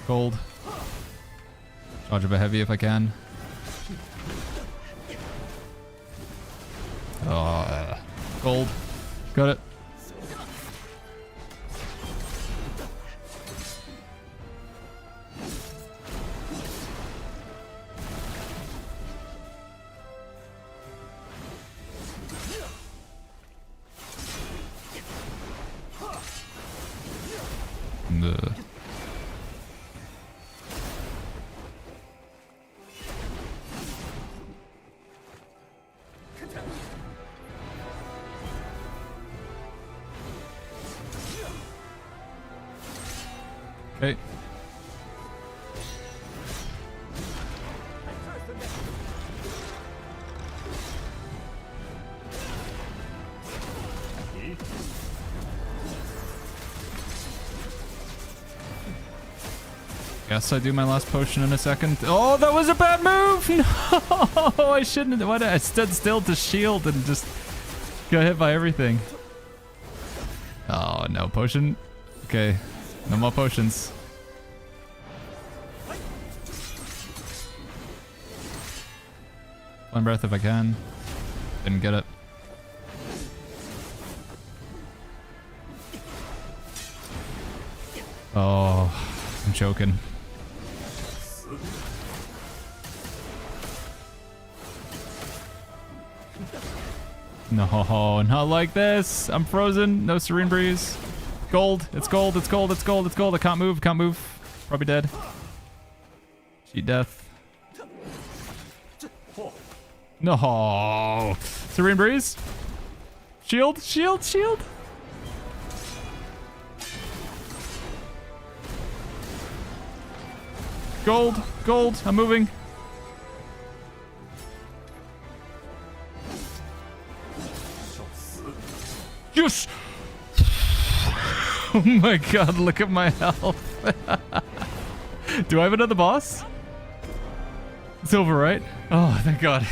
Gold. Charge a bit heavy if I can. Gold. Got it. Okay. Guess I do my last potion in a second. Oh, that was a bad move! No, I shouldn't. Why did I stood still to shield and just got hit by everything? Oh, no potion. Okay, no more potions. One breath if I can. Didn't get it. Oh, I'm choking. No, not like this. I'm frozen. No serene breeze. Gold. It's gold. It's gold. It's gold. It's gold. I can't move. Can't move. Probably dead. Cheat death. No. Serene breeze. Shield. Shield. Shield. Gold. Gold. I'm moving. Yes! Oh my god, look at my health. Do I have another boss? It's over, right? Oh, thank god.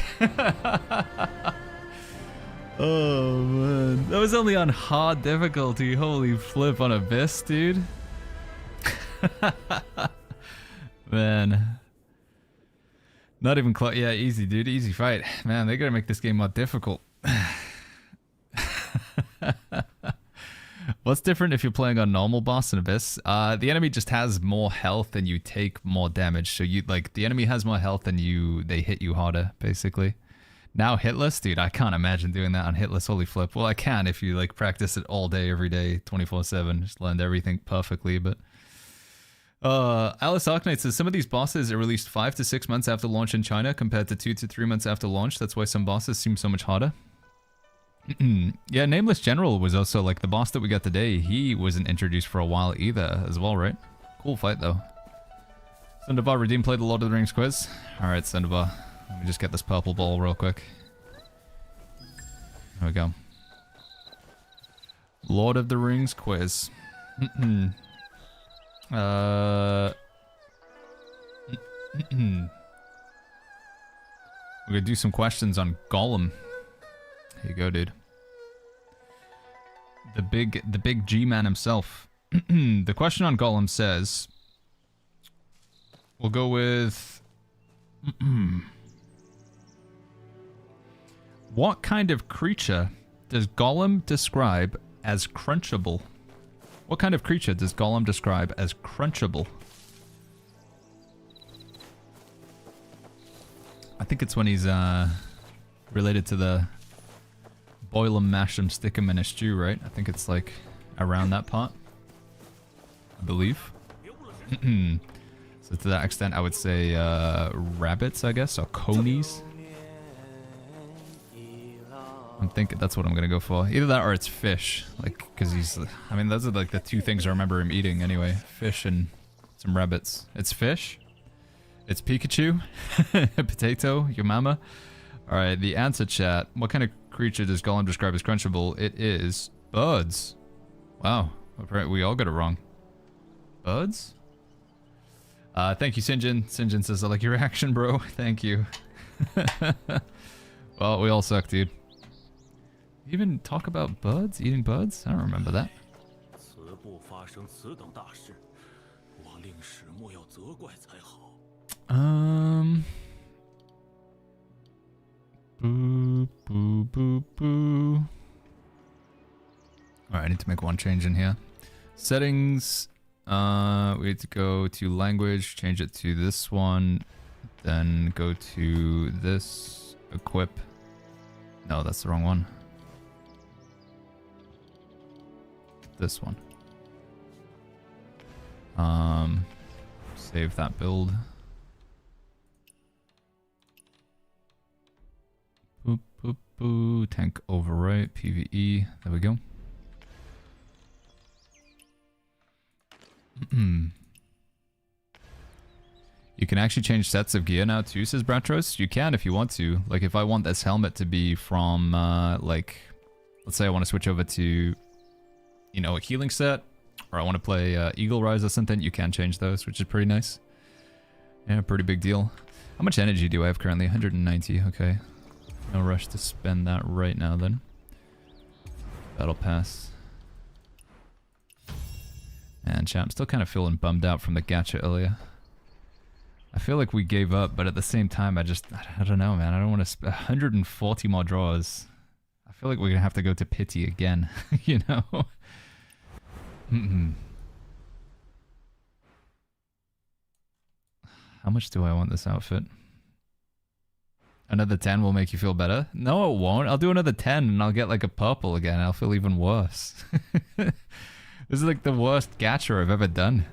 Oh man. That was only on hard difficulty. Holy flip on Abyss, dude. Man. Not even close. Yeah, easy, dude. Easy fight. Man, they gotta make this game more difficult. What's different if you're playing on normal boss in Abyss? The enemy just has more health and you take more damage. So you like the enemy has more health and they hit you harder, basically. Now hitless, dude, I can't imagine doing that on hitless. Holy flip. Well, I can if you like practice it all day, every day, 24/7, just learned everything perfectly. But Alice Arknight says some of these bosses are released 5 to 6 months after launch in China compared to 2 to 3 months after launch. That's why some bosses seem so much harder. Yeah, Nameless General was also like the boss that we got today. He wasn't introduced for a while either as well, right? Cool fight though. Sendovar Redeem played the Lord of the Rings quiz. Alright, Sendovar. Let me just get this purple ball real quick. There we go. Lord of the Rings quiz. We're gonna do some questions on Gollum. Here you go, dude. The big G-man himself. The question on Gollum says... We'll go with... What kind of creature does Gollum describe as crunchable? What kind of creature does Gollum describe as crunchable? I think it's when he's related to the boil 'em, mash 'em, stick 'em in a stew, right? I think it's like around that part, I believe. So to that extent, I would say rabbits, I guess, or conies. I'm thinking that's what I'm gonna go for. Either that or it's fish, like, because he's. I mean, those are like the two things I remember him eating anyway: fish and some rabbits. It's fish. It's Pikachu, potato, your mama. All right, the answer, chat. What kind of creature does Gollum describe as crunchable? It is birds. Wow, we all got it wrong. Birds? Thank you, Sinjin. Sinjin says, I like your reaction, bro. Thank you. Well, we all suck, dude. You even talk about birds? Eating birds? I don't remember that. Boo, boo, boo, boo. Alright, I need to make one change in here. Settings. We need to go to language, change it to this one, then go to this, equip. No, that's the wrong one. This one. Save that build. Boop, boop, boo. Tank overwrite, PvE. There we go. You can actually change sets of gear now too, says Bratros. You can if you want to. Like, if I want this helmet to be from, like, let's say I want to switch over to, you know, a healing set, or I want to play Eagle Rise or something, you can change those, which is pretty nice. Yeah, pretty big deal. How much energy do I have currently? 190, okay. No rush to spend that right now then. That'll pass. And chat, I'm still kind of feeling bummed out from the gacha earlier. I feel like we gave up, but at the same time, I don't know, man. I don't want to 140 more draws. I feel like we're going to have to go to pity again, you know? How much do I want this outfit? Another 10 will make you feel better? No, it won't. I'll do another 10 and I'll get like a purple again. I'll feel even worse. This is like the worst gacha I've ever done.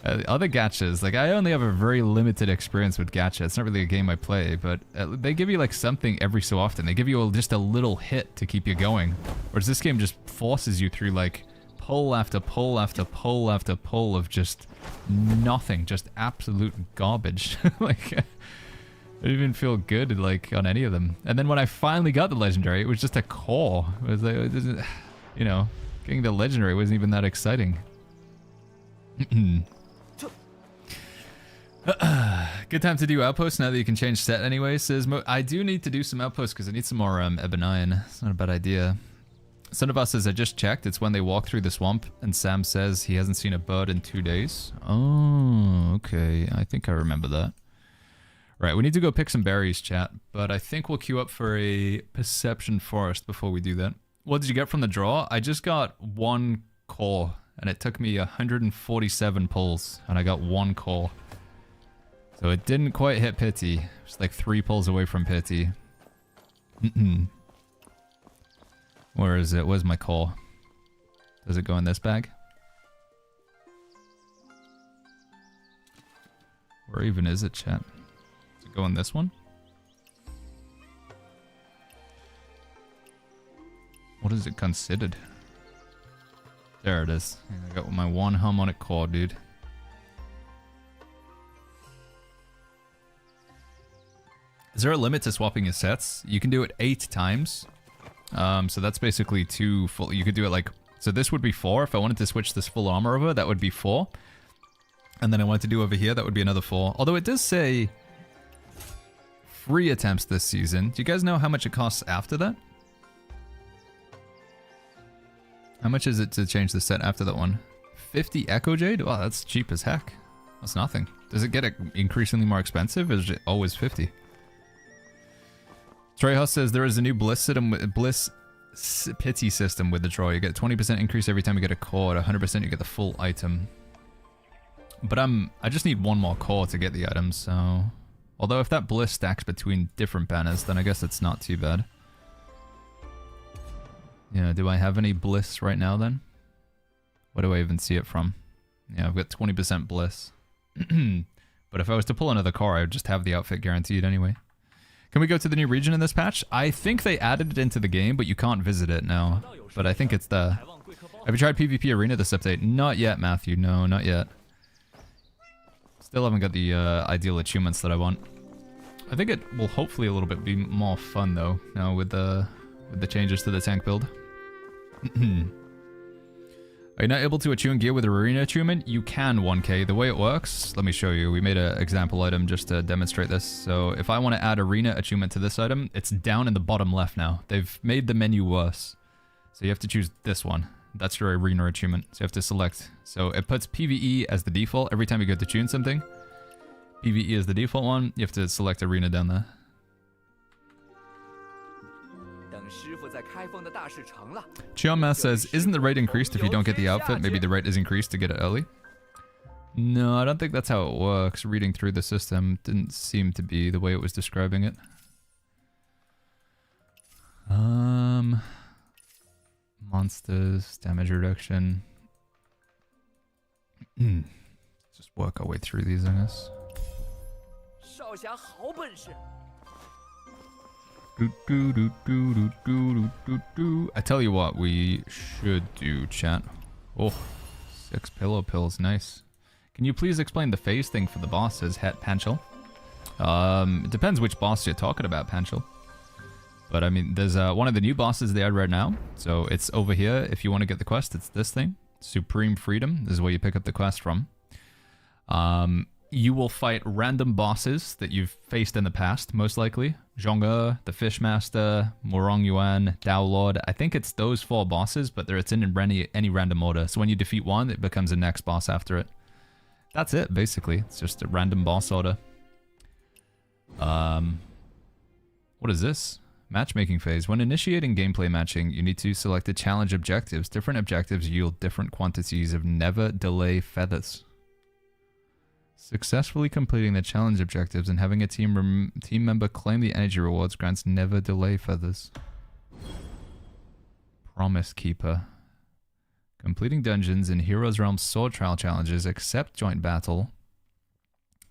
Other gachas, like I only have a very limited experience with gacha. It's not really a game I play, but they give you like something every so often. They give you just a little hit to keep you going. Whereas this game just forces you through like pull after pull after pull after pull of just nothing, just absolute garbage. Like I didn't even feel good like on any of them. And then when I finally got the legendary, it was just a core. It was like, you know, getting the legendary wasn't even that exciting. Good time to do outposts now that you can change set anyway, says I do need to do some outposts because I need some more Ebonine. It's not a bad idea. Son of Us says, I just checked. It's when they walk through the swamp and Sam says he hasn't seen a bird in 2 days. Oh, okay. I think I remember that. Right, we need to go pick some berries, chat. But I think we'll queue up for a perception forest before we do that. What did you get from the draw? I just got 1 core and it took me 147 pulls and I got 1 core. So it didn't quite hit pity. It's like 3 pulls away from pity. Where is it? Where's my core? Does it go in this bag? Where even is it, chat? Does it go in this one? What is it considered? There it is. I got my 1 harmonic core, dude. Is there a limit to swapping your sets? You can do it 8 times. So that's basically 2 full. You could do it like, so this would be 4. If I wanted to switch this full armor over, that would be 4. And then I wanted to do over here, that would be another 4. Although it does say free attempts this season. Do you guys know how much it costs after that? How much is it to change the set after that one? 50 Echo Jade? Wow, that's cheap as heck. That's nothing. Does it get increasingly more expensive, or is it always 50? Treyhouse says there is a new Bliss pity system with the draw. You get 20% increase every time you get a core. At 100% you get the full item. But I just need 1 more core to get the item, so... Although if that Bliss stacks between different banners, then I guess it's not too bad. Yeah, do I have any Bliss right now then? Where do I even see it from? Yeah, I've got 20% Bliss. But if I was to pull another core, I would just have the outfit guaranteed anyway. Can we go to the new region in this patch? I think they added it into the game, but you can't visit it now. But I think it's the... Have you tried PvP Arena this update? Not yet, Matthew. No, not yet. Still haven't got the ideal achievements that I want. I think it will hopefully a little bit be more fun though, now with the changes to the tank build. Are you not able to attune gear with Arena achievement? You can 1K. The way it works, let me show you. We made an example item just to demonstrate this. So if I want to add Arena achievement to this item, it's down in the bottom left now. They've made the menu worse. So you have to choose this one. That's your Arena achievement. So you have to select. So it puts PvE as the default every time you go to tune something. PvE is the default one. You have to select Arena down there. Chioma says, isn't the rate increased if you don't get the outfit? Maybe the rate is increased to get it early? No, I don't think that's how it works. Reading through the system didn't seem to be the way it was describing it. Monsters, damage reduction. Just work our way through these, I guess. I tell you what we should do, chat. Oh, 6 pillow pills, nice. Can you please explain the phase thing for the boss, says Het Panchel? It depends which boss you're talking about, Panchel. But I mean, there's one of the new bosses they add right now. So it's over here. If you want to get the quest, it's this thing. Supreme Freedom. This is where you pick up the quest from. You will fight random bosses that you've faced in the past, most likely. Zhong'e, the Fishmaster, Morong Yuan, Dao Lord. I think it's those 4 bosses, but it's in any random order. So when you defeat one, it becomes the next boss after it. That's it, basically. It's just a random boss order. What is this? Matchmaking phase. When initiating gameplay matching, you need to select the challenge objectives. Different objectives yield different quantities of never delay feathers. Successfully completing the challenge objectives and having a team member claim the energy rewards grants never delay feathers. Promise Keeper. Completing dungeons in Heroes Realm Sword Trial challenges except joint battle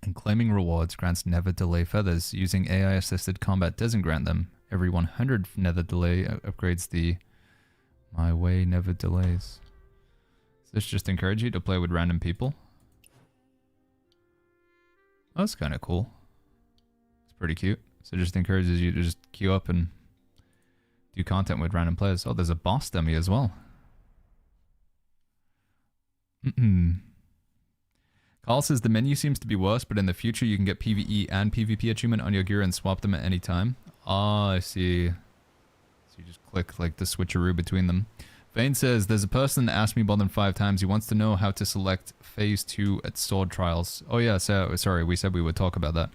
and claiming rewards grants never delay feathers. Using AI assisted combat doesn't grant them. Every 100 never delay upgrades the My Way never delays. Does this just encourage you to play with random people? That's kind of cool. It's pretty cute. So it just encourages you to just queue up and do content with random players. Oh, there's a boss dummy as well. Carl says the menu seems to be worse, but in the future you can get PvE and PvP achievement on your gear and swap them at any time. Oh, I see. So you just click like the switcheroo between them. Vane says, there's a person that asked me more than 5 times. He wants to know how to select phase 2 at sword trials. Oh yeah, so sorry, we said we would talk about that.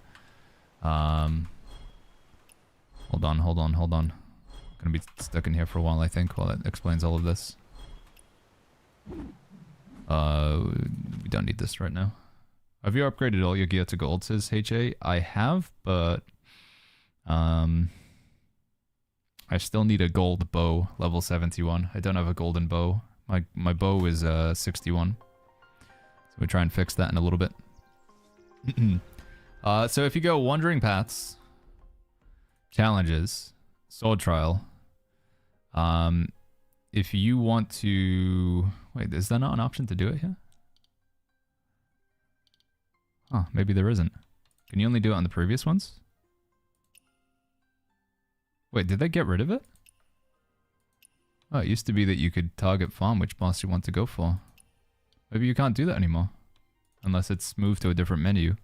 Hold on. I'm gonna be stuck in here for a while, I think, while it explains all of this. We don't need this right now. Have you upgraded all your gear to gold, says HA? I have, but I still need a gold bow, level 71. I don't have a golden bow. My bow is 61. So we try and fix that in a little bit. So if you go Wandering Paths, Challenges, Sword Trial, if you want to... Wait, is there not an option to do it here? Huh, maybe there isn't. Can you only do it on the previous ones? Wait, did they get rid of it? Oh, it used to be that you could target farm which boss you want to go for. Maybe you can't do that anymore. Unless it's moved to a different menu.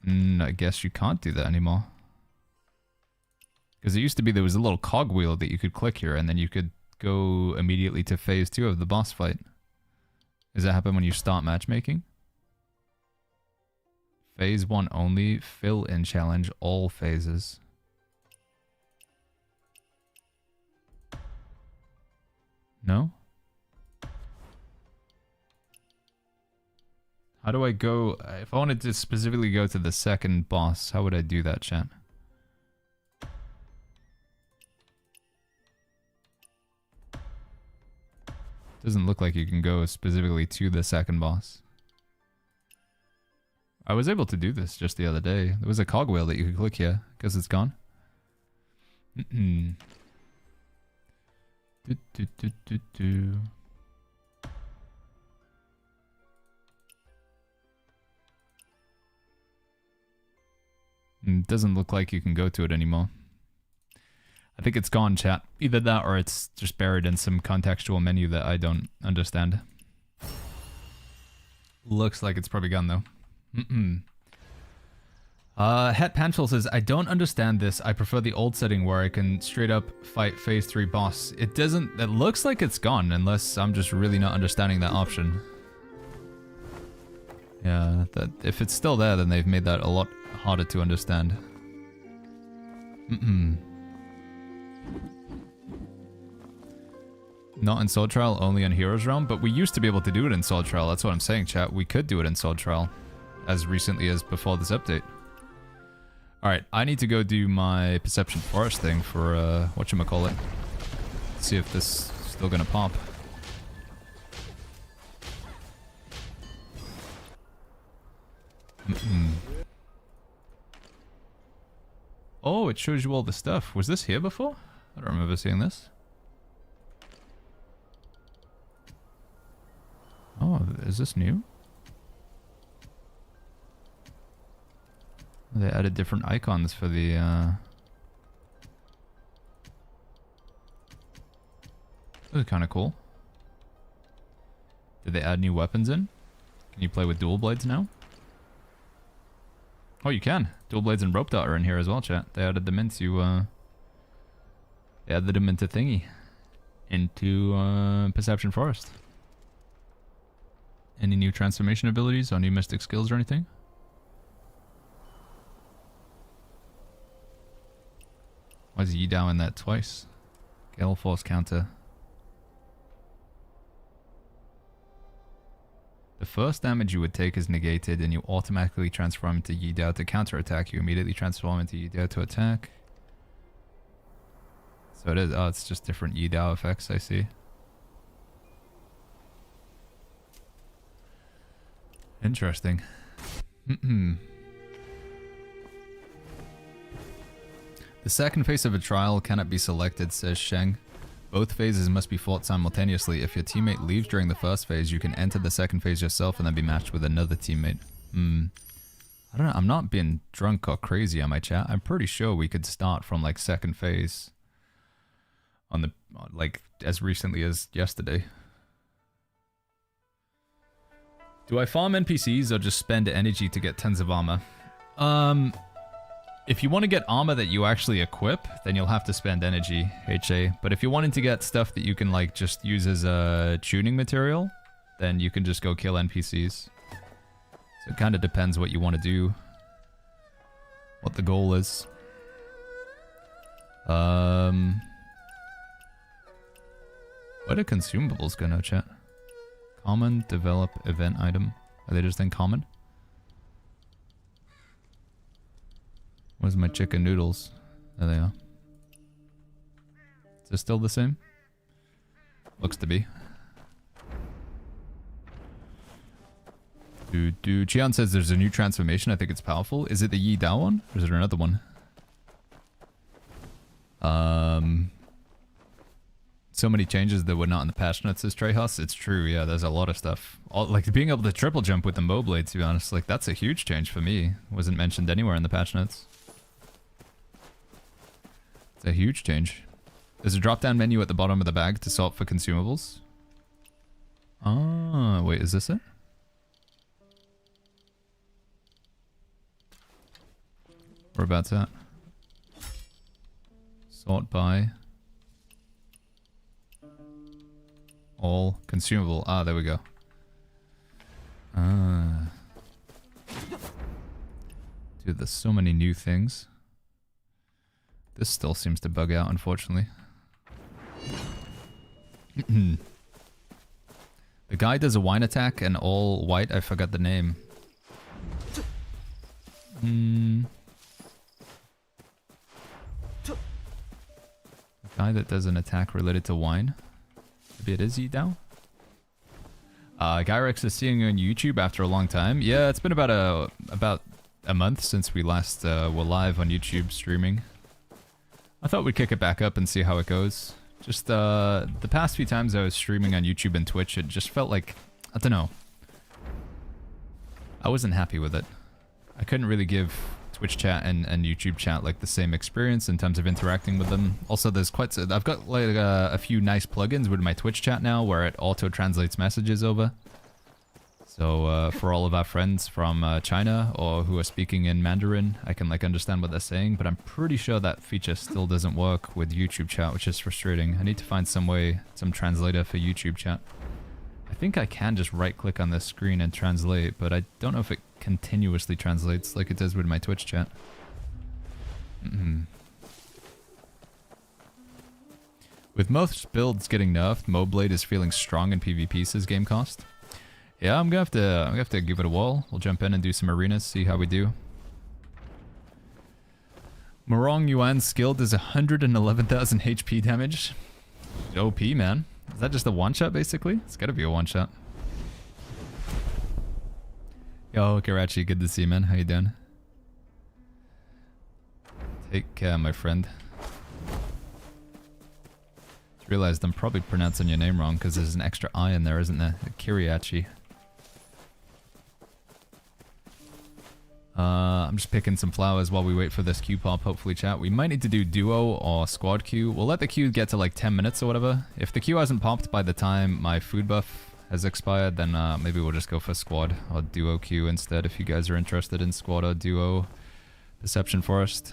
I guess you can't do that anymore. Because it used to be there was a little cogwheel that you could click here and then you could go immediately to phase 2 of the boss fight. Does that happen when you start matchmaking? Phase 1 only, fill in challenge, all phases. No? How do I go? If I wanted to specifically go to the second boss, how would I do that, chat? Doesn't look like you can go specifically to the second boss. I was able to do this just the other day. There was a cogwheel that you could click here, because it's gone. Doesn't look like you can go to it anymore. I think it's gone, chat. Either that or it's just buried in some contextual menu that I don't understand. Looks like it's probably gone though. Het Panchel says, I don't understand this. I prefer the old setting where I can straight up fight phase 3 boss. It looks like it's gone unless I'm just really not understanding that option. Yeah, if it's still there, then they've made that a lot harder to understand. Not in Sword Trial, only on Heroes Realm, but we used to be able to do it in Sword Trial. That's what I'm saying, chat. We could do it in Sword Trial as recently as before this update. Alright, I need to go do my Perception Forest thing for, whatchamacallit. See if this is still gonna pop. Oh, it shows you all the stuff. Was this here before? I don't remember seeing this. Oh, is this new? They added different icons for the This is kind of cool. Did they add new weapons in? Can you play with dual blades now? Oh, you can. Dual blades and rope dart are in here as well, chat. They added them into they added them into thingy. Into Perception Forest. Any new transformation abilities or new mystic skills or anything? Why is Yi down in that twice? Gale Force counter. The first damage you would take is negated and you automatically transform into Yi Dao to counterattack. You immediately transform into Yi Dao to attack. So it is, oh, it's just different Yi Dao effects, I see. Interesting. The second phase of a trial cannot be selected, says Sheng. Both phases must be fought simultaneously. If your teammate leaves during the first phase, you can enter the second phase yourself and then be matched with another teammate. I don't know, I'm not being drunk or crazy on my chat. I'm pretty sure we could start from like second phase on the, like, as recently as yesterday. Do I farm NPCs or just spend energy to get tons of armor? If you want to get armor that you actually equip, then you'll have to spend energy, HA. But if you're wanting to get stuff that you can like just use as a tuning material, then you can just go kill NPCs. So it kind of depends what you want to do, what the goal is. Where do consumables go now, chat? Common, develop, event item. Are they just in common? Where's my chicken noodles? There they are. Is this still the same? Looks to be. Chian says there's a new transformation. I think it's powerful. Is it the Yi Dao one? Or is it another one? So many changes that were not in the patch notes, says Treyhus. It's true, yeah, there's a lot of stuff. Like being able to triple jump with the Moblade, to be honest, like that's a huge change for me. Wasn't mentioned anywhere in the patch notes. It's a huge change. There's a drop down menu at the bottom of the bag to sort for consumables. Ah, wait, is this it? Whereabouts at? Sort by all consumable. Ah, there we go. Ah. Dude, there's so many new things. This still seems to bug out, unfortunately. The guy does a wine attack and all white. I forgot the name. The guy that does an attack related to wine. Maybe it is Yi Dao? Gyrex is seeing you on YouTube after a long time. Yeah, it's been about a month since we last were live on YouTube streaming. I thought we'd kick it back up and see how it goes. Just the past few times I was streaming on YouTube and Twitch, it just felt like, I don't know. I wasn't happy with it. I couldn't really give Twitch chat and YouTube chat like the same experience in terms of interacting with them. Also, there's I've got like a few nice plugins with my Twitch chat now where it auto translates messages over. So for all of our friends from China or who are speaking in Mandarin, I can like understand what they're saying, but I'm pretty sure that feature still doesn't work with YouTube chat, which is frustrating. I need to find some translator for YouTube chat. I think I can just right click on this screen and translate, but I don't know if it continuously translates like it does with my Twitch chat. With most builds getting nerfed, Moblade is feeling strong in PvP, says Gamecost. Yeah, I'm gonna have to give it a whirl. We'll jump in and do some arenas, see how we do. Morong Yuan's skill does 111,000 HP damage. OP, man. Is that just a one-shot, basically? It's gotta be a one-shot. Yo, Karachi, good to see you, man. How you doing? Take care, my friend. Just realized I'm probably pronouncing your name wrong because there's an extra I in there, isn't there? Kiriachi. I'm just picking some flowers while we wait for this queue pop, hopefully, chat. We might need to do duo or squad queue. We'll let the queue get to like 10 minutes or whatever. If the queue hasn't popped by the time my food buff has expired, then maybe we'll just go for squad or duo queue instead if you guys are interested in squad or duo Perception Forest.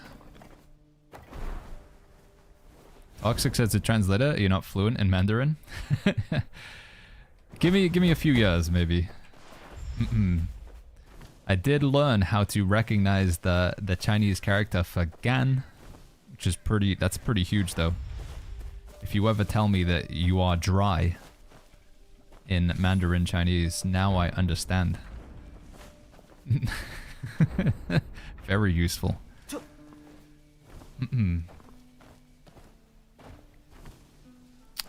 Toxic says a translator, you're not fluent in Mandarin? Give me a few years, maybe. I did learn how to recognize the Chinese character for gan, which is that's pretty huge though. If you ever tell me that you are dry in Mandarin Chinese, now I understand. Very useful.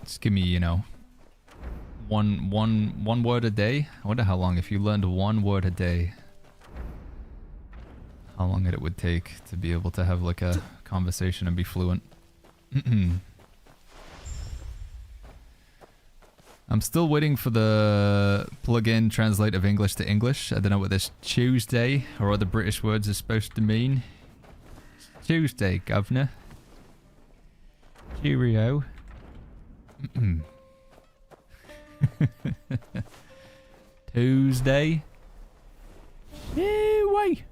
Just give me, you know, one word a day. I wonder how long, if you learned one word a day, how long it would take to be able to have like a conversation and be fluent. I'm still waiting for the plugin translate of English to English. I don't know what this Tuesday or other British words are supposed to mean. Tuesday, governor. Cheerio. Tuesday. Way.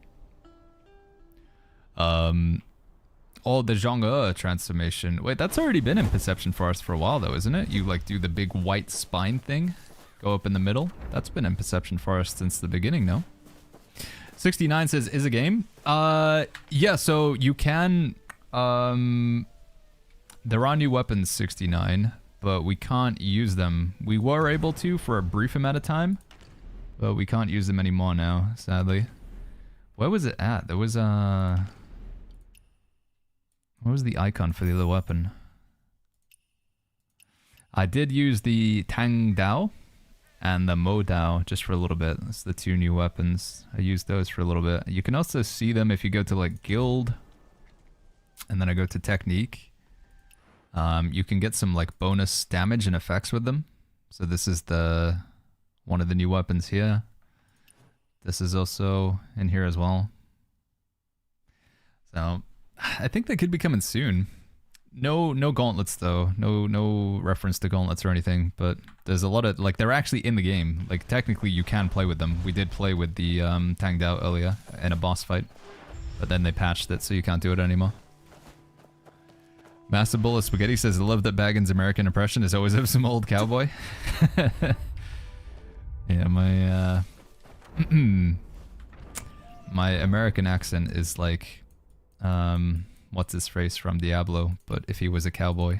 Oh, the Zhong'e transformation. Wait, that's already been in Perception Forest for a while though, isn't it? You like do the big white spine thing, go up in the middle. That's been in Perception Forest since the beginning, no? 69 says, is a game? Yeah, so you can, there are new weapons, 69, but we can't use them. We were able to for a brief amount of time, but we can't use them anymore now, sadly. Where was it at? There was what was the icon for the other weapon? I did use the Tang Dao and the Mo Dao just for a little bit. That's the two new weapons. I used those for a little bit. You can also see them if you go to like Guild and then I go to Technique. You can get some like bonus damage and effects with them. So this is the one of the new weapons here. This is also in here as well. So I think they could be coming soon. No gauntlets though. No reference to gauntlets or anything, but there's a lot of like they're actually in the game. Like technically you can play with them. We did play with the Tang Dao earlier in a boss fight, but then they patched it so you can't do it anymore. Master Bullet Spaghetti says, I love that Baggin's American impression is always of some old cowboy. Yeah, my my American accent is like what's his face from Diablo, but if he was a cowboy.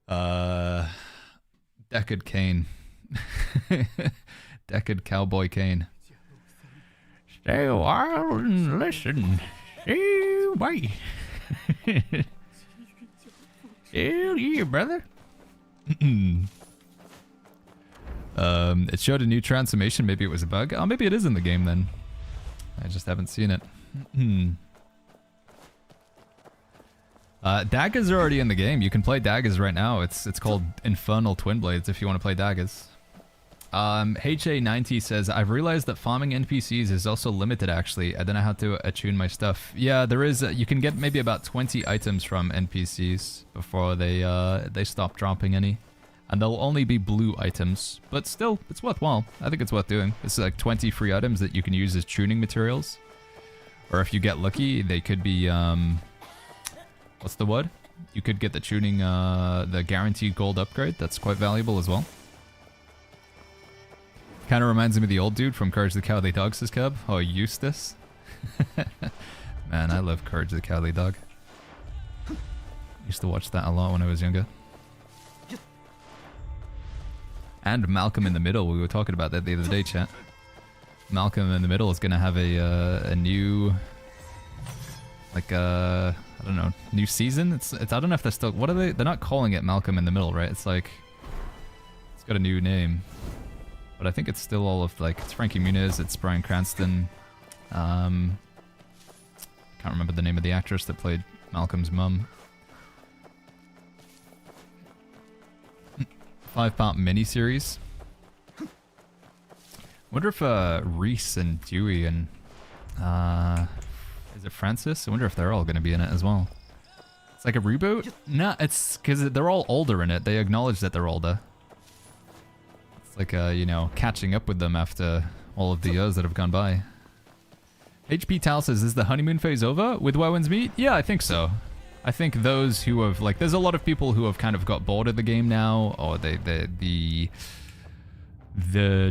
Deckard Cain. Deckard Cowboy Cain. Stay a while and listen. Wait. Hell yeah, brother. It showed a new transformation. Maybe it was a bug. Oh, maybe it is in the game then. I just haven't seen it. Daggers are already in the game. You can play daggers right now. It's called Infernal Twin Blades if you want to play daggers. HA90 says, I've realized that farming NPCs is also limited actually. I don't know how to attune my stuff. Yeah, there is. You can get maybe about 20 items from NPCs before they stop dropping any. And they'll only be blue items. But still, it's worthwhile. I think it's worth doing. It's like 20 free items that you can use as tuning materials. Or if you get lucky, they could be, what's the word? You could get the tuning, the guaranteed gold upgrade. That's quite valuable as well. Kind of reminds me of the old dude from Courage the Cowardly Dog, says Cub. Oh, Eustace. Man, I love Courage the Cowardly Dog. Used to watch that a lot when I was younger. And Malcolm in the Middle. We were talking about that the other day, chat. Malcolm in the Middle is going to have a new, like I don't know, new season. It's I don't know if they're still, what are they? They're not calling it Malcolm in the Middle, right? It's like, it's got a new name. But I think it's still all of like, it's Frankie Muniz, it's Bryan Cranston. Can't remember the name of the actress that played Malcolm's mum. 5-part miniseries. Wonder if Reese and Dewey and Is it Francis? I wonder if they're all going to be in it as well. It's like a reboot? No, it's because they're all older in it. They acknowledge that they're older. It's like, you know, catching up with them after all of the years that have gone by. HP Tal says, is the honeymoon phase over with Wowen's Meat? Yeah, I think so. I think those who have, like, there's a lot of people who have kind of got bored of the game now, or the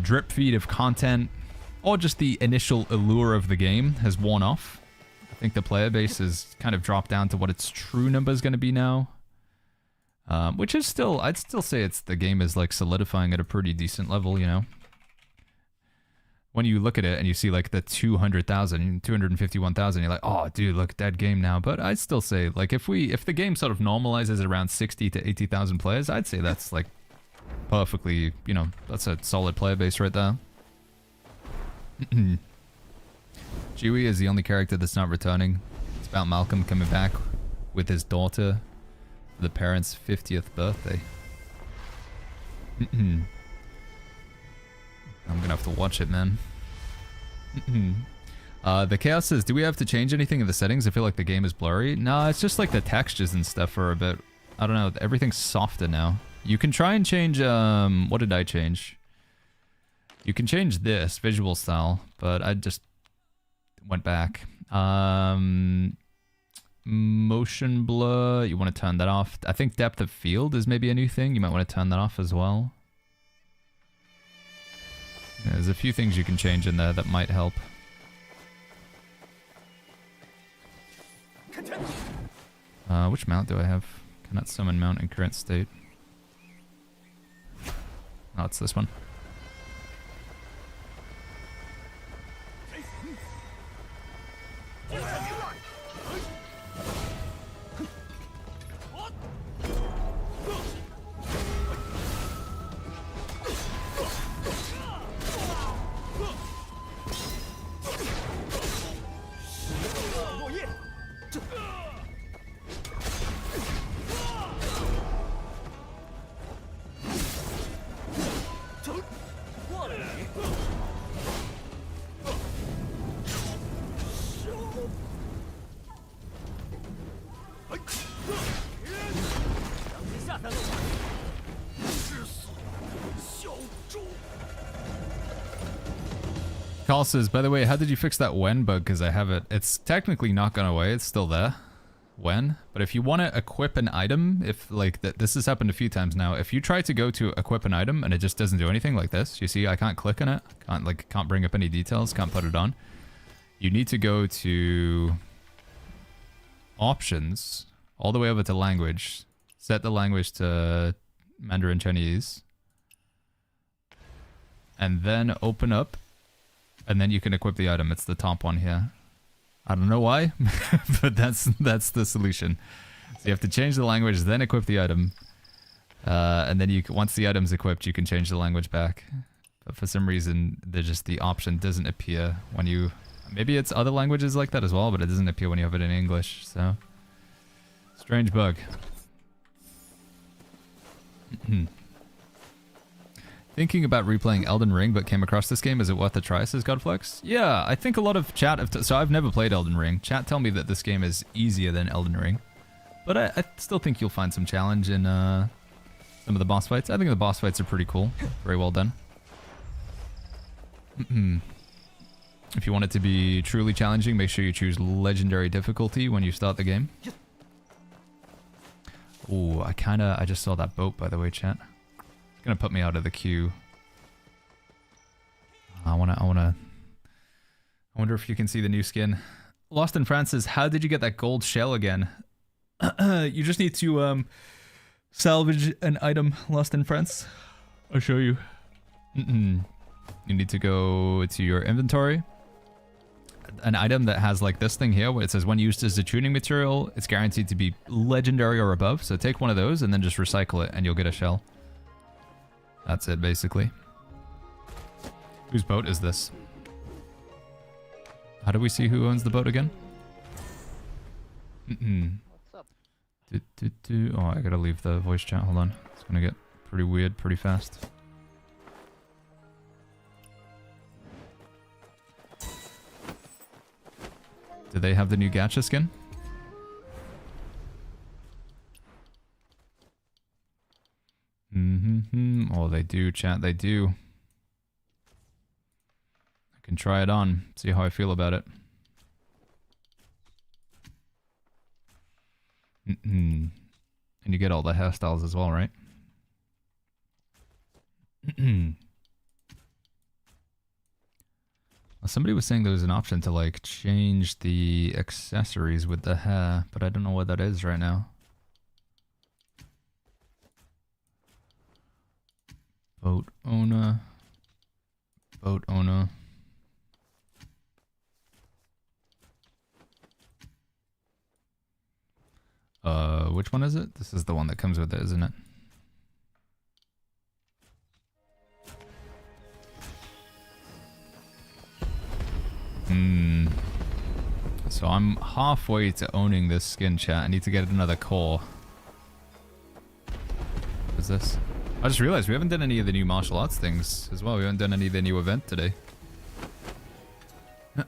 drip feed of content, or just the initial allure of the game has worn off. I think the player base has kind of dropped down to what its true number is going to be now. Which is still, I'd still say the game is like solidifying at a pretty decent level, you know. When you look at it and you see like the 200,000, 251,000, you're like, oh dude, look, dead game now. But I'd still say, like, if the game sort of normalizes around 60 to 80,000 players, I'd say that's like perfectly, you know, that's a solid player base right there. Chewie is the only character that's not returning. It's about Malcolm coming back with his daughter for the parents' 50th birthday. I'm gonna have to watch it, man. The Chaos says, do we have to change anything in the settings? I feel like the game is blurry. No, it's just like the textures and stuff are a bit, I don't know, everything's softer now. You can try and change, what did I change? You can change this, visual style, but I just went back. Motion blur, you want to turn that off. I think depth of field is maybe a new thing. You might want to turn that off as well. Yeah, there's a few things you can change in there that might help. Which mount do I have? Cannot summon mount in current state. Oh, it's this one. Carl says, by the way, how did you fix that when bug? Because I have it. It's technically not gone away. It's still there. When? But if you want to equip an item, if like this has happened a few times now, if you try to go to equip an item and it just doesn't do anything like this, you see I can't click on it, can't bring up any details, can't put it on. You need to go to options, all the way over to language, set the language to Mandarin Chinese, and then open up, and then you can equip the item. It's the top one here. I don't know why, but that's the solution. So you have to change the language, then equip the item, and then once the item's equipped, you can change the language back. But for some reason, the option doesn't appear when you. Maybe it's other languages like that as well, but it doesn't appear when you have it in English. So strange bug. Thinking about replaying Elden Ring, but came across this game. Is it worth a try, says Godflex? Yeah, I think a lot of chat have... So I've never played Elden Ring. Chat tell me that this game is easier than Elden Ring. But I still think you'll find some challenge in some of the boss fights. I think the boss fights are pretty cool. Very well done. If you want it to be truly challenging, make sure you choose Legendary difficulty when you start the game. Ooh, I just saw that boat, by the way, chat. Gonna put me out of the queue. I wonder if you can see the new skin. Lost in Francis, how did you get that gold shell again? You just need to salvage an item, Lost in France. I'll show you. You need to go to your inventory. An item that has like this thing here where it says when used as a tuning material, it's guaranteed to be legendary or above. So take one of those and then just recycle it and you'll get a shell. That's it, basically. Whose boat is this? How do we see who owns the boat again? What's up? Oh, I gotta leave the voice chat. Hold on. It's gonna get pretty weird pretty fast. Do they have the new gacha skin? Oh, they do, chat. They do. I can try it on. See how I feel about it. And you get all the hairstyles as well, right? Somebody was saying there was an option to like change the accessories with the hair, but I don't know what that is right now. Boat owner. Boat owner. Which one is it? This is the one that comes with it, isn't it? So I'm halfway to owning this skin, chat. I need to get another core. What's this? I just realized we haven't done any of the new martial arts things as well. We haven't done any of the new event today.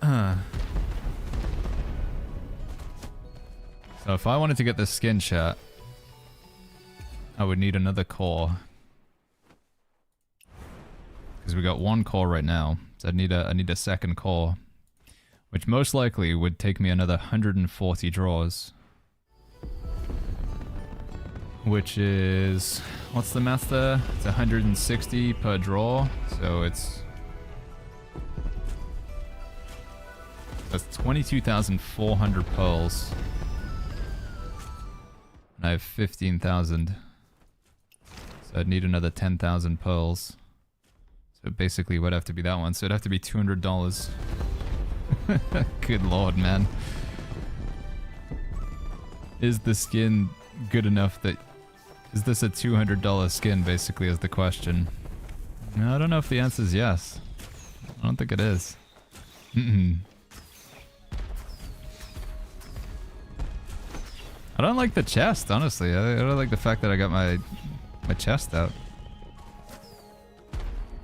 So if I wanted to get this skin, chat, I would need another core. Because we got one core right now. So I need a second core. Which most likely would take me another 140 draws. Which is... what's the math there? It's 160 per draw. So it's... that's 22,400 pearls. And I have 15,000. So I'd need another 10,000 pearls. So basically it would have to be that one. So it'd have to be $200. Good lord, man. Is the skin good enough that... is this a $200 skin, basically, is the question. I don't know if the answer is yes. I don't think it is. I don't like the chest, honestly. I don't like the fact that I got my chest out.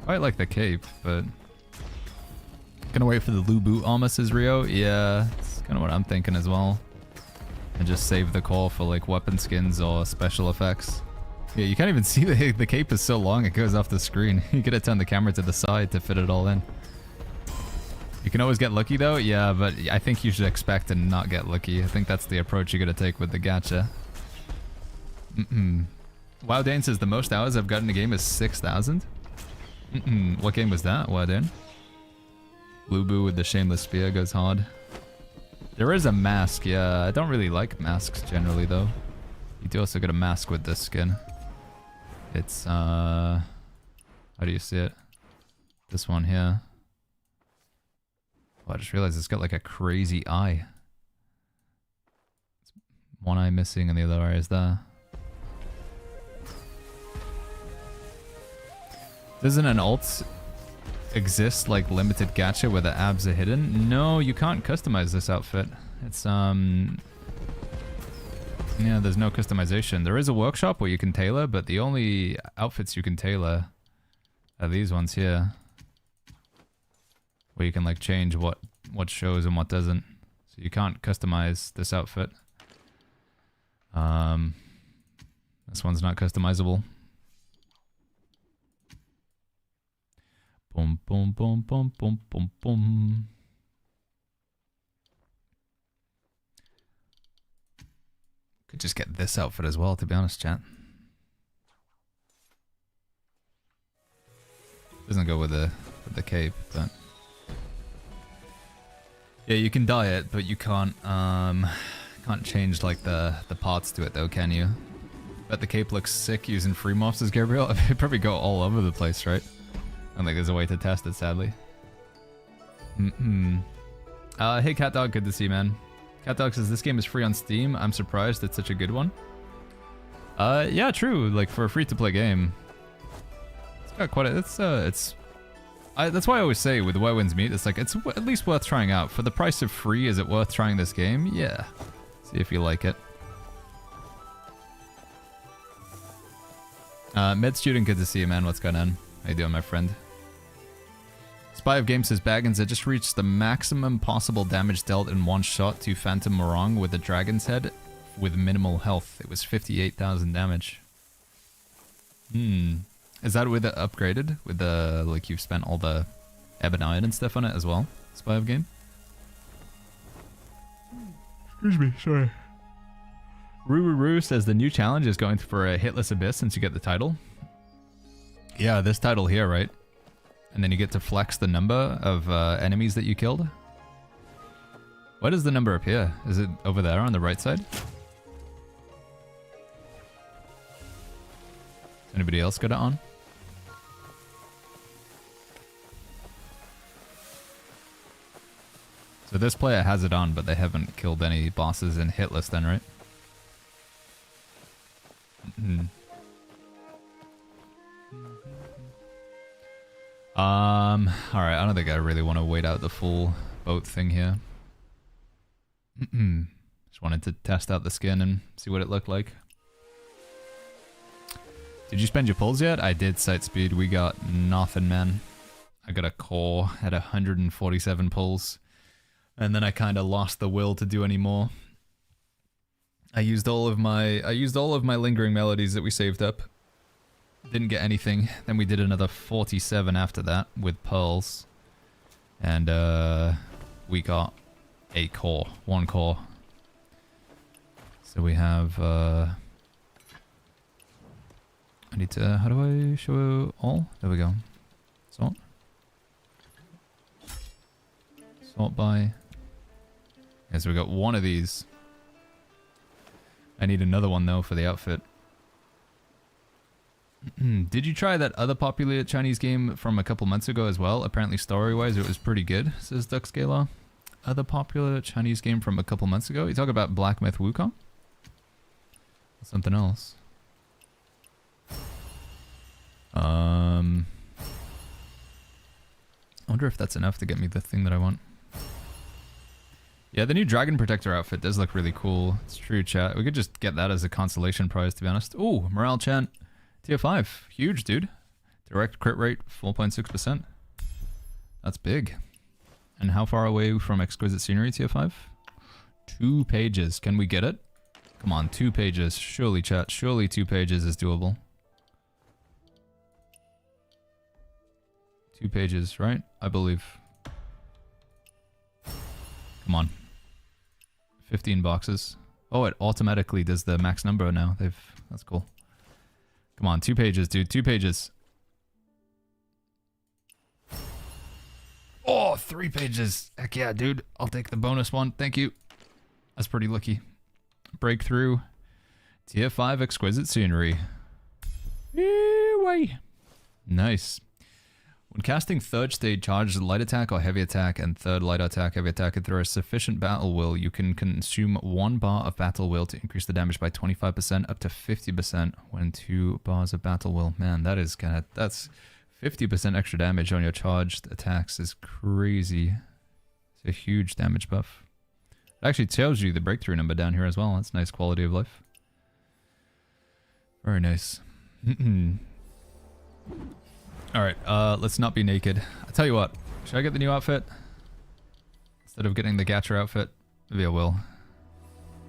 I like the cape, but... gonna wait for the Lubu armor, says Rio. Yeah, that's kind of what I'm thinking as well. And just save the core for like weapon skins or special effects. Yeah, you can't even see the cape is so long it goes off the screen. You gotta turn the camera to the side to fit it all in. You can always get lucky though, yeah, but I think you should expect to not get lucky. I think that's the approach you gotta take with the gacha. Wow Dane says the most hours I've got in a game is 6,000. What game was that, Wow Dane? Lubu with the Shameless Spear goes hard. There is a mask, yeah. I don't really like masks generally, though. You do also get a mask with this skin. It's, how do you see it? This one here. Oh, I just realized it's got like a crazy eye. One eye missing and the other eye is there. Doesn't an alt exist like limited gacha where the abs are hidden? No, you can't customize this outfit. It's yeah, there's no customization. There is a workshop where you can tailor, but the only outfits you can tailor are these ones here. Where you can like change what shows and what doesn't. So you can't customize this outfit. This one's not customizable. Boom, boom, boom, boom, boom, boom, boom. Could just get this outfit as well, to be honest, chat. Doesn't go with the cape, but yeah, you can dye it, but you can't change like the parts to it though, can you? Bet the cape looks sick using free morphs as Gabriel. It'd probably go all over the place, right? I don't think there's a way to test it, sadly. Hey CatDog, good to see you, man. CatDog says this game is free on Steam. I'm surprised it's such a good one. Yeah, true. Like for a free-to-play game, it's got quite a. That's why I always say with Where Winds Meet, it's like it's at least worth trying out. For the price of free, is it worth trying this game? Yeah. See if you like it. Med student, good to see you, man. What's going on? How you doing, my friend? Spy of Game says, Baggins, I just reached the maximum possible damage dealt in one shot to Phantom Morong with the Dragon's Head with minimal health. It was 58,000 damage. Is that with it upgraded? With the, like, you've spent all the Ebonite and stuff on it as well? Spy of Game? Excuse me, sorry. Roo says the new challenge is going for a hitless abyss since you get the title. Yeah, this title here, right? And then you get to flex the number of enemies that you killed. Where does the number appear? Is it over there on the right side? Anybody else got it on? So this player has it on, but they haven't killed any bosses in hitless then, right? Alright, I don't think I really want to wait out the full boat thing here. Just wanted to test out the skin and see what it looked like. Did you spend your pulls yet? I did, sight speed. We got nothing, man. I got a core at 147 pulls. And then I kind of lost the will to do any more. I used all of my lingering melodies that we saved up. Didn't get anything. Then we did another 47 after that with pearls. And we got a core, one core. So we have I need to, how do I show all? There we go. Sort. Sort by. Okay, so we got one of these. I need another one though for the outfit. Did you try that other popular Chinese game from a couple months ago as well? Apparently story-wise it was pretty good, says Duckscaler. Other popular Chinese game from a couple months ago? You talking about Black Myth Wukong? Or something else? I wonder if that's enough to get me the thing that I want. Yeah, the new Dragon Protector outfit does look really cool. It's true, chat. We could just get that as a consolation prize, to be honest. Ooh, Morale Chant. Tier 5. Huge, dude. Direct crit rate, 4.6%. That's big. And how far away from Exquisite Scenery, Tier 5? 2 pages. Can we get it? Come on, 2 pages. Surely, chat. Surely 2 pages is doable. 2 pages, right? I believe. Come on. 15 boxes. Oh, it automatically does the max number now. That's cool. Come on, 2 pages, dude. 2 pages. Oh, 3 pages. Heck yeah, dude. I'll take the bonus one. Thank you. That's pretty lucky. Breakthrough. Tier 5 Exquisite Scenery. Way. Nice. When casting 3rd stage charge, light attack or heavy attack, and 3rd light attack, heavy attack, if there is sufficient battle will, you can consume 1 bar of battle will to increase the damage by 25% up to 50% when 2 bars of battle will. Man, that's 50% extra damage on your charged attacks is crazy. It's a huge damage buff. It actually tells you the breakthrough number down here as well. That's nice quality of life. Very nice. Alright, let's not be naked. I'll tell you what, should I get the new outfit? Instead of getting the Gacha outfit? Maybe I will.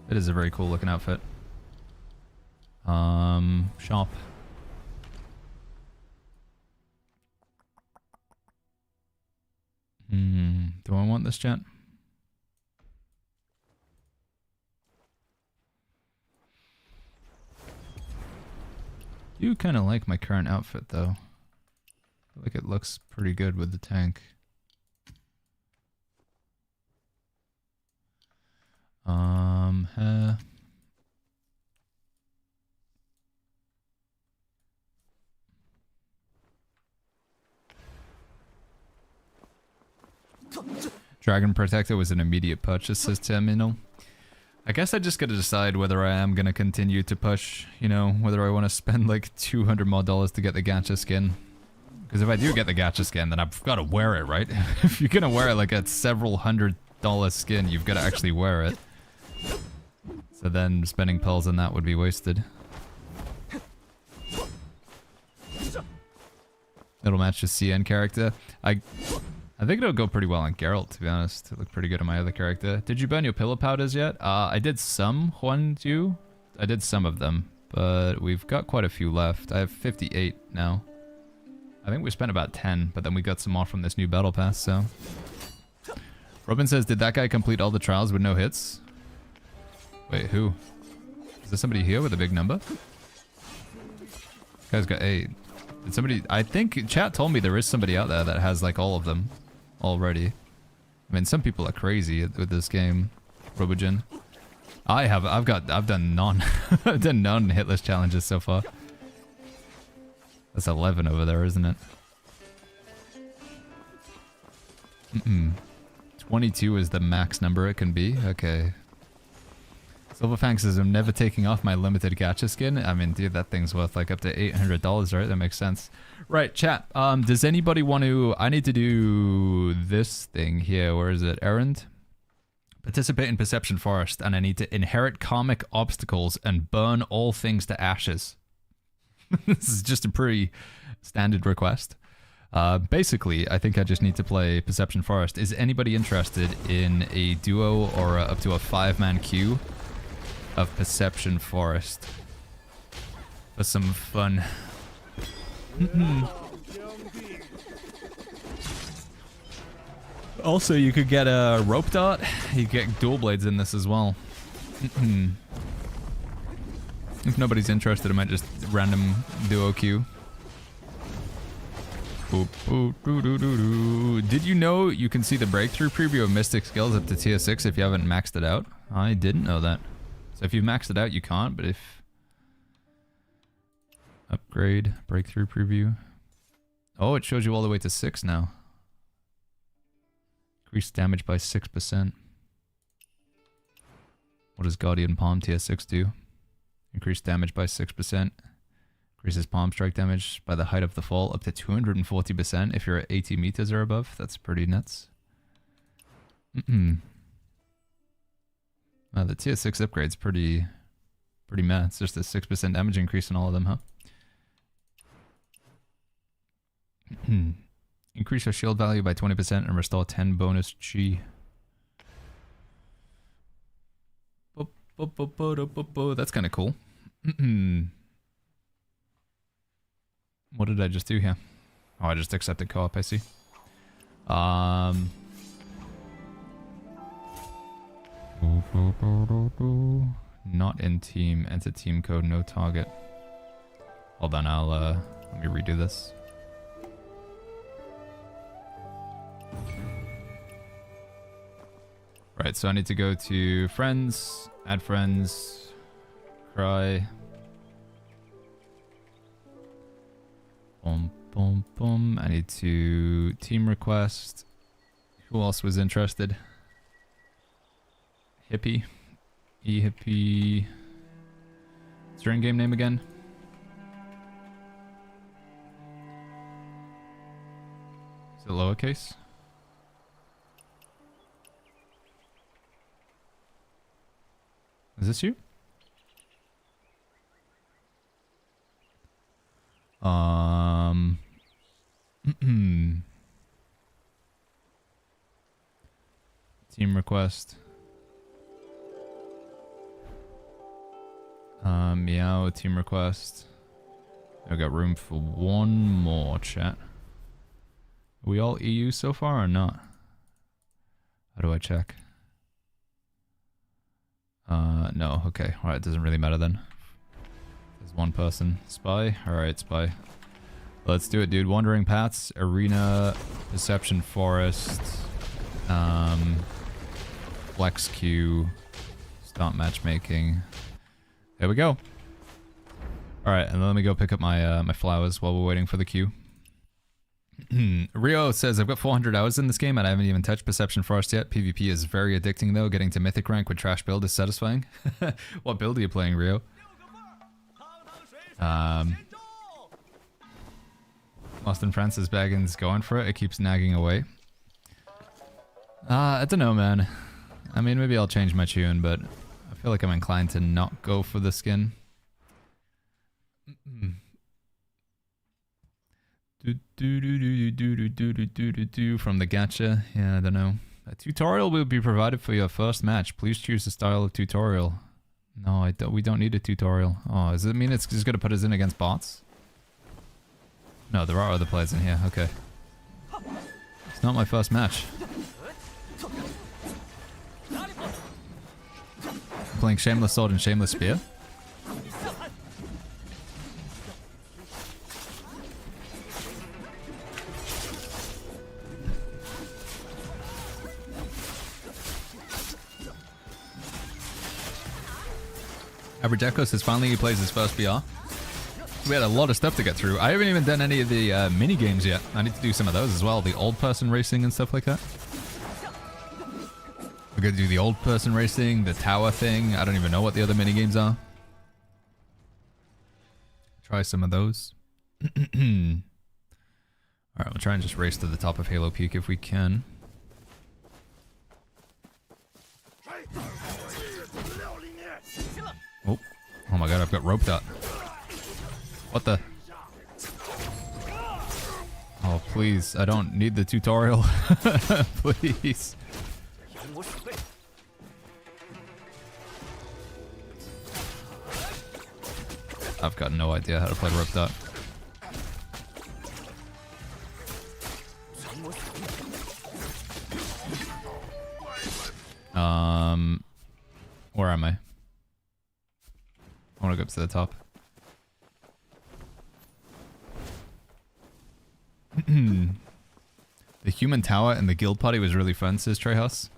It is a very cool looking outfit. Shop. Do I want this, chat? You kind of like my current outfit though. I feel like it looks pretty good with the tank. Dragon Protector was an immediate purchase, says Terminal. I guess I just gotta decide whether I am gonna continue to push, you know, whether I want to spend like $200 more to get the gacha skin. Because if I do get the gacha skin, then I've got to wear it, right? If you're gonna wear it like a several $100 skin, you've got to actually wear it. So then spending pearls on that would be wasted. It'll match the CN character. I think it'll go pretty well on Geralt, to be honest. It looked pretty good on my other character. Did you burn your pillow powders yet? I did some, Juan Ju. I did some of them, but we've got quite a few left. I have 58 now. I think we spent about 10, but then we got some more from this new battle pass, so... Robin says, did that guy complete all the trials with no hits? Wait, who? Is there somebody here with a big number? Guy's got 8. Did somebody... I think chat told me there is somebody out there that has like all of them already. I mean, some people are crazy with this game. Robojin. I've done none. I've done none hitless challenges so far. That's 11 over there, isn't it? 22 is the max number it can be. Okay. Silverfang says, I'm never taking off my limited gacha skin. I mean, dude, that thing's worth like up to $800, right? That makes sense. Right, chat. Does anybody want to... I need to do this thing here. Where is it? Errand? Participate in Perception Forest, and I need to inherit karmic obstacles and burn all things to ashes. This is just a pretty standard request. Basically, I think I just need to play Perception Forest. Is anybody interested in a duo or up to a 5-man queue of Perception Forest for some fun? Also, you could get a rope dart. You get dual blades in this as well. If nobody's interested, I might just random duo queue. Did you know you can see the breakthrough preview of Mystic Skills up to tier 6 if you haven't maxed it out? I didn't know that. So if you've maxed it out, you can't, but if... Upgrade, breakthrough preview. Oh, it shows you all the way to 6 now. Increase damage by 6%. What does Guardian Palm tier 6 do? Increase damage by 6%. Increases palm strike damage by the height of the fall up to 240% if you're at 80 meters or above. That's pretty nuts. The tier 6 upgrade's pretty meh. It's just a 6% damage increase in all of them, huh? Increase your shield value by 20% and restore 10 bonus chi. That's kind of cool. What did I just do here? Oh, I just accepted co-op, I see. Not in team. Enter team code, no target. Hold on, let me redo this. Right, so I need to go to friends, add friends, cry. I need to team request. Who else was interested? Hippie. E-Hippie. What's your in-game name again? Is it lowercase? Is this you? Team request. Meow, team request. I've got room for one more, chat. Are we all EU so far or not? How do I check? No, okay. Alright, doesn't really matter then. There's one person. Spy? Alright, Spy. Let's do it, dude. Wandering Paths, Arena, Perception Forest, Flex Queue, Start Matchmaking. There we go. Alright, and then let me go pick up my my flowers while we're waiting for the queue. Rio says, I've got 400 hours in this game and I haven't even touched Perception Forest yet. PvP is very addicting though. Getting to Mythic rank with trash build is satisfying. What build are you playing, Rio? Austin Francis Baggins going for it. It keeps nagging away. I don't know, man. I mean, maybe I'll change my tune, but I feel like I'm inclined to not go for the skin. From the gacha. Yeah, I don't know. A tutorial will be provided for your first match. Please choose the style of tutorial. No, we don't need a tutorial. Oh, does it mean it's just gonna put us in against bots? No, there are other players in here. Okay. It's not my first match. I'm playing Shameless Sword and Shameless Spear. Average Echo says finally he plays his first BR. We had a lot of stuff to get through. I haven't even done any of the mini games yet. I need to do some of those as well. The old person racing and stuff like that. We're gonna do the old person racing, the tower thing. I don't even know what the other mini games are. Try some of those. Alright, we'll try and just race to the top of Halo Peak if we can. Oh, oh my god, I've got roped up. What the? Oh, please, I don't need the tutorial. Please. I've got no idea how to play roped up. Where am I? I want to go up to the top. The human tower and the guild party was really fun, says Trejas.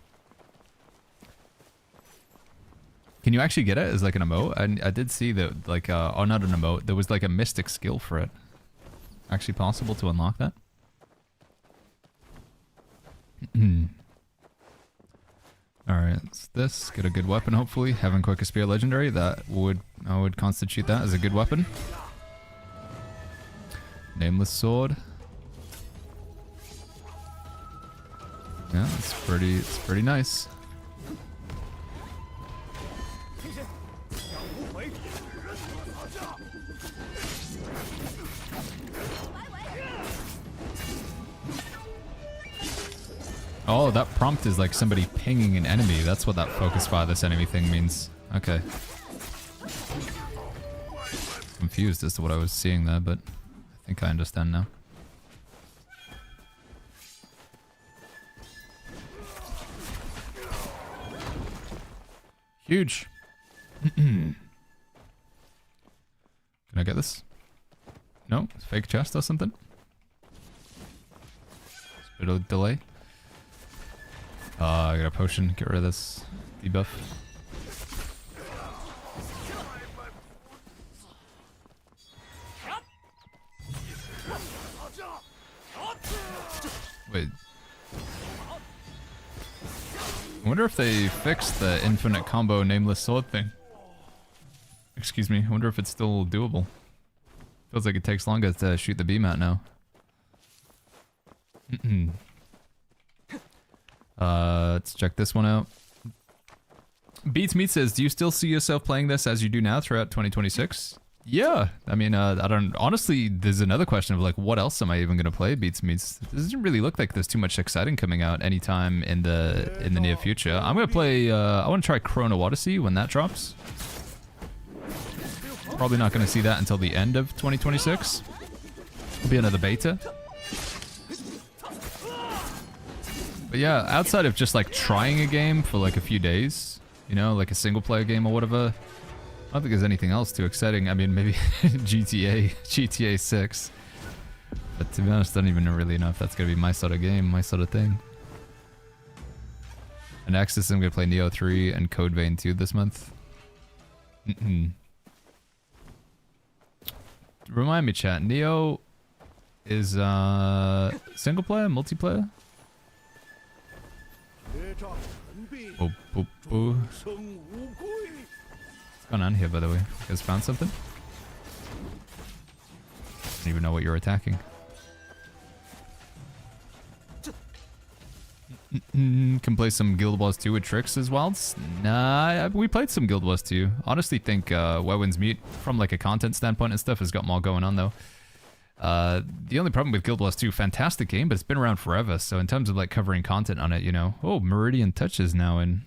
Can you actually get it as like an emote? I did see that, like, oh, not an emote. There was like a mystic skill for it. Actually possible to unlock that? Alright, it's this. Get a good weapon, hopefully. Having Quicker Spear Legendary, I would constitute that as a good weapon. Nameless Sword. Yeah, it's pretty nice. Oh, that prompt is like somebody pinging an enemy. That's what that focus fire this enemy thing means. Okay. Confused as to what I was seeing there, but I think I understand now. Huge. Can I get this? No? Fake chest or something? It's a bit of a delay. I got a potion. Get rid of this debuff. Wait. I wonder if they fixed the infinite combo nameless sword thing. Excuse me. I wonder if it's still doable. Feels like it takes longer to shoot the beam out now. Let's check this one out. Beats Meat says, do you still see yourself playing this as you do now throughout 2026? Yeah. I mean, I don't... Honestly, there's another question of, like, what else am I even going to play, Beats Meats? It doesn't really look like there's too much exciting coming out anytime in the near future. I'm going to play... I want to try Chrono Odyssey when that drops. Probably not going to see that until the end of 2026. It'll be another beta. But yeah, outside of just like trying a game for like a few days, you know, like a single player game or whatever, I don't think there's anything else too exciting. I mean, maybe GTA 6. But to be honest, I don't even really know if that's going to be my sort of game, my sort of thing. And next is I'm going to play Neo 3 and Code Vein 2 this month. Remind me, chat, Neo is single player, multiplayer? Oh, oh, oh. What's going on here, by the way? You guys found something? I don't even know what you're attacking. Can play some Guild Wars 2 with tricks as well? Nah, we played some Guild Wars 2. Honestly think Where Winds Meet, from like a content standpoint and stuff, has got more going on though. The only problem with Guild Wars 2, fantastic game, but it's been around forever. So in terms of like covering content on it, you know, oh, Meridian Touch is now in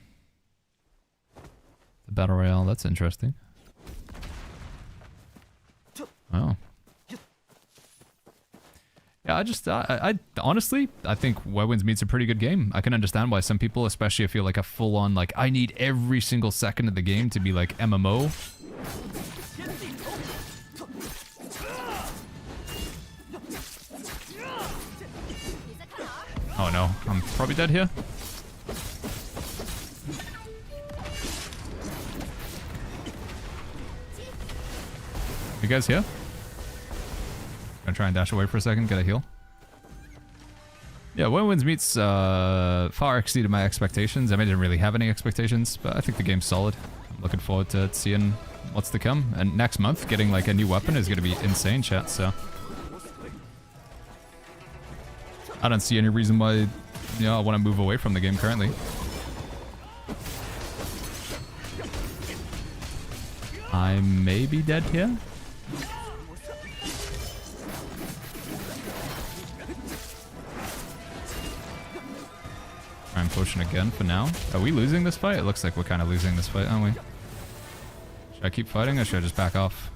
the Battle Royale. That's interesting. Oh. Yeah, I honestly, I think Where Winds Meet's a pretty good game. I can understand why some people, especially if you're like a full-on, like, I need every single second of the game to be like MMO. Oh no, I'm probably dead here. You guys here? Gonna try and dash away for a second, get a heal. Yeah, When Winds Meets far exceeded my expectations. I mean, I didn't really have any expectations, but I think the game's solid. I'm looking forward to seeing what's to come. And next month, getting like a new weapon is gonna be insane, chat, so. I don't see any reason why, you know, I want to move away from the game currently. I may be dead here. I'm pushing again for now. Are we losing this fight? It looks like we're kind of losing this fight, aren't we? Should I keep fighting or should I just back off?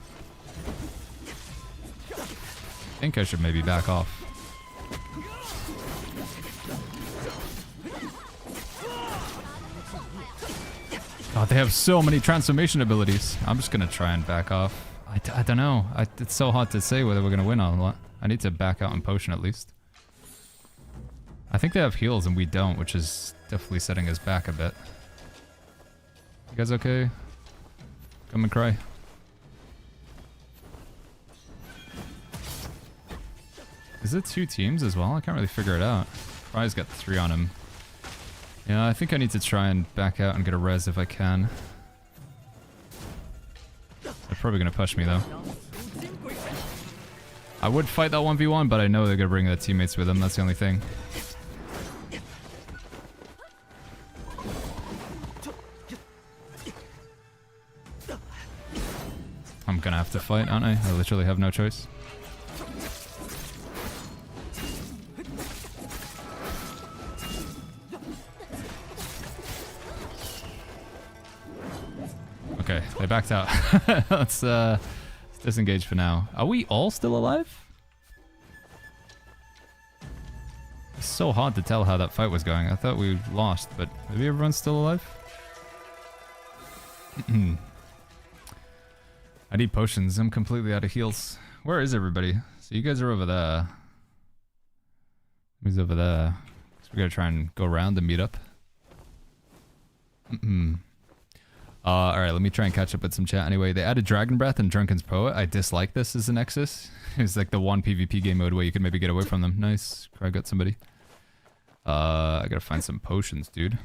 I think I should maybe back off. God, they have so many transformation abilities. I'm just gonna try and back off. I don't know. It's so hard to say whether we're gonna win or what. I need to back out and potion at least. I think they have heals and we don't, which is definitely setting us back a bit. You guys okay? Come and cry. Is it 2 teams as well? I can't really figure it out. Cry's got 3 on him. Yeah, I think I need to try and back out and get a res if I can. They're probably gonna push me though. I would fight that 1v1, but I know they're gonna bring their teammates with them, that's the only thing. I'm gonna have to fight, aren't I? I literally have no choice. Okay, they backed out. Let's disengage for now. Are we all still alive? It's so hard to tell how that fight was going. I thought we lost, but maybe everyone's still alive? I need potions. I'm completely out of heals. Where is everybody? So you guys are over there. Who's over there? So we gotta try and go around and meet up. Alright, let me try and catch up with some chat anyway. They added Dragon Breath and Drunken's Poet. I dislike this as a Nexus. It's like the one PvP game mode where you can maybe get away from them. Nice. I got somebody. I gotta find some potions, dude.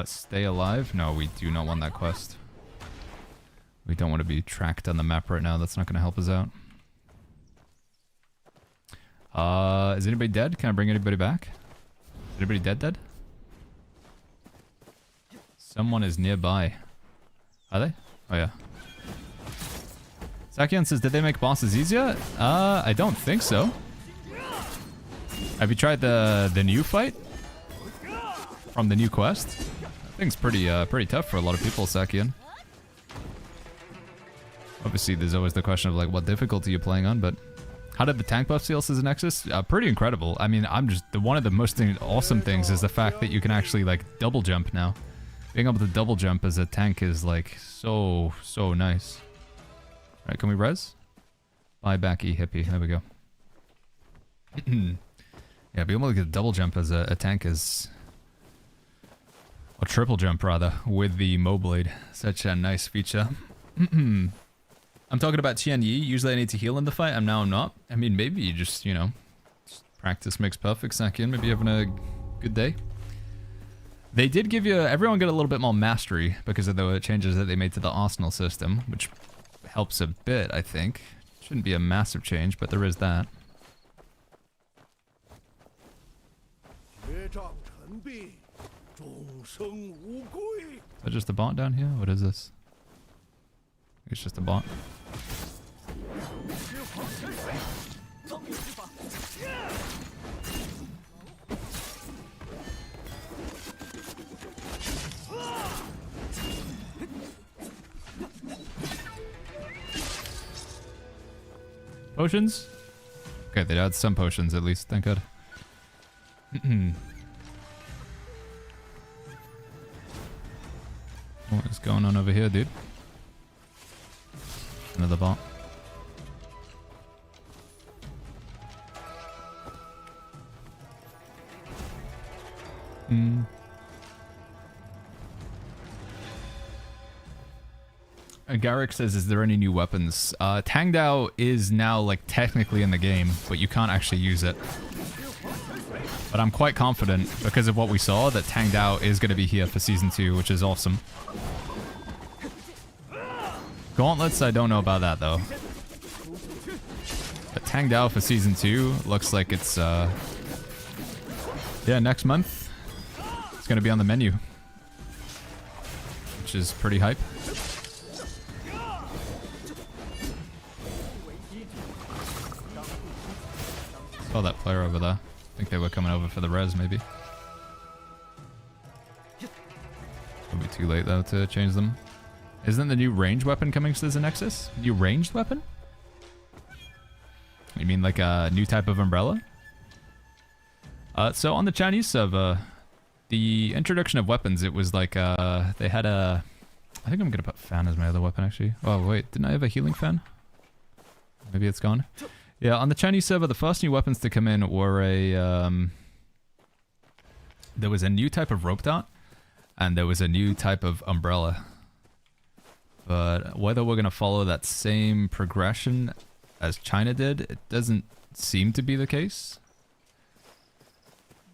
Stay alive? No, we do not want that quest. We don't want to be tracked on the map right now. That's not going to help us out. Is anybody dead? Can I bring anybody back? Is anybody dead? Someone is nearby. Are they? Oh yeah. Sakian says, did they make bosses easier? I don't think so. Have you tried the new fight? From the new quest? I think it's pretty tough for a lot of people, Sakian. Obviously, there's always the question of like what difficulty you're playing on, but how did the tank buff see as a Nexus? Pretty incredible. I mean, one of the most awesome things is the fact that you can actually like double jump now. Being able to double jump as a tank is like so nice. All right, can we res? Buy back hippie. There we go. Yeah, being able to get a double jump as a tank is... a triple jump, rather, with the Moblade. Such a nice feature. I'm talking about Tian Yi. Usually I need to heal in the fight, and now I'm not. I mean, maybe you just, you know, practice makes perfect, Sakian. Maybe you're having a good day. They did give you... everyone got a little bit more mastery because of the changes that they made to the Arsenal system, which helps a bit, I think. Shouldn't be a massive change, but there is that. Is that just a bot down here? What is this? It's just a bot. Potions? Okay, they had some potions at least, thank God. What is going on over here, dude? Another bot. Garrick says, is there any new weapons? Tangdao is now, like, technically in the game, but you can't actually use it. But I'm quite confident, because of what we saw, that Tangdao is going to be here for Season 2, which is awesome. Gauntlets, I don't know about that, though. But Tangdao for Season 2 looks like it's, yeah, next month. It's going to be on the menu. Which is pretty hype. Saw that player over there. I think they were coming over for the res, maybe. It'll be too late, though, to change them. Isn't the new range weapon coming to the Nexus? New ranged weapon? You mean like a new type of umbrella? So on the Chinese server, the introduction of weapons, it was like, they had a... I think I'm gonna put fan as my other weapon, actually. Oh, wait, didn't I have a healing fan? Maybe it's gone. Yeah, on the Chinese server, the first new weapons to come in were a, there was a new type of rope dart, and there was a new type of umbrella. But whether we're going to follow that same progression as China did, it doesn't seem to be the case.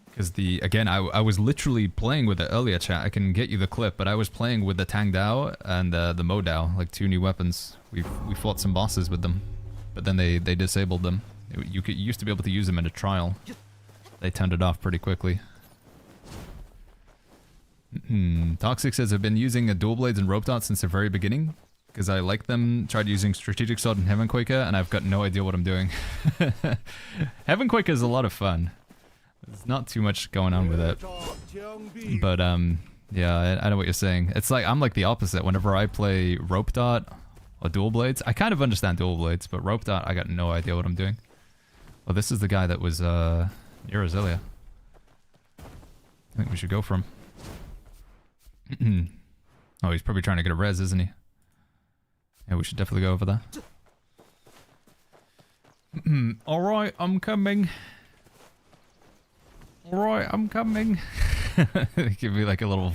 Because again, I was literally playing with it earlier, chat. I can get you the clip, but I was playing with the Tangdao and the Modao, like two new weapons. We fought some bosses with them. But then they disabled them. You used to be able to use them in a trial. They turned it off pretty quickly. Toxic says, I've been using dual blades and rope darts since the very beginning. Because I like them. Tried using strategic sword and Heaven Quaker, and I've got no idea what I'm doing. Heaven Quaker is a lot of fun. There's not too much going on with it. But yeah, I know what you're saying. It's like, I'm like the opposite. Whenever I play rope dart or dual blades, I kind of understand dual blades, but rope dart, I got no idea what I'm doing. Well, this is the guy that was near us earlier. I think we should go for him. Oh, he's probably trying to get a res, isn't he? Yeah, we should definitely go over there. Alright, I'm coming. Alright, I'm coming. Give me like a little,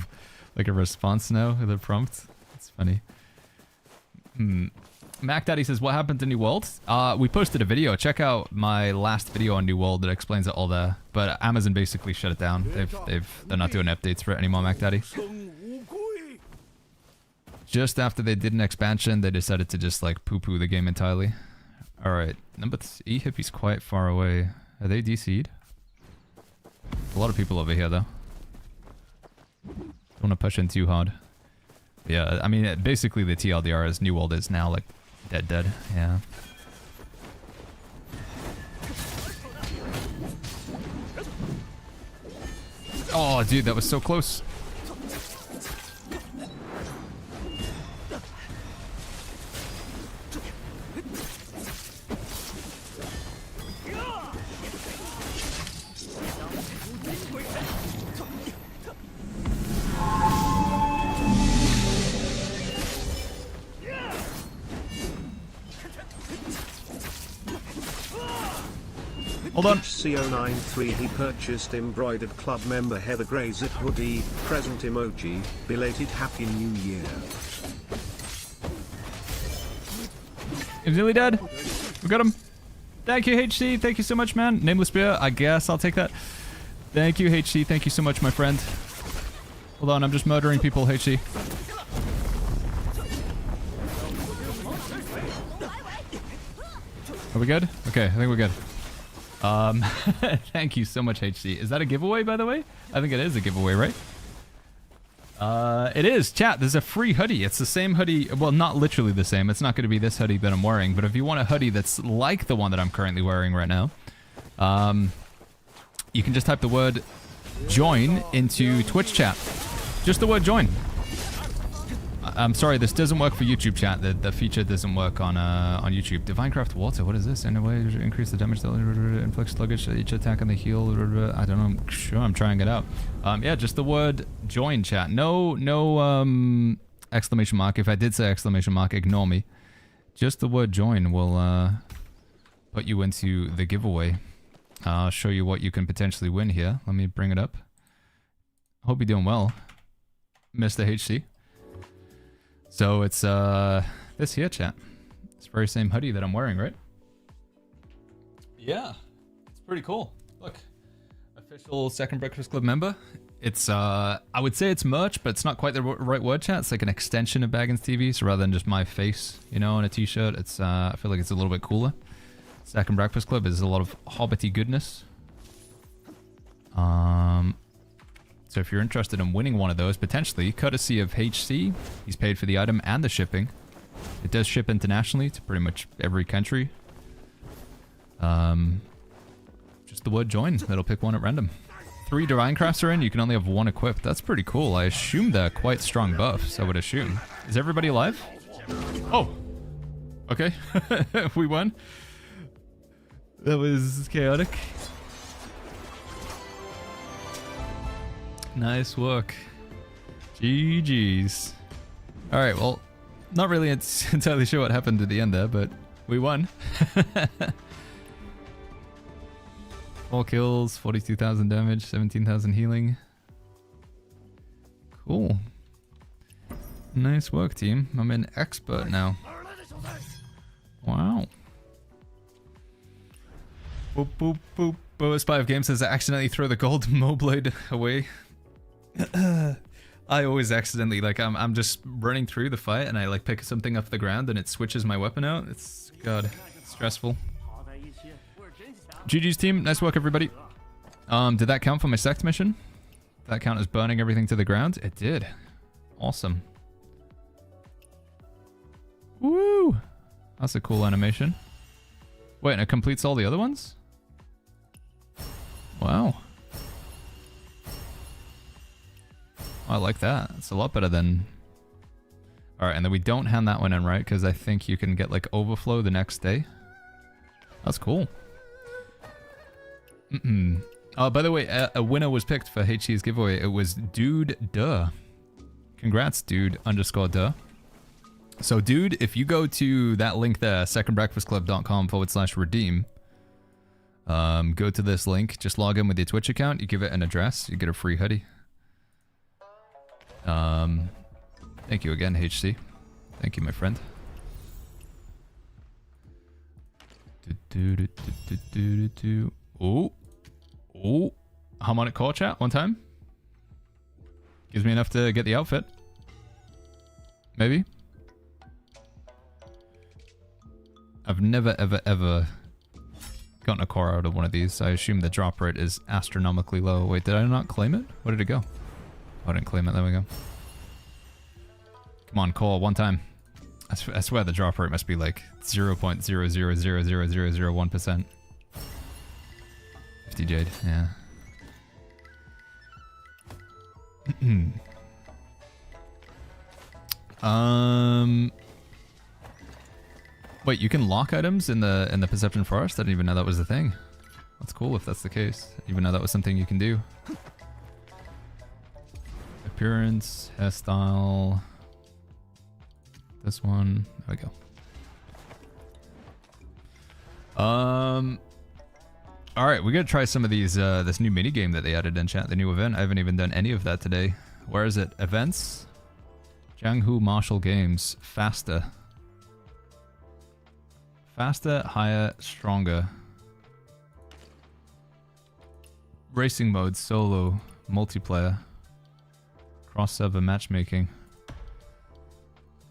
like a response now with a prompt. It's funny. Mac Daddy says, what happened to New World? We posted a video. Check out my last video on New World that explains it all there. But Amazon basically shut it down. They're not doing updates for it anymore, Mac Daddy. Just after they did an expansion, they decided to just like poo-poo the game entirely. Alright, number 3, Hippie's quite far away. Are they DC'd? A lot of people over here though. Don't want to push in too hard. Yeah, I mean, basically the TLDR is New World is now like dead. Yeah. Oh, dude, that was so close. Hold on. CO93 he purchased embroidered club member Heather Grey zip hoodie, present emoji, belated Happy New Year. He's nearly dead. We got him. Thank you, HC. Thank you so much, man. Nameless beer. I guess I'll take that. Thank you, HC. Thank you so much, my friend. Hold on, I'm just murdering people, HC. Are we good? Okay, I think we're good. Thank you so much, HC. Is that a giveaway, by the way? I think it is a giveaway, right? It is. Chat, there's a free hoodie. It's the same hoodie. Well, not literally the same. It's not going to be this hoodie that I'm wearing. But if you want a hoodie that's like the one that I'm currently wearing right now, you can just type the word join into Twitch chat. Just the word join. I'm sorry, this doesn't work for YouTube chat. The feature doesn't work on YouTube. Divinecraft Water, what is this? In a way, increase the damage that inflicts sluggish each attack on the heal. I don't know. Sure, I'm trying it out. Yeah, just the word join chat. No exclamation mark. If I did say exclamation mark, ignore me. Just the word join will put you into the giveaway. I'll show you what you can potentially win here. Let me bring it up. Hope you're doing well, Mr. HC. So it's this here, chat. It's the very same hoodie that I'm wearing, right? Yeah, it's pretty cool. Look, official Second Breakfast Club member. It's I would say it's merch, but it's not quite the right word, chat. It's like an extension of Baggins TV, so rather than just my face, you know, on a t-shirt, it's I feel like it's a little bit cooler. Second Breakfast Club is a lot of hobbity goodness. So if you're interested in winning one of those, potentially, courtesy of HC, he's paid for the item and the shipping. It does ship internationally to pretty much every country. Just the word join. It'll pick one at random. 3 Divine Crafts are in, you can only have 1 equipped. That's pretty cool. I assume they're quite strong buffs, I would assume. Is everybody alive? Oh! Okay. We won. That was chaotic. Nice work. GG's. Alright, well, not really entirely sure what happened at the end there, but we won. 4 kills, 42,000 damage, 17,000 healing. Cool. Nice work, team. I'm an expert now. Wow. Boop, boop, boop. Boa5 Game says I accidentally throw the gold Moblade away. I always accidentally, like, I'm just running through the fight and I like pick something off the ground and it switches my weapon out. It's, God, stressful. GG's team, nice work everybody. Did that count for my sect mission? Did that count as burning everything to the ground? It did. Awesome. Woo! That's a cool animation. Wait, and it completes all the other ones? Wow. I like that. It's a lot better than... Alright, and then we don't hand that one in, right? Because I think you can get, like, overflow the next day. That's cool. Oh, by the way, a winner was picked for HC's giveaway. It was Dude Duh. Congrats, Dude _ Duh. So, Dude, if you go to that link there, secondbreakfastclub.com/redeem, go to this link, just log in with your Twitch account, you give it an address, you get a free hoodie. Thank you again, HC. Thank you, my friend. Oh. Oh. Harmonic core chat, one time. Gives me enough to get the outfit. Maybe. I've never, ever, ever gotten a core out of one of these. I assume the drop rate is astronomically low. Wait, did I not claim it? Where did it go? Oh, I didn't claim it. There we go. Come on, core, one time. I swear the drop rate must be like 0.0000001%. 50 jade, yeah. Wait, you can lock items in the Perception Forest? I didn't even know that was a thing. That's cool if that's the case. I didn't even know that was something you can do. Appearance, hairstyle. This one. There we go. Alright, we gotta try some of these, this new minigame that they added in chat, the new event. I haven't even done any of that today. Where is it? Events? Jianghu Martial Games. Faster. Faster, higher, stronger. Racing mode, solo, multiplayer. Cross-server matchmaking.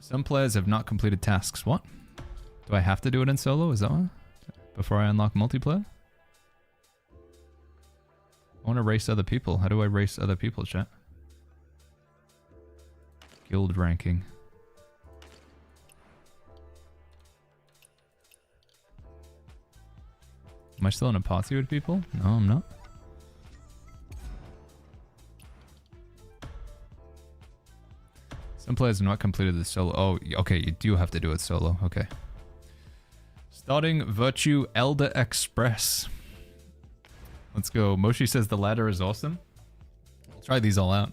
Some players have not completed tasks. What? Do I have to do it in solo? Is that one? before I unlock multiplayer? I want to race other people. How do I race other people, chat? Guild ranking. Am I still in a party with people? No, I'm not. Some players have not completed the solo. Oh, okay, you do have to do it solo. Okay. Starting Virtue Elder Express. Let's go. Moshi says the ladder is awesome. I'll try these all out.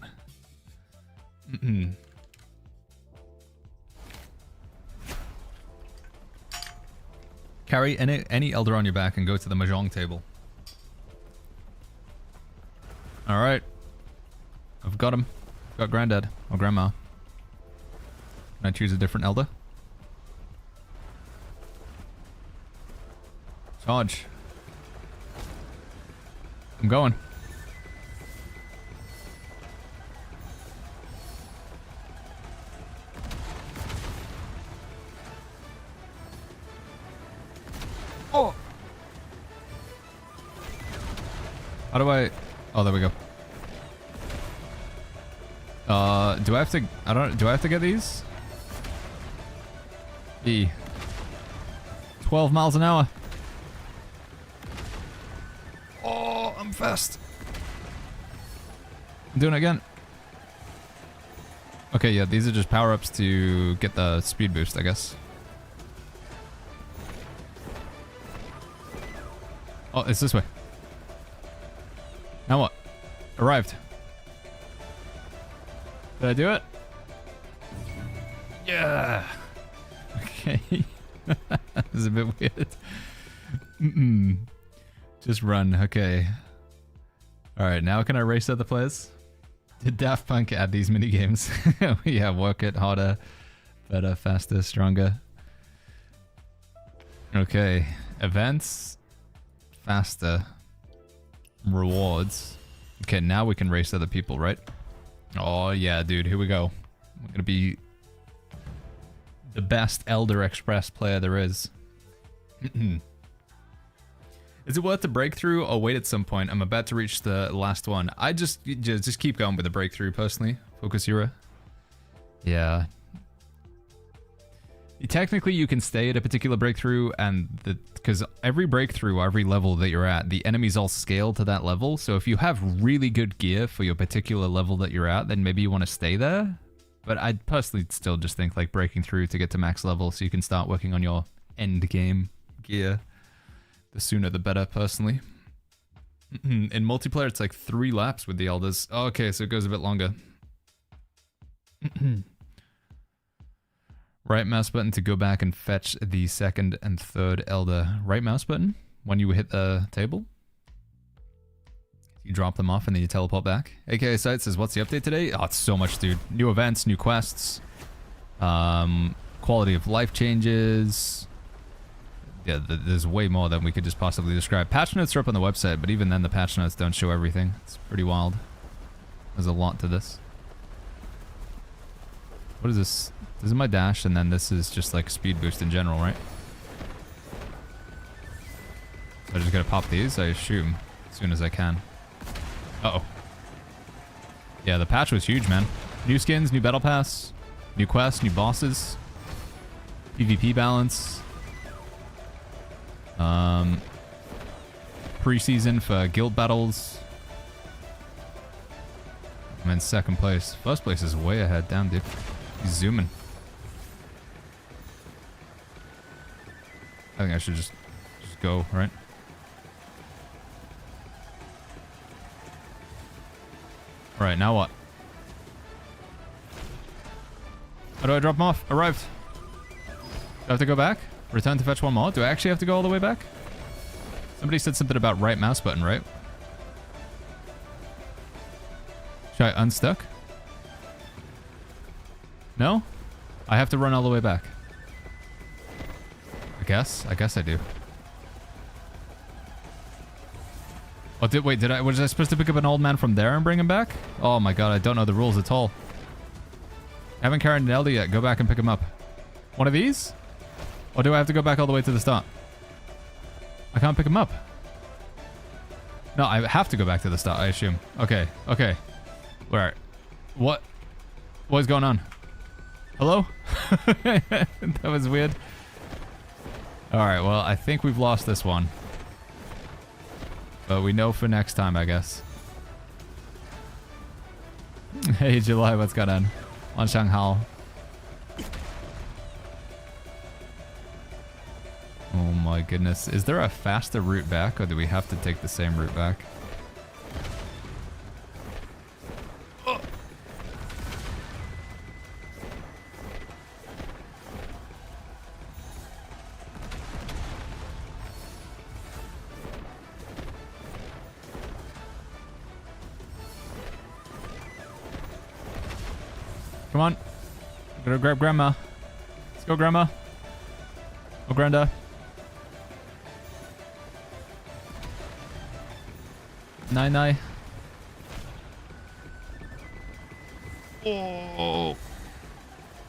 Carry any elder on your back and go to the mahjong table. Alright. I've got him. Got granddad or grandma. Can I choose a different elder? Charge. I'm going. Oh! How do I... Oh, there we go. Do I have to... Do I have to get these? E. 12 miles an hour. Oh, I'm fast. I'm doing it again. Okay, yeah, these are just power-ups to get the speed boost, I guess. Oh, it's this way. Now what? Arrived. Did I do it? Yeah. Okay. This is a bit weird. Just run. Okay. Alright, now can I race other players? Did Daft Punk add these minigames? Yeah, work it harder, better, faster, stronger. Okay. Events. Faster. Rewards. Okay, now we can race other people, right? Oh, yeah, dude. Here we go. We're gonna be the best Elder Express player there is. Is it worth the breakthrough or wait at some point? I'm about to reach the last one. I just keep going with the breakthrough, personally. Focus Hero. Yeah. Technically, you can stay at a particular breakthrough, and because every breakthrough, every level that you're at, the enemies all scale to that level. So if you have really good gear for your particular level that you're at, then maybe you want to stay there. But I personally still just think like breaking through to get to max level so you can start working on your end game gear. The sooner the better, personally. In multiplayer, it's like 3 laps with the elders. Oh, okay, so it goes a bit longer. Right mouse button to go back and fetch the second and third elder. Right mouse button when you hit the table. You drop them off and then you teleport back. AKA Sight says, what's the update today? Oh, it's so much, dude. New events, new quests. Quality of life changes. Yeah, there's way more than we could just possibly describe. Patch notes are up on the website, but even then the patch notes don't show everything. It's pretty wild. There's a lot to this. What is this? This is my dash, and then this is just like speed boost in general, right? So I just gotta pop these, I assume, as soon as I can. Uh-oh. Yeah, the patch was huge, man. New skins, new battle pass, new quests, new bosses, PvP balance. Preseason for guild battles. I'm in second place. First place is way ahead. Damn, dude. He's zooming. I think I should just go, right? Alright, now what? How do I drop him off? Arrived. Do I have to go back? Return to fetch one more? Do I actually have to go all the way back? Somebody said something about right mouse button, right? Should I unstuck? No? I have to run all the way back. I guess I do. Oh, was I supposed to pick up an old man from there and bring him back? Oh my god, I don't know the rules at all. I haven't carried an elder yet. Go back and pick him up. One of these? Or do I have to go back all the way to the start? I can't pick him up. No, I have to go back to the start, I assume. Okay, okay. Where? What? What's going on? Hello? That was weird. Alright, well, I think we've lost this one. But we know for next time, I guess. Hey, July, what's going on? On Shanghai. Oh my goodness. Is there a faster route back, or do we have to take the same route back? Oh. Come on. Gotta grab Grandma. Let's go, Grandma. Oh, Granda. Nine. Oh.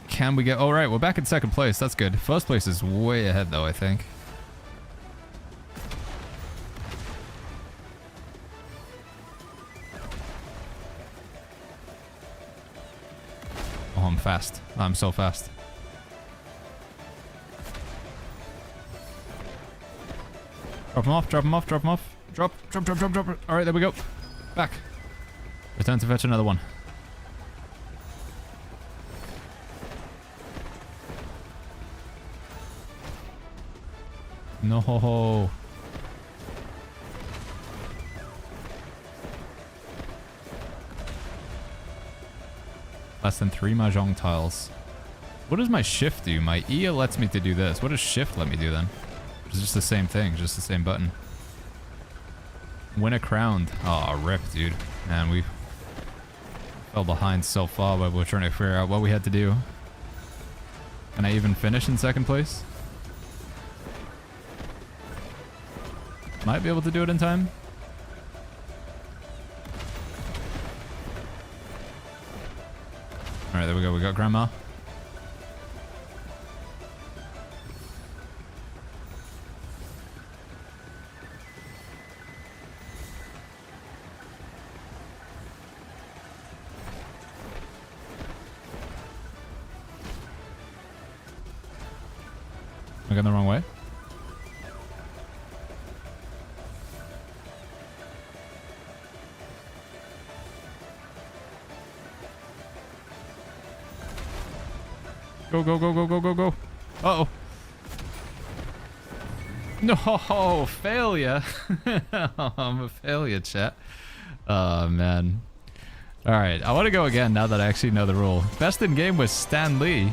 Can we get... All right, we're back in second place. That's good. First place is way ahead, though, I think. Oh, I'm fast. I'm so fast. Drop him off, drop him off, drop him off. Drop. Alright, there we go. Back. Return to fetch another one. No ho ho. Less than 3 mahjong tiles. What does my shift do? My E lets me to do this. What does shift let me do then? It's just the same thing, just the same button. Win a crown. Oh, rip, dude. Man, we fell behind so far while we were trying to figure out what we had to do. Can I even finish in second place? Might be able to do it in time. Alright, there we go. We got Grandma. Am I going the wrong way? Go. Uh-oh. No, failure. I'm a failure, chat. Oh, man. All right, I want to go again now that I actually know the rule. Best in game was Stan Lee.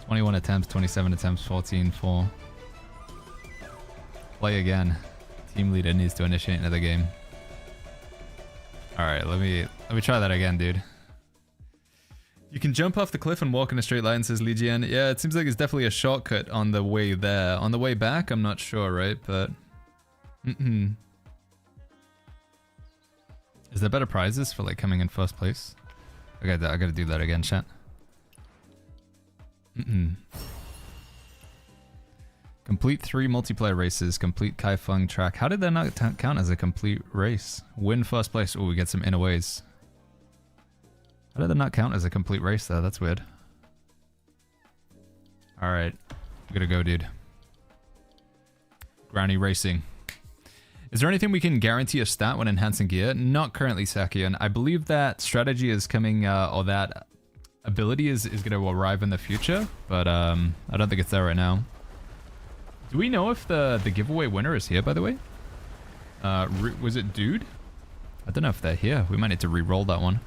21 attempts, 27 attempts, 14-4. Play again. Team leader needs to initiate another game. All right, let me try that again, dude. You can jump off the cliff and walk in a straight line, says Legion. Yeah, it seems like it's definitely a shortcut on the way there. On the way back, I'm not sure, right? But... Is there better prizes for, like, coming in first place? I gotta do that again, chat. Complete 3 multiplayer races. Complete Kaifeng track. How did that not count as a complete race? Win first place. Oh, we get some inner ways. How did that not count as a complete race, though? That's weird. Alright. I'm gonna go, dude. Granny Racing. Is there anything we can guarantee a stat when enhancing gear? Not currently, Sakian. I believe that strategy is coming, or that ability is going to arrive in the future, but I don't think it's there right now. Do we know if the giveaway winner is here, by the way? Was it Dude? I don't know if they're here. We might need to re-roll that one.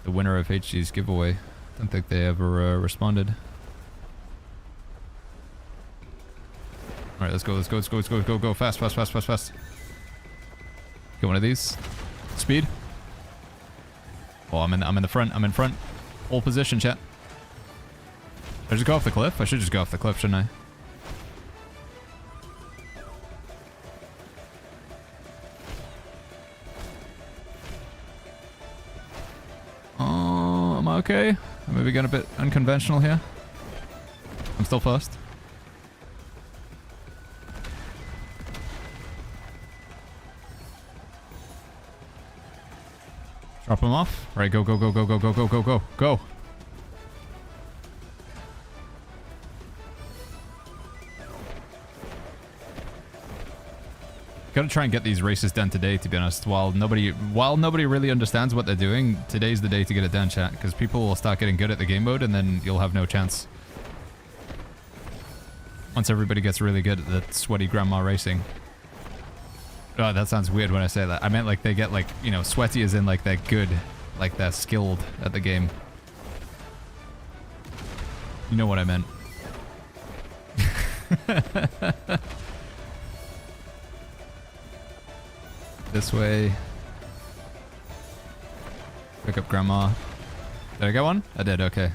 The winner of HG's giveaway. Don't think they ever responded. Alright, let's go. Fast. Get one of these. Speed. Oh, I'm in the front. I'm in front. Hold position, chat. Should I just go off the cliff? I should just go off the cliff, shouldn't I? Oh, am I okay? I'm maybe getting a bit unconventional here. I'm still first. Drop him off. All right, go, go, go, go, go, go, go, go, go, go. Gotta try and get these races done today, to be honest. While nobody really understands what they're doing, today's the day to get it done, chat. Because people will start getting good at the game mode, and then you'll have no chance. Once everybody gets really good at the sweaty grandma racing. Oh, that sounds weird when I say that. I meant like they get like, you know, sweaty as in like they're good. Like they're skilled at the game. You know what I meant. This way. Pick up grandma. Did I get one? I did, okay.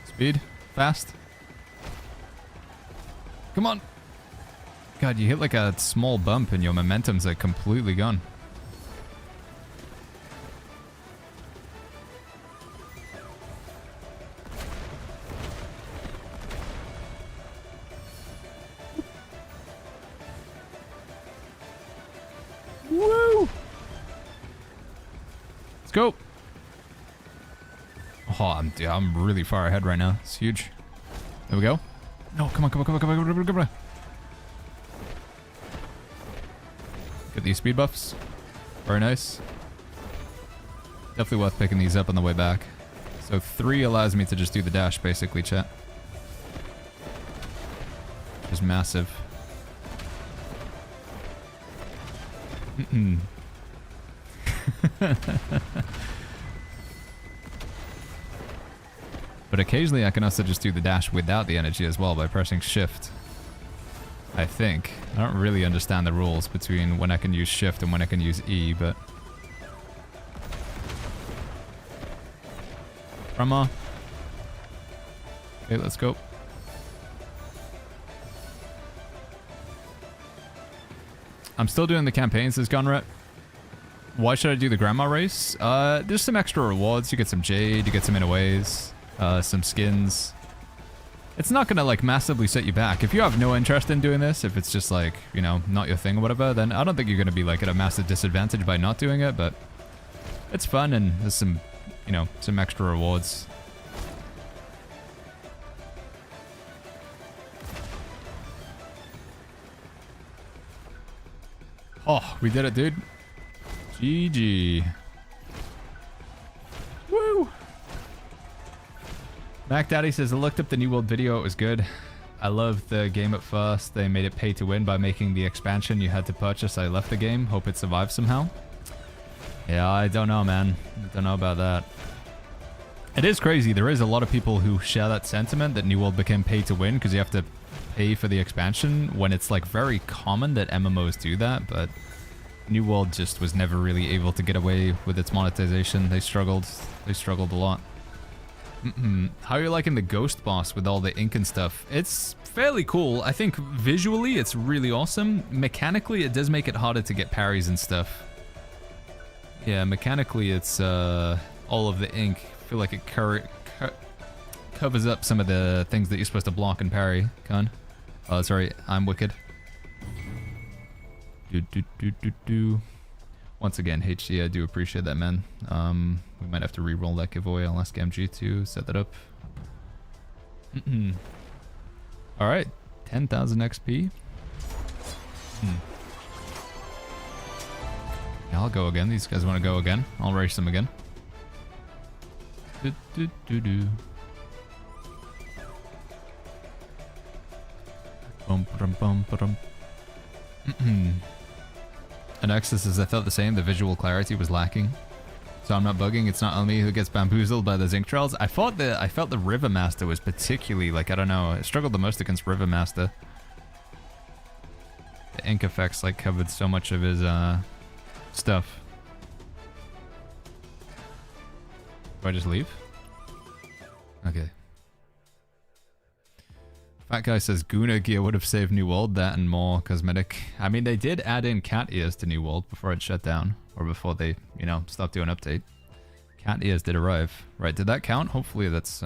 Speed. Fast. Come on. God, you hit like a small bump and your momentum's like completely gone. Woo! Let's go. Oh, I'm really far ahead right now. It's huge. There we go. No, come on, come on, come on, come on, come on, come on. Get these speed buffs. Very nice. Definitely worth picking these up on the way back. So 3 allows me to just do the dash, basically, chat. Which is massive. But occasionally I can also just do the dash without the energy as well by pressing shift. I think. I don't really understand the rules between when I can use shift and when I can use E, but... Grandma. Okay, let's go. I'm still doing the campaigns, says Gunret. Why should I do the grandma race? There's some extra rewards. You get some jade, you get some inaways, some skins. It's not gonna like massively set you back. If you have no interest in doing this, if it's just like, you know, not your thing or whatever, then I don't think you're gonna be like at a massive disadvantage by not doing it, but it's fun and there's some, you know, some extra rewards. Oh, we did it, dude. GG. Woo! Mac Daddy says, I looked up the New World video, it was good. I loved the game at first. They made it pay to win by making the expansion you had to purchase. I left the game. Hope it survives somehow. Yeah, I don't know, man. I don't know about that. It is crazy. There is a lot of people who share that sentiment that New World became pay to win because you have to pay for the expansion when it's like very common that MMOs do that, but New World just was never really able to get away with its monetization. They struggled a lot. How are you liking the ghost boss with all the ink and stuff? It's fairly cool. I think visually it's really awesome. Mechanically it does make it harder to get parries and stuff. Yeah, mechanically it's all of the ink. I feel like it covers up some of the things that you're supposed to block and parry. Con. Oh, sorry, I'm wicked. Once again, HC, I do appreciate that, man. We might have to re-roll that giveaway. I'll ask MG to set that up. Alright, 10,000 XP. Yeah, I'll go again. These guys want to go again. I'll race them again. And Nexus says, I felt the same. The visual clarity was lacking. So I'm not bugging. It's not only me who gets bamboozled by those ink trails. I felt the River Master was particularly, like, I don't know. I struggled the most against River Master. The ink effects, like, covered so much of his, stuff. Do I just leave? Okay. Fat Guy says Guna gear would have saved New World, that and more cosmetic. I mean, they did add in cat ears to New World before it shut down. Or before they, you know, stopped doing update. Cat ears did arrive. Right, did that count? Hopefully that's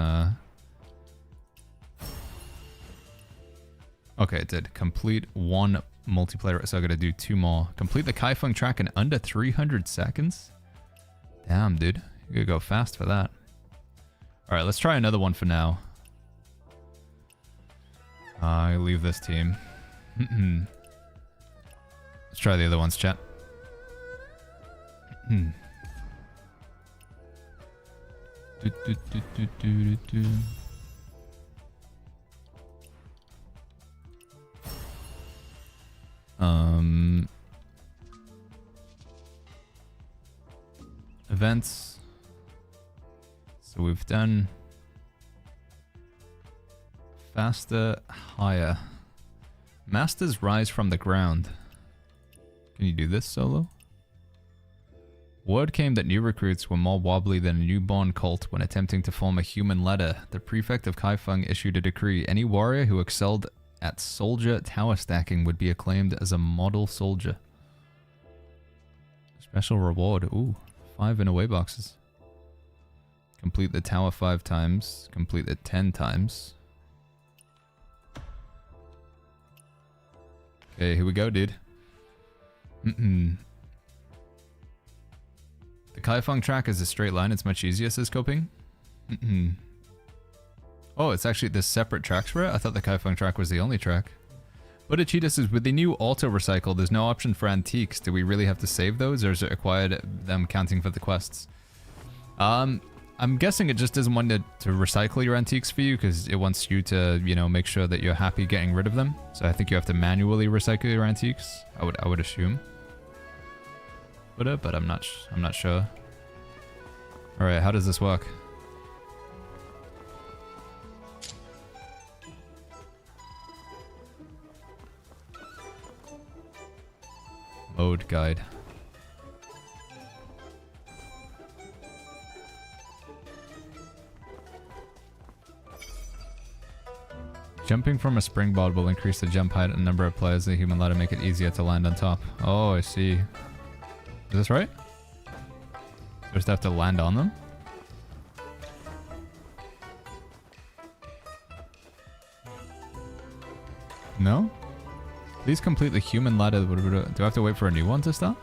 Okay, it did. Complete 1 multiplayer. So I gotta do 2 more. Complete the Kaifeng track in under 300 seconds? Damn, dude. You gotta go fast for that. Alright, let's try another one for now. I leave this team. Let's try the other ones, chat. Events. So we've done faster, higher. Masters rise from the ground. Can you do this solo? Word came that new recruits were more wobbly than a newborn colt when attempting to form a human ladder. The prefect of Kaifeng issued a decree. Any warrior who excelled at soldier tower stacking would be acclaimed as a model soldier. Special reward. Ooh, 5 in away boxes. Complete the tower 5 times. Complete it 10 times. Okay, here we go, dude. The Kaifeng track is a straight line. It's much easier, says Coping. Oh, it's actually this separate tracks for it? I thought the Kaifeng track was the only track. But Achita says, with the new auto recycle, there's no option for antiques. Do we really have to save those, or is it required them counting for the quests? I'm guessing it just doesn't want to recycle your antiques for you, because it wants you to, you know, make sure that you're happy getting rid of them. So I think you have to manually recycle your antiques. I would assume. But I'm not sure. All right, how does this work? Mode guide. Jumping from a springboard will increase the jump height and number of players in the human ladder, make it easier to land on top. Oh, I see. Is this right? So just have to land on them? No? Please complete the human ladder. Do I have to wait for a new one to start?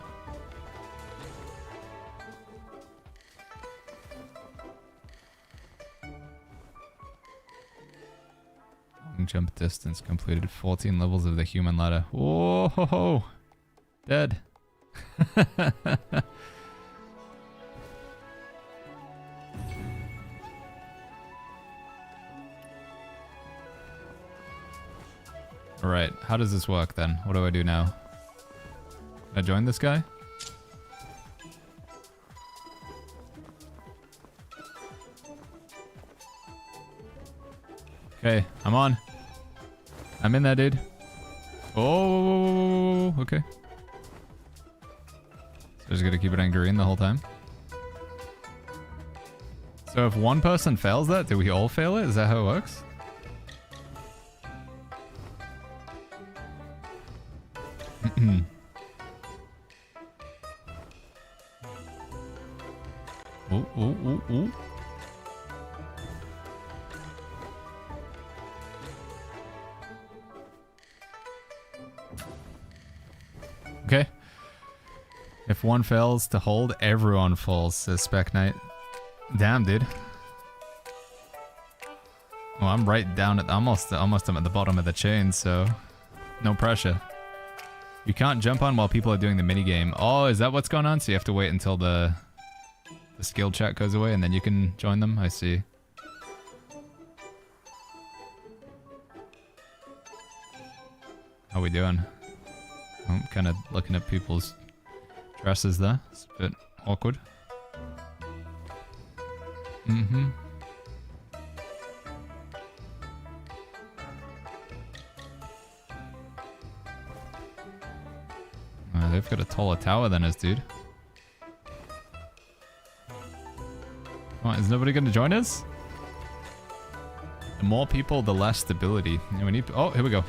Jump distance completed. 14 levels of the human ladder. Whoa, ho, ho. Dead. Alright, how does this work then? What do I do now? Can I join this guy? Okay, I'm on. I'm in there, dude. Oh, okay. So just gotta keep it on green the whole time. So if one person fails that, do we all fail it? Is that how it works? Ooh. Okay. If one fails to hold, everyone falls, says Spec Knight. Damn, dude. Well, I'm right down at almost I'm at the bottom of the chain, so no pressure. You can't jump on while people are doing the minigame. Oh, is that what's going on? So you have to wait until the skill chat goes away and then you can join them? I see. How we doing? I'm kind of looking at people's dresses there. It's a bit awkward. They've got a taller tower than us, dude. What, is nobody going to join us? The more people, the less stability. And we need... Oh, here we go.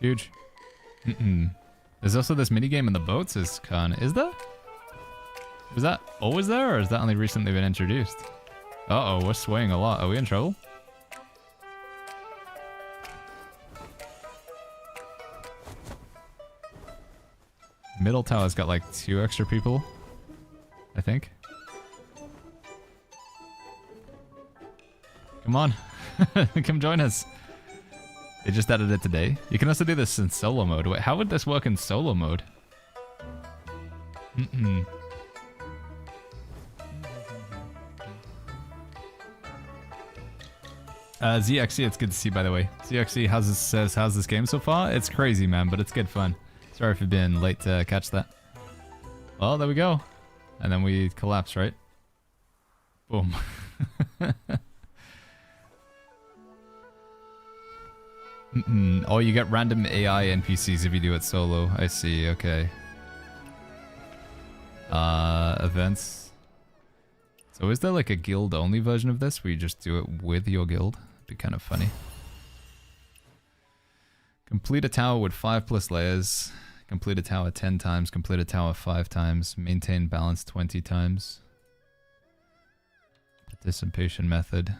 Huge. There's also this minigame in the boats, says Khan. Is there? Was that always there, or has that only recently been introduced? Uh-oh, we're swaying a lot. Are we in trouble? Middle tower's got like 2 extra people, I think. Come on. Come join us. They just added it today. You can also do this in solo mode. Wait, how would this work in solo mode? ZXC, it's good to see, by the way. ZXC says, how's this game so far? It's crazy, man, but it's good fun. Sorry for being late to catch that. Well, there we go. And then we collapse, right? Boom. Oh, you get random AI NPCs if you do it solo. I see, okay. Events. So is there like a guild-only version of this where you just do it with your guild? It'd be kind of funny. Complete a tower with 5+ layers. Complete a tower 10 times. Complete a tower 5 times. Maintain balance 20 times. Participation method.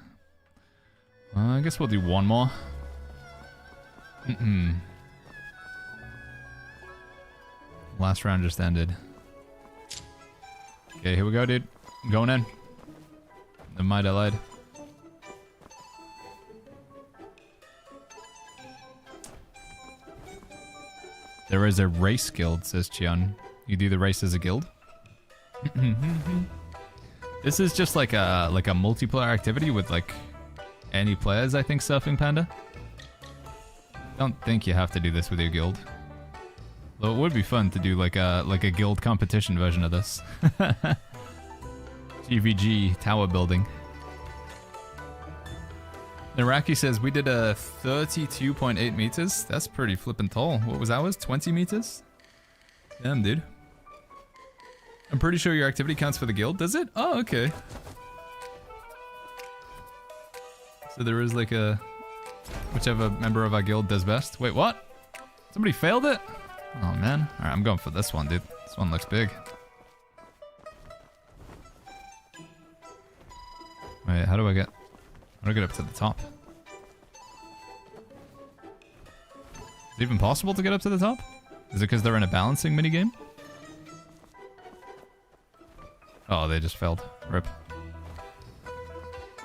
I guess we'll do one more. Last round just ended. Okay, here we go, dude. I'm going in. Never mind, I lied. There is a race guild, says Chion. You do the race as a guild? This is just like a multiplayer activity with like any players, I think, Surfing Panda. Don't think you have to do this with your guild. Though it would be fun to do like a guild competition version of this. GVG tower building. Naraki says we did a 32.8 meters. That's pretty flippin' tall. What was ours? 20 meters? Damn, dude. I'm pretty sure your activity counts for the guild. Does it? Oh, okay. So there is like a... whichever member of our guild does best. Wait, what? Somebody failed it? Oh, man. Alright, I'm going for this one, dude. This one looks big. Wait, how do I get up to the top? Is it even possible to get up to the top? Is it because they're in a balancing minigame? Oh, they just failed. Rip.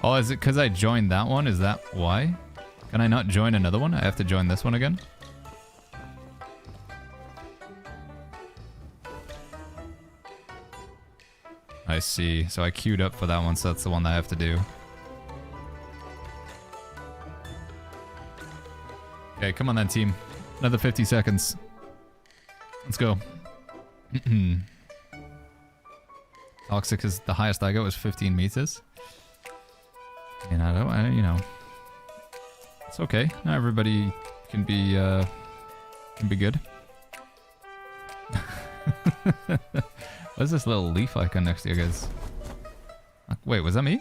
Oh, is it because I joined that one? Is that why? Can I not join another one? I have to join this one again? I see. So I queued up for that one, so that's the one that I have to do. Okay, come on then, team. Another 50 seconds. Let's go. Toxic is the highest I got was 15 meters. And you know. It's okay. Not everybody can be good. What's this little leaf icon next to you guys? Wait, was that me?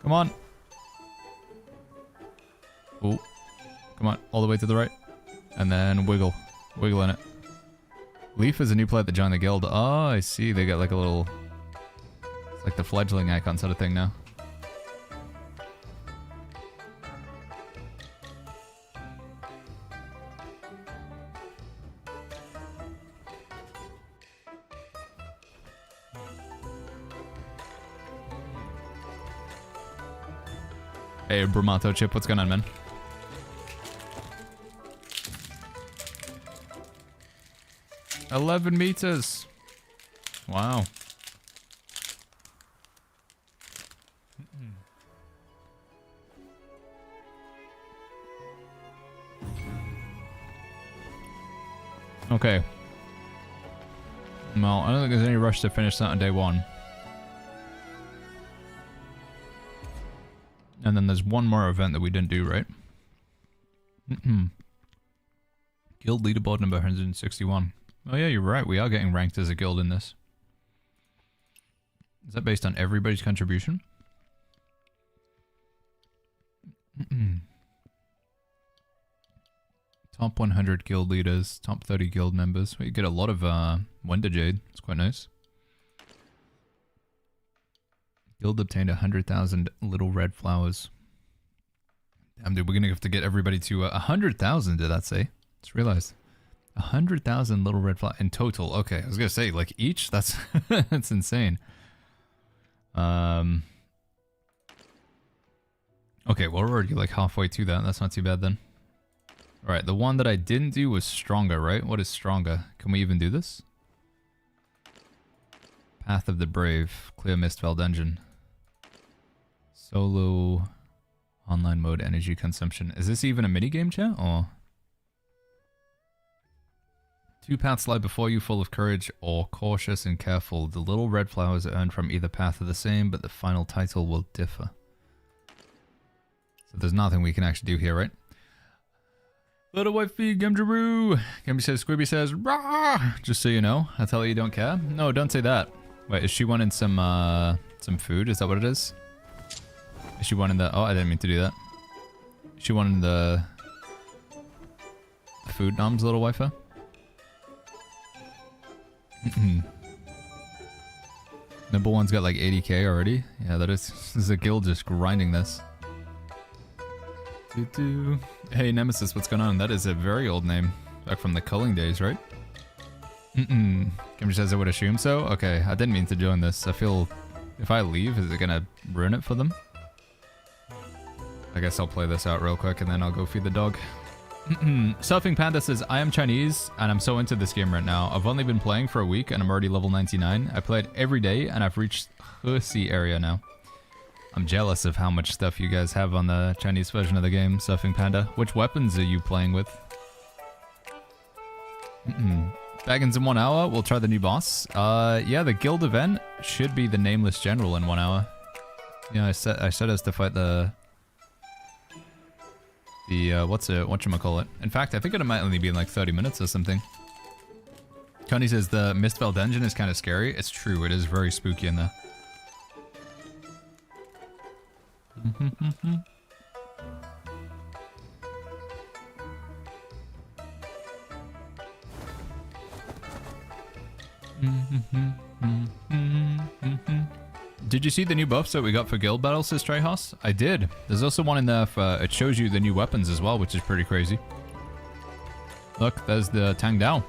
Come on. Oh, come on, all the way to the right. And then wiggle. Wiggle in it. Leaf is a new player that joined the guild. Oh, I see. They got like a little... It's like the fledgling icon sort of thing now. Hey, Bramato Chip, what's going on, man? $11 meters. Wow. Okay. Well, I don't think there's any rush to finish that on day one. And then there's one more event that we didn't do, right? Guild leaderboard number 161. Oh yeah, you're right. We are getting ranked as a guild in this. Is that based on everybody's contribution? Top 100 guild leaders, top 30 guild members. We get a lot of Wonder Jade. It's quite nice. Guild obtained 100,000 little red flowers. Damn, dude, we're gonna have to get everybody to 100,000, did that say? Just realized. 100,000 little red flowers in total. Okay, I was gonna say, like, each? That's that's insane. Okay, well, we're already like halfway to that. That's not too bad then. Alright, the one that I didn't do was Stronger, right? What is Stronger? Can we even do this? Path of the Brave. Clear Mistfell Dungeon. Solo online mode energy consumption. Is this even a minigame, chat? Or 2 paths lie before you, full of courage or cautious and careful. The little red flowers earned from either path are the same, but the final title will differ. So there's nothing we can actually do here, right? Little wifey, Gumjaroo! Gumby says, Squibby says, rah! Just so you know, I tell you don't care. No, don't say that. Wait, is she wanting some food? Is that what it is? Is she wanting the... Oh, I didn't mean to do that. Is she wanting the food noms, little waifu? Number one's got like 80k already. Yeah, this is a guild just grinding this. Hey Nemesis, what's going on? That is a very old name. Back from the culling days, right? Kim says I would assume so. Okay, I didn't mean to join this. I feel if I leave, is it gonna ruin it for them? I guess I'll play this out real quick and then I'll go feed the dog. Surfing Panda says, I am Chinese and I'm so into this game right now. I've only been playing for a week and I'm already level 99. I play it every day and I've reached Husi area now. I'm jealous of how much stuff you guys have on the Chinese version of the game, Surfing Panda. Which weapons are you playing with? Baggins in 1 hour. We'll try the new boss. Yeah, the guild event should be the Nameless General in 1 hour. Yeah, I set us to fight the whatchamacallit. In fact, I think it might only be in like 30 minutes or something. Connie says the Mistfell Dungeon is kind of scary. It's true, it is very spooky in there. Did you see the new buffs that we got for guild battles, says Treyhouse? I did. There's also one in there for, it shows you the new weapons as well, which is pretty crazy. Look, there's the Tang Dao.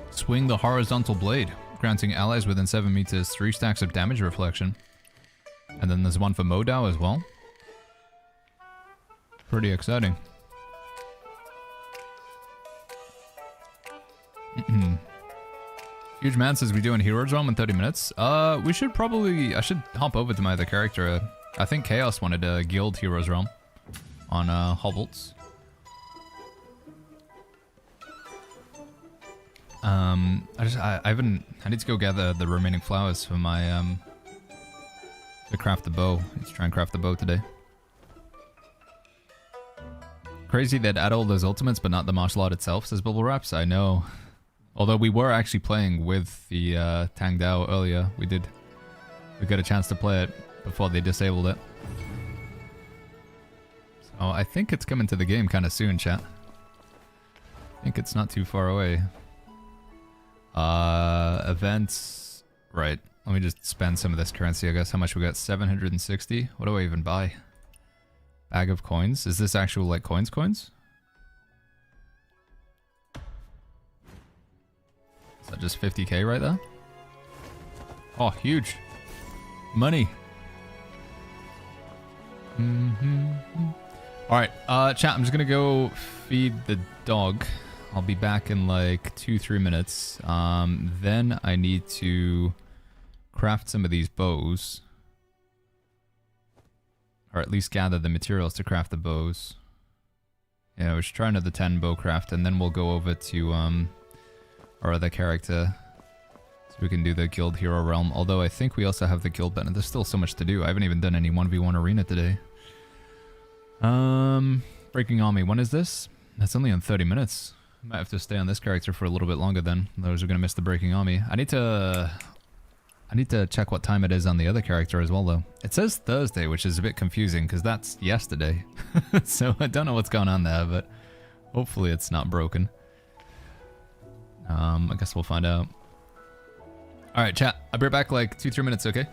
Swing the horizontal blade, granting allies within 7 meters 3 stacks of damage reflection. And then there's one for Mo Dao as well. Pretty exciting. Huge Man says we doing Heroes Realm in 30 minutes. We should probably... I should hop over to my other character. I think Chaos wanted a guild Heroes Realm on Hobolts. I need to go gather the remaining flowers for my to craft the bow. Let's try and craft the bow today. Crazy they'd add all those ultimates but not the martial art itself, says Bubble Wraps. I know. Although we were actually playing with the Tang Dao earlier. We got a chance to play it before they disabled it. So I think it's coming to the game kind of soon, chat. I think it's not too far away. Events. Right. Let me just spend some of this currency, I guess. How much we got? 760? What do I even buy? Bag of coins? Is this actual, like, coins? Is that just 50k right there? Oh, huge. Money. Alright, chat, I'm just gonna go feed the dog. I'll be back in like 2-3 minutes. Then I need to craft some of these bows. Or at least gather the materials to craft the bows. Yeah, we should try another 10 bow craft and then we'll go over to our other character. So we can do the guild hero realm. Although I think we also have the guild button. There's still so much to do. I haven't even done any 1v1 arena today. Breaking Army. When is this? That's only in 30 minutes. Might have to stay on this character for a little bit longer then. Those are going to miss the Breaking Army. I need to check what time it is on the other character as well though. It says Thursday, which is a bit confusing because that's yesterday. So I don't know what's going on there, but hopefully it's not broken. I guess we'll find out. Alright, chat. I'll be right back like 2-3 minutes, okay?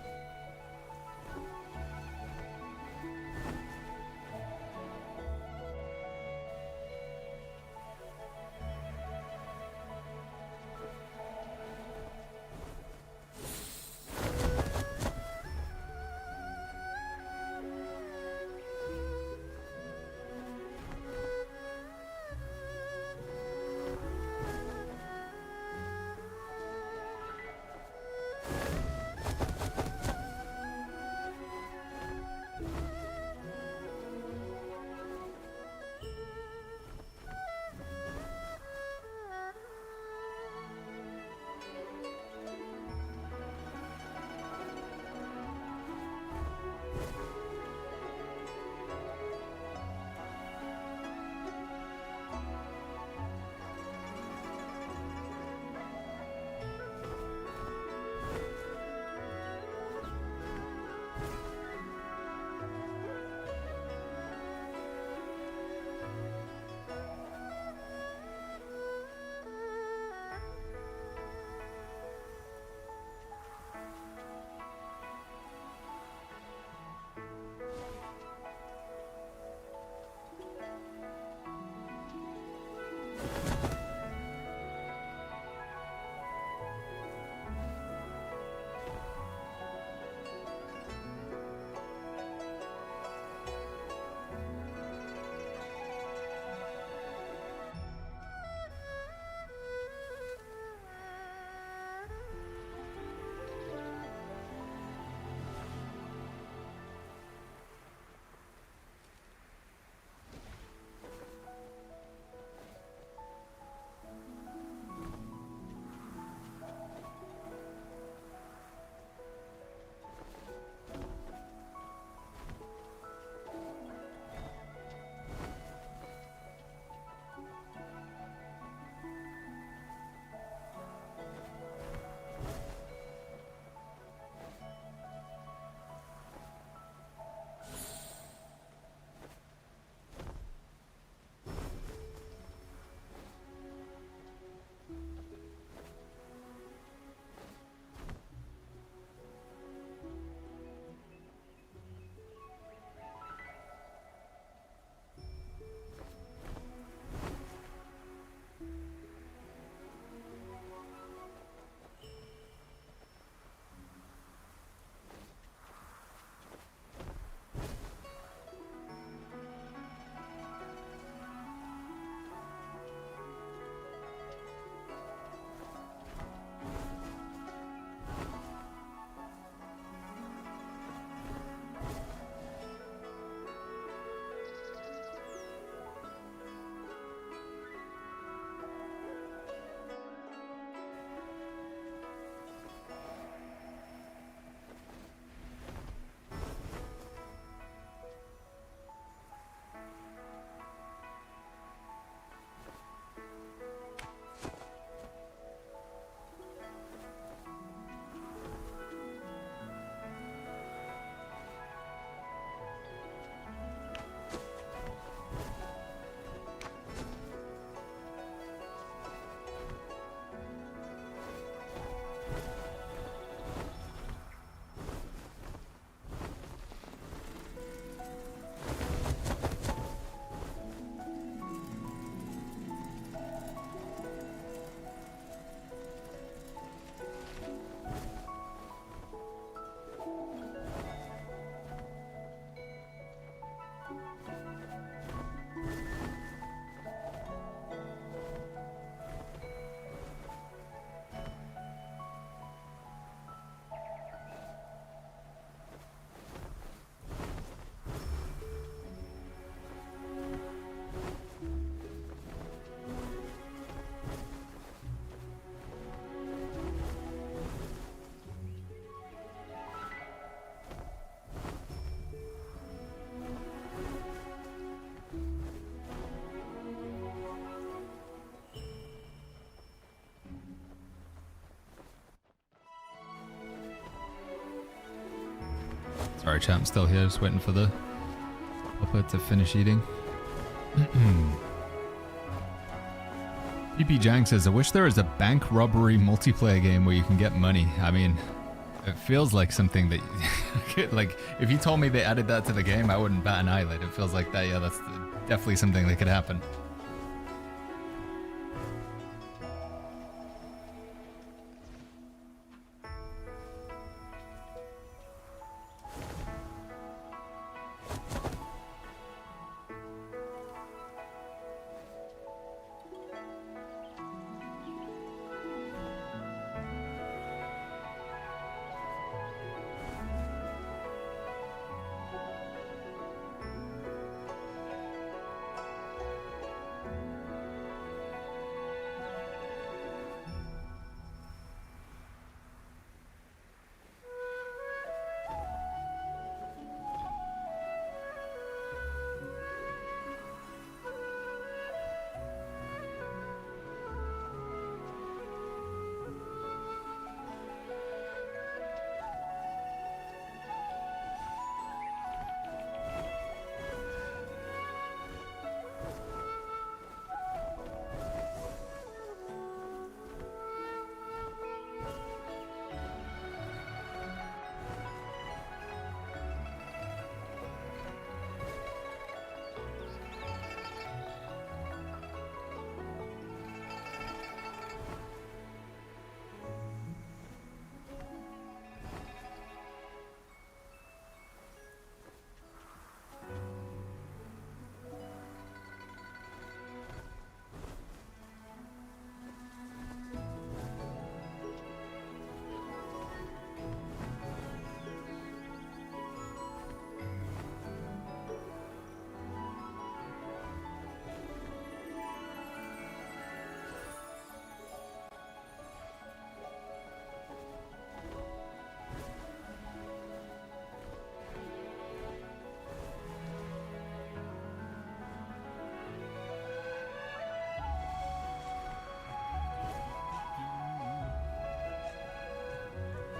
Sorry, chat, I'm still here, just waiting for the puppet to finish eating. PP Jang says, I wish there was a bank robbery multiplayer game where you can get money. I mean, it feels like something that, like, if you told me they added that to the game, I wouldn't bat an eyelid. It feels like that, yeah, that's definitely something that could happen.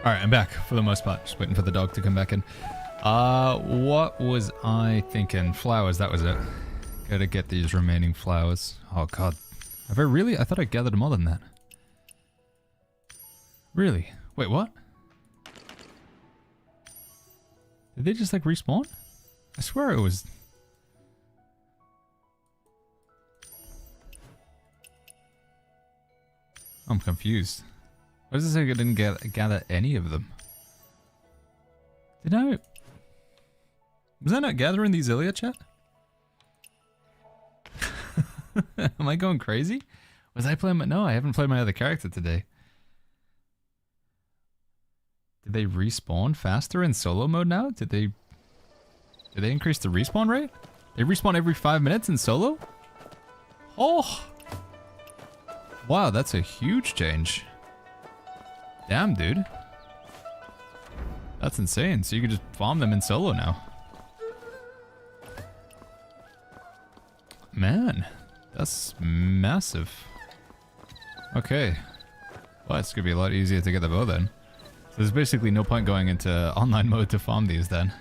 Alright, I'm back for the most part. Just waiting for the dog to come back in. What was I thinking? Flowers, that was it. Gotta get these remaining flowers. Oh god. Have I really? I thought I gathered more than that. Really? Wait, what? Did they just like respawn? I swear it was... I'm confused. Why does it say I didn't gather any of them? Did I... Was I not gathering these earlier, chat? Am I going crazy? Was I playing my... No, I haven't played my other character today. Did they respawn faster in solo mode now? Did they increase the respawn rate? They respawn every 5 minutes in solo? Oh! Wow, that's a huge change. Damn, dude. That's insane. So you can just farm them in solo now. Man, that's massive. Okay. Well, it's gonna be a lot easier to get the bow then. So there's basically no point going into online mode to farm these then.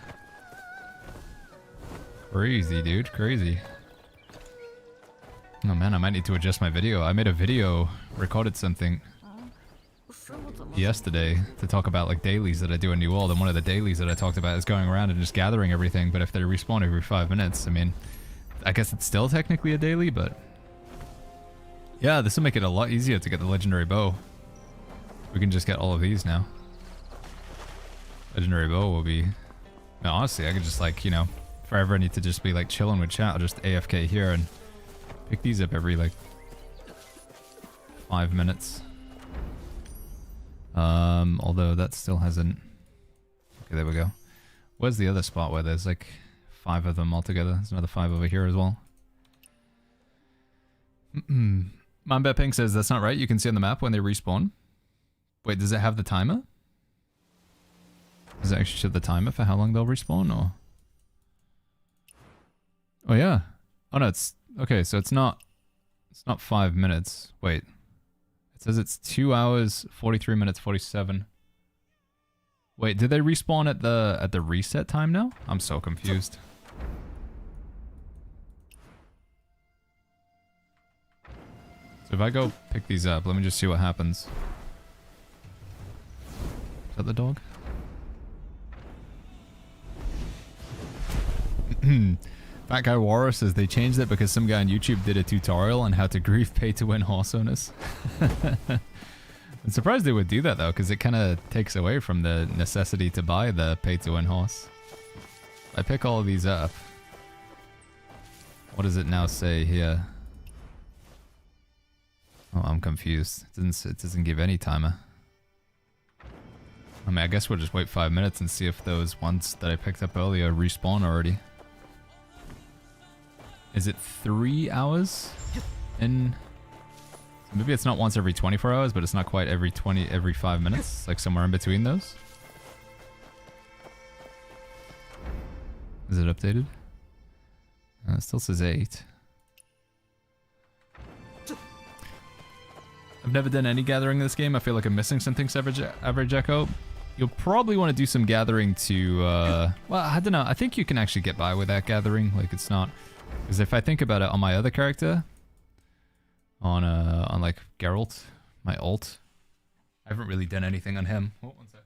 Crazy, dude. Crazy. Oh man, I might need to adjust my video. I made a video, recorded something yesterday to talk about like dailies that I do in New World, and one of the dailies that I talked about is going around and just gathering everything, but if they respawn every 5 minutes, I mean, I guess it's still technically a daily, but yeah, this will make it a lot easier to get the legendary bow. We can just get all of these now. Legendary bow will be... No, honestly, I could just like, you know, if I ever need to just be like chilling with chat, I'll just AFK here and pick these up every like 5 minutes. Although that still hasn't... Okay, there we go. Where's the other spot where there's like 5 of them altogether? There's another 5 over here as well. Mambet Pink says that's not right. You can see on the map when they respawn. Wait, does it have the timer? Does it actually show the timer for how long they'll respawn, or? Oh yeah. Oh no, it's... Okay, so it's not 5 minutes. Wait. It says it's 2 hours, 43 minutes, 47. Wait, did they respawn at the reset time now? I'm so confused. So if I go pick these up, let me just see what happens. Is that the dog? That guy Warrior says they changed it because some guy on YouTube did a tutorial on how to grief pay-to-win horse owners. I'm surprised they would do that though, because it kind of takes away from the necessity to buy the pay-to-win horse. I pick all of these up. What does it now say here? Oh, I'm confused. It doesn't give any timer. I mean, I guess we'll just wait 5 minutes and see if those ones that I picked up earlier respawn already. Is it 3 hours? Maybe it's not once every 24 hours, but it's not quite every 5 minutes. It's like somewhere in between those. Is it updated? It still says 8. I've never done any gathering in this game. I feel like I'm missing something, Average Echo. You'll probably want to do some gathering to, well, I don't know. I think you can actually get by with that gathering. Like, it's not... Because if I think about it, on my other character, on like Geralt, my ult, I haven't really done anything on him. Oh, one sec.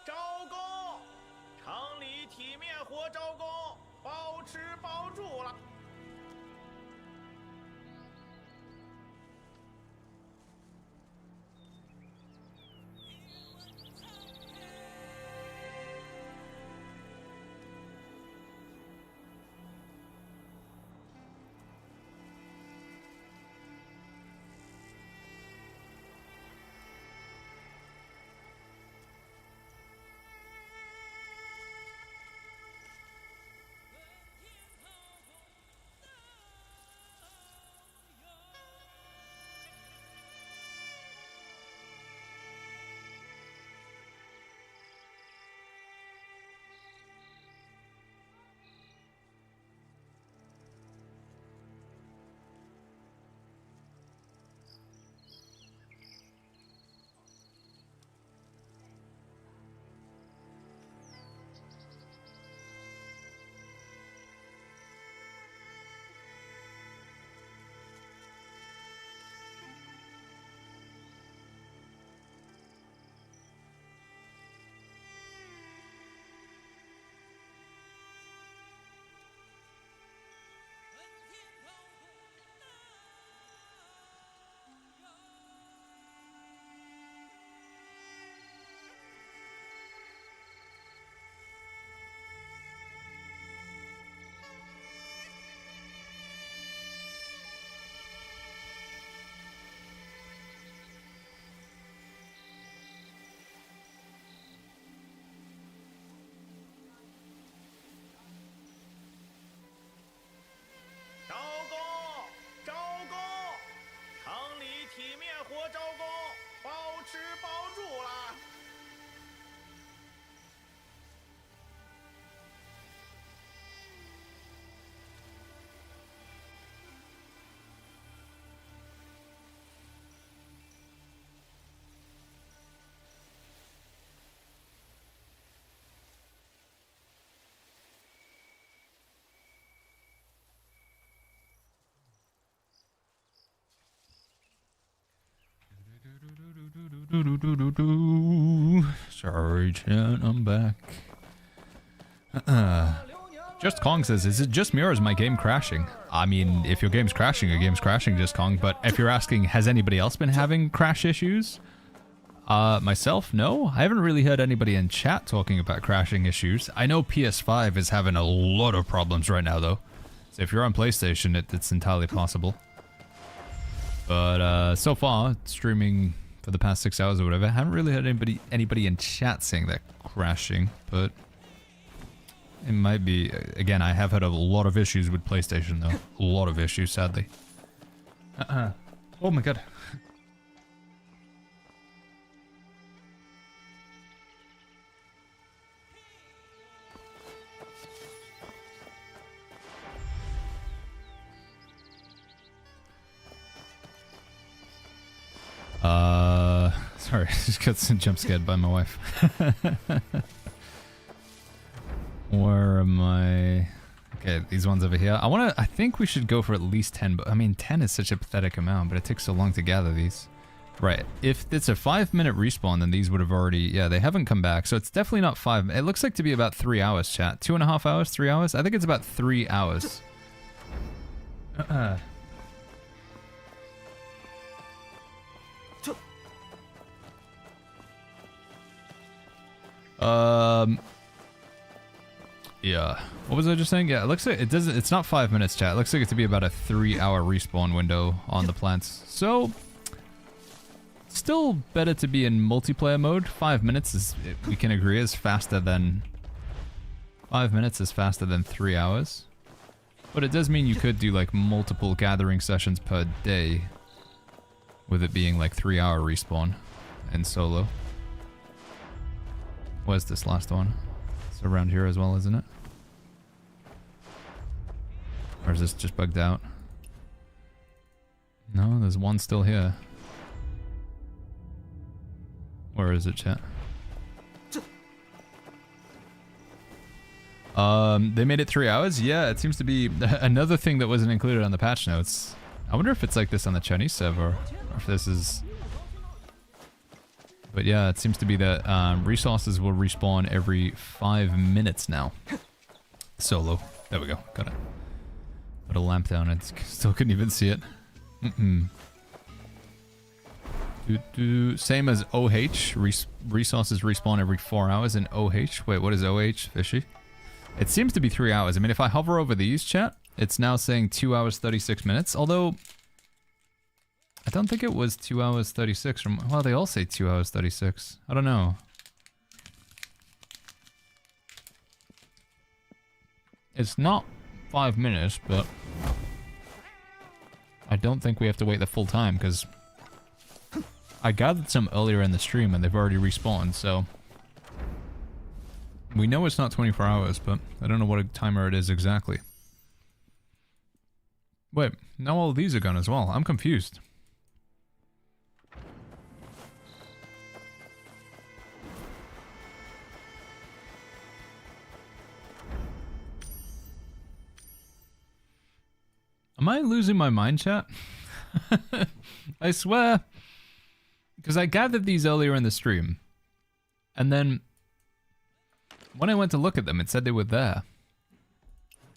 招工，城里体面活招工，包吃包住了。 招工，招工，城里体面活招工，包吃包住了。 Sorry, chat, I'm back. Just Kong says, is it just me or is my game crashing? I mean, if your game's crashing, your game's crashing, Just Kong. But if you're asking, has anybody else been having crash issues? Myself, no. I haven't really heard anybody in chat talking about crashing issues. I know PS5 is having a lot of problems right now, though. So if you're on PlayStation, it's entirely possible. But so far, streaming for the past 6 hours or whatever, I haven't really heard anybody in chat saying they're crashing, but it might be. Again, I have had a lot of issues with PlayStation, though. A lot of issues, sadly. Oh my god. Sorry, I just got some jump scared by my wife. Where am I? Okay, these ones over here. I think we should go for at least 10, but I mean 10 is such a pathetic amount, but it takes so long to gather these. Right, if it's a 5-minute respawn, then these would have already, yeah, they haven't come back, so it's definitely not 5. It looks like to be about 3 hours, chat. 2.5 hours, 3 hours? I think it's about 3 hours. Yeah. What was I just saying? Yeah, it looks like it doesn't. It's not 5 minutes, chat. It looks like it to be about a 3-hour respawn window on the plants. So, still better to be in multiplayer mode. 5 minutes is, we can agree, is faster than 5 minutes is faster than 3 hours. But it does mean you could do like multiple gathering sessions per day, with it being like 3-hour respawn in solo. Where's this last one? It's around here as well, isn't it? Or is this just bugged out? No, there's one still here. Where is it, chat? They made it 3 hours? Yeah, it seems to be another thing that wasn't included on the patch notes. I wonder if it's like this on the Chinese server, or if this is... But yeah, it seems to be that resources will respawn every 5 minutes now. Solo. There we go. Got it. Put a lamp down and still couldn't even see it. Same as OH. Resources respawn every 4 hours in OH. Wait, what is OH, Fishy? It seems to be 3 hours. I mean, if I hover over these, chat, it's now saying 2 hours 36 minutes. Although, I don't think it was 2 hours 36 from... Well, they all say 2 hours 36. I don't know. It's not 5 minutes, but... I don't think we have to wait the full time, because... I gathered some earlier in the stream and they've already respawned, so... We know it's not 24 hours, but I don't know what timer it is exactly. Wait, now all these are gone as well. I'm confused. Am I losing my mind, chat? I swear. Because I gathered these earlier in the stream. And then, when I went to look at them, it said they were there.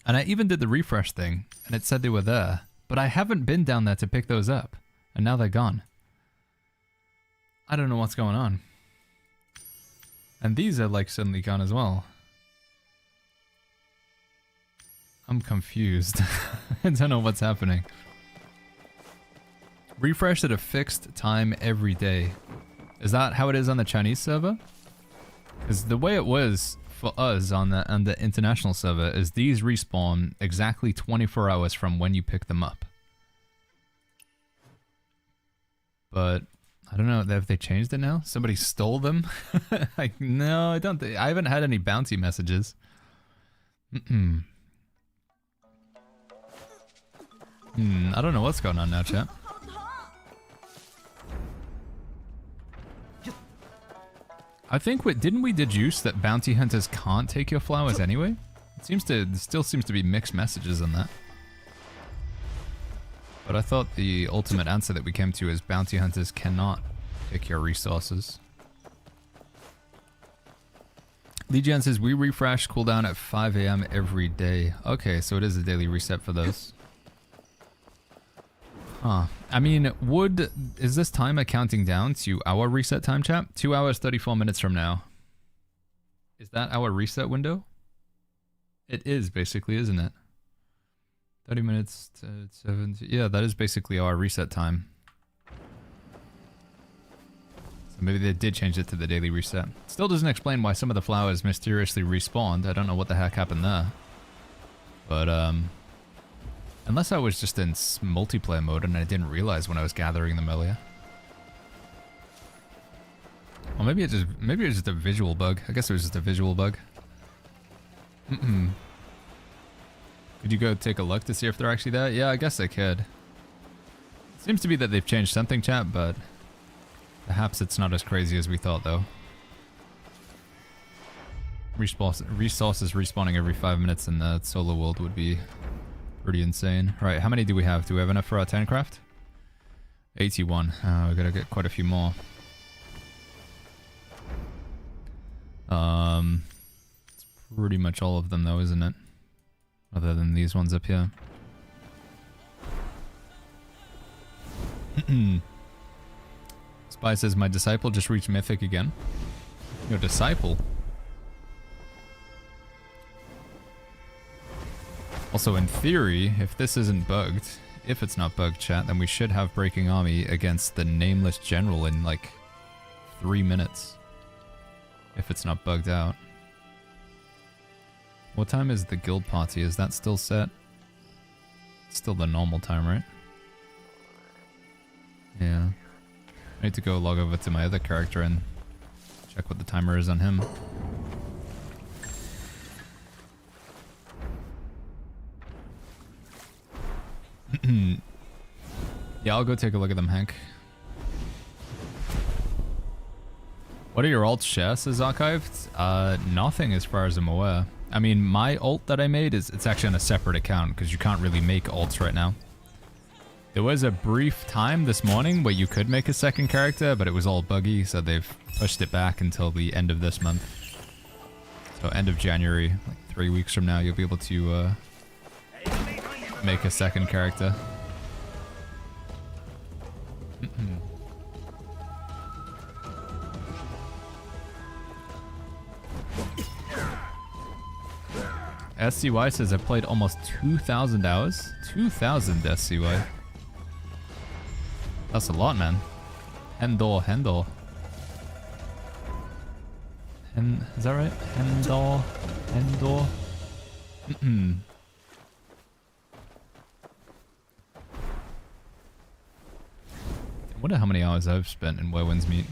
And I even did the refresh thing, and it said they were there. But I haven't been down there to pick those up. And now they're gone. I don't know what's going on. And these are like suddenly gone as well. I'm confused. I don't know what's happening. Refresh at a fixed time every day. Is that how it is on the Chinese server? Because the way it was for us on the international server is these respawn exactly 24 hours from when you pick them up. But I don't know, have they changed it now? Somebody stole them? Like, no, I don't think. I haven't had any bounty messages. I don't know what's going on now, chat. I think, didn't we deduce that bounty hunters can't take your flowers anyway? It still seems to be mixed messages on that. But I thought the ultimate answer that we came to is bounty hunters cannot take your resources. Legion says, we refresh cooldown at 5 AM every day. Okay, so it is a daily reset for those. Huh. I mean, is this timer counting down to our reset time, chat? 2 hours, 34 minutes from now. Is that our reset window? It is, basically, isn't it? 30 minutes to 70. Yeah, that is basically our reset time. So maybe they did change it to the daily reset. Still doesn't explain why some of the flowers mysteriously respawned. I don't know what the heck happened there. But, unless I was just in multiplayer mode and I didn't realize when I was gathering them earlier. Or maybe it was just a visual bug. I guess it was just a visual bug. Could you go take a look to see if they're actually there? Yeah, I guess I could. It seems to be that they've changed something, chat, but Perhaps it's not as crazy as we thought, though. Resources respawning every 5 minutes in the solo world would be pretty insane. Right, how many do we have? Do we have enough for our 10 craft? 81. We gotta get quite a few more. It's pretty much all of them, though, isn't it? Other than these ones up here. Spy says, my disciple just reached mythic again. Your disciple? Also, in theory, if this isn't bugged, if it's not bugged, chat, then we should have Breaking Army against the Nameless General in, like, 3 minutes. If it's not bugged out. What time is the guild party? Is that still set? It's still the normal time, right? Yeah. I need to go log over to my other character and check what the timer is on him. Yeah, I'll go take a look at them, Hank. What are your alts, Share? Says Archived? Nothing as far as I'm aware. I mean, my alt that I made, it's actually on a separate account because you can't really make alts right now. There was a brief time this morning where you could make a second character, but it was all buggy, so they've pushed it back until the end of this month. So end of January, like 3 weeks from now, you'll be able to make a second character. SCY says I've played almost 2,000 hours. 2,000 SCY. That's a lot, man. Hendor. Is that right? Hendor. I wonder how many hours I've spent in Where Winds Meet.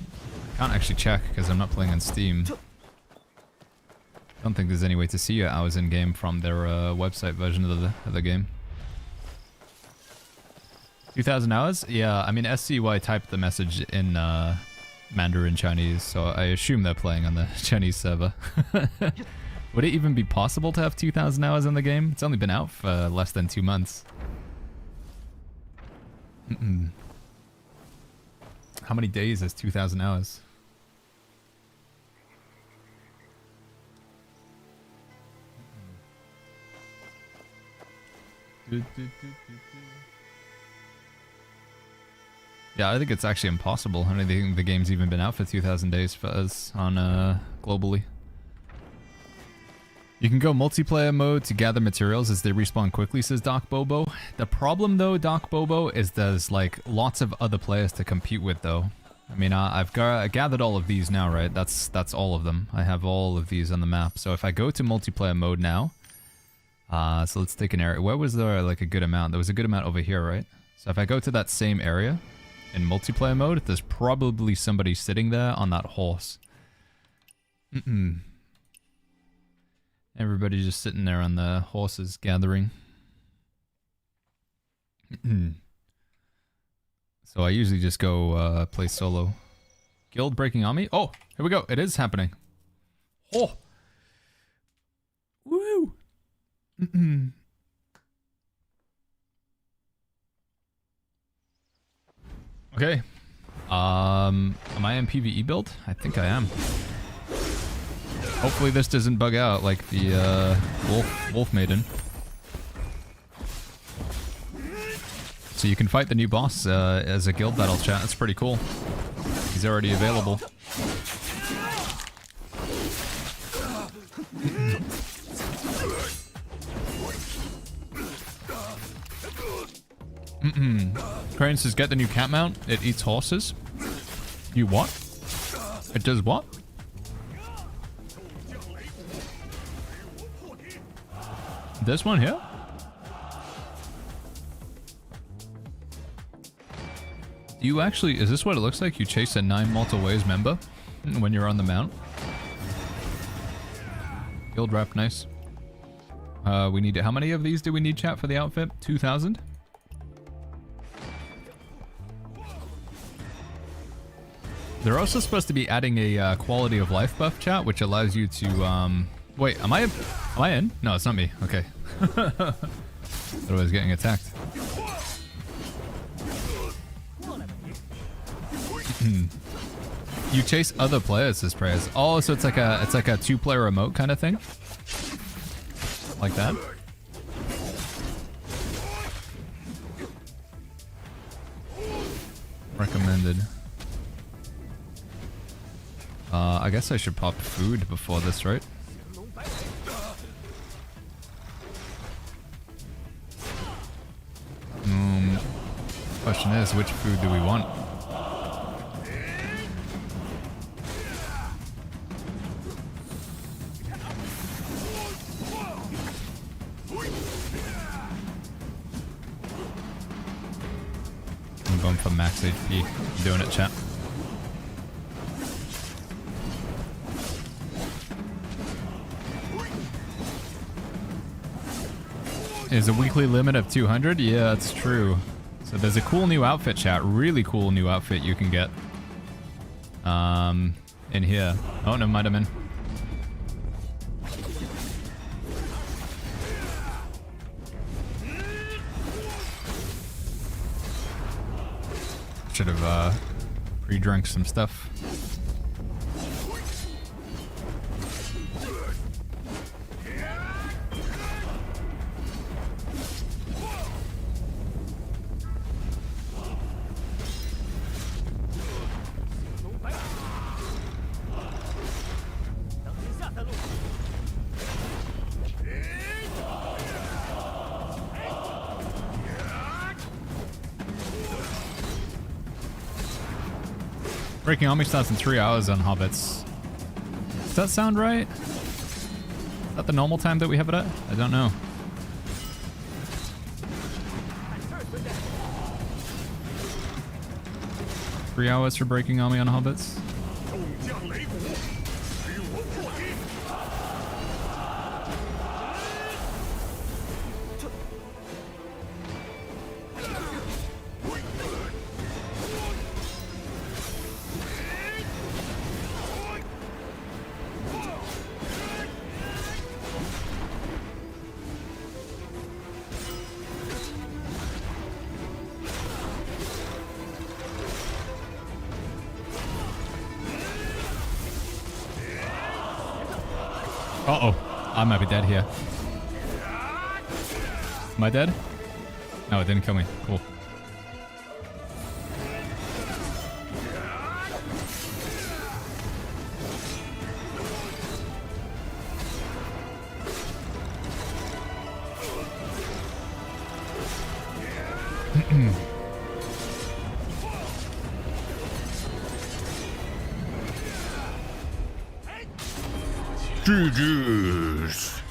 I can't actually check because I'm not playing on Steam. I don't think there's any way to see your hours in game from their website version of the game. 2,000 hours? Yeah, I mean SCY typed the message in Mandarin Chinese, so I assume they're playing on the Chinese server. Would it even be possible to have 2,000 hours in the game? It's only been out for less than 2 months. How many days is 2,000 hours? Yeah, I think it's actually impossible. I don't think the game's even been out for 2,000 days for us on globally. You can go multiplayer mode to gather materials as they respawn quickly, says Dark Bobo. The problem though, Dark Bobo, is there's like lots of other players to compete with though. I mean, I've gathered all of these now, right? That's all of them. I have all of these on the map. So if I go to multiplayer mode now, so let's take an area. Where was there like a good amount? There was a good amount over here, right? So if I go to that same area in multiplayer mode, there's probably somebody sitting there on that horse. Everybody just sitting there on the horses gathering. So I usually just go play solo. Guild Breaking Army? Oh, here we go. It is happening. Oh! Woo! Okay. Am I in PvE build? I think I am. Hopefully this doesn't bug out like the Wolf Maiden. So you can fight the new boss as a guild battle, chat. That's pretty cool. He's already available. Crane says, get the new cat mount. It eats horses. You what? It does what? This one here? Do you actually... Is this what it looks like? You chase a 9 Mortal Ways member when you're on the mount? Guild wrap, nice. We need... How many of these do we need, chat, for the outfit? 2,000? They're also supposed to be adding a quality of life buff, chat, which allows you to wait, am I in? No, it's not me. Okay. Thought I was getting attacked. You chase other players as preyers. Oh, so it's like a two-player remote kind of thing? Like that? Recommended. I guess I should pop food before this, right? Question is, which food do we want? I'm going for max HP. I'm doing it, chat. Is a weekly limit of 200? Yeah, that's true. So there's a cool new outfit, chat. Really cool new outfit you can get. In here. Oh, never mind, I'm in. Should have pre-drunk some stuff. Breaking Army starts in 3 hours on Hobbits. Does that sound right? Is that the normal time that we have it at? I don't know. Three hours for Breaking Army on Hobbits? Uh-oh. I might be dead here. Am I dead? No, it didn't kill me. Cool. GG's.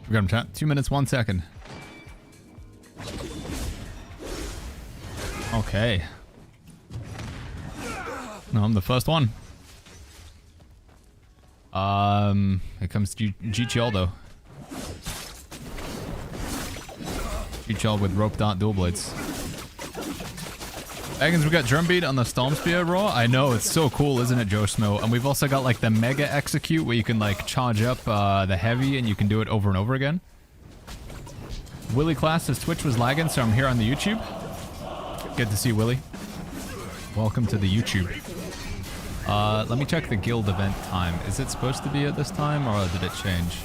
We got him, chat. 2 minutes, 1 second. Okay. No, I'm the first one. Here comes GTL though. GTL with rope dart dual blades. Baggins, we got Drumbeat on the Storm Spear Raw. I know, it's so cool, isn't it, Joe Smo? And we've also got like the Mega Execute where you can like charge up the heavy and you can do it over and over again. Willie Class says Twitch was lagging, so I'm here on the YouTube. Good to see Willie. Welcome to the YouTube. Let me check the guild event time. Is it supposed to be at this time or did it change?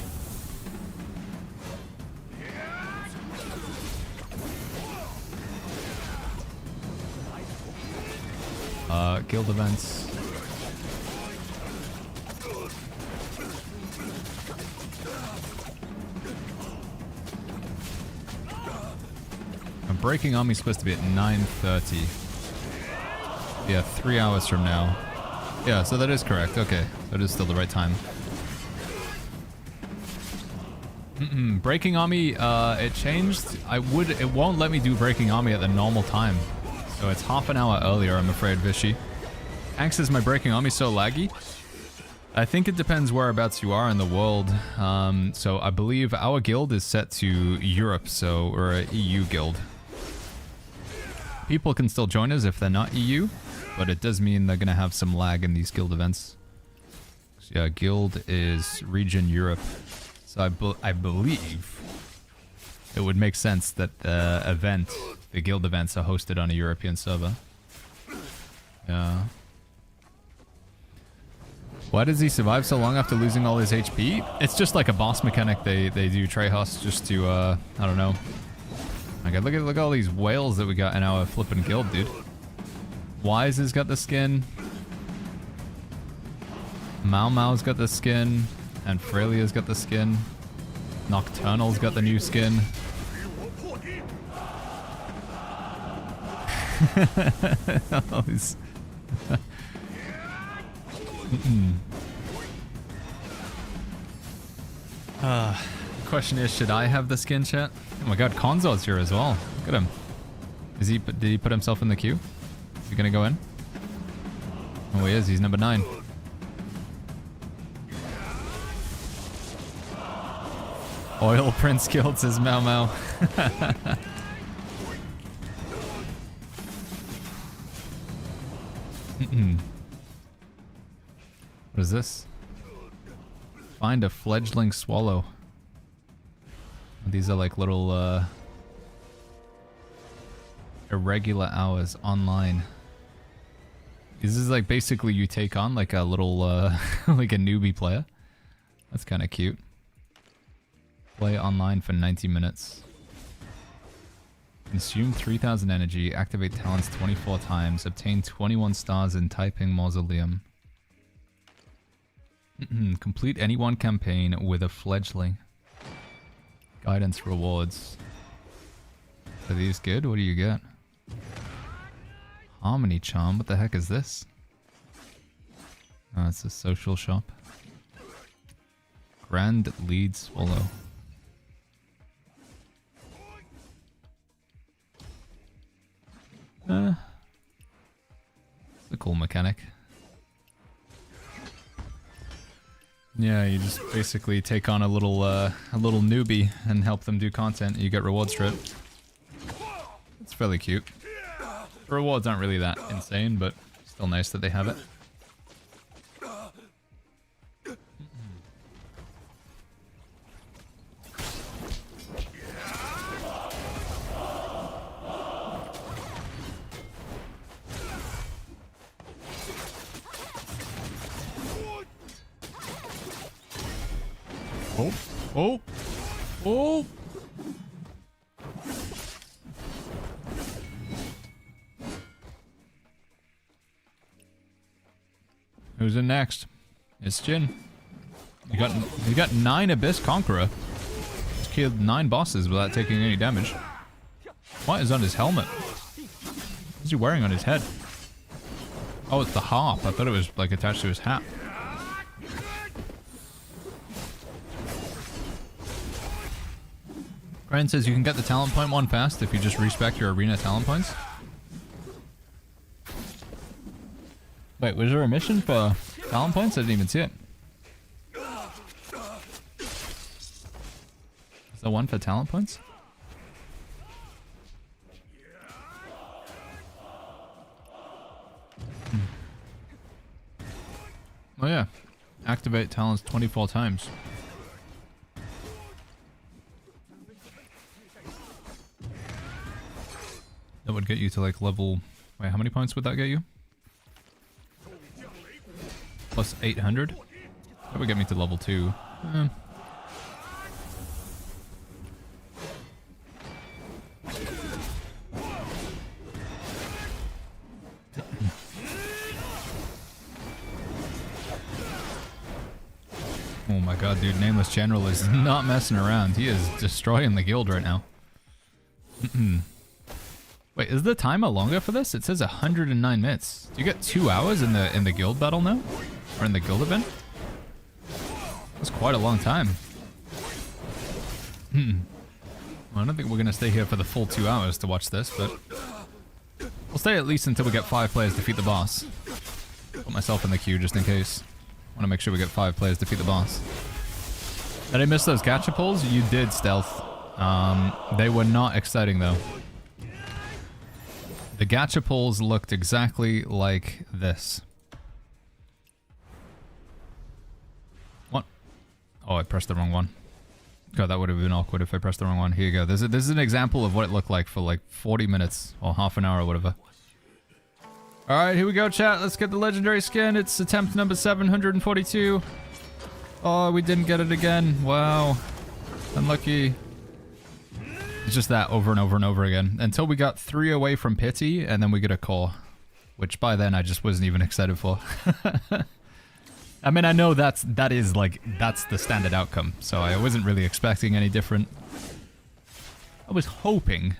Guild events. I'm Breaking Army supposed to be at 9:30. Yeah, 3 hours from now. Yeah, so that is correct. Okay, that is still the right time. Breaking Army, it changed. It won't let me do Breaking Army at the normal time. So it's half an hour earlier, I'm afraid, Vishy. Hanks, is my Breaking Army so laggy? I think it depends whereabouts you are in the world. So I believe our guild is set to Europe, so we're an EU guild. People can still join us if they're not EU, but it does mean they're going to have some lag in these guild events. So yeah, guild is region Europe. So I believe it would make sense that the guild events are hosted on a European server. Yeah. Why does he survive so long after losing all his HP? It's just like a boss mechanic they do Trejos just to, I don't know. Okay, look at all these whales that we got in our flippin' guild, dude. Wise has got the skin. Mau Mau's got the skin. And Frelia's got the skin. Nocturnal's got the new skin. All these... Question is, should I have the skin, chat? Oh my god, Konzo's here as well. Look at him. Did he put himself in the queue? Is he gonna go in? Oh, he is. He's number 9. Oil Prince killed, says Mau Mau. What is this? Find a fledgling swallow. These are like little irregular hours online. This is like basically you take on like a little like a newbie player. That's kind of cute. Play online for 90 minutes. Consume 3,000 energy, activate talents 24 times, obtain 21 stars in Taiping Mausoleum. Complete any one campaign with a fledgling. Guidance rewards. Are these good? What do you get? Harmony Charm. What the heck is this? Oh, it's a social shop. Grand Lead Swallow. It's a cool mechanic. Yeah, you just basically take on a little newbie and help them do content. You get rewards for it. It's fairly cute. The rewards aren't really that insane, but still nice that they have it. Oh, oh, oh. Who's in next? It's Jin. You got 9 Abyss Conqueror. He's killed 9 bosses without taking any damage. What is on his helmet? What's he wearing on his head? Oh, it's the harp. I thought it was like attached to his hat. Brian says you can get the talent point one fast if you just respec your arena talent points. Wait, was there a mission for talent points? I didn't even see it. Is there one for talent points? Oh yeah. Activate talents 24 times. That would get you to like level... Wait, how many points would that get you? Plus 800? That would get me to level 2. Oh my god, dude. Nameless General is not messing around. He is destroying the guild right now. Wait, is the timer longer for this? It says 109 minutes. Do you get 2 hours in the guild battle now? Or in the guild event? That's quite a long time. Well, I don't think we're gonna stay here for the full 2 hours to watch this, but we'll stay at least until we get 5 players defeat the boss. Put myself in the queue just in case. Want to make sure we get 5 players defeat the boss. Did I miss those gacha pulls? You did, Stealth. They were not exciting though. The gacha pulls looked exactly like this. What? Oh, I pressed the wrong one. God, that would have been awkward if I pressed the wrong one. Here you go. This is an example of what it looked like for like 40 minutes or half an hour or whatever. Alright, here we go, chat. Let's get the legendary skin. It's attempt number 742. Oh, we didn't get it again. Wow. Unlucky. It's just that over and over and over again. Until we got 3 away from Pity, and then we get a core. Which by then I just wasn't even excited for. I mean, I know that is the standard outcome. So I wasn't really expecting any different. I was hoping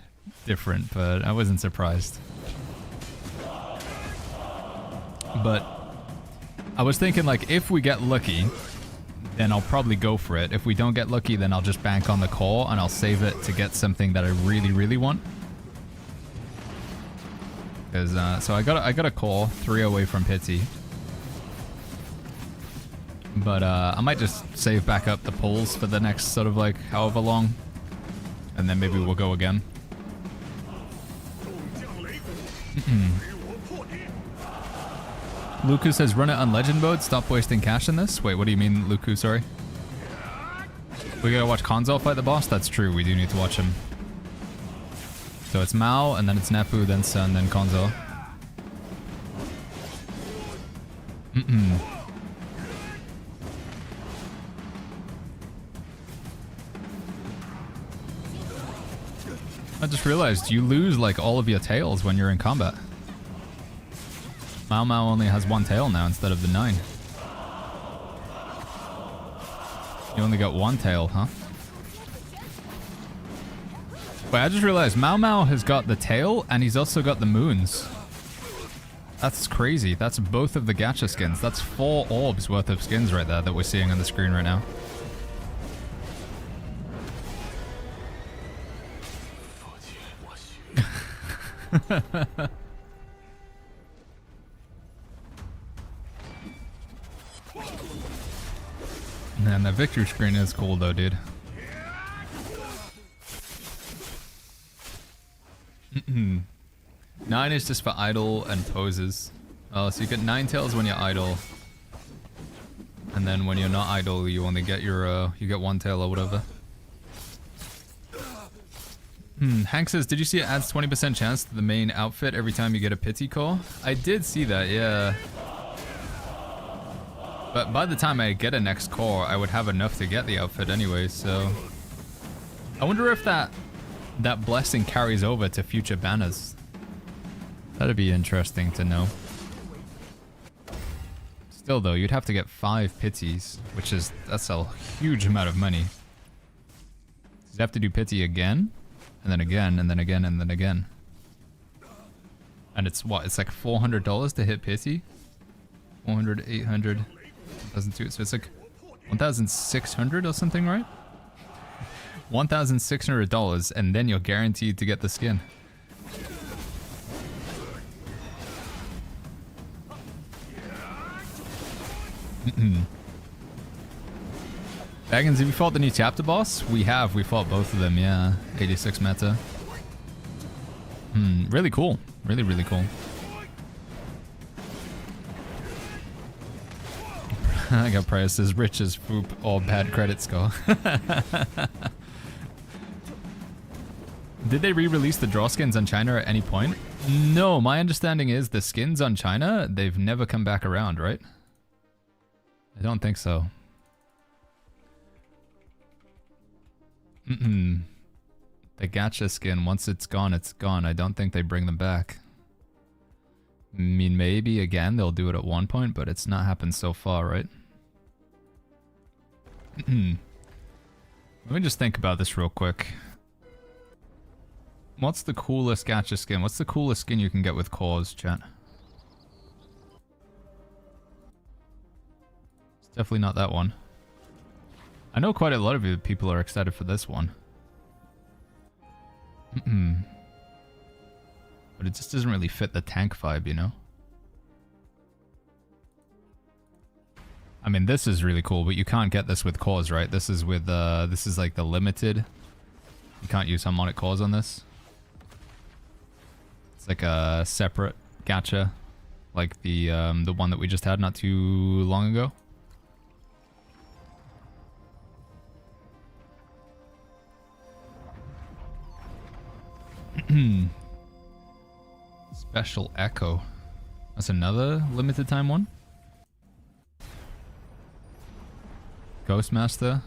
different, but I wasn't surprised. But I was thinking, like, if we get lucky, then I'll probably go for it. If we don't get lucky, then I'll just bank on the core and I'll save it to get something that I really, really want. Because so I got a core 3 away from Pity. But I might just save back up the pulls for the next sort of like however long, and then maybe we'll go again. Luku says run it on legend mode, stop wasting cash in this. Wait, what do you mean, Luku? Sorry. We gotta watch Konzo fight the boss? That's true, we do need to watch him. So it's Mao, and then it's Nepu, then Sun, then Konzo. I just realized you lose like all of your tails when you're in combat. Mao Mao only has 1 tail now instead of the 9. You only got 1 tail, huh? Wait, I just realized Mao Mao has got the tail and he's also got the moons. That's crazy. That's both of the gacha skins. That's 4 orbs worth of skins right there that we're seeing on the screen right now. Man, that victory screen is cool though, dude. 9 is just for idle and poses. Oh, so you get 9 tails when you're idle. And then when you're not idle, you only get your, you get 1 tail or whatever. Hank says, did you see it adds 20% chance to the main outfit every time you get a Pity core? I did see that, yeah. But by the time I get a next core, I would have enough to get the outfit anyway, so... I wonder if that blessing carries over to future banners. That'd be interesting to know. Still though, you'd have to get 5 Pities, that's a huge amount of money. You'd have to do Pity again, and then again, and then again, and then again. And it's what? It's like $400 to hit Pity? 400, 800, 1,200, so it's like 1,600 or something, right? $1,600, and then you're guaranteed to get the skin. Baggins, have you fought the new chapter boss? We have. We fought both of them, yeah. 86 meta. Really cool. Really, really cool. I got priced as rich as Foop or bad credit score. Did they re-release the draw skins on China at any point? No, my understanding is the skins on China, they've never come back around, right? I don't think so. The gacha skin, once it's gone, it's gone. I don't think they bring them back. I mean, maybe again they'll do it at one point, but it's not happened so far, right? Let me just think about this real quick. What's the coolest gacha skin? What's the coolest skin you can get with cores, chat? It's definitely not that one. I know quite a lot of you people are excited for this one. But it just doesn't really fit the tank vibe, you know? I mean, this is really cool, but you can't get this with cores, right? This is with, this is like the limited. You can't use harmonic cores on this. It's like a separate gacha, like the one that we just had not too long ago. Special Echo. That's another limited time one. Ghostmaster.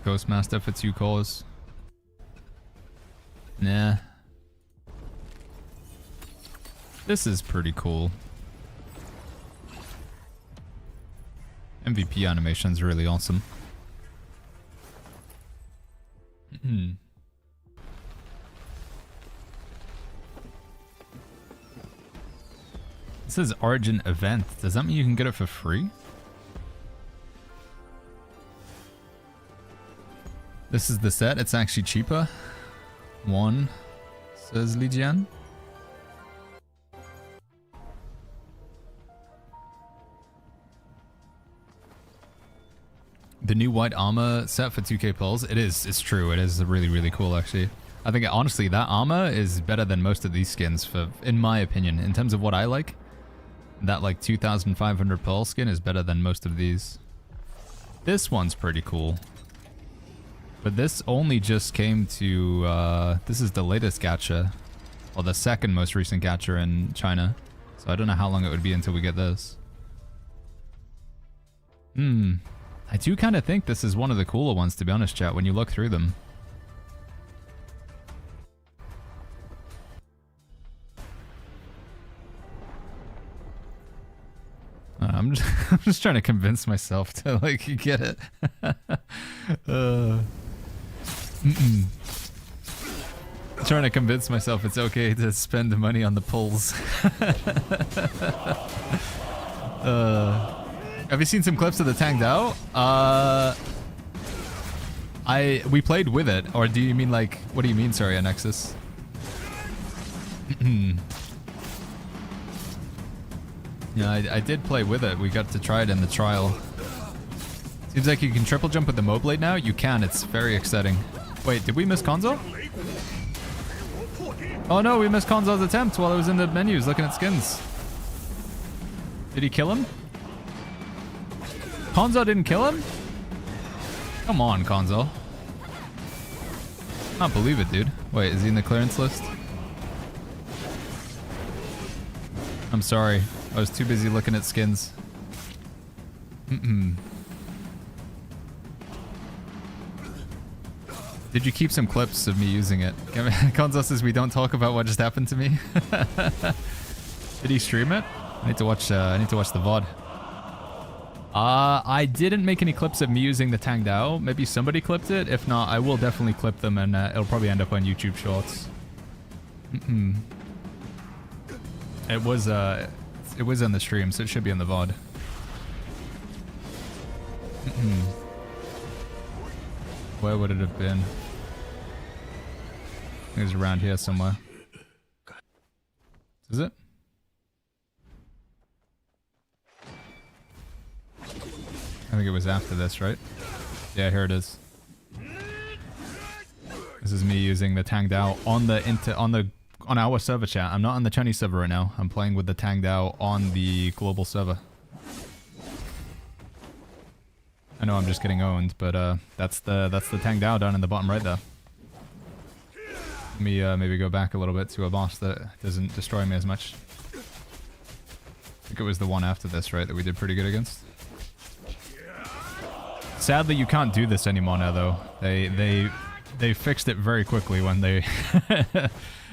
Ghostmaster for 2 cores. Nah. This is pretty cool. MVP animation's really awesome. This is Origin Event. Does that mean you can get it for free? This is the set. It's actually cheaper. 1, says Lijian. The new white armor set for 2k pulls. It is. It's true. It is really, really cool, actually. I think, honestly, that armor is better than most of these skins, in my opinion. In terms of what I like, that, like, 2,500 pearl skin is better than most of these. This one's pretty cool. But this only just came to, this is the latest gacha. Well, the second most recent gacha in China. So I don't know how long it would be until we get this. I do kind of think this is one of the cooler ones, to be honest, chat, when you look through them. I'm just trying to convince myself to, like, get it. Trying to convince myself it's okay to spend the money on the pulls. Have you seen some clips of the Tang Dao? We played with it, or do you mean like, what do you mean, sorry, Nexus? Yeah, I did play with it. We got to try it in the trial. Seems like you can triple jump with the Moblade now. You can, it's very exciting. Wait, did we miss Konzo? Oh no, we missed Konzo's attempt while I was in the menus looking at skins. Did he kill him? Konzo didn't kill him? Come on, Konzo. I can't believe it, dude. Wait, is he in the clearance list? I'm sorry. I was too busy looking at skins. Did you keep some clips of me using it? Konzo says we don't talk about what just happened to me. Did he stream it? I need to watch the VOD. I didn't make any clips of me using the Tang Dao. Maybe somebody clipped it. If not, I will definitely clip them, and it'll probably end up on YouTube Shorts. It was on the stream, so it should be on the VOD. Where would it have been? It was around here somewhere. Is it? I think it was after this, right? Yeah, here it is. This is me using the Tang Dao on our server, chat. I'm not on the Chinese server right now. I'm playing with the Tang Dao on the global server. I know I'm just getting owned, but that's the Tang Dao down in the bottom right there. Let me maybe go back a little bit to a boss that doesn't destroy me as much. I think it was the one after this, right, that we did pretty good against. Sadly, you can't do this anymore now, though. They fixed it very quickly when they...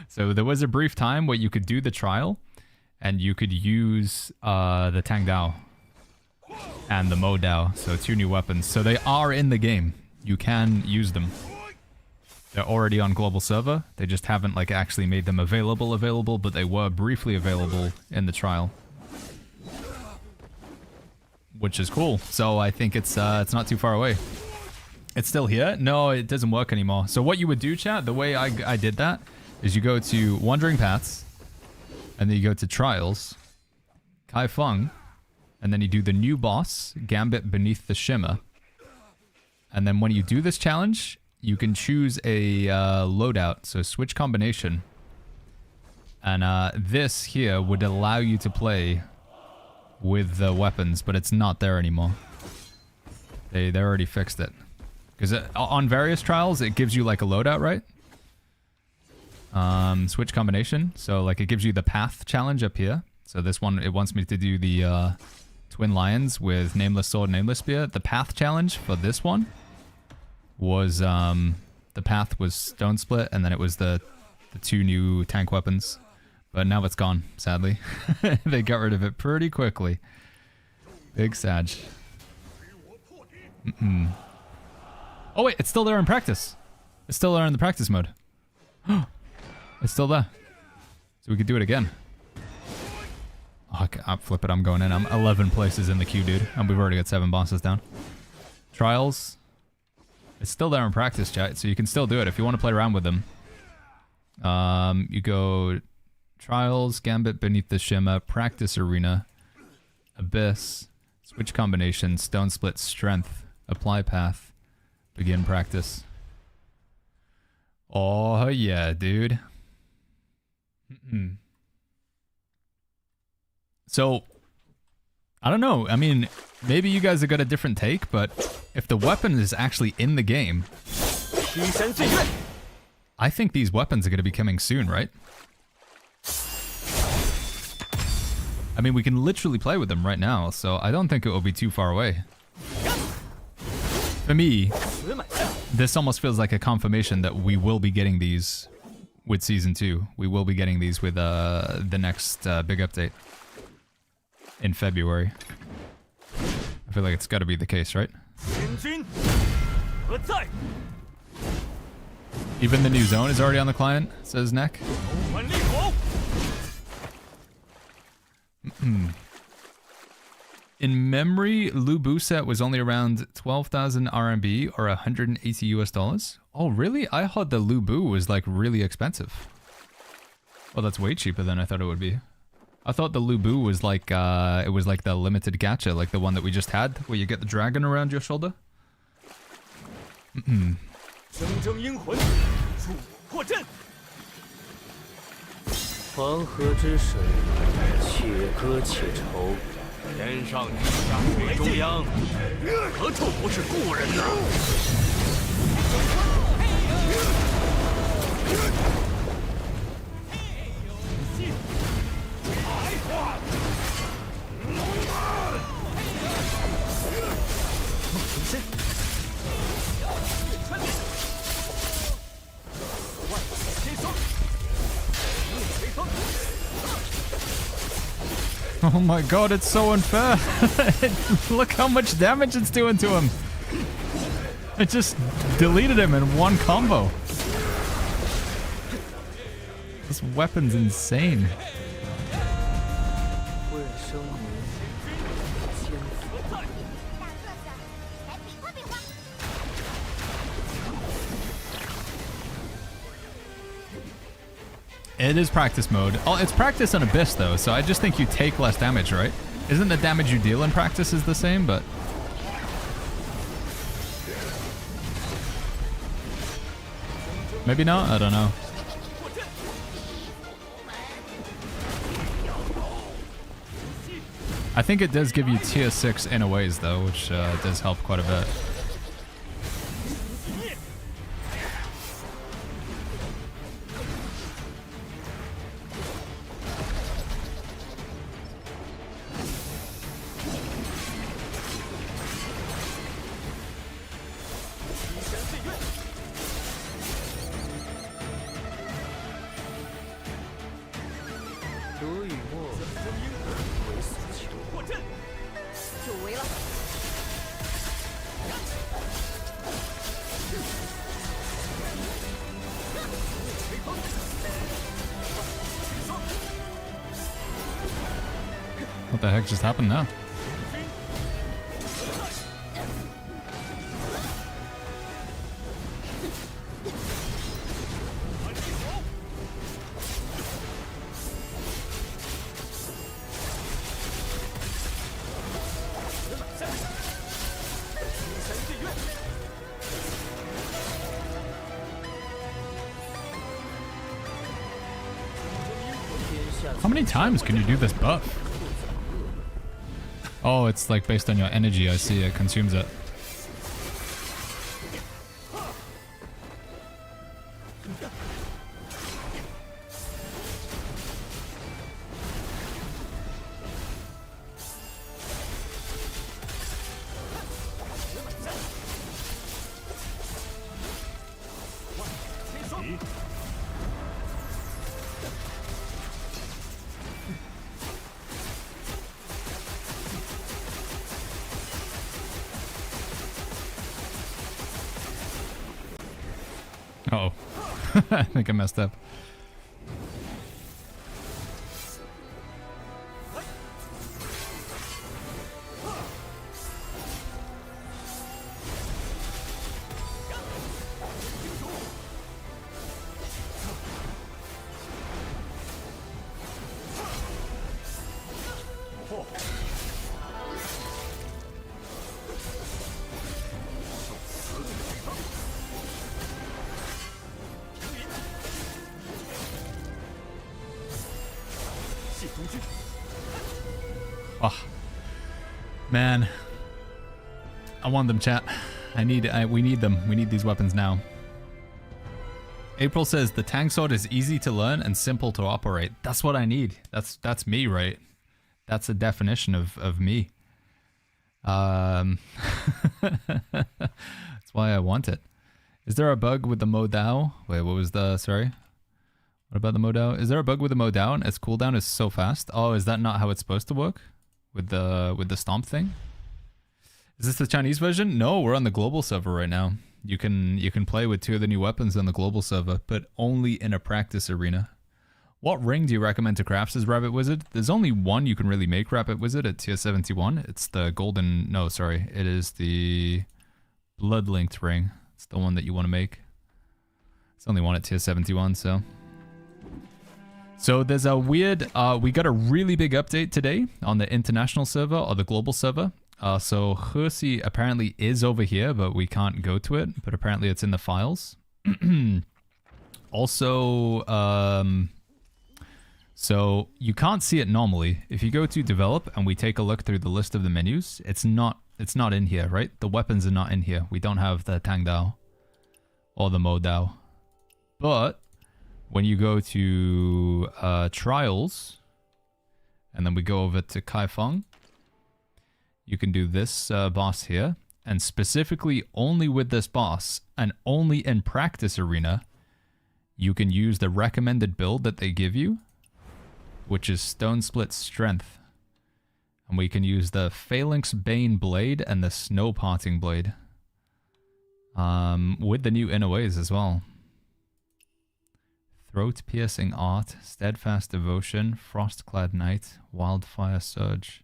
So there was a brief time where you could do the trial, and you could use the Tang Dao and the Mo Dao, so 2 new weapons. So they are in the game. You can use them. They're already on global server. They just haven't like actually made them available, but they were briefly available in the trial. Which is cool. So I think it's not too far away. It's still here? No, it doesn't work anymore. So what you would do, chat, the way I did that, is you go to Wandering Paths, and then you go to Trials, Kai Feng, and then you do the new boss, Gambit Beneath the Shimmer. And then when you do this challenge, you can choose a loadout, so switch combination. And this here would allow you to play with the weapons, but it's not there anymore. They already fixed it. Because on various trials, it gives you like a loadout, right? Switch combination. So like it gives you the path challenge up here. So this one, it wants me to do the twin lions with nameless sword, nameless spear. The path challenge for this one was the path was stone split, and then it was the 2 new tank weapons. But now it's gone, sadly. They got rid of it pretty quickly. Big Sag. Oh wait, it's still there in practice. It's still there in the practice mode. It's still there. So we could do it again. Oh, I'll flip it, I'm going in. I'm 11 places in the queue, dude. And we've already got 7 bosses down. Trials. It's still there in practice, chat, so you can still do it if you want to play around with them. You go Trials, Gambit, Beneath the Shimmer, Practice Arena, Abyss, Switch Combination, Stone Split, Strength, Apply Path, Begin Practice. Oh yeah, dude. So, I don't know. I mean, maybe you guys have got a different take, but if the weapon is actually in the game, I think these weapons are going to be coming soon, right? I mean, we can literally play with them right now, so I don't think it will be too far away. For me, this almost feels like a confirmation that we will be getting these with Season 2. We will be getting these with the next big update in February. I feel like it's got to be the case, right? Even the new zone is already on the client, says Neck. In memory, Lubu set was only around 12,000 RMB or 180 US dollars. Oh, really? I thought the Lubu was like really expensive. Well, that's way cheaper than I thought it would be. I thought the Lubu was like, it was like the limited gacha, like the one that we just had, where you get the dragon around your shoulder. 黄河之水，且歌且愁。天上地下水中央，何处不是故人呐？Oh my god, it's so unfair. Look how much damage it's doing to him. It just deleted him in one combo. This weapon's insane. It is practice mode. Oh, it's practice on Abyss though, so I just think you take less damage, right? Isn't the damage you deal in practice is the same, but... maybe not? I don't know. I think it does give you tier 6 in a ways though, which does help quite a bit. What the heck just happened now? How many times can you do this buff? Oh, it's like based on your energy. I see, it consumes it. Uh-oh. I think I messed up. Oh, man, I want them, chat. We need them. We need these weapons now. April says the Tang sword is easy to learn and simple to operate. That's what I need. That's me, right? That's the definition of me. That's why I want it. Is there a bug with the Modao? Wait, what was the, sorry? What about the Modao? Is there a bug with the Modao? Its cooldown is so fast. Oh, is that not how it's supposed to work? With the stomp thing? Is this the Chinese version? No, we're on the global server right now. You can play with 2 of the new weapons on the global server, but only in a practice arena. What ring do you recommend to craft as Rabbit Wizard? There's only one you can really make Rabbit Wizard at tier 71. It's the golden, no, sorry. It is the blood linked ring. It's the one that you want to make. It's only one at tier 71, so. So there's a weird, we got a really big update today on the international server or the global server. So Hersi apparently is over here, but we can't go to it. But apparently it's in the files. Also, so you can't see it normally. If you go to develop and we take a look through the list of the menus, it's not in here, right? The weapons are not in here. We don't have the Tang Dao or the Mo Dao. But when you go to trials, and then we go over to Kai Feng, you can do this boss here, and specifically only with this boss, and only in practice arena, you can use the recommended build that they give you, which is Stone Split Strength. And we can use the Phalanx Bane Blade and the Snow Parting Blade. With the new inner ways as well. Throat Piercing Art, Steadfast Devotion, Frostclad Night, Wildfire Surge.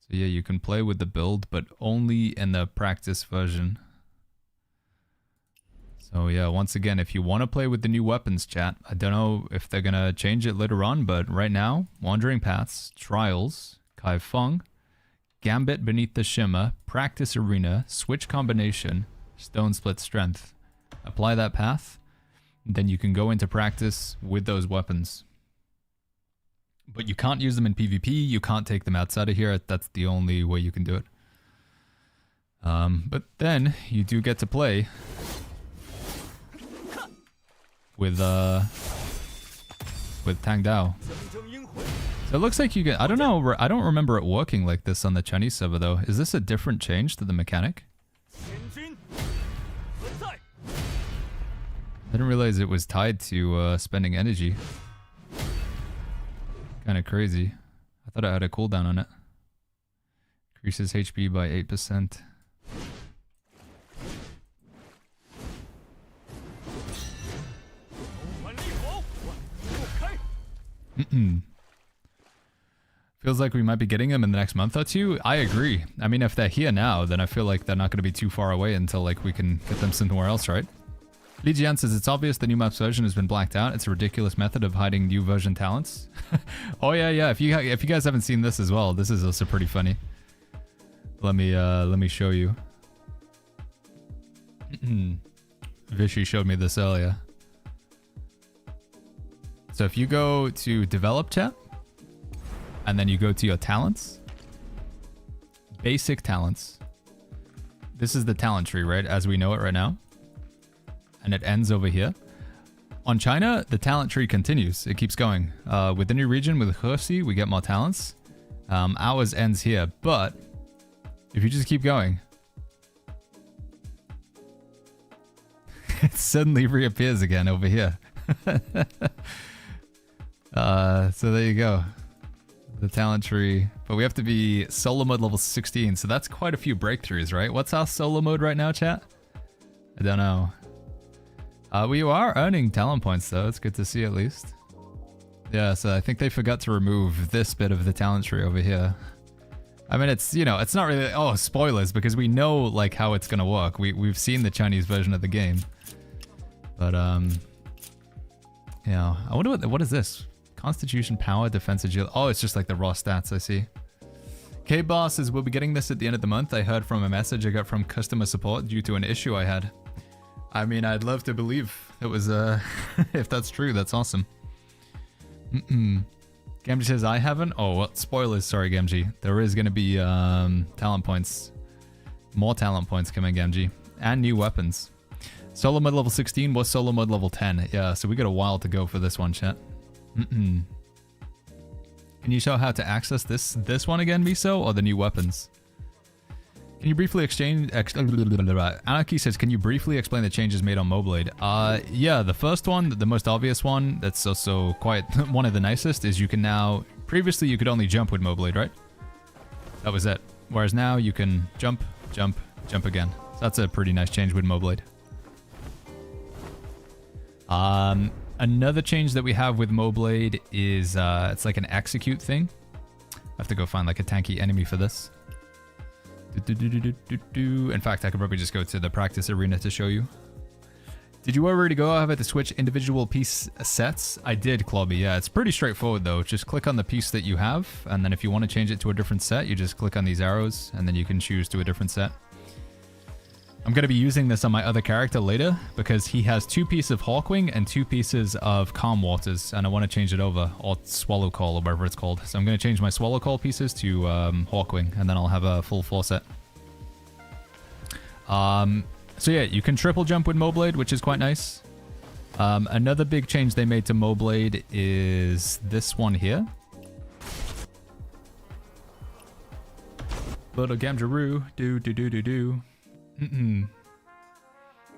So yeah, you can play with the build, but only in the practice version. So yeah, once again, if you want to play with the new weapons, chat, I don't know if they're going to change it later on, but right now, Wandering Paths, Trials, Kai Feng, Gambit Beneath the Shimmer, Practice Arena, Switch Combination, Stone Split Strength. Apply that path. Then you can go into practice with those weapons. But you can't use them in PvP, you can't take them outside of here, that's the only way you can do it. But then, you do get to play with Tang Dao. So it looks like you get, I don't know, I don't remember it working like this on the Chinese server though. Is this a different change to the mechanic? I didn't realize it was tied to spending energy. Kind of crazy. I thought it had a cooldown on it. Increases HP by 8%. Feels like we might be getting them in the next month or two. I agree. I mean, if they're here now, then I feel like they're not going to be too far away until like we can get them somewhere else, right? Li Jian says, it's obvious the new map's version has been blacked out. It's a ridiculous method of hiding new version talents. Oh yeah. If you guys haven't seen this as well, this is also pretty funny. Let me show you. Vishy showed me this earlier. So if you go to develop chat, and then you go to your talents, basic talents. This is the talent tree, right? As we know it right now. And it ends over here. On China, the talent tree continues. It keeps going. With the new region, with Hersi, we get more talents. Ours ends here, but if you just keep going, it suddenly reappears again over here. So there you go. The talent tree. But we have to be solo mode level 16, so that's quite a few breakthroughs, right? What's our solo mode right now, chat? I don't know. We are earning talent points, though. It's good to see, at least. Yeah, so I think they forgot to remove this bit of the talent tree over here. I mean, it's, you know, it's not really... Oh, spoilers, because we know, like, how it's gonna work. We've seen the Chinese version of the game. But, yeah. I wonder what is this? Constitution, power, defense, agility. Oh, it's just like the raw stats, I see. K-Boss says, we'll be getting this at the end of the month. I heard from a message I got from customer support due to an issue I had. I mean, I'd love to believe it was, if that's true, that's awesome. Gamgee says, I haven't. Oh, well, spoilers. Sorry, Gamgee. There is going to be talent points. More talent points coming, Gamgee. And new weapons. Solo mode level 16 was solo mode level 10. Yeah, so we got a while to go for this one, chat. Can you show how to access this one again, Miso, or the new weapons? Can you briefly exchange... Anarchy says, can you briefly explain the changes made on Moblade? Yeah, the first one, the most obvious one, that's also quite one of the nicest, is you can now... Previously, you could only jump with Moblade, right? That was it. Whereas now, you can jump, jump, jump again. So that's a pretty nice change with Moblade. Another change that we have with Moblade is, it's like an execute thing. I have to go find like a tanky enemy for this. In fact, I could probably just go to the practice arena to show you. Did you already go? I have to switch individual piece sets. I did, Clobby. Yeah, it's pretty straightforward though. Just click on the piece that you have, and then if you want to change it to a different set, you just click on these arrows, and then you can choose to a different set. I'm going to be using this on my other character later, because he has 2 pieces of Hawkwing and 2 pieces of Calm Waters, and I want to change it over, or Swallow Call, or whatever it's called. So I'm going to change my Swallow Call pieces to Hawkwing, and then I'll have a full 4 set. So yeah, you can triple jump with Moblade, which is quite nice. Another big change they made to Moblade is this one here. Little Gamjaroo, do.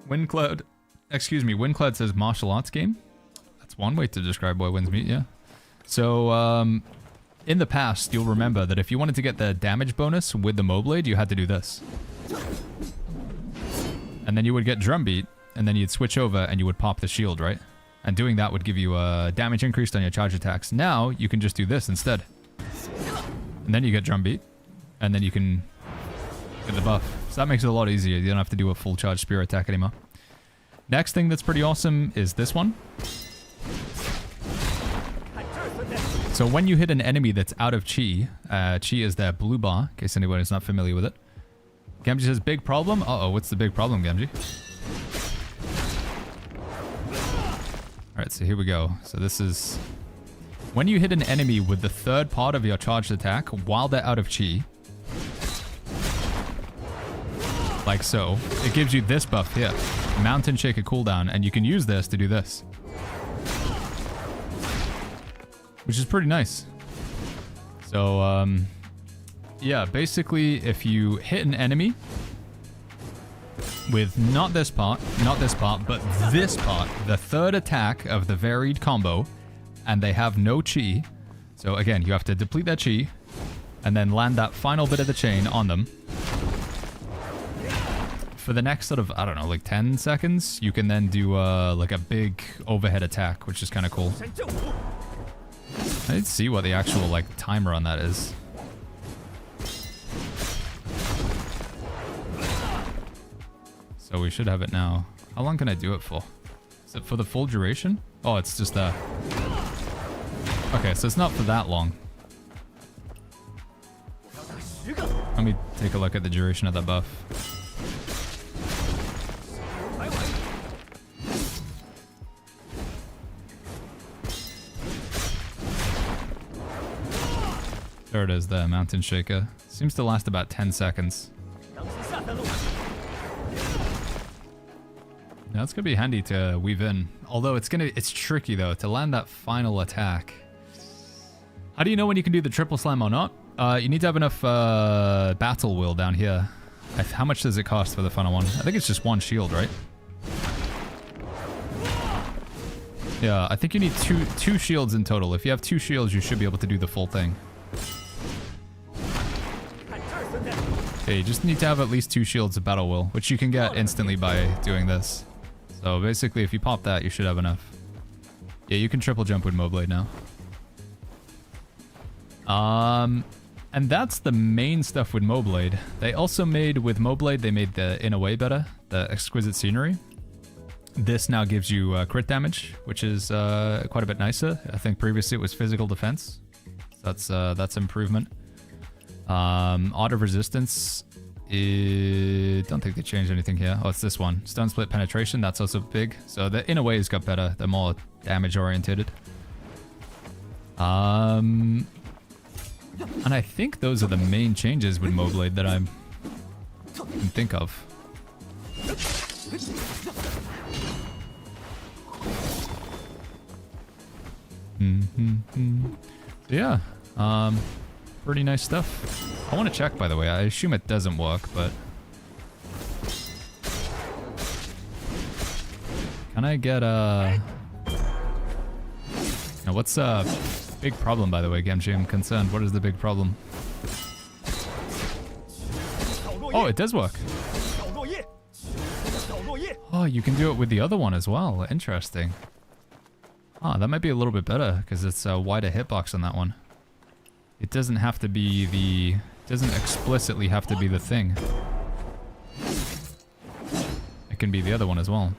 Windcloud, excuse me, Windcloud says martial arts game. That's one way to describe why wins meet, yeah. So, in the past, you'll remember that if you wanted to get the damage bonus with the Moblade, you had to do this. And then you would get Drumbeat, and then you'd switch over and you would pop the shield, right? And doing that would give you a damage increased on your charge attacks. Now, you can just do this instead. And then you get Drumbeat, and then you can get the buff. So that makes it a lot easier. You don't have to do a full charge spear attack anymore. Next thing that's pretty awesome is this one. So when you hit an enemy that's out of Chi, Chi is their blue bar, in case anyone is not familiar with it. Gamgee says, big problem? Uh-oh, what's the big problem, Gamgee? Alright, so here we go. So this is... When you hit an enemy with the 3rd part of your charged attack while they're out of Chi, like so, it gives you this buff here. Mountain Shaker cooldown, and you can use this to do this. Which is pretty nice. So, yeah, basically, if you hit an enemy with not this part, but this part, the 3rd attack of the varied combo, and they have no Chi, so again, you have to deplete that Chi, and then land that final bit of the chain on them. For the next sort of, I don't know, like 10 seconds, you can then do like a big overhead attack, which is kind of cool. I didn't see what the actual like timer on that is. So we should have it now. How long can I do it for? Is it for the full duration? Oh, it's just that. Okay, so it's not for that long. Let me take a look at the duration of that buff. There it is, the Mountain Shaker. Seems to last about 10 seconds. Now it's gonna be handy to weave in. Although it's tricky though to land that final attack. How do you know when you can do the triple slam or not? You need to have enough battle will down here. How much does it cost for the final one? I think it's just 1 shield, right? Yeah, I think you need two shields in total. If you have 2 shields, you should be able to do the full thing. Okay, you just need to have at least 2 shields of battle will, which you can get instantly by doing this. So basically, if you pop that, you should have enough. Yeah, you can triple jump with Moblade now. And that's the main stuff with Moblade. They also made, with Moblade, they made the In a Way better, the Exquisite Scenery. This now gives you crit damage, which is quite a bit nicer. I think previously it was physical defense. So that's improvement. Art of Resistance, don't think they changed anything here. Oh, it's this one. Stone Split Penetration, that's also big. So the In a Way has got better. They're more damage oriented. And I think those are the main changes with Moblade that I can think of. Yeah, pretty nice stuff. I want to check, by the way. I assume it doesn't work, but can I get a? Now, what's a big problem, by the way, Genji? I'm concerned. What is the big problem? Oh, it does work. Oh, you can do it with the other one as well. Interesting. Ah, that might be a little bit better because it's a wider hitbox on that one. It doesn't have to be the... doesn't explicitly have to be the thing. It can be the other one as well.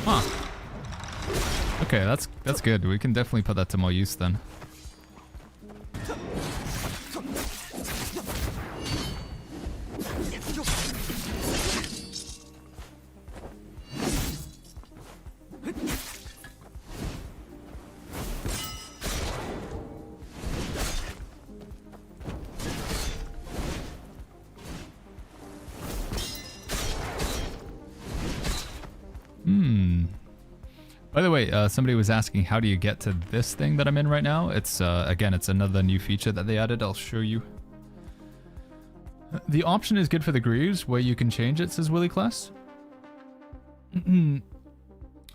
Huh. Okay, that's good. We can definitely put that to more use then. By the way, somebody was asking how do you get to this thing that I'm in right now. It's again, it's another new feature that they added. I'll show you. The option is good for the Greaves where you can change it, says Willy Class.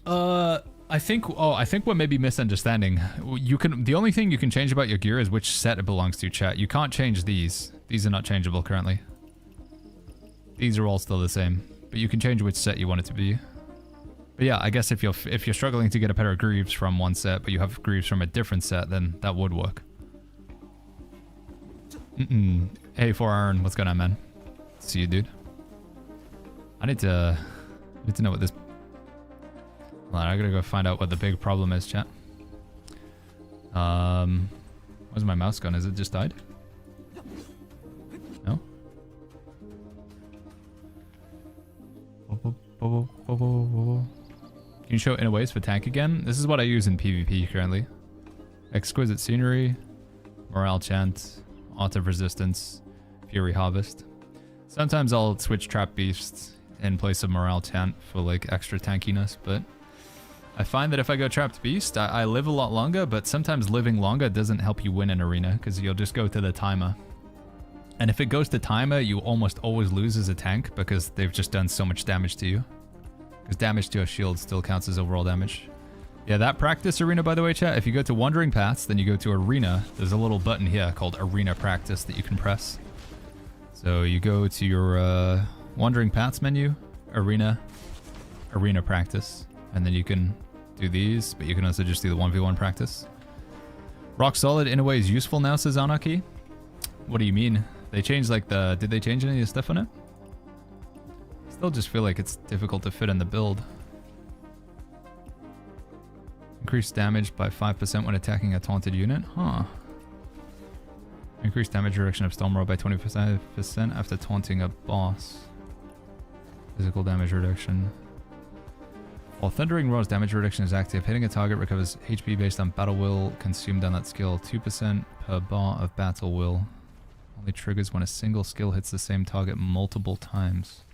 I think we're maybe misunderstanding. You can, the only thing you can change about your gear is which set it belongs to, chat. You can't change these. These are not changeable currently. These are all still the same, but you can change which set you want it to be. But yeah, I guess if you're struggling to get a pair of Greaves from one set, but you have Greaves from a different set, then that would work. Hey, 4Iron, what's going on, man? See you, dude. I need to know what this... Hold on, I gotta go find out what the big problem is, chat. Where's my mouse gone? Is it just died? No? Can you show In a Ways for tank again? This is what I use in PvP currently. Exquisite Scenery, Morale Chant, Art of Resistance, Fury Harvest. Sometimes I'll switch Trap Beast in place of Morale Chant for like extra tankiness, but I find that if I go Trapped Beast, I live a lot longer, but sometimes living longer doesn't help you win an arena because you'll just go to the timer. And if it goes to timer, you almost always lose as a tank because they've just done so much damage to you. Because damage to a shield still counts as overall damage. Yeah, that practice arena, by the way, chat, if you go to Wandering Paths, then you go to Arena, there's a little button here called Arena Practice that you can press. So you go to your Wandering Paths menu, Arena Practice, and then you can do these, but you can also just do the 1v1 practice. Rock Solid, in a way, is useful now, says Anarchy. What do you mean? They changed like the... Did they change any of the stuff on it? Still just feel like it's difficult to fit in the build. Increased damage by 5% when attacking a taunted unit? Huh. Increased damage reduction of Storm Roar by 25% after taunting a boss. Physical damage reduction. While Thundering Roar's damage reduction is active, hitting a target recovers HP based on battle will consumed on that skill. 2% per bar of battle will. Only triggers when a single skill hits the same target multiple times.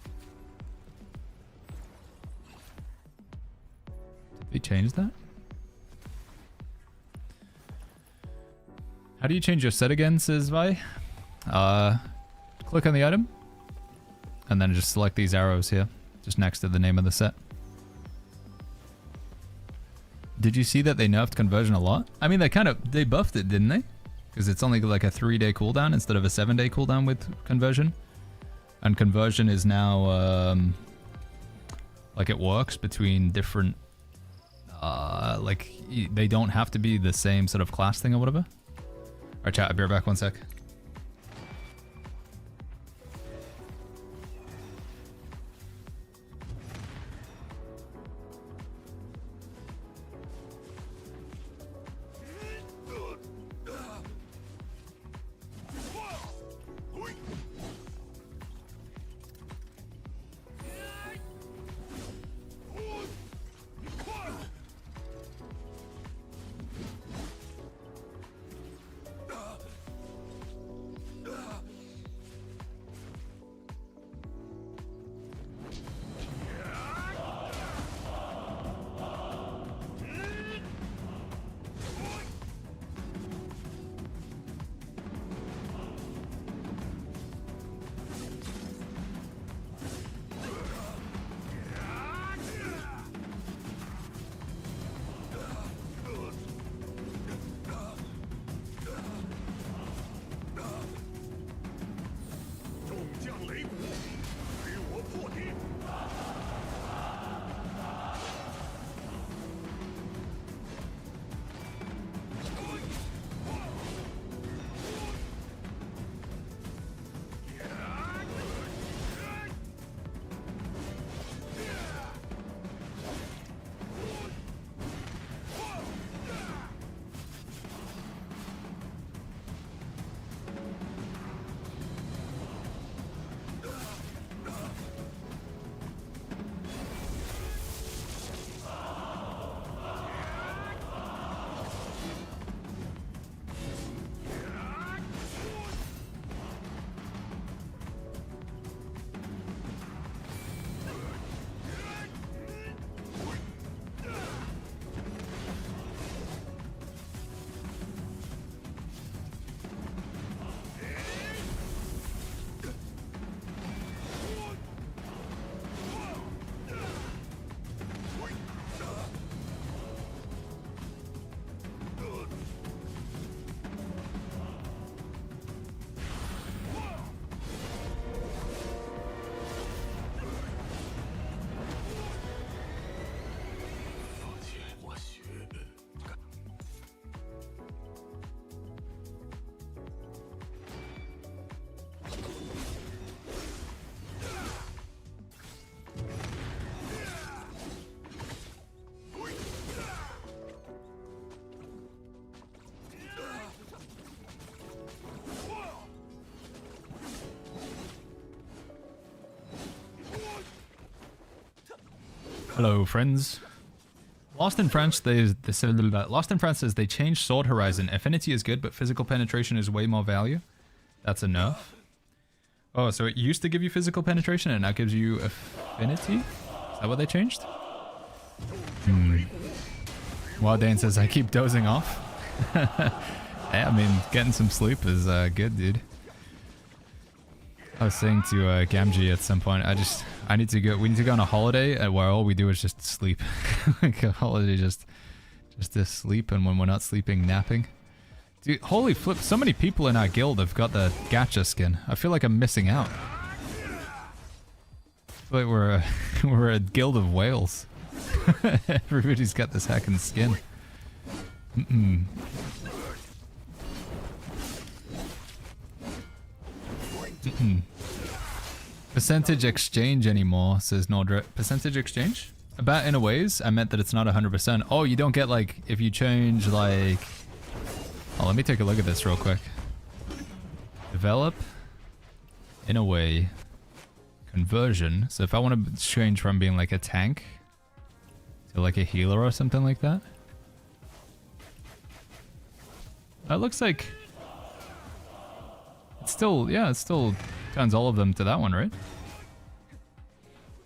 Did they change that? How do you change your set again, says Vi? Click on the item. And then just select these arrows here. Just next to the name of the set. Did you see that they nerfed conversion a lot? I mean, they buffed it, didn't they? Because it's only like a 3-day cooldown instead of a 7-day cooldown with conversion. And conversion is now, like it works between different, like they don't have to be the same sort of class thing or whatever. Alright chat, I'll be right back 1 sec. Hello, friends. Lost in France, Lost in France says they changed Sword Horizon. Affinity is good, but physical penetration is way more value. That's a nerf. Oh, so it used to give you physical penetration and now gives you affinity? Is that what they changed? Wild Dane says I keep dozing off. Yeah, I mean, getting some sleep is good, dude. I was saying to Gamgee at some point, we need to go on a holiday where all we do is just sleep. Like a holiday just to sleep, and when we're not sleeping, napping. Dude, holy flip, so many people in our guild have got the gacha skin. I feel like I'm missing out. I feel like we're a guild of whales. Everybody's got this heckin' skin. Percentage exchange anymore, says Nordret. Percentage exchange? About in a ways, I meant that it's not 100%. Oh, you don't get like, if you change like... Oh, let me take a look at this real quick. Develop, in a way, conversion. So if I want to change from being like a tank to like a healer or something like that. That looks like it's still, yeah, it still turns all of them to that one, right?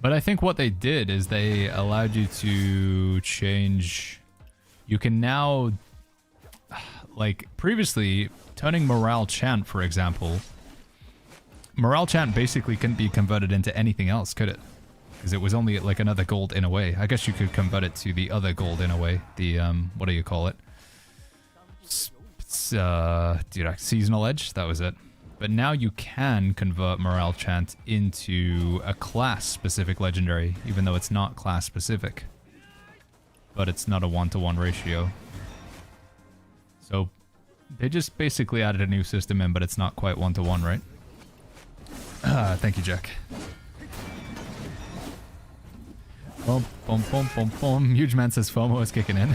But I think what they did is they allowed you to change. You can now, like previously, turning morale chant, for example. Morale chant basically couldn't be converted into anything else, could it? Because it was only like another gold in a way. I guess you could convert it to the other gold in a way. The, what do you call it? Seasonal edge, that was it. But now you can convert morale chant into a class specific legendary, even though it's not class specific. But it's not a 1-to-1 ratio. So they just basically added a new system in, but it's not quite 1-to-1, right? Thank you, Jack. Boom, boom, boom, boom, boom. Huge man says FOMO is kicking in.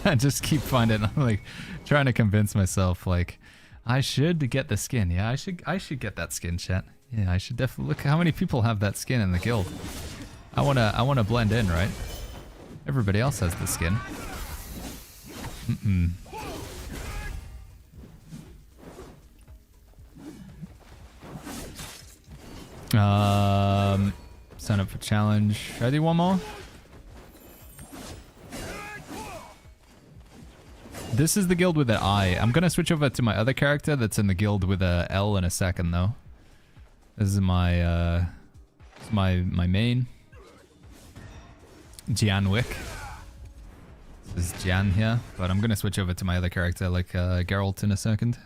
I just keep finding, I'm like trying to convince myself, like, I should get the skin. Yeah, I should get that skin, chat. Yeah, I should definitely look how many people have that skin in the guild. I wanna blend in, right? Everybody else has the skin. Sign up for challenge. Should I do one more? This is the guild with an I. I'm gonna switch over to my other character that's in the guild with a L in a second, though. This is my my main. Jianwick. This is Jian here, but I'm gonna switch over to my other character, like Geralt, in a second.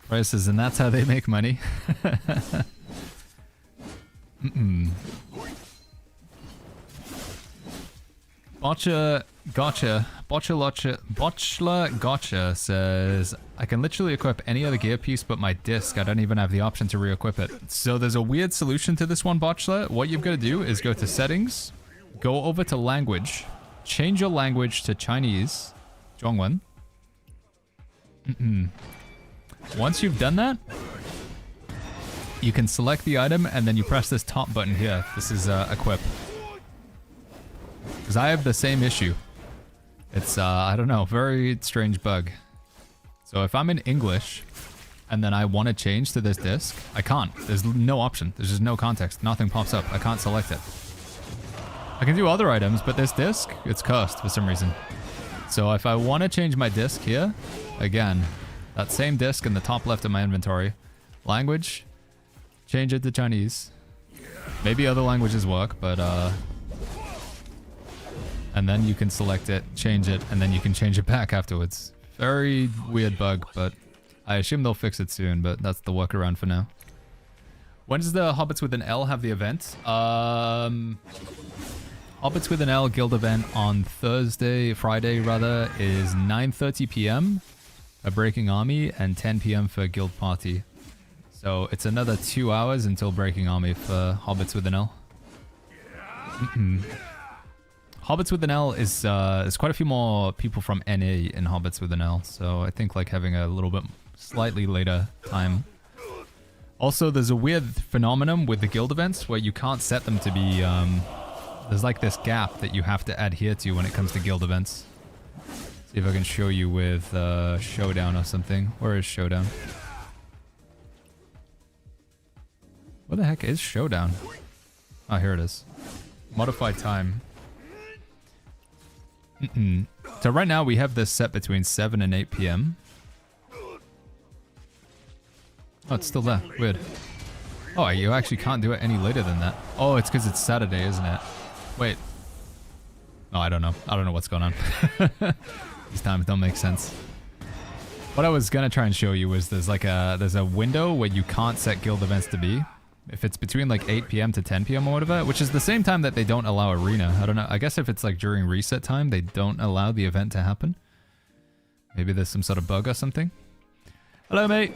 Prices, and that's how they make money. Botchla Gotcha says, I can literally equip any other gear piece but my disc. I don't even have the option to re-equip it. So there's a weird solution to this one, Botchla. What you've got to do is go to settings, go over to language, change your language to Chinese, Zhongwen. Once you've done that, you can select the item and then you press this top button here. This is equip. Because I have the same issue. It's, I don't know, very strange bug. So if I'm in English and then I want to change to this disc, I can't. There's no option. There's just no context. Nothing pops up. I can't select it. I can do other items, but this disc, it's cursed for some reason. So if I want to change my disc here, again, that same disc in the top left of my inventory, language, change it to Chinese. Maybe other languages work, but and then you can select it, change it, and then you can change it back afterwards. Very weird bug, but I assume they'll fix it soon, but that's the workaround for now. When does the Hobbits with an L have the event? Hobbits with an L guild event on Friday rather, is 9:30 p.m. for Breaking Army and 10 p.m. for guild party. So it's another 2 hours until Breaking Army for Hobbits with an L. Hobbits with an L is there's quite a few more people from NA in Hobbits with an L, so I think like having a little bit slightly later time. Also, there's a weird phenomenon with the guild events where you can't set them to be there's like this gap that you have to adhere to when it comes to guild events. See if I can show you with Showdown or something. Where is Showdown? Where the heck is Showdown? Oh, here it is. Modified time. So right now we have this set between 7 and 8 p.m. Oh, it's still there. Weird. Oh, you actually can't do it any later than that. Oh, it's because it's Saturday, isn't it? Wait. No, I don't know. I don't know what's going on. These times don't make sense. What I was gonna try and show you was there's a window where you can't set guild events to be. If it's between like 8 p.m. to 10 p.m. or whatever, which is the same time that they don't allow arena. I don't know. I guess if it's like during reset time, they don't allow the event to happen. Maybe there's some sort of bug or something. Hello, mate.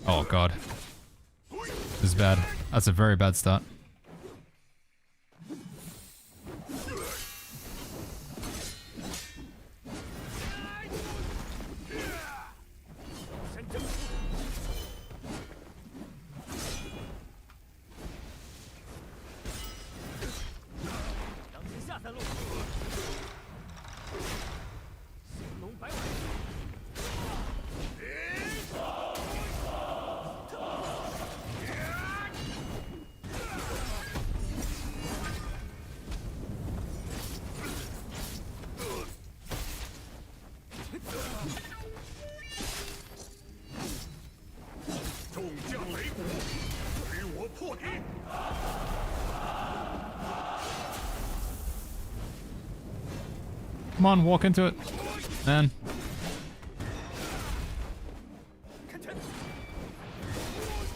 Oh, God. This is bad. That's a very bad start. Come on, walk into it. Man.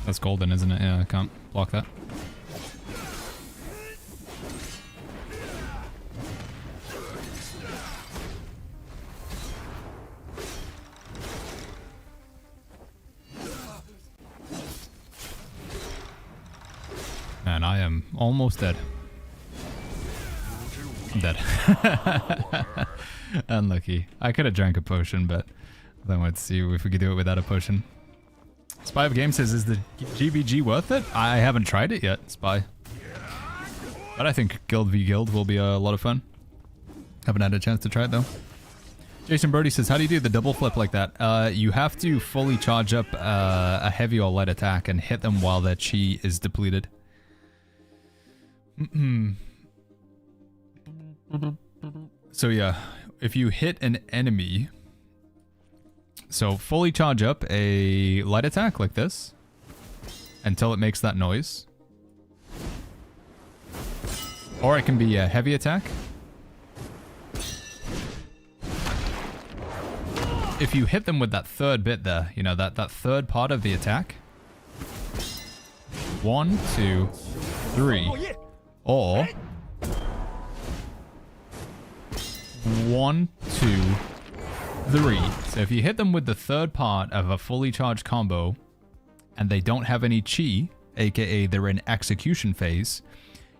That's golden, isn't it? Yeah, I can't block that. Man, I am almost dead. I'm dead. Unlucky. I could have drank a potion, but then we'd see if we could do it without a potion. Spy of Game says, is the GVG worth it? I haven't tried it yet, Spy. But I think Guild v Guild will be a lot of fun. Haven't had a chance to try it though. Jason Brody says, how do you do the double flip like that? You have to fully charge up a heavy or light attack and hit them while their chi is depleted. So yeah, if you hit an enemy... So fully charge up a light attack like this until it makes that noise. Or it can be a heavy attack. If you hit them with that third bit there, you know, that third part of the attack. 1, 2, 3. Or 1, 2, 3. So if you hit them with the third part of a fully charged combo and they don't have any chi, aka they're in execution phase,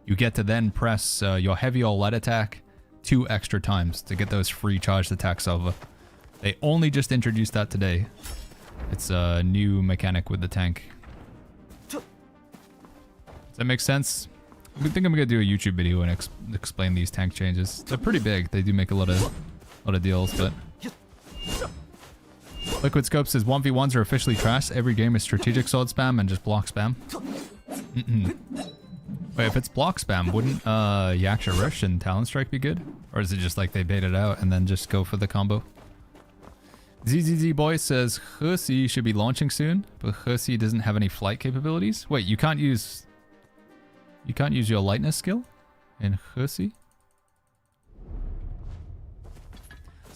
you get to then press your heavy or light attack 2 extra times to get those free charged attacks over. They only just introduced that today. It's a new mechanic with the tank. Does that make sense? I think I'm gonna do a YouTube video and explain these tank changes. They're pretty big. They do make a lot of deals, but Liquid Scope says 1v1s are officially trash. Every game is strategic sword spam and just block spam. Wait, if it's block spam, wouldn't Yaksha Rush and Talon Strike be good? Or is it just like they bait it out and then just go for the combo? ZZZ Boy says Hussy should be launching soon, but Hussy doesn't have any flight capabilities. Wait, you can't use your lightness skill in Hussy?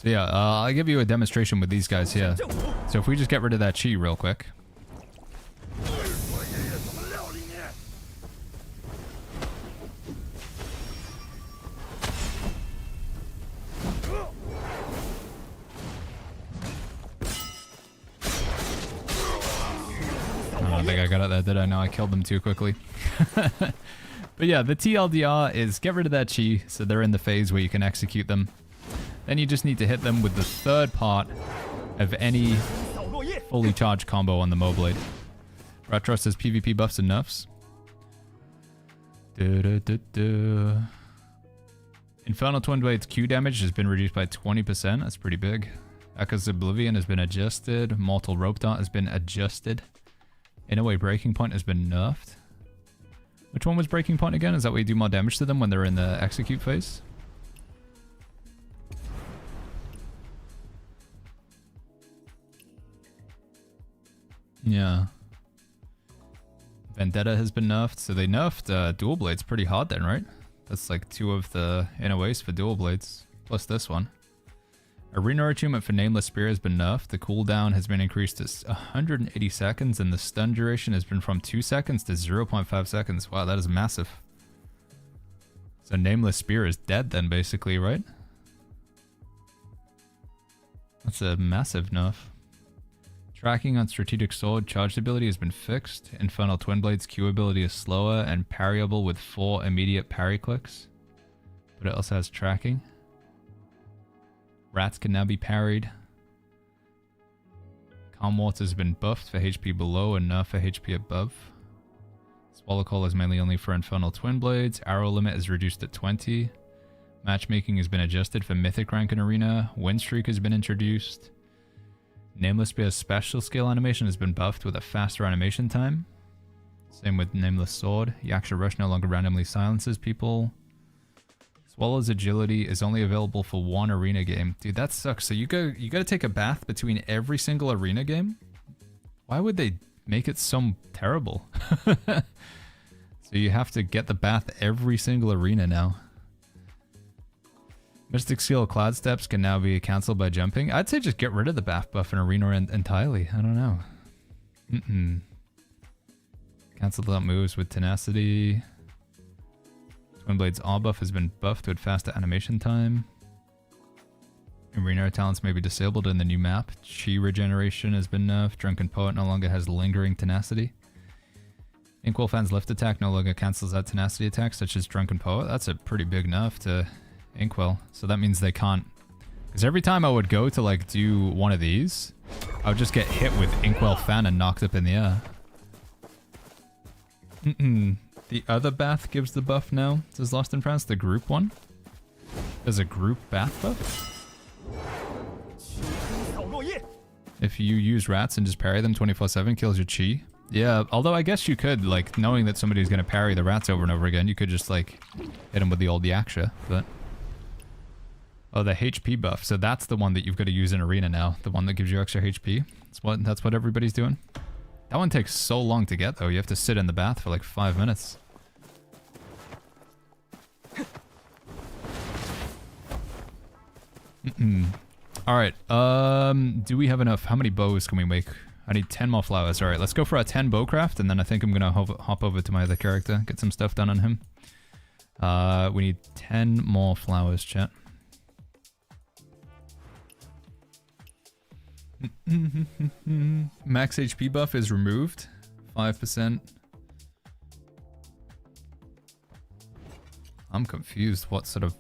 So yeah, I'll give you a demonstration with these guys here. So if we just get rid of that chi real quick. I don't think I got it there, did I? No, I killed them too quickly. But yeah, the TLDR is get rid of that chi, so they're in the phase where you can execute them. Then you just need to hit them with the third part of any fully charged combo on the Moblade. Retro says PvP buffs and nerfs. Infernal Twin Blade's Q damage has been reduced by 20%. That's pretty big. Echo's Oblivion has been adjusted. Mortal Rope Dart has been adjusted. In a way, Breaking Point has been nerfed. Which one was Breaking Point again? Is that where you do more damage to them when they're in the execute phase? Yeah. Vendetta has been nerfed. So they nerfed dual blades pretty hard then, right? That's like 2 of the inner ways for dual blades. Plus this one. Arena Attunement for Nameless Spear has been nerfed. The cooldown has been increased to 180 seconds, and the stun duration has been from 2 seconds to 0.5 seconds. Wow, that is massive. So Nameless Spear is dead then, basically, right? That's a massive nerf. Tracking on Strategic Sword charged ability has been fixed. Infernal Twin Blade's Q ability is slower and parryable with 4 immediate parry clicks. But it also has tracking. Rats can now be parried. Calm Water has been buffed for HP below and nerfed for HP above. Swallow Call is mainly only for Infernal Twin Blades. Arrow limit is reduced to 20. Matchmaking has been adjusted for Mythic rank in Arena. Wind Streak has been introduced. Nameless Spear's special skill animation has been buffed with a faster animation time. Same with Nameless Sword. Yaksha Rush no longer randomly silences people. Swallow's agility is only available for 1 arena game. Dude, that sucks. So you gotta take a bath between every single arena game? Why would they make it so terrible? So you have to get the bath every single arena now. Mystic Seal Cloud Steps can now be cancelled by jumping. I'd say just get rid of the bath buff in Arena entirely. I don't know. Cancel that moves with Tenacity. Twin Blade's all buff has been buffed with faster animation time. Arena talents may be disabled in the new map. Chi regeneration has been nerfed. Drunken Poet no longer has lingering tenacity. Inkwell Fan's lift attack no longer cancels out tenacity attacks such as Drunken Poet. That's a pretty big nerf to Inkwell. So that means they can't... Because every time I would go to like do one of these, I would just get hit with Inkwell Fan and knocked up in the air. The other bath gives the buff now, says Lost in France. The group one? There's a group bath buff? If you use rats and just parry them 24/7, kills your chi. Yeah, although I guess you could, like, knowing that somebody's gonna parry the rats over and over again, you could just, like, hit them with the old Yaksha, but... Oh, the HP buff. So that's the one that you've got to use in Arena now. The one that gives you extra HP. That's what everybody's doing. That one takes so long to get, though. You have to sit in the bath for, like, 5 minutes. Alright, do we have enough? How many bows can we make? I need 10 more flowers. Alright, let's go for a 10 bow craft, and then I think I'm gonna hop over to my other character, get some stuff done on him. We need 10 more flowers, chat. Max HP buff is removed. 5%. I'm confused what sort of...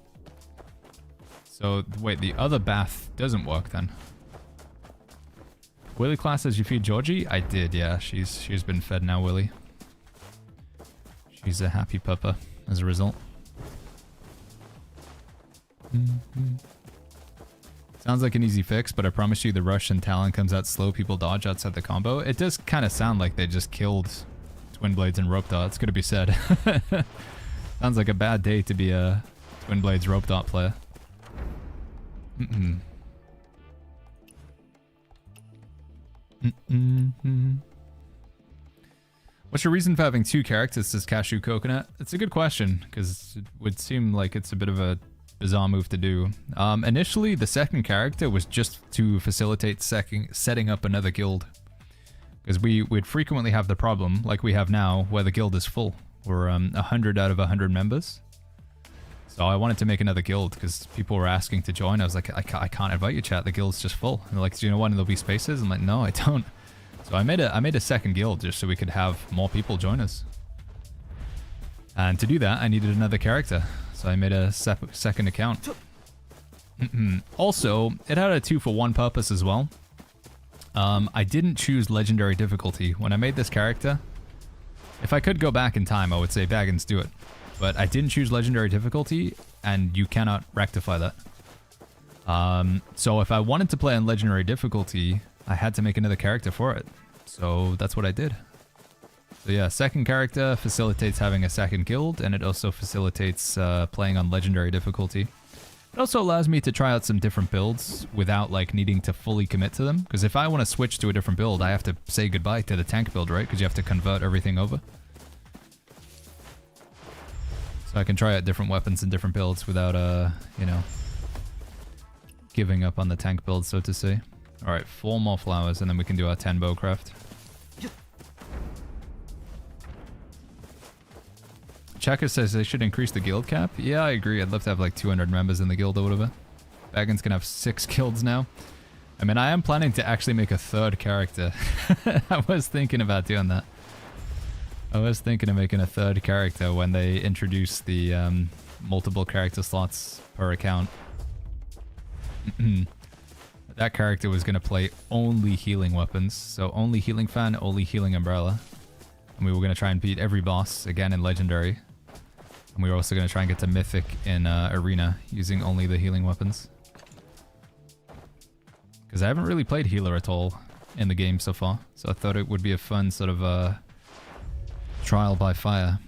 So, wait, the other bath doesn't work then. Willy class says you feed Georgie? I did, yeah. She's been fed now, Willy. She's a happy puppa as a result. Sounds like an easy fix, but I promise you the rush and Talon comes out slow, people dodge outside the combo. It does kind of sound like they just killed Twin Blades and Rope Dart, it's gonna be said. Sounds like a bad day to be a Twin Blades Rope Dart player. What's your reason for having 2 characters, says Cashew Coconut? It's a good question, because it would seem like it's a bit of a bizarre move to do. Initially, the second character was just to facilitate setting up another guild. Because we'd frequently have the problem, like we have now, where the guild is full. We're 100 out of 100 members. So I wanted to make another guild because people were asking to join. I was like, I can't invite you, chat. The guild's just full. And they're like, do you know when there'll be spaces? I'm like, no, I don't. So I made a second guild just so we could have more people join us. And to do that, I needed another character. So I made a second account. Also, it had a 2-for-1 purpose as well. I didn't choose legendary difficulty. When I made this character, if I could go back in time, I would say, Baggins, do it. But I didn't choose legendary difficulty, and you cannot rectify that. So if I wanted to play on legendary difficulty, I had to make another character for it. So that's what I did. So yeah, second character facilitates having a second guild, and it also facilitates playing on legendary difficulty. It also allows me to try out some different builds without like needing to fully commit to them. Because if I want to switch to a different build, I have to say goodbye to the tank build, right? Because you have to convert everything over. So I can try out different weapons and different builds without, you know, giving up on the tank build, so to say. Alright, 4 more flowers, and then we can do our 10 bowcraft. Chaka says they should increase the guild cap. Yeah, I agree. I'd love to have like 200 members in the guild or whatever. Baggins can have 6 guilds now. I mean, I am planning to actually make a 3rd character. I was thinking about doing that. I was thinking of making a 3rd character when they introduce the multiple character slots per account. That character was going to play only healing weapons. So only healing fan, only healing umbrella. And we were going to try and beat every boss again in legendary. And we were also going to try and get to mythic in arena using only the healing weapons. Because I haven't really played healer at all in the game so far. So I thought it would be a fun sort of trial by fire.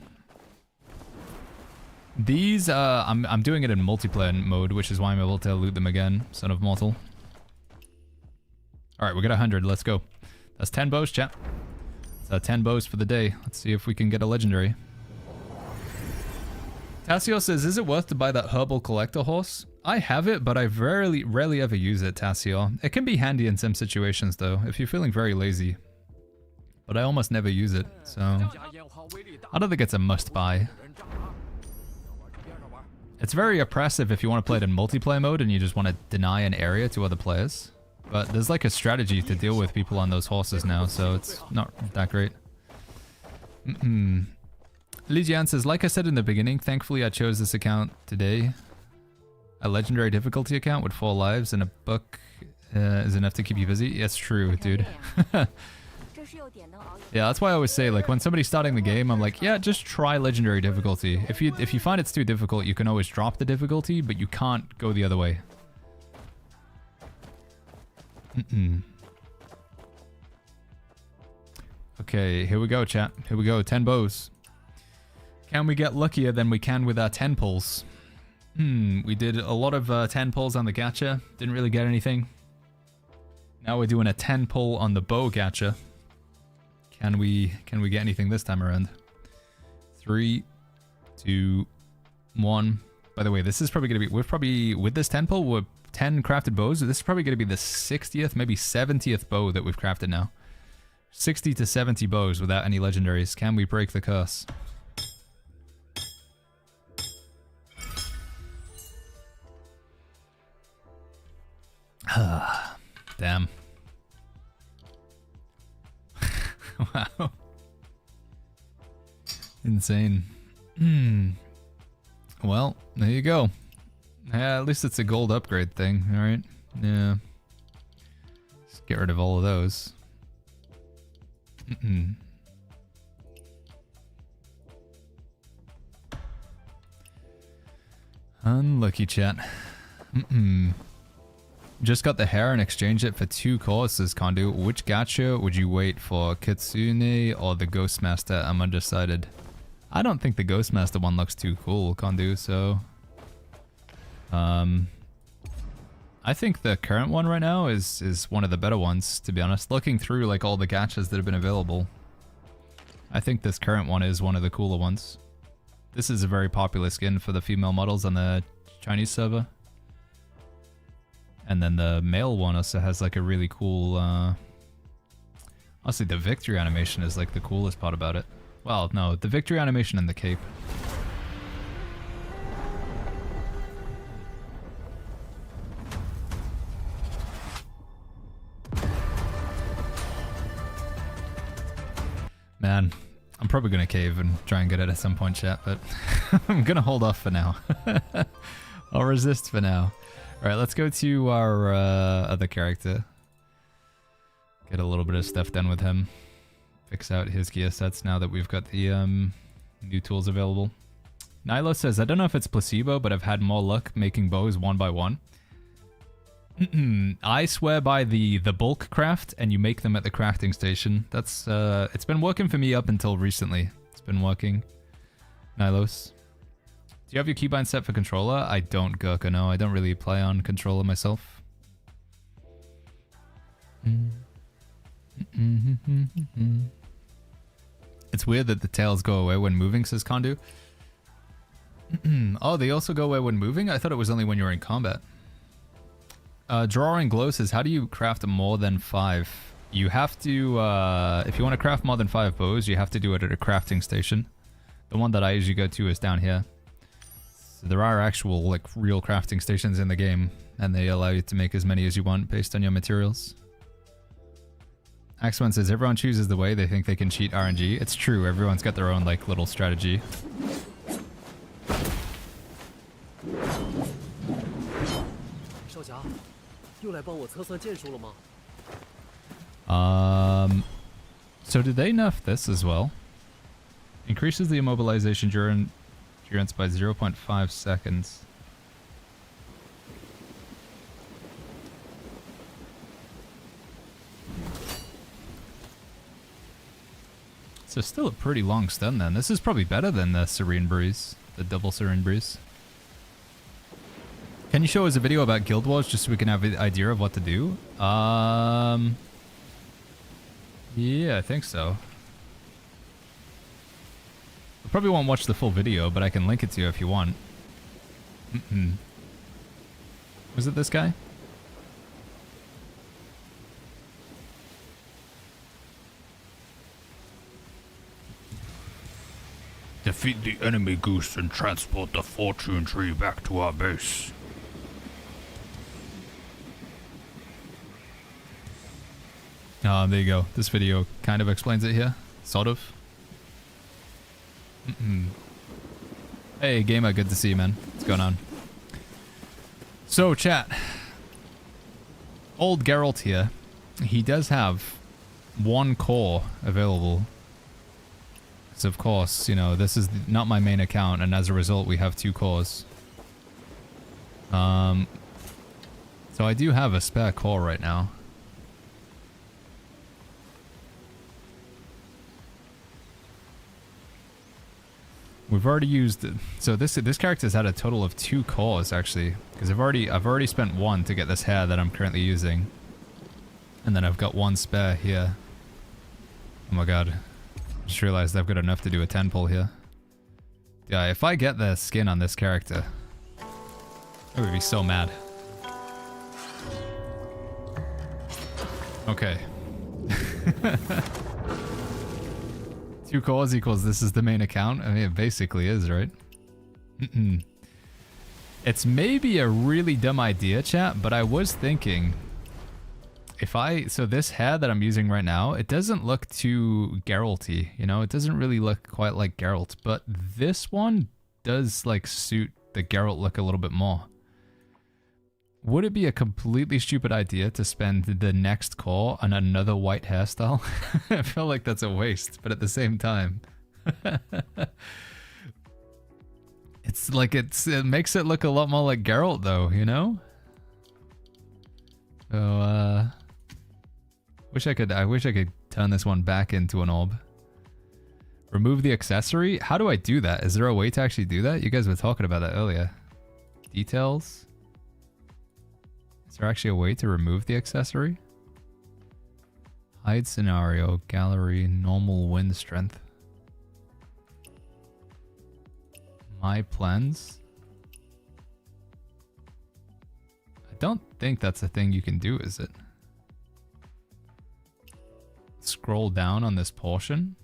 These, I'm doing it in multiplayer mode, which is why I'm able to loot them again, Son of Mortal. Alright, we got 100, let's go. That's 10 bows, chat. So 10 bows for the day. Let's see if we can get a legendary. Tassio says, is it worth to buy that herbal collector horse? I have it, but I rarely ever use it, Tassio. It can be handy in some situations, though, if you're feeling very lazy. But I almost never use it, so... I don't think it's a must-buy. It's very oppressive if you want to play it in multiplayer mode and you just want to deny an area to other players. But there's like a strategy to deal with people on those horses now, so it's not that great. Lijian says, like I said in the beginning, thankfully I chose this account today. A legendary difficulty account with 4 lives and a book is enough to keep you busy. It's true, dude. Yeah, that's why I always say, like, when somebody's starting the game, I'm like, yeah, just try legendary difficulty. If you find it's too difficult, you can always drop the difficulty, but you can't go the other way. Okay, here we go, chat. Here we go, 10 bows. Can we get luckier than we can with our 10 pulls? We did a lot of 10 pulls on the gacha. Didn't really get anything. Now we're doing a 10 pull on the bow gacha. Can we get anything this time around? 3, 2, 1. By the way, this is probably going to be... We're probably... With this 10 pull, we're 10 crafted bows. This is probably going to be the 60th, maybe 70th bow that we've crafted now. 60 to 70 bows without any legendaries. Can we break the curse? Damn. Wow. Insane. Well, there you go. Yeah, at least it's a gold upgrade thing, alright? Yeah. Just get rid of all of those. Unlucky, chat. Just got the hair and exchanged it for 2 courses, Kondu. Which gacha would you wait for, Kitsune or the Ghostmaster? I'm undecided. I don't think the Ghostmaster one looks too cool, Kondu, so... I think the current one right now is one of the better ones, to be honest. Looking through like all the gachas that have been available, I think this current one is one of the cooler ones. This is a very popular skin for the female models on the Chinese server. And then the male one also has like a really cool, honestly the victory animation is like the coolest part about it. Well, no, the victory animation and the cape. Man, I'm probably gonna cave and try and get it at some point, chat, but I'm gonna hold off for now. I'll resist for now. Alright, let's go to our other character. Get a little bit of stuff done with him. Fix out his gear sets now that we've got the new tools available. Nilo says, I don't know if it's placebo, but I've had more luck making bows one by one. I swear by the bulk craft, and you make them at the crafting station. That's it's been working for me up until recently. It's been working. Nilos. Do you have your keybind set for controller? I don't, Gurka, no. I don't really play on controller myself. It's weird that the tails go away when moving, says Kondu. Oh, they also go away when moving? I thought it was only when you're in combat. Drawing Glow says, how do you craft more than 5? You have to, if you want to craft more than 5 bows, you have to do it at a crafting station. The one that I usually go to is down here. So there are actual, like, real crafting stations in the game, and they allow you to make as many as you want based on your materials. Axone says, everyone chooses the way they think they can cheat RNG. It's true, everyone's got their own, like, little strategy. So did they nerf this as well? Increases the immobilization endurance by 0.5 seconds. So still a pretty long stun then. This is probably better than the Serene Breeze, the double Serene Breeze. Can you show us a video about Guild Wars just so we can have an idea of what to do? Yeah, I think so. I probably won't watch the full video, but I can link it to you if you want. Was it this guy? Defeat the enemy goose and transport the fortune tree back to our base. There you go. This video kind of explains it here. Sort of. Hey, Gamer, good to see you, man. What's going on? So, chat. Old Geralt here. He does have one core available. So, of course, you know, this is not my main account, and as a result, we have 2 cores. So I do have a spare core right now. We've already used, so this character's had a total of 2 cores actually, because I've already spent 1 to get this hair that I'm currently using, and then I've got 1 spare here. Oh my god, just realized I've got enough to do a 10 pull here. Yeah, if I get the skin on this character, I would be so mad. Okay. 2 cores equals this is the main account? I mean, it basically is, right? It's maybe a really dumb idea, chat, but I was thinking, so this hair that I'm using right now, it doesn't look too Geralt-y, you know? It doesn't really look quite like Geralt, but this one does, like, suit the Geralt look a little bit more. Would it be a completely stupid idea to spend the next core on another white hairstyle? I feel like that's a waste, but at the same time. It's like it makes it look a lot more like Geralt though, you know? So I wish I could turn this one back into an orb. Remove the accessory? How do I do that? Is there a way to actually do that? You guys were talking about that earlier. Details? Is there actually a way to remove the accessory? Hide scenario, gallery, normal wind strength. My plans? I don't think that's a thing you can do, is it? Scroll down on this portion.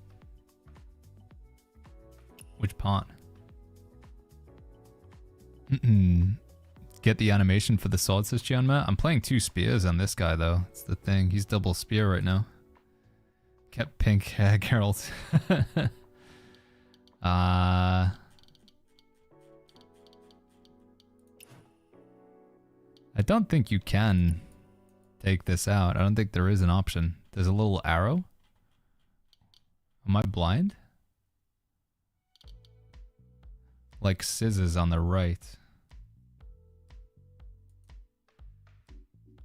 Which part? Get the animation for the sword, says Gianma. I'm playing 2 spears on this guy, though. That's the thing. He's double spear right now. Kept pink hair, Geralt. I don't think you can take this out. I don't think there is an option. There's a little arrow. Am I blind? Like scissors on the right.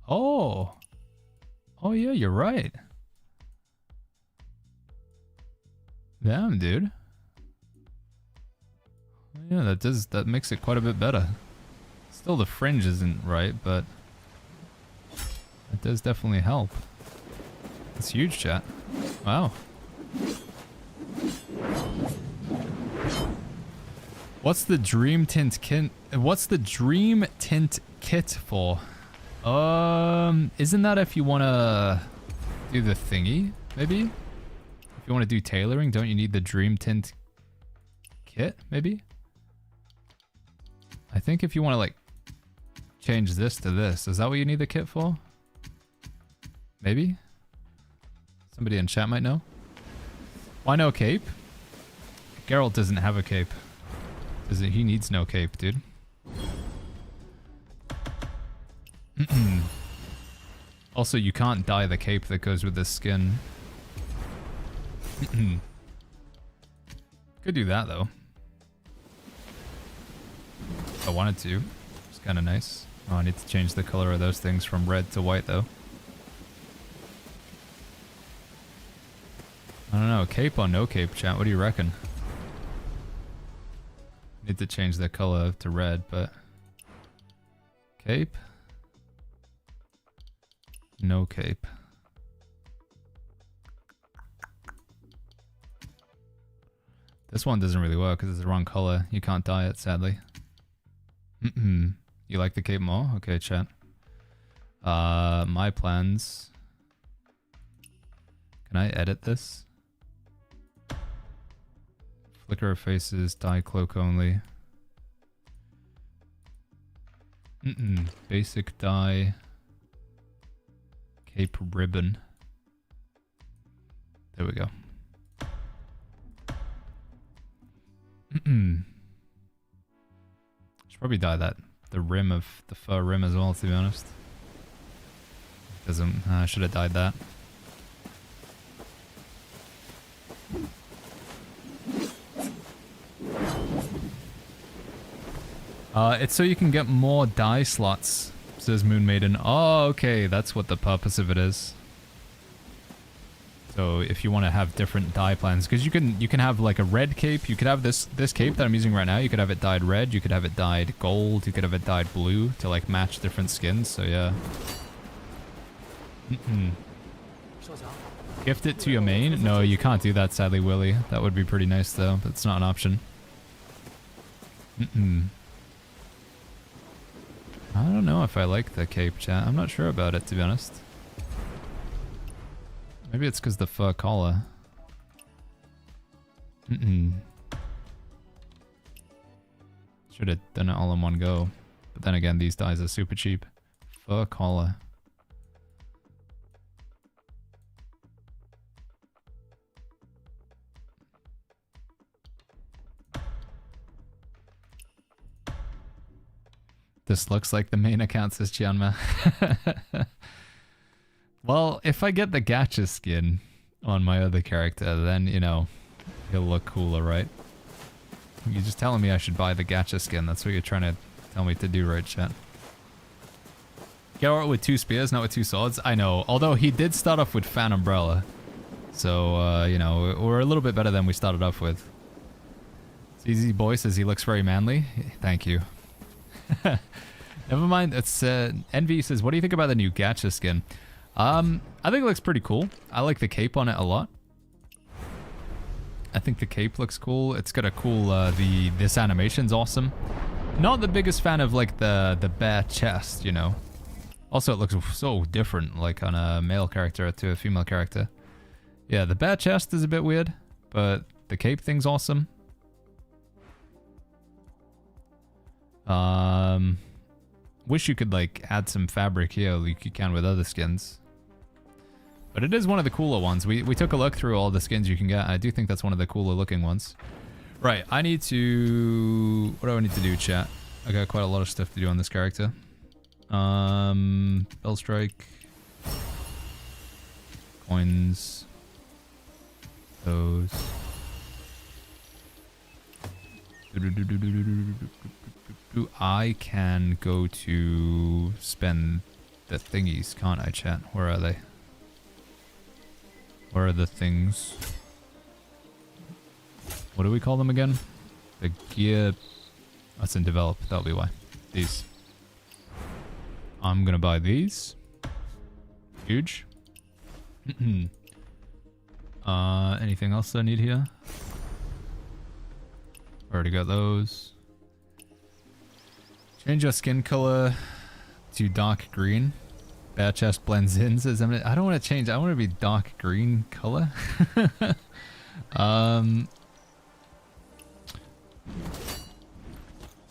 Oh. Oh yeah, you're right. Damn, dude. Yeah, that makes it quite a bit better. Still the fringe isn't right, but it does definitely help. It's huge, chat. Wow. What's the dream tint kit? What's the dream tint kit for? Isn't that if you want to do the thingy, maybe? If you want to do tailoring, don't you need the dream tint kit, maybe? I think if you want to, like, change this to this, is that what you need the kit for? Maybe? Somebody in chat might know. Why no cape? Geralt doesn't have a cape. He needs no cape, dude. Also, you can't dye the cape that goes with this skin. Could do that, though. If I wanted to. It's kind of nice. Oh, I need to change the color of those things from red to white, though. I don't know. Cape or no cape, chat? What do you reckon? Need to change the color to red, but... Cape? No cape. This one doesn't really work because it's the wrong color. You can't dye it, sadly. You like the cape more? Okay, chat. My plans. Can I edit this? Flicker of faces, dye cloak only. Basic dye. Cape ribbon. There we go. Should probably dye that. The rim of the fur rim as well, to be honest. Doesn't. I should have dyed that. It's so you can get more dye slots, says Moon Maiden. Oh, okay, that's what the purpose of it is. So if you want to have different dye plans, because you can have like a red cape, you could have this cape that I'm using right now, you could have it dyed red, you could have it dyed gold, you could have it dyed blue to like match different skins, so yeah. Gift it to your main? No, you can't do that, sadly, Willy. That would be pretty nice though, but it's not an option. I don't know if I like the cape, chat. I'm not sure about it, to be honest. Maybe it's because the fur collar. Should have done it all in one go. But then again, these dyes are super cheap. Fur collar. This looks like the main account, says Chianma. Well, if I get the gacha skin on my other character, then, you know, he'll look cooler, right? You're just telling me I should buy the gacha skin. That's what you're trying to tell me to do, right, chat? Geralt with 2 spears, not with 2 swords. I know, although he did start off with Fan Umbrella. So, you know, we're a little bit better than we started off with. Easy Boy says he looks very manly. Thank you. Never mind. It's Envy says, what do you think about the new gacha skin? I think it looks pretty cool. I like the cape on it a lot. I think the cape looks cool. It's got a cool this animation's awesome. Not the biggest fan of like the bare chest, you know. Also, it looks so different, like on a male character to a female character. Yeah, the bare chest is a bit weird, but the cape thing's awesome. Wish you could like add some fabric here like you can with other skins. But it is one of the cooler ones. We took a look through all the skins you can get. I do think that's one of the cooler looking ones. Right, I need to... What do I need to do, chat? I got quite a lot of stuff to do on this character. Bell strike. Coins. Those. I can go to spend the thingies, can't I, chat? Where are they? Where are the things? What do we call them again? The gear... That's in develop, that'll be why. These. I'm gonna buy these. Huge. Anything else I need here? Already got those. Change your skin color to dark green. Bare chest blends in, says Emily. I don't want to change. I want to be dark green color.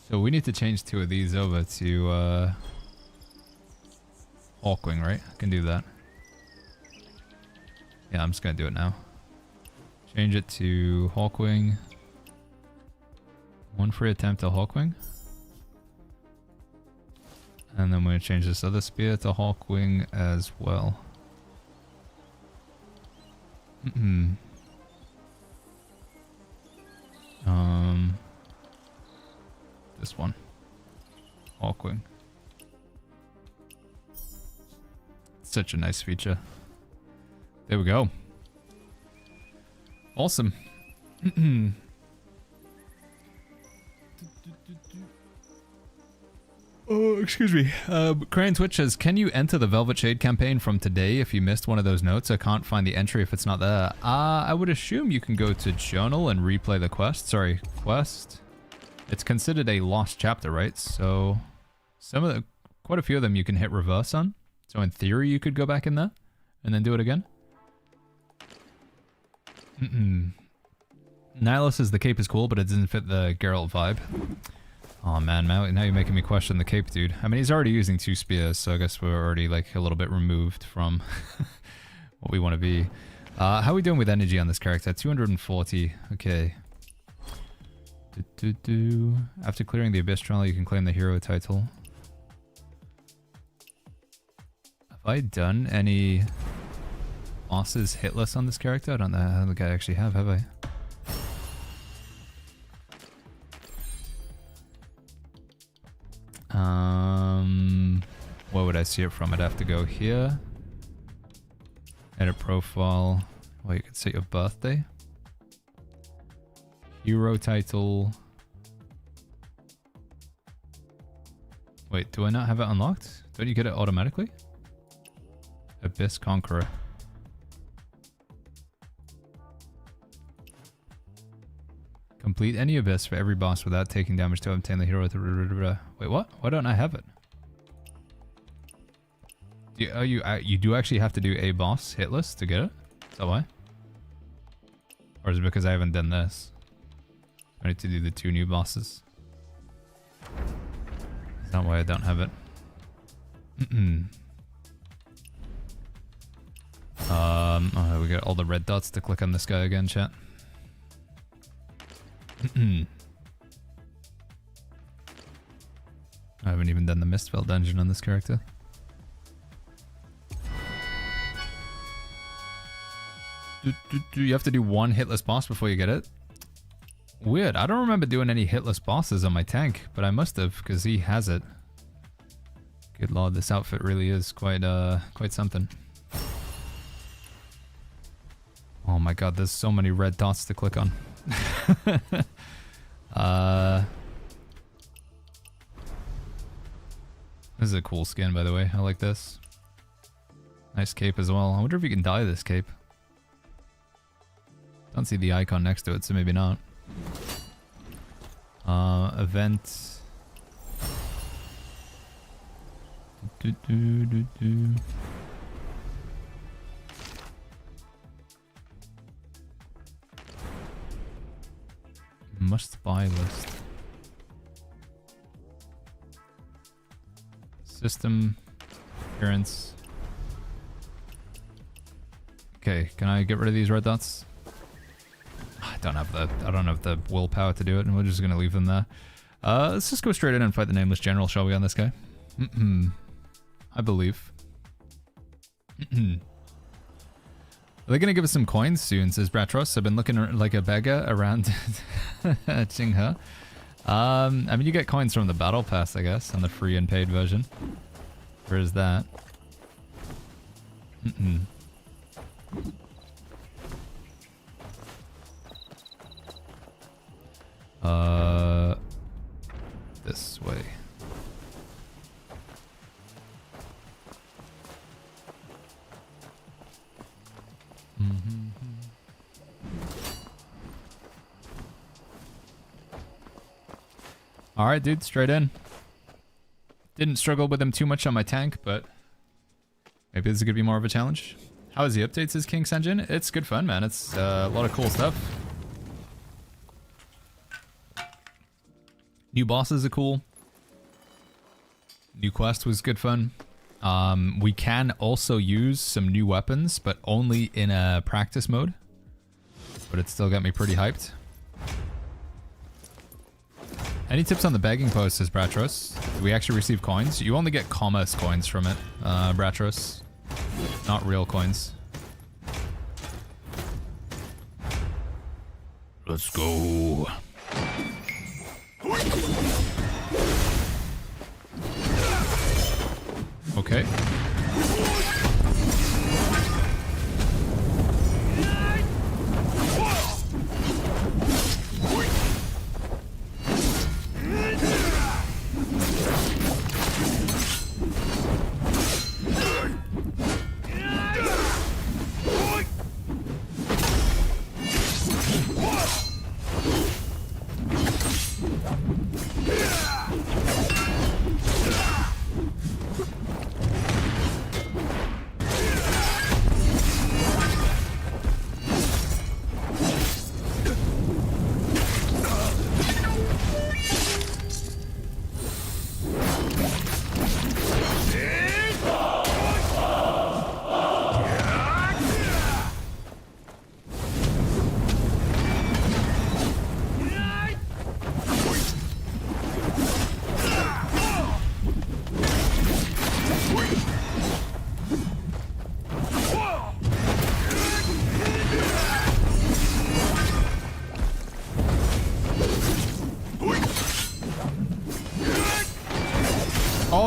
So we need to change 2 of these over to Hawkwing, right? I can do that. Yeah, I'm just gonna do it now. Change it to Hawkwing. One free attempt to Hawkwing. And then we're going to change this other spear to Hawkwing as well. This one. Hawkwing. Such a nice feature. There we go. Awesome. Oh, excuse me. Crane Twitch says, can you enter the Velvet Shade campaign from today if you missed one of those notes? I can't find the entry if it's not there. I would assume you can go to journal and replay the quest. Sorry, quest. It's considered a lost chapter, right? So Quite a few of them you can hit reverse on. So in theory, you could go back in there and then do it again. Nihilus says the cape is cool, but it doesn't fit the Geralt vibe. Oh man, now you're making me question the cape, dude. I mean, he's already using 2 spears, so I guess we're already like a little bit removed from what we want to be. How are we doing with energy on this character? 240. Okay. After clearing the Abyss trial, you can claim the hero title. Have I done any bosses hitless on this character? I don't think I actually have I? Where would I see it from? I'd have to go here. Edit profile. Well, you could set your birthday. Hero title. Wait, do I not have it unlocked? Don't you get it automatically? Abyss Conqueror. Complete any abyss for every boss without taking damage to obtain the hero. Wait, what? Why don't I have it? You do actually have to do a boss hitless to get it? Is that why? Or is it because I haven't done this? I need to do the 2 new bosses. Is that why I don't have it? Oh, we got all the red dots to click on this guy again, chat. I haven't even done the Mistfell dungeon on this character. You have to do 1 hitless boss before you get it? Weird. I don't remember doing any hitless bosses on my tank, but I must have, because he has it. Good lord, this outfit really is quite something. Oh my god, there's so many red dots to click on. This is a cool skin, by the way. I like this. Nice cape as well. I wonder if you can dye this cape. Don't see the icon next to it, so maybe not. Event. Must buy list. System appearance. Okay, can I get rid of these red dots? I don't have the willpower to do it, and we're just gonna leave them there. Let's just go straight in and fight the nameless general, shall we, on this guy? I believe. Are they gonna give us some coins soon, says Bratros? I've been looking like a beggar around Qinghe. I mean, you get coins from the battle pass, I guess, on the free and paid version. Where is that? This way. Alright, dude, straight in. Didn't struggle with him too much on my tank, but maybe this is gonna be more of a challenge. How is the update, says King Sanjin? It's good fun, man. It's a lot of cool stuff. New bosses are cool. New quest was good fun. We can also use some new weapons, but only in a practice mode. But it still got me pretty hyped. Any tips on the begging post, says Bratros? Do we actually receive coins? You only get commerce coins from it, Bratros. Not real coins. Let's go. Okay.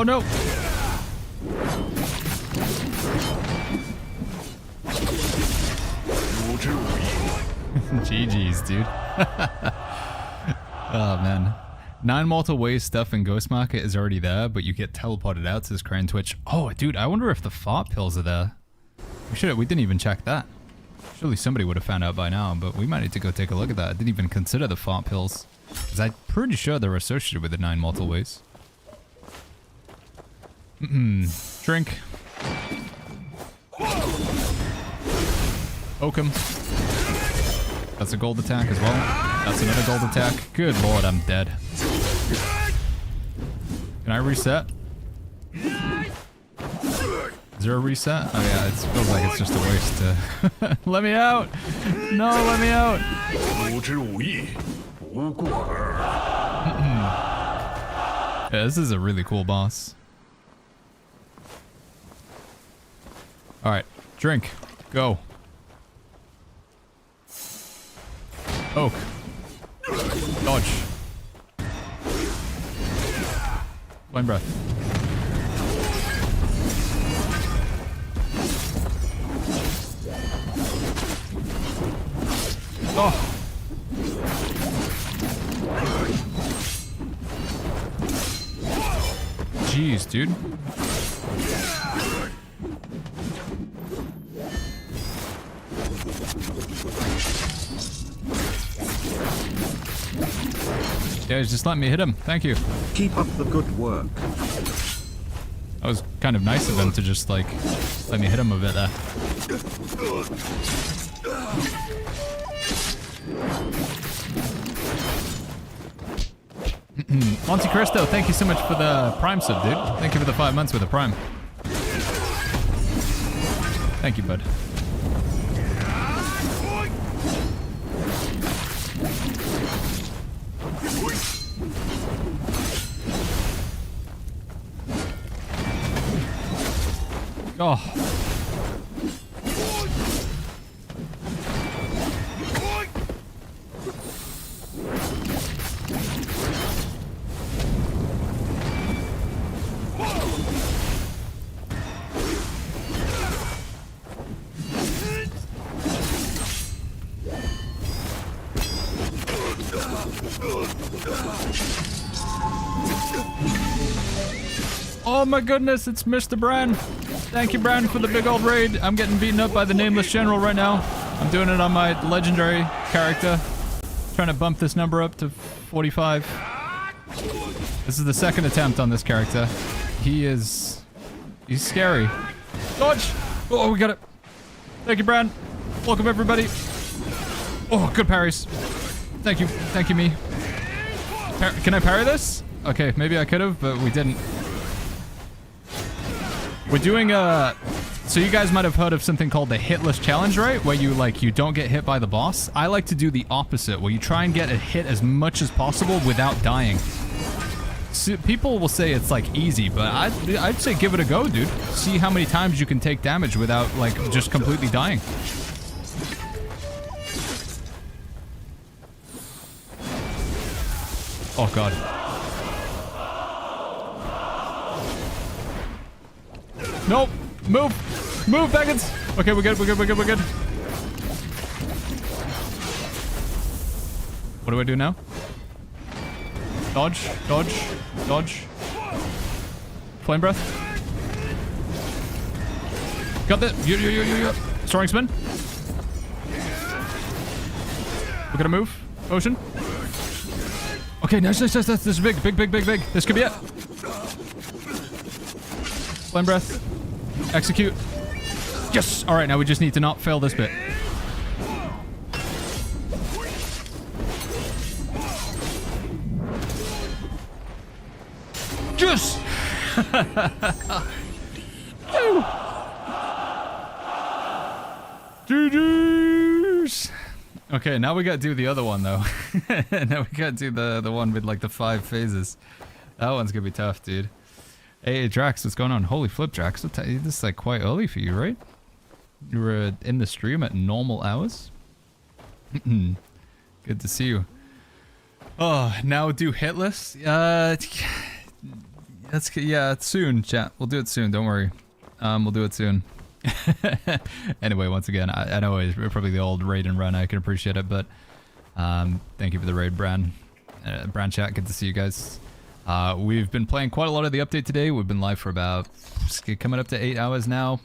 no! GG's, dude. Oh, man. 9 multiple ways stuff in Ghost Market is already there, but you get teleported out to this Crane Twitch. Oh, dude, I wonder if the fart pills are there. We didn't even check that. Surely somebody would have found out by now, but we might need to go take a look at that. I didn't even consider the fart pills, because I'm pretty sure they're associated with the 9 multiple ways. Drink. Poke him. That's a gold attack as well. That's another gold attack. Good lord, I'm dead. Can I reset? Is there a reset? Oh yeah, it feels like it's just a waste to... Let me out! No, let me out! Yeah, this is a really cool boss. Alright, drink. Go. Oak. Dodge. Flame breath. Oh. Jeez, dude. Yeah, just let me hit him. Thank you. Keep up the good work. That was kind of nice of him to just, like, let me hit him a bit there. Monte Cristo, thank you so much for the Prime sub, dude. Thank you for the 5 months with the Prime. Thank you, bud. Oh. Oh my goodness, it's Mr. Bran. Thank you, Bran, for the big old raid. I'm getting beaten up by the nameless general right now. I'm doing it on my legendary character. Trying to bump this number up to 45. This is the second attempt on this character. He's scary. Dodge! Oh, we got it. Thank you, Bran. Welcome, everybody. Oh, good parries. Thank you. Thank you, me. Can I parry this? Okay, maybe I could have, but we didn't. We're doing so you guys might have heard of something called the hitless challenge, right? Where you don't get hit by the boss. I like to do the opposite, where you try and get a hit as much as possible without dying. So people will say it's like easy, but I'd say give it a go, dude. See how many times you can take damage without like just completely dying. Oh god. Nope. Move. Move, Baggins. Okay, we're good. We're good. We're good. We're good. What do I do now? Dodge. Dodge. Dodge. Flame breath. Got that. You. Soaring spin. We're gonna move. Ocean. Okay, nice. This is big. This could be it. Flame breath. Execute. Yes! Alright, now we just need to not fail this bit. Yes! GG's! Okay, now we gotta do the other one though. Now we gotta do the one with like the 5 phases. That one's gonna be tough, dude. Hey, Drax, what's going on? Holy flip, Drax. This is like quite early for you, right? You were in the stream at normal hours? Good to see you. Oh, now do hitless? Yeah, it's soon, chat. We'll do it soon. Don't worry. We'll do it soon. Anyway, once again, I know it's probably the old raid and run. I can appreciate it, but thank you for the raid, Bran. Bran chat, good to see you guys. We've been playing quite a lot of the update today. We've been live for about coming up to 8 hours now.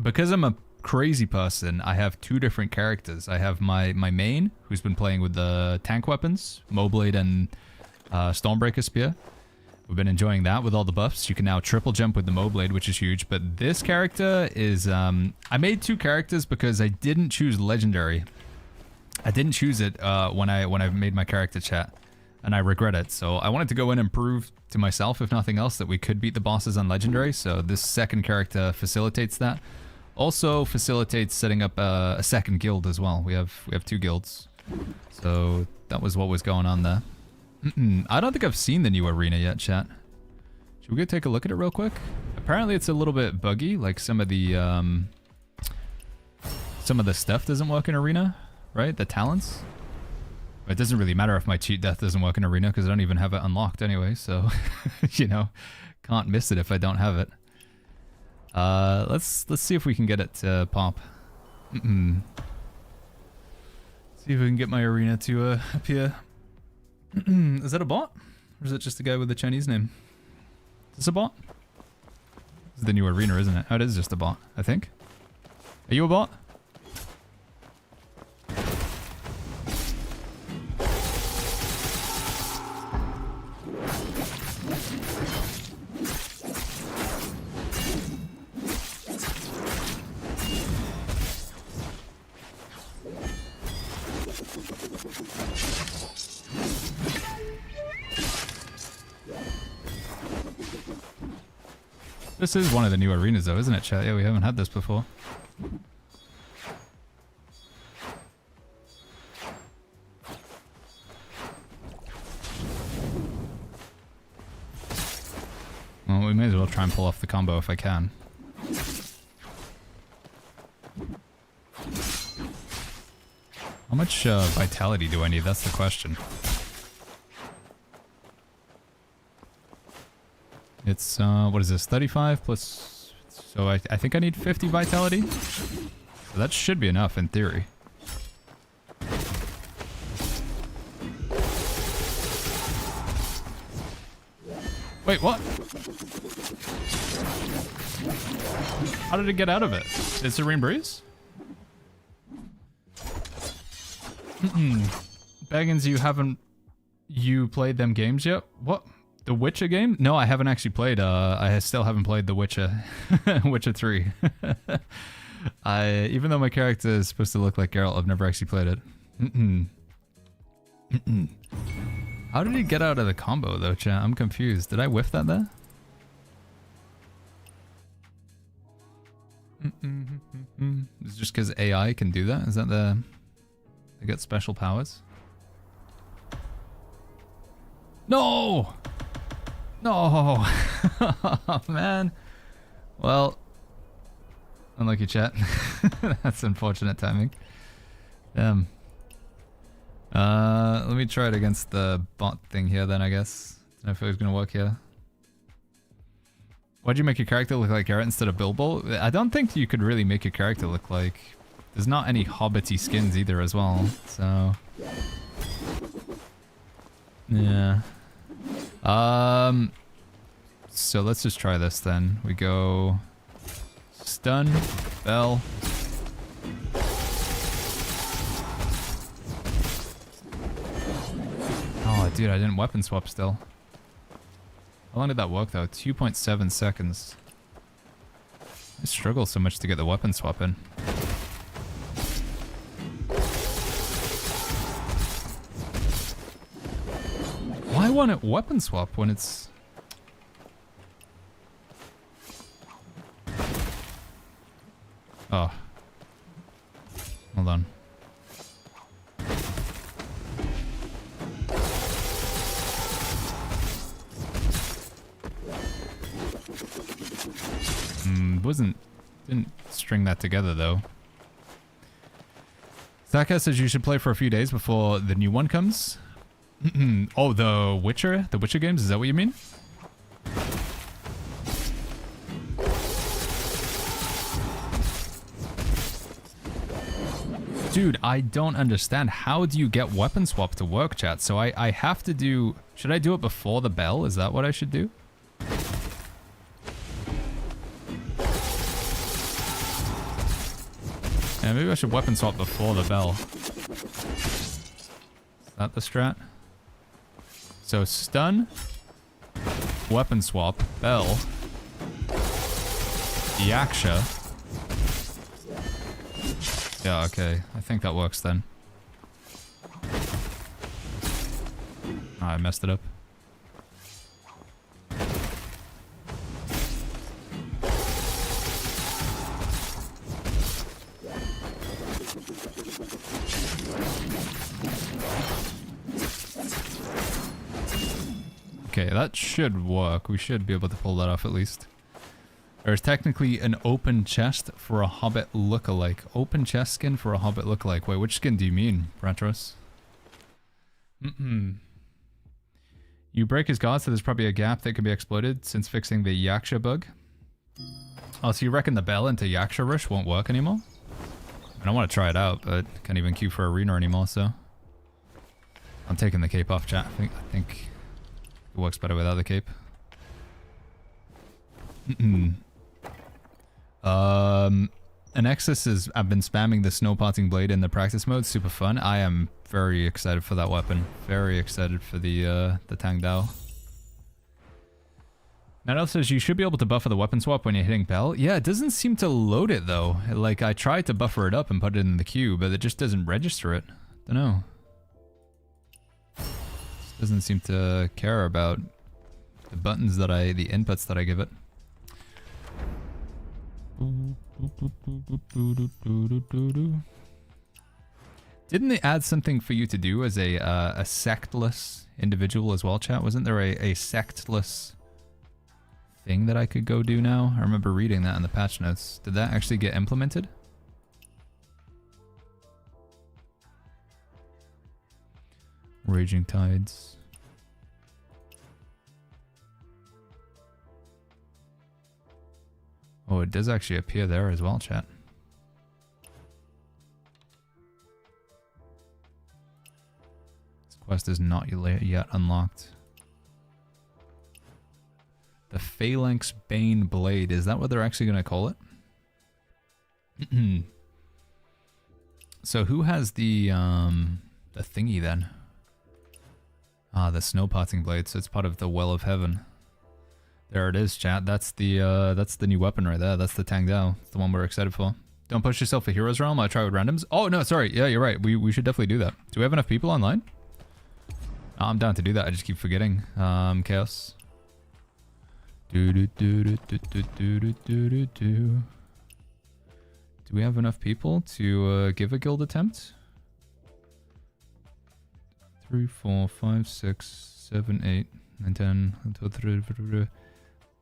Because I'm a crazy person, I have 2 different characters. I have my main, who's been playing with the tank weapons, Moblade and Stormbreaker Spear. We've been enjoying that with all the buffs. You can now triple jump with the Moblade, which is huge. But this character is... I made 2 characters because I didn't choose Legendary. I didn't choose it when I made my character, chat. And I regret it. So I wanted to go in and prove to myself, if nothing else, that we could beat the bosses on Legendary. So this second character facilitates that. Also facilitates setting up a second guild as well. We have 2 guilds. So that was what was going on there. I don't think I've seen the new arena yet, chat. Should we go take a look at it real quick? Apparently it's a little bit buggy, like some of the stuff doesn't work in arena, right? The talents. It doesn't really matter if my cheat death doesn't work in arena because I don't even have it unlocked anyway, so you know, can't miss it if I don't have it. Let's see if we can get it to pop. See if we can get my arena to appear. Is that a bot? Or is it just a guy with a Chinese name? Is this a bot? This is the new arena, isn't it? Oh, it is just a bot, I think. Are you a bot? This is one of the new arenas though, isn't it, chat? Yeah, we haven't had this before. Well, we may as well try and pull off the combo if I can. How much vitality do I need? That's the question. It's, what is this, 35 plus... So I think I need 50 vitality? So that should be enough in theory. Wait, what? How did it get out of it? Did Serene Breeze? Baggins, you played them games yet? What? The Witcher game? No, I haven't actually played, I still haven't played The Witcher. Witcher 3. Even though my character is supposed to look like Geralt, I've never actually played it. How did he get out of the combo though, chat? I'm confused. Did I whiff that there? It's just because AI can do that? Is that they get special powers? No! No! Oh, man. Well, unlucky, chat. That's unfortunate timing. Let me try it against the bot thing here then, I guess. Don't know if it was gonna work here. Why'd you make your character look like Geralt instead of Bilbo? I don't think you could really make your character look like... There's not any hobbity skins either as well, so... Yeah. So let's just try this then. We go... Stun, Bell. Oh, dude, I didn't weapon swap still. How long did that work though? 2.7 seconds. I struggle so much to get the weapon swap in. Why won't it weapon swap when it's... Oh. Hold on. Didn't string that together though. Zaka says you should play for a few days before the new one comes. Oh, the Witcher games, is that what you mean? Dude, I don't understand. How do you get weapon swap to work, chat? So I have to do... Should I do it before the bell? Is that what I should do? Yeah, maybe I should weapon swap before the bell. Is that the strat? So stun, weapon swap, bell, Yaksha. Yeah, okay. I think that works then. Oh, I messed it up. Okay, that should work. We should be able to pull that off at least. There's technically an open chest for a Hobbit lookalike. Open chest skin for a Hobbit lookalike. Wait, which skin do you mean, Pratros? You break his guard, so there's probably a gap that can be exploited since fixing the Yaksha bug. Oh, so you reckon the bell into Yaksha Rush won't work anymore? I don't want to try it out, but can't even queue for arena anymore, so... I'm taking the cape off, chat. I think it works better without the cape. Anexus is... I've been spamming the snow potting blade in the practice mode. Super fun. I am very excited for that weapon. Very excited for the Tang Dao. Nadal says you should be able to buffer the weapon swap when you're hitting bell. Yeah, it doesn't seem to load it though. Like, I tried to buffer it up and put it in the queue, but it just doesn't register it. Dunno. Doesn't seem to care about the buttons that the inputs that I give it. Didn't they add something for you to do as a sectless individual as well, chat? Wasn't there a sectless thing that I could go do now? I remember reading that in the patch notes. Did that actually get implemented? Raging Tides. Oh, it does actually appear there as well, chat. This quest is not yet unlocked. The Phalanx Bane Blade. Is that what they're actually going to call it? So who has the thingy then? Ah, the Snow Potting Blade. So it's part of the Well of Heaven. There it is, chat. That's the new weapon right there. That's the Tang Dao. It's the one we're excited for. Don't push yourself for Heroes Realm. I try with randoms. Oh, no, sorry. Yeah, you're right. We should definitely do that. Do we have enough people online? I'm down to do that. I just keep forgetting. Chaos. Do we have enough people to give a guild attempt? 3, 4, 5, 6, 7, 8, 9, 10.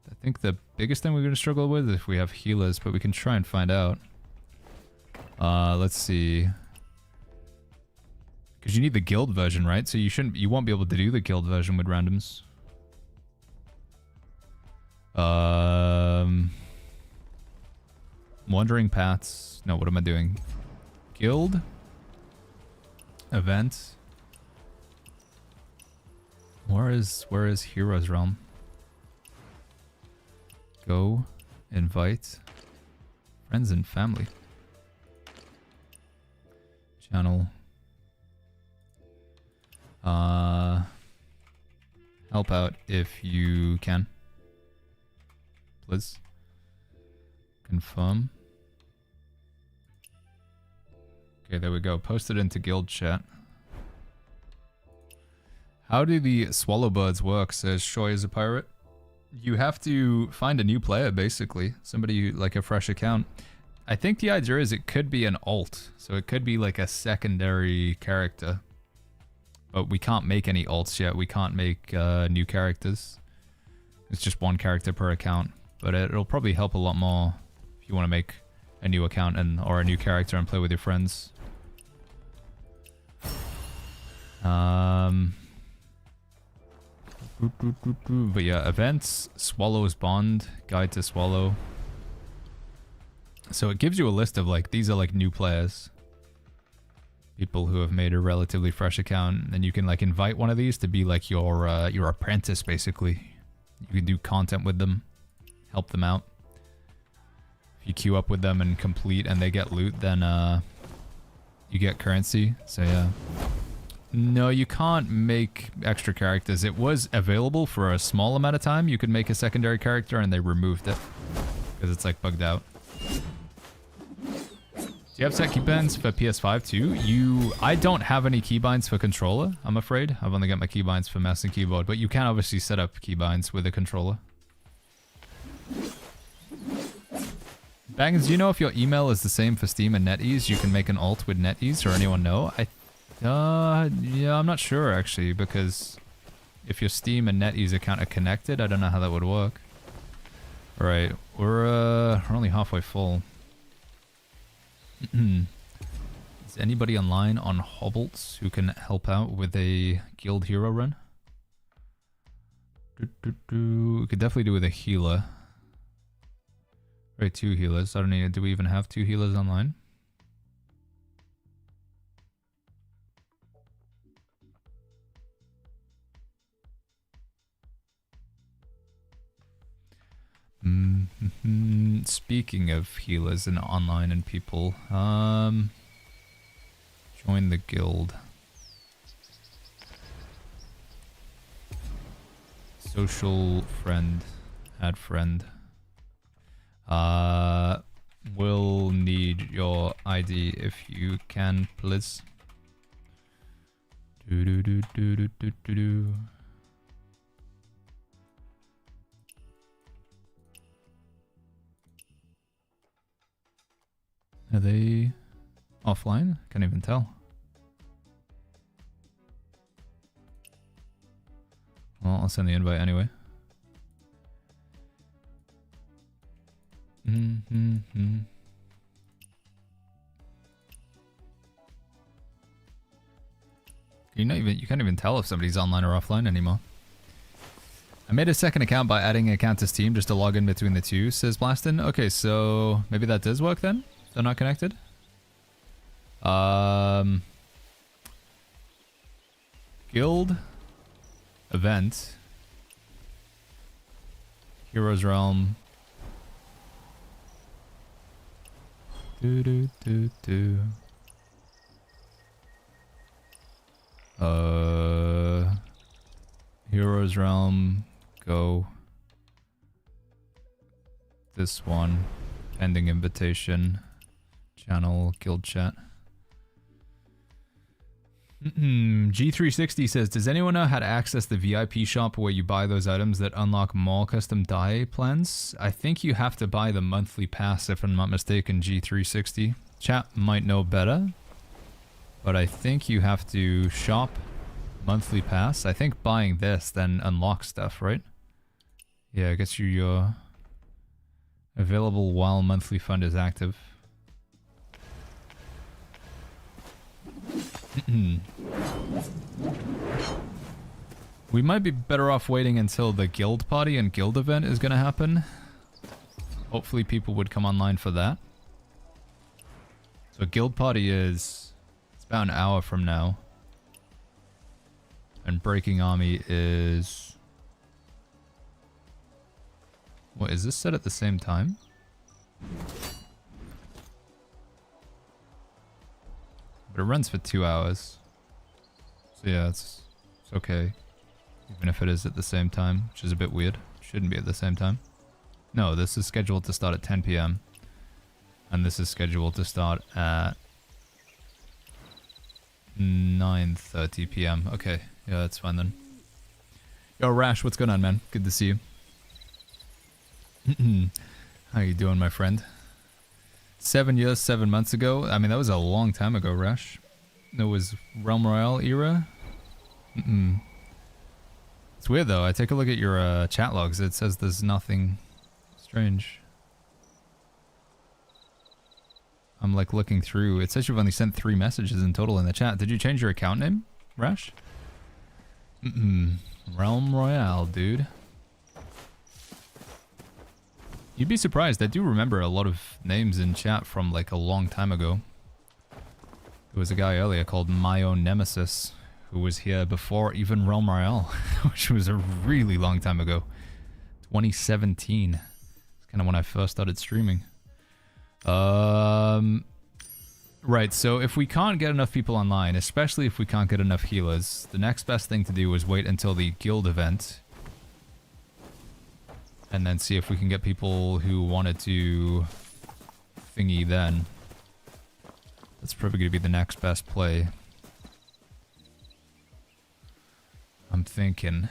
I think the biggest thing we're going to struggle with is if we have healers, but we can try and find out. Let's see. Because you need the guild version, right? So you won't be able to do the guild version with randoms. Wandering Paths. No, what am I doing? Guild. Event. Where is Heroes Realm? Go. Invite. Friends and family. Channel. Help out if you can. Please. Confirm. Okay, there we go. Post it into guild chat. How do the Swallowbirds work, says Shoy is a pirate? You have to find a new player, basically. Somebody, like a fresh account. I think the idea is it could be an alt. So it could be like a secondary character. But we can't make any alts yet. We can't make new characters. It's just one character per account. But it'll probably help a lot more if you want to make a new account or a new character and play with your friends. But yeah, events, Swallow's Bond, Guide to Swallow. So it gives you a list of like, these are like new players. People who have made a relatively fresh account, and you can like invite one of these to be like your apprentice basically. You can do content with them, help them out. If you queue up with them and complete and they get loot, then you get currency. So yeah. No, you can't make extra characters. It was available for a small amount of time. You could make a secondary character and they removed it because it's like bugged out. Do you have set keybinds for PS5 too? I don't have any keybinds for controller, I'm afraid. I've only got my keybinds for mouse and keyboard, but you can obviously set up keybinds with a controller. Bangins, do you know if your email is the same for Steam and NetEase? You can make an alt with NetEase, or anyone know? Yeah, I'm not sure actually, because if your Steam and NetEase account are connected, I don't know how that would work. Alright, we're only halfway full. Is anybody online on Hobbolts who can help out with a guild hero run? We could definitely do with a healer. Right, 2 healers. I don't know, do we even have 2 healers online? Speaking of healers and online and people, join the guild. Social friend, add friend. We'll need your ID if you can, please. Are they offline? Can't even tell. Well, I'll send the invite anyway. You can't even tell if somebody's online or offline anymore. I made a second account by adding an account to Steam just to log in between the two, says Blastin. Okay, so maybe that does work then? They're not connected? Guild event. Heroes Realm. Heroes Realm, go. This one, pending invitation, channel, guild chat. G360 says, does anyone know how to access the VIP shop where you buy those items that unlock more custom dye plans? I think you have to buy the monthly pass if I'm not mistaken, G360. Chat might know better, but I think you have to shop monthly pass. I think buying this then unlocks stuff, right? Yeah, I guess you're available while monthly fund is active. We might be better off waiting until the guild party and guild event is going to happen. Hopefully people would come online for that. So guild party it's about an hour from now. And breaking army is... What, is this set at the same time? But it runs for 2 hours. So yeah, it's okay. Even if it is at the same time, which is a bit weird. Shouldn't be at the same time. No, this is scheduled to start at 10 PM. And this is scheduled to start at 9:30 PM. Okay, yeah, that's fine then. Yo, Rash, what's going on, man? Good to see you. How you doing, my friend? 7 years, 7 months ago. I mean, that was a long time ago, Rash. It was Realm Royale era. It's weird though. I take a look at your chat logs. It says there's nothing strange. I'm like looking through. It says you've only sent 3 messages in total in the chat. Did you change your account name, Rash? Realm Royale, dude. You'd be surprised. I do remember a lot of names in chat from like a long time ago. There was a guy earlier called My Own Nemesis who was here before even Realm Royale, which was a really long time ago. 2017. It's kind of when I first started streaming. Right, so if we can't get enough people online, especially if we can't get enough healers, the next best thing to do is wait until the guild event. And then see if we can get people who wanted to thingy then. That's probably going to be the next best play. I'm thinking.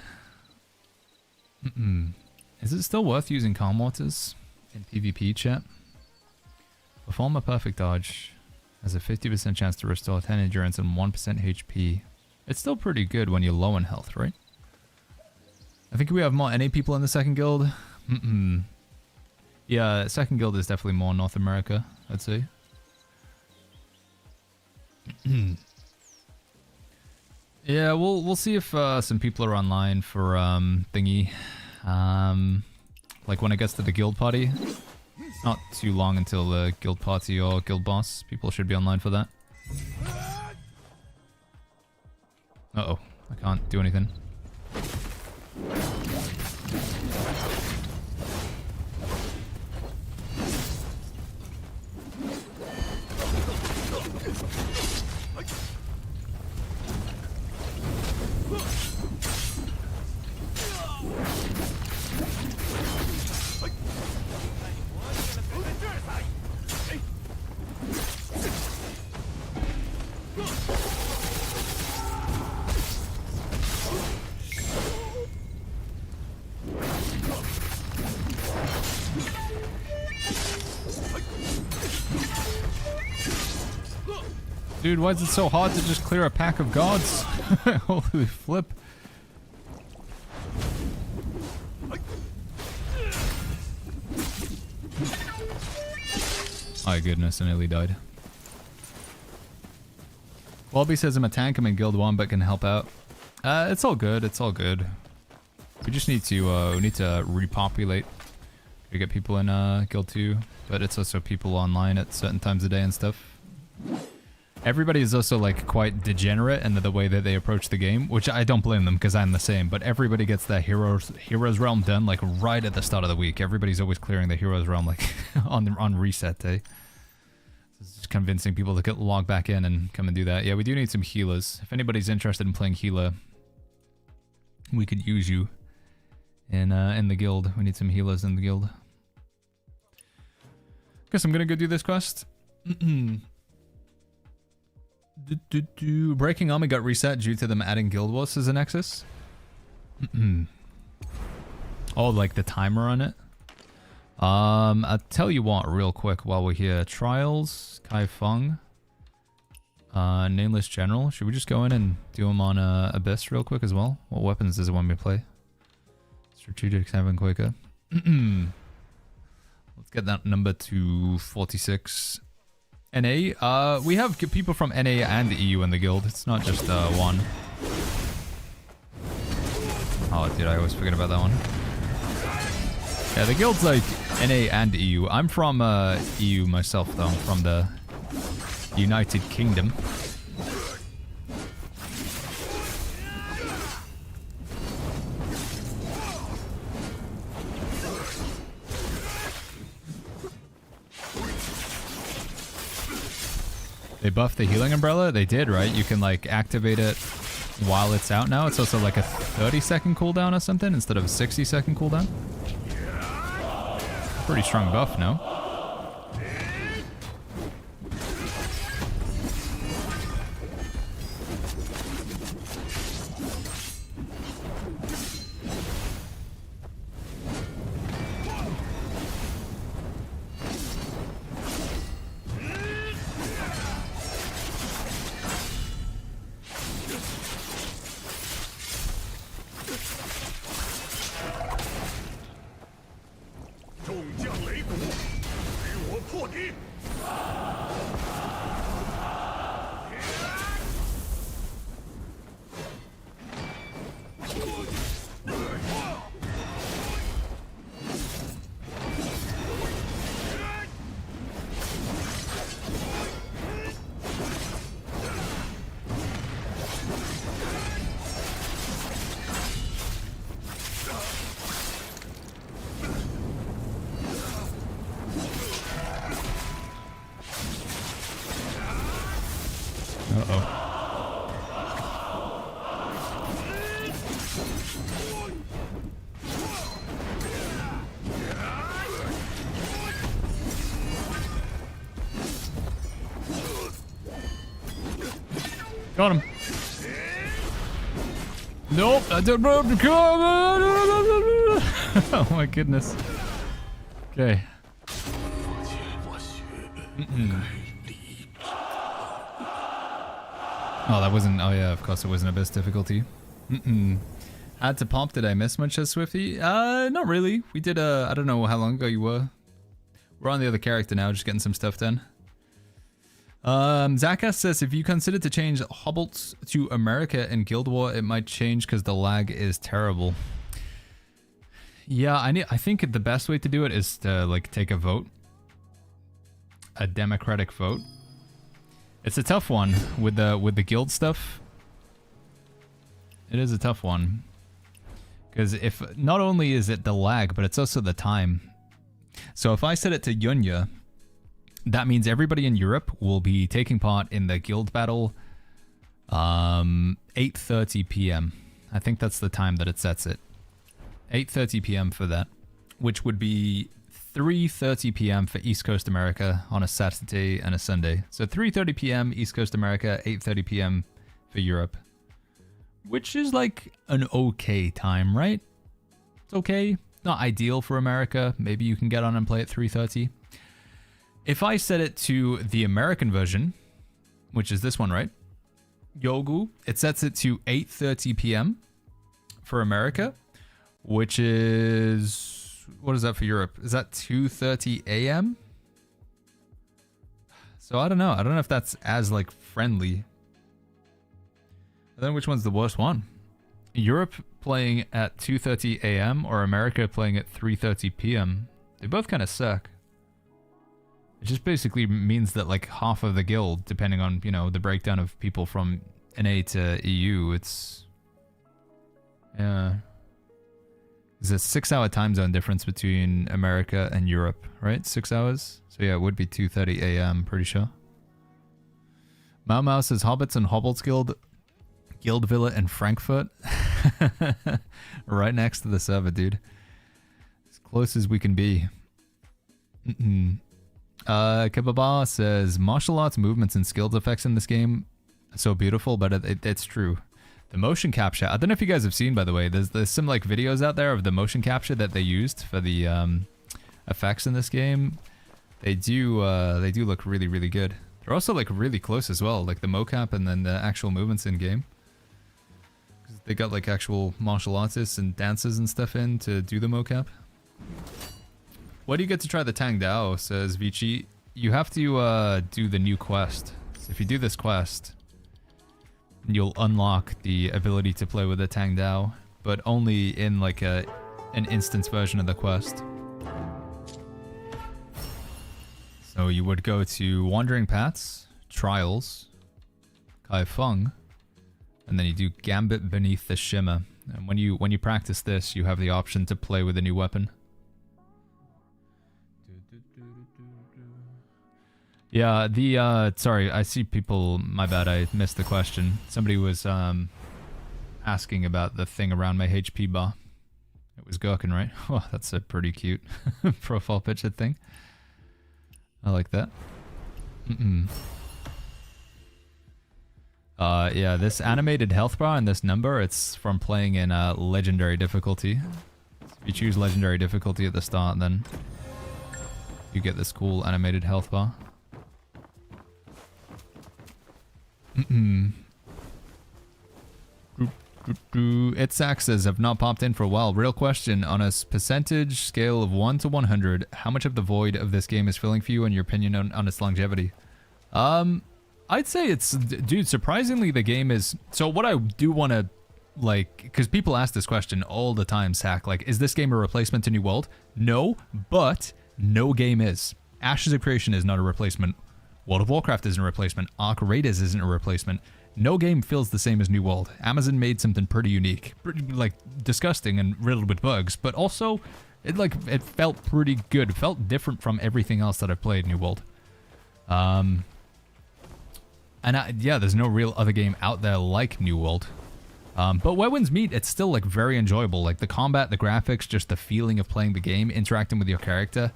Is it still worth using calm waters in PvP, chat? Perform a perfect dodge. Has a 50% chance to restore 10 endurance and 1% HP. It's still pretty good when you're low in health, right? I think we have more NA people in the second guild. Yeah, second guild is definitely more North America, I'd say. Yeah, we'll see if some people are online for thingy. Like when it gets to the guild party. Not too long until the guild party or guild boss. People should be online for that. Uh-oh. I can't do anything. Dude, why is it so hard to just clear a pack of gods? Holy flip. My goodness, I nearly died. Walby says I'm a tank, I'm in Guild 1 but can help out. It's all good, it's all good. We just need to repopulate to get people in Guild 2, but it's also people online at certain times of day and stuff. Everybody is also like quite degenerate in the way that they approach the game, which I don't blame them because I'm the same, but everybody gets that Heroes Realm done like right at the start of the week. Everybody's always clearing the Heroes Realm like on reset day. It's just convincing people to get log back in and come and do that. Yeah, we do need some healers. If anybody's interested in playing healer, we could use you in the guild. We need some healers in the guild. Guess I'm gonna go do this quest. Breaking Army got reset due to them adding Guild Wars as a nexus. Oh, like the timer on it. I'll tell you what, real quick, while we're here. Trials, Kai Feng, Nameless General. Should we just go in and do them on Abyss real quick as well? What weapons does it want me to play? Strategic 7 Quaker. Let's get that number to 46. NA? We have people from NA and the EU in the guild. It's not just one. Oh, dude, I always forget about that one. Yeah, the guild's like NA and EU. I'm from EU myself, though. I'm from the United Kingdom. They buffed the healing umbrella? They did, right? You can like activate it while it's out now. It's also like a 30-second cooldown or something instead of a 60-second cooldown. Pretty strong buff, no? Uh-oh. Got him. Nope, I don't know. Oh my goodness. Okay. Oh, that wasn't. Oh yeah, of course it wasn't Abyss difficulty. Had to pop. Did I miss much as Swifty? Not really. We did. I don't know how long ago you were. We're on the other character now, just getting some stuff done. Zakas says if you consider to change Hobbits to America in Guild War, it might change because the lag is terrible. Yeah, I think the best way to do it is to like take a vote, a democratic vote. It's a tough one with the guild stuff. It is a tough one because if not only is it the lag, but it's also the time. So if I set it to Yunya, that means everybody in Europe will be taking part in the guild battle 8:30 p.m. I think that's the time that it sets it. 8:30 p.m. for that, which would be 3:30 p.m. for East Coast America on a Saturday and a Sunday. So 3:30 p.m. East Coast America, 8:30 p.m. for Europe, which is like an okay time, right? It's okay. Not ideal for America. Maybe you can get on and play at 3:30. If I set it to the American version, which is this one, right? Yogu, it sets it to 8:30 p.m. for America, which is... What is that for Europe? Is that 2:30 a.m.? So I don't know. I don't know if that's as, like, friendly. I don't know which one's the worst one. Europe playing at 2:30 a.m. or America playing at 3:30 p.m. They both kind of suck. It just basically means that like half of the guild, depending on, you know, the breakdown of people from NA to EU, it's... Yeah. There's a 6-hour time zone difference between America and Europe, right? 6 hours? So yeah, it would be 2:30 a.m., pretty sure. Mau Mau says Hobbits and Hobbles Guild, Guild Villa in Frankfurt. Right next to the server, dude. As close as we can be. Kebaba says martial arts movements and skills effects in this game are so beautiful, but it's true. The motion capture, I don't know if you guys have seen, by the way, there's some like videos out there of the motion capture that they used for the effects in this game. They do look really, really good. They're also like really close as well, like the mocap and then the actual movements in game. They got like actual martial artists and dancers and stuff in to do the mocap. Why do you get to try the Tang Dao, says Vici. You have to do the new quest. So if you do this quest, you'll unlock the ability to play with the Tang Dao, but only in like an instance version of the quest. So you would go to Wandering Paths, Trials, Kai Feng, and then you do Gambit Beneath the Shimmer. And when you practice this, you have the option to play with a new weapon. Yeah, sorry, I see people, my bad, I missed the question. Somebody was asking about the thing around my HP bar. It was Gherkin, right? Oh, that's a pretty cute profile picture thing. I like that. Yeah, this animated health bar and this number, it's from playing in legendary difficulty. If you choose legendary difficulty at the start, then you get this cool animated health bar. It's Axes have not popped in for a while. Real question, on a percentage scale of 1 to 100, how much of the void of this game is filling for you and your opinion on its longevity? I'd say it's, dude, surprisingly the game is, so what I do want to, like, because people ask this question all the time, Sack, like, is this game a replacement to New World? No, but no game is. Ashes of Creation is not a replacement. World of Warcraft isn't a replacement. Ark Raiders isn't a replacement. No game feels the same as New World. Amazon made something pretty unique. Pretty, like, disgusting and riddled with bugs, but also, it felt pretty good. It felt different from everything else that I've played New World. And yeah, there's no real other game out there like New World. But where winds meet, it's still like very enjoyable. Like the combat, the graphics, just the feeling of playing the game, interacting with your character,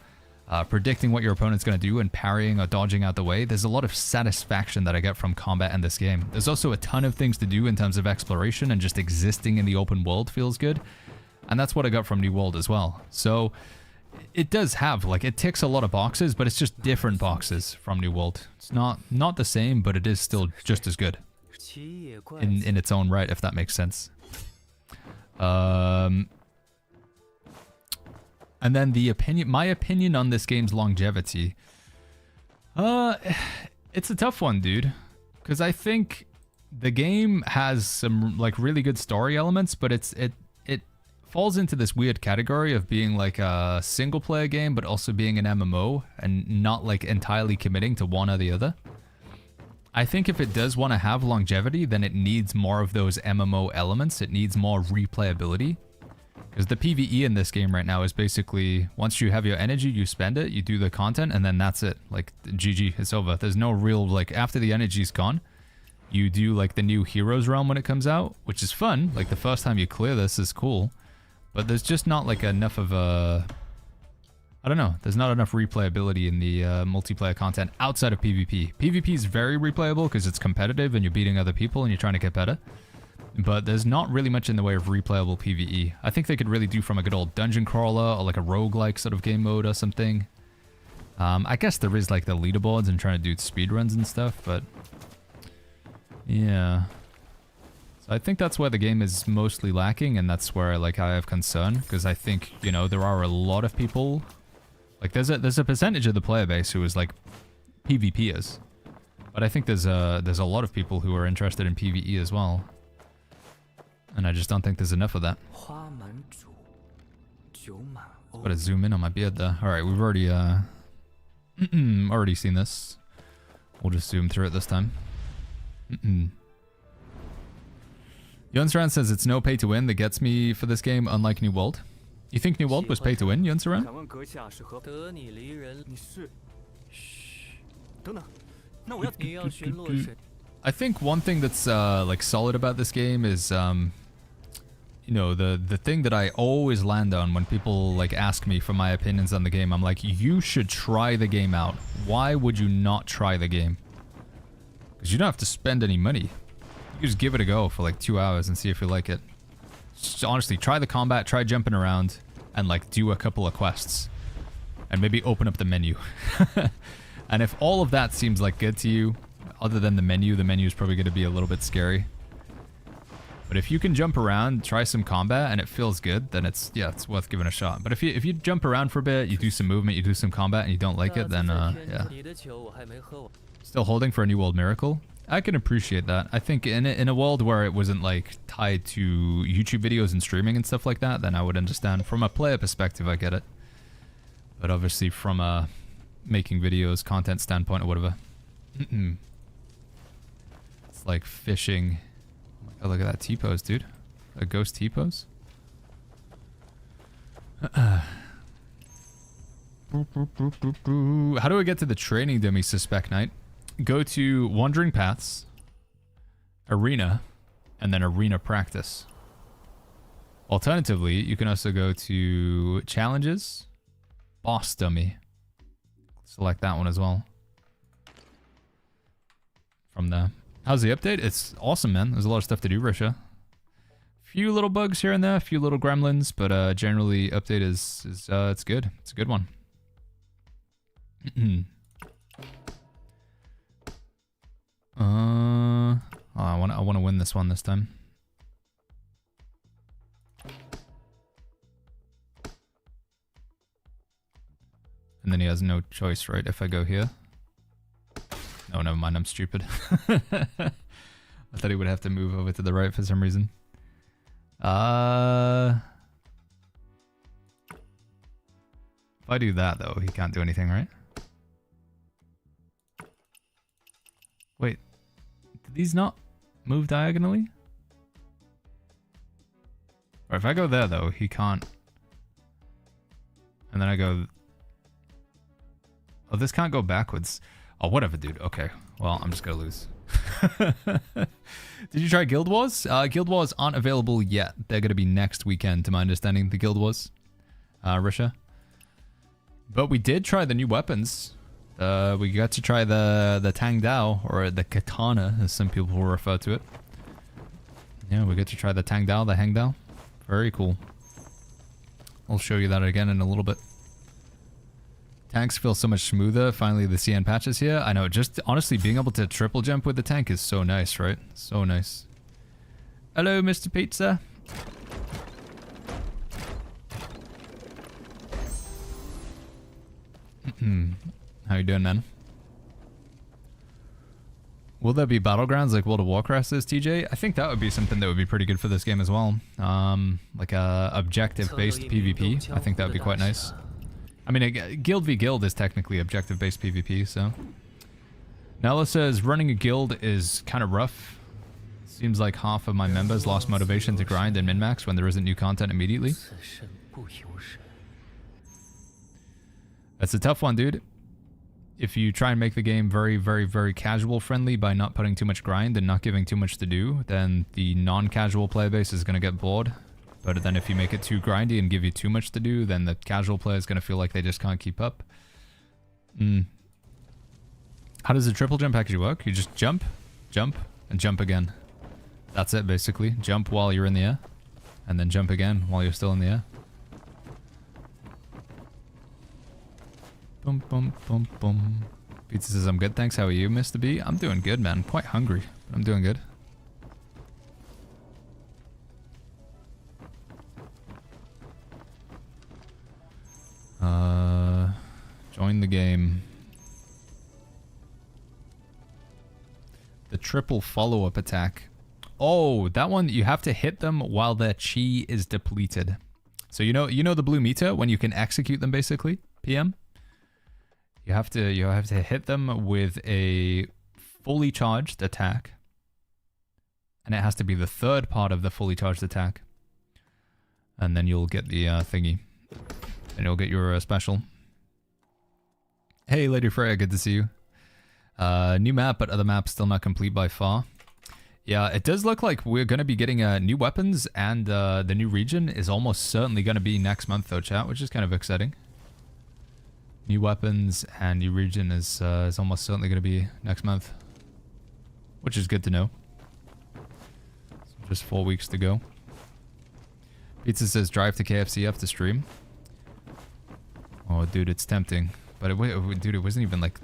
predicting what your opponent's going to do and parrying or dodging out the way. There's a lot of satisfaction that I get from combat in this game. There's also a ton of things to do in terms of exploration, and just existing in the open world feels good. And that's what I got from New World as well. So it does have, like, it ticks a lot of boxes, but it's just different boxes from New World. It's not the same, but it is still just as good in its own right, if that makes sense. And then my opinion on this game's longevity. It's a tough one, dude, because I think the game has some like really good story elements, but it falls into this weird category of being like a single player game, but also being an MMO and not like entirely committing to one or the other. I think if it does want to have longevity, then it needs more of those MMO elements. It needs more replayability. Because the PvE in this game right now is basically, once you have your energy, you spend it, you do the content, and then that's it. Like, GG, it's over. There's no real, like, after the energy's gone, you do, like, the new Heroes Realm when it comes out, which is fun. Like, the first time you clear this is cool. But there's just not, like, enough of a... I don't know. There's not enough replayability in the multiplayer content outside of PvP. PvP is very replayable because it's competitive and you're beating other people and you're trying to get better. But there's not really much in the way of replayable PvE. I think they could really do from a good old dungeon crawler or like a roguelike sort of game mode or something. I guess there is like the leaderboards and trying to do speedruns and stuff, but... yeah. So I think that's where the game is mostly lacking, and that's where like I have concern, because I think, you know, there are a lot of people... Like, there's a percentage of the player base who is, like, PvPers. But I think there's a lot of people who are interested in PvE as well. And I just don't think there's enough of that. Gotta zoom in on my beard there. Alright, we've already, already seen this. We'll just zoom through it this time. Yunsaran says it's no pay to win that gets me for this game, unlike New World. You think New World was pay to win, Yunsaran? I think one thing that's like solid about this game is you know, the thing that I always land on when people like ask me for my opinions on the game. I'm like, you should try the game out. Why would you not try the game? Because you don't have to spend any money. You just give it a go for like 2 hours and see if you like it. Just honestly, try the combat, try jumping around, and like do a couple of quests. And maybe open up the menu. And if all of that seems like good to you, other than the menu is probably going to be a little bit scary. But if you can jump around, try some combat, and it feels good, then it's worth giving a shot. But if you jump around for a bit, you do some movement, you do some combat, and you don't like it, then yeah. Still holding for a New World Miracle? I can appreciate that. I think in a world where it wasn't like tied to YouTube videos and streaming and stuff like that, then I would understand. From a player perspective, I get it. But obviously from a making videos, content standpoint or whatever. It's like fishing. Oh, look at that T-pose, dude. A ghost T-pose. How do I get to the training dummy, Suspect Knight? Go to Wandering Paths, Arena, and then Arena Practice. Alternatively, you can also go to Challenges, Boss Dummy. Select that one as well. From there. How's the update? It's awesome, man. There's a lot of stuff to do, Risha. Few little bugs here and there, a few little gremlins, but generally, update is it's good. It's a good one. I want to win this one this time. And then he has no choice, right? If I go here. Oh, never mind. I'm stupid. I thought he would have to move over to the right for some reason. If I do that, though, he can't do anything, right? Wait. Did these not move diagonally? Or if I go there, though, he can't. And then I go... Oh, this can't go backwards. Oh, whatever, dude. Okay. Well, I'm just gonna lose. Did you try Guild Wars? Guild Wars aren't available yet. They're going to be next weekend, to my understanding, the Guild Wars. Risha. But we did try the new weapons. We got to try the Tang Dao, or the Katana, as some people will refer to it. Yeah, we get to try the Tang Dao, the Hang Dao. Very cool. I'll show you that again in a little bit. Tanks feel so much smoother. Finally, the CN patch is here. I know, just honestly, being able to triple jump with the tank is so nice, right? So nice. Hello, Mr. Pizza. How you doing, man? Will there be battlegrounds like World of Warcraft is, TJ? I think that would be something that would be pretty good for this game as well. Like a objective-based PvP. I think that would be quite nice. I mean, Guild v Guild is technically objective-based PvP, so... Nella says, running a guild is kind of rough. Seems like half of my members lost motivation to grind and min-max when there isn't new content immediately. That's a tough one, dude. If you try and make the game very, very, very casual friendly by not putting too much grind and not giving too much to do, then the non-casual player base is going to get bored. But then if you make it too grindy and give you too much to do, then the casual player is going to feel like they just can't keep up. How does the triple jump package work? You just jump, and jump again. That's it, basically. Jump while you're in the air, and then jump again while you're still in the air. Boom, boom, boom, boom. Pizza says, I'm good, thanks. How are you, Mr. B? I'm doing good, man. Quite hungry, but I'm doing good. Join the game. The triple follow-up attack. Oh, that one, you have to hit them while their chi is depleted. So you know the blue meter when you can execute them, basically, PM? You have to hit them with a fully charged attack. And it has to be the third part of the fully charged attack. And then you'll get the thingy. And you'll get your special. Hey, Lady Freya, good to see you. New map, but other maps still not complete by far. Yeah, it does look like we're going to be getting new weapons, and the new region is almost certainly going to be next month, though, chat, which is kind of exciting. New weapons and new region is almost certainly going to be next month, which is good to know. So just 4 weeks to go. Pizza says drive to KFC after stream. Oh, dude, it's tempting. But dude, it wasn't even like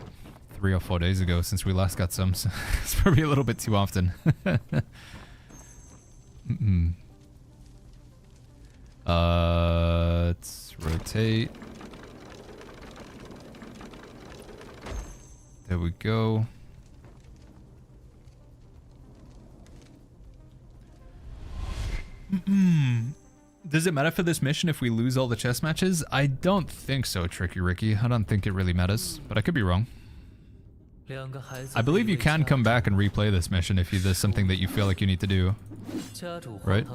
3 or 4 days ago since we last got some, so it's probably a little bit too often. Let's rotate. There we go. Does it matter for this mission if we lose all the chess matches? I don't think so, Tricky Ricky. I don't think it really matters, but I could be wrong. I believe you can come back and replay this mission if there's something that you feel like you need to do. Right?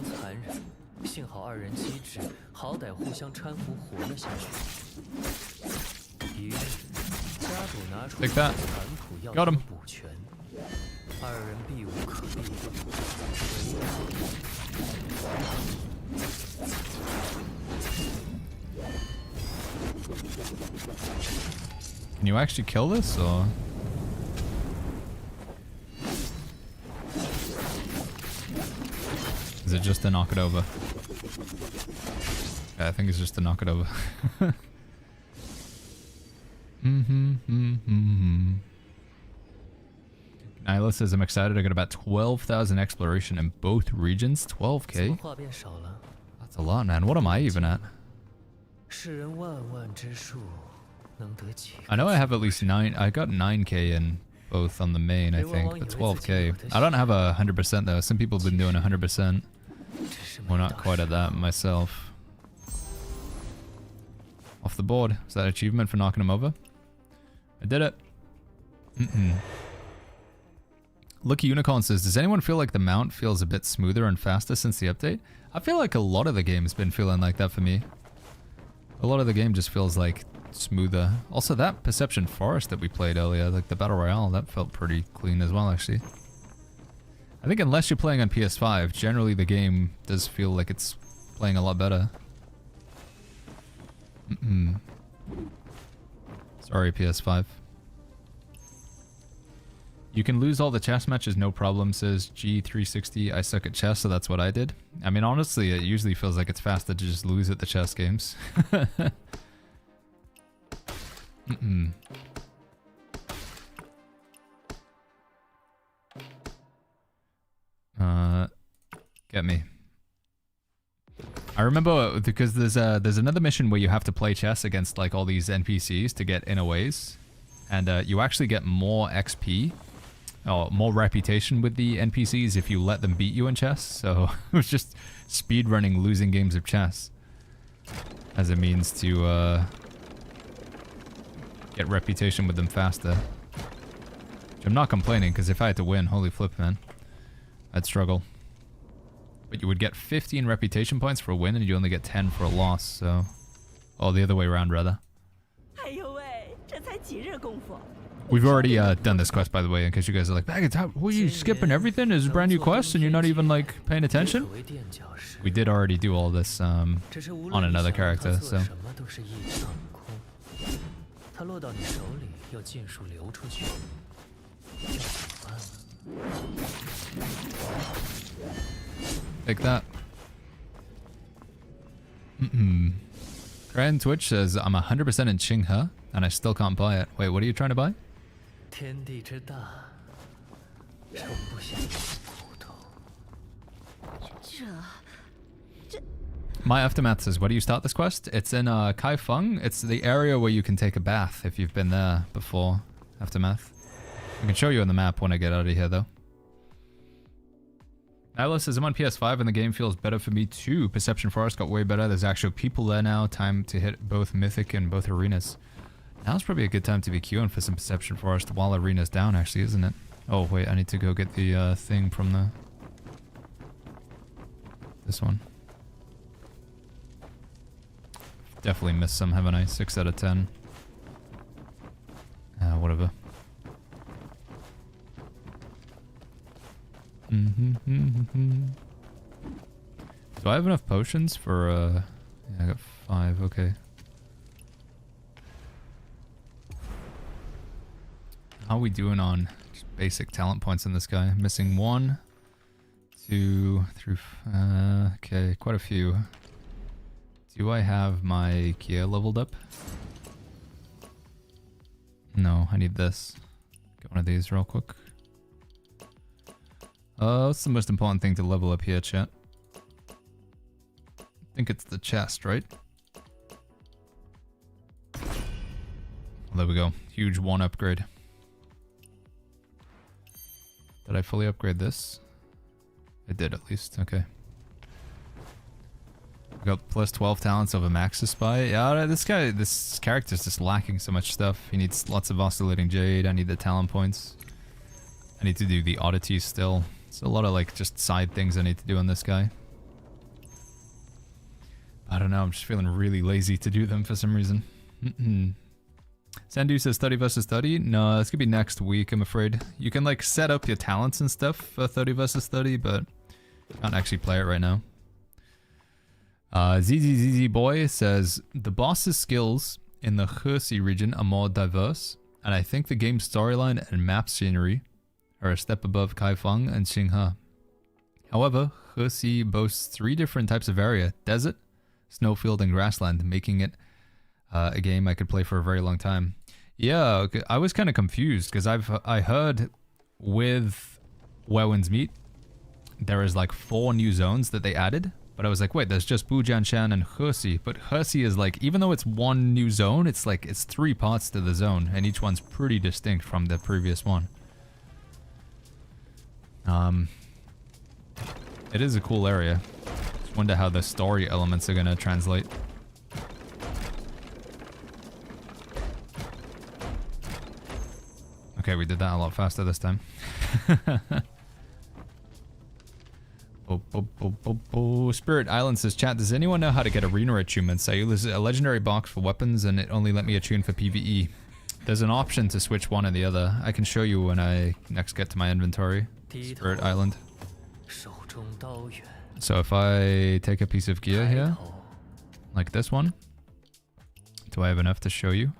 Take that. Got him. Can you actually kill this, or? Is it just to knock it over? Yeah, I think it's just to knock it over. Nyla says, I'm excited. I got about 12,000 exploration in both regions. 12k? That's a lot, man. What am I even at? I know I have at least 9. I got 9k in both on the main, I think, but 12k. I don't have 100% though. Some people have been doing 100%. We're not quite at that myself. Off the board. Is that achievement for knocking him over? I did it. Lucky Unicorn says, does anyone feel like the mount feels a bit smoother and faster since the update? I feel like a lot of the game's been feeling like that for me. A lot of the game just feels like smoother. Also, that Perception Forest that we played earlier, like the Battle Royale, that felt pretty clean as well, actually. I think unless you're playing on PS5, generally the game does feel like it's playing a lot better. Sorry, PS5. You can lose all the chess matches, no problem, says G360. I suck at chess, so that's what I did. I mean, honestly, it usually feels like it's faster to just lose at the chess games. Get me. I remember because there's another mission where you have to play chess against like all these NPCs to get inner ways, and you actually get more XP or more reputation with the NPCs if you let them beat you in chess. So it was just speedrunning losing games of chess as a means to get reputation with them faster. Which I'm not complaining, because if I had to win, holy flip, man, I'd struggle. But you would get 15 reputation points for a win, and you only get 10 for a loss, so... Oh, the other way around, rather. We've already done this quest, by the way, in case you guys are like, Baggins, what are you skipping everything? Is a brand new quest, and you're not even, like, paying attention? We did already do all this on another character, so... Take that. Grand Twitch says, I'm 100% in Qinghe, and I still can't buy it. Wait, what are you trying to buy? My Aftermath says, where do you start this quest? It's in Kaifeng. It's the area where you can take a bath if you've been there before. Aftermath. I can show you on the map when I get out of here, though. Nyla says, I'm on PS5 and the game feels better for me too. Perception Forest got way better. There's actual people there now. Time to hit both Mythic and both Arenas. Now's probably a good time to be queuing for some Perception Forest while Arena's down, actually, isn't it? Oh, wait, I need to go get the thing from the... This one. Definitely missed some, haven't I? 6 out of 10. Whatever. Do I have enough potions for, yeah, I got 5, okay. How are we doing on just basic talent points in this guy? Missing 1, 2, 3, okay, quite a few. Do I have my Kia leveled up? No, I need this. Get one of these real quick. What's the most important thing to level up here, chat? I think it's the chest, right? There we go. Huge 1 upgrade. Did I fully upgrade this? I did, at least. Okay. I got plus 12 talents over Max's Spy. Yeah, this character's just lacking so much stuff. He needs lots of Oscillating Jade. I need the talent points. I need to do the oddities still. It's a lot of like just side things I need to do on this guy. I don't know, I'm just feeling really lazy to do them for some reason. Sandu says 30 versus 30. No, it's gonna be next week, I'm afraid. You can like set up your talents and stuff for 30 versus 30, but can't actually play it right now. ZZZZ Boy says, the boss's skills in the Hersey region are more diverse, and I think the game's storyline and map scenery are a step above Kaifeng and Qinghe. However, Hersey boasts 3 different types of area: desert, snowfield, and grassland, making it a game I could play for a very long time. Yeah, I was kind of confused because I heard with Where Winds Meet there is like 4 new zones that they added, but I was like, wait, there's just Bujianshan and Hersey. But Hersey is like, even though it's 1 new zone, it's like it's 3 parts to the zone, and each one's pretty distinct from the previous one. It is a cool area. Just wonder how the story elements are gonna translate. Okay, we did that a lot faster this time. Spirit Island says, chat, does anyone know how to get arena attunements? I use a legendary box for weapons and it only let me attune for PvE. there's an option to switch one or the other. I can show you when I next get to my inventory. Spirit Island. So if I take a piece of gear here, like this one, do I have enough to show you?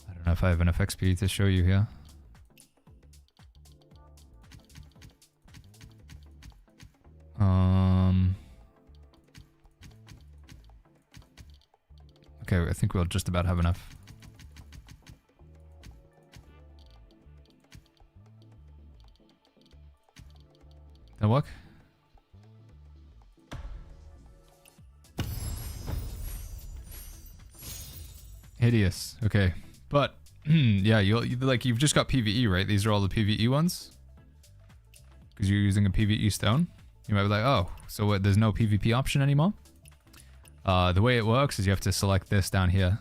I don't know if I have enough XP to show you here. Okay, I think we'll just about have enough. That work? Hideous. Okay, but yeah, you've just got PVE, right? These are all the PVE ones because you're using a PVE stone. You might be like, oh, so what, there's no PvP option anymore? The way it works is you have to select this down here.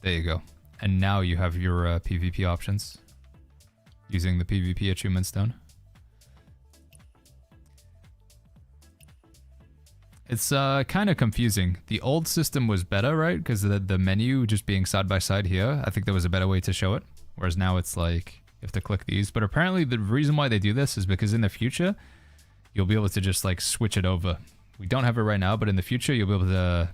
There you go. And now you have your PvP options using the PvP achievement stone. It's kind of confusing. The old system was better, right? Because the menu just being side by side here, I think there was a better way to show it. Whereas now it's like, you have to click these. But apparently the reason why they do this is because in the future, you'll be able to just like switch it over. We don't have it right now, but in the future, you'll be able to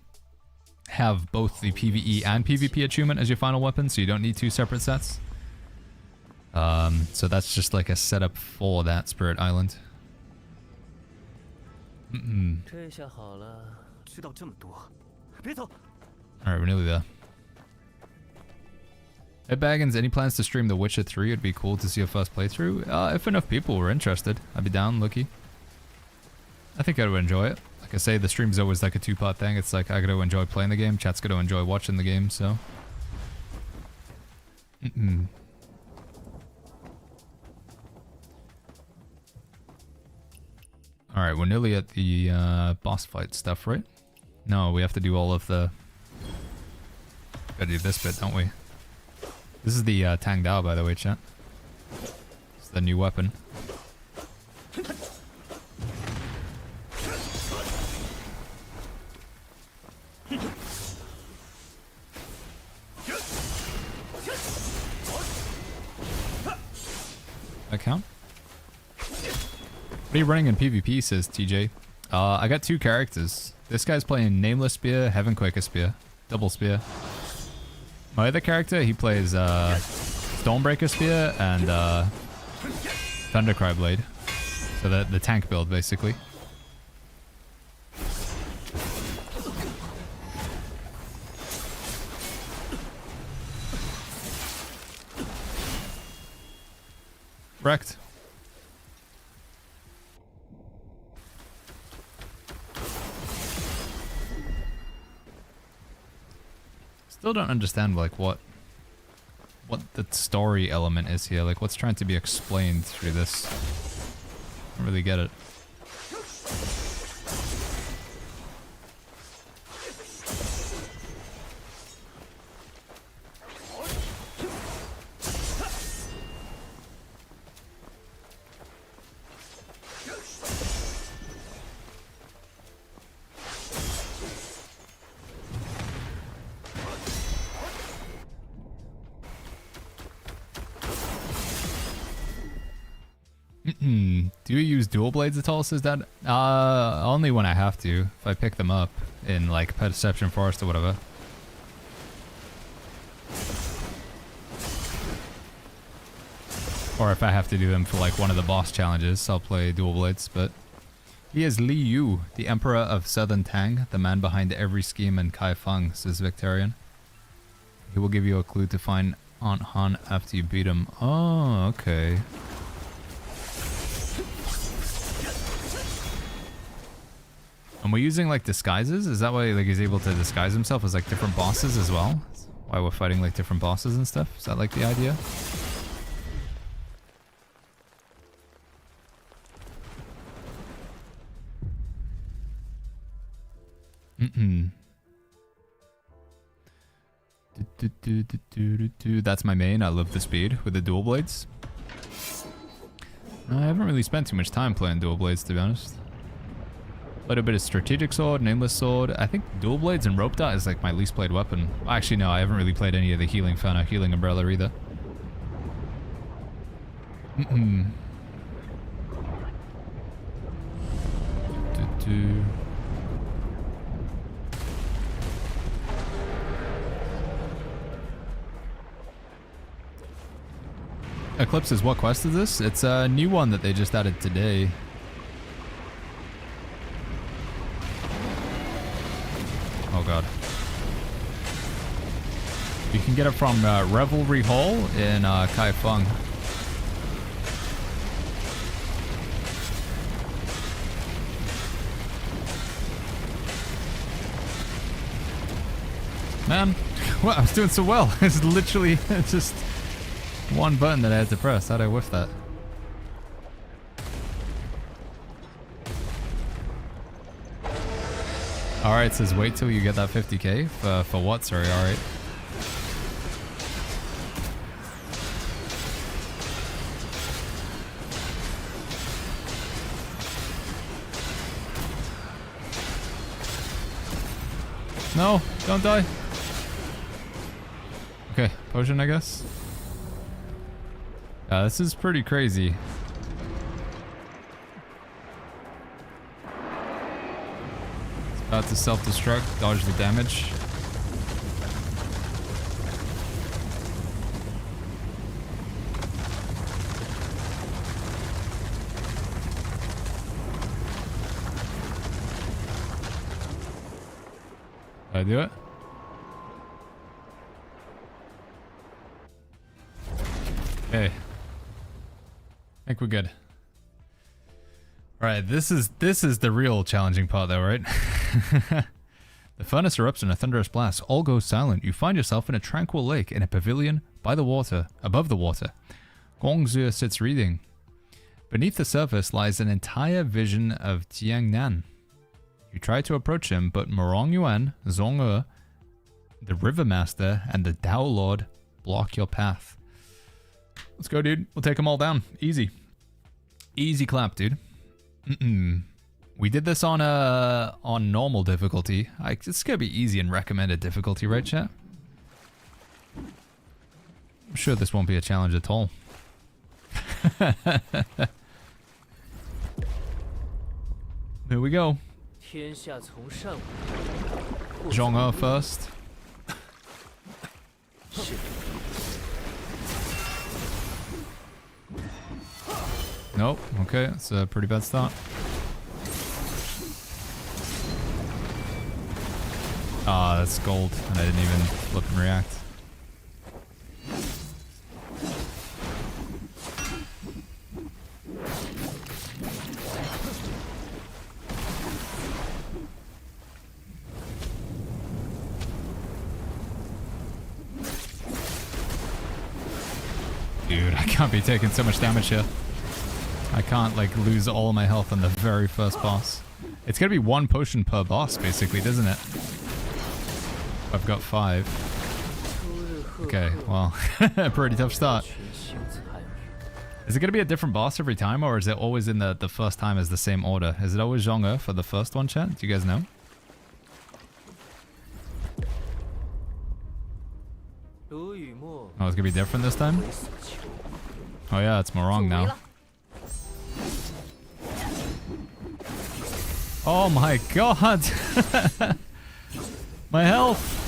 have both the PvE and PvP achievement as your final weapon, so you don't need two separate sets. So that's just like a setup for that Spirit Island. Alright, we're nearly there. Hey Baggins, any plans to stream The Witcher 3? It'd be cool to see a first playthrough. If enough people were interested, I'd be down, looky. I think I would enjoy it. Like I say, the stream's always like a two-part thing. It's like I gotta enjoy playing the game, chat's gotta enjoy watching the game, so... Alright, we're nearly at the boss fight stuff, right? No, we have to do all of the... Gotta do this bit, don't we? This is the Tang Dao, by the way, chat. It's the new weapon. That count? What are you running in PvP, says TJ? I got two characters. This guy's playing Nameless Spear, Heavenquaker Spear. Double Spear. My other character, he plays Stormbreaker Spear and Thundercry Blade. So the tank build, basically. Wrecked. Still don't understand like what the story element is here. Like what's trying to be explained through this. I don't really get it. Do you use dual blades at all, says Dad? Only when I have to. If I pick them up in like Perception Forest or whatever. Or if I have to do them for like one of the boss challenges, I'll play dual blades, but... He is Li Yu, the Emperor of Southern Tang, the man behind every scheme in Kai Feng, says Victorian. He will give you a clue to find Aunt Han after you beat him. Oh, okay. And we're using like disguises? Is that why like he's able to disguise himself as like different bosses as well? That's why we're fighting like different bosses and stuff? Is that like the idea? That's my main. I love the speed with the dual blades. I haven't really spent too much time playing dual blades, to be honest. Played a bit of strategic sword, nameless sword. I think dual blades and rope dart is like my least played weapon. Actually, no, I haven't really played any of the healing fan or healing umbrella either. Eclipse is what quest is this? It's a new one that they just added today. Oh god. You can get it from Revelry Hall in Kaifeng. Man, well, I was doing so well. It's literally just one button that I had to press. How'd I whiff that? Alright, it says wait till you get that 50k. For what? Sorry, alright. No, don't die. Okay, potion, I guess. This is pretty crazy. It's about to self-destruct, dodge the damage. Did I do it? Okay. I think we're good. Alright, this is the real challenging part though, right? The furnace erupts in a thunderous blast. All goes silent. You find yourself in a tranquil lake in a pavilion by the water, above the water. Gongzhe sits reading. Beneath the surface lies an entire vision of Jiangnan. You try to approach him, but Morong Yuan, Zhong'e, the River Master, and the Tao Lord block your path. Let's go, dude. We'll take them all down. Easy. Easy clap, dude. We did this on normal difficulty. It's gonna be easy and recommended difficulty, right, chat? I'm sure this won't be a challenge at all. Here we go. Zhong'e first. Nope. Okay, that's a pretty bad start. Ah, that's gold, and I didn't even flip and react. Dude, I can't be taking so much damage here. I can't like lose all my health on the very first boss. It's gonna be one potion per boss basically, doesn't it? I've got 5. Okay, well, pretty tough start. Is it gonna be a different boss every time, or is it always in the first time as the same order? Is it always Zhong'e for the first one, chat? Do you guys know? Oh, it's gonna be different this time? Oh yeah, it's Morong now. Oh my god! My health!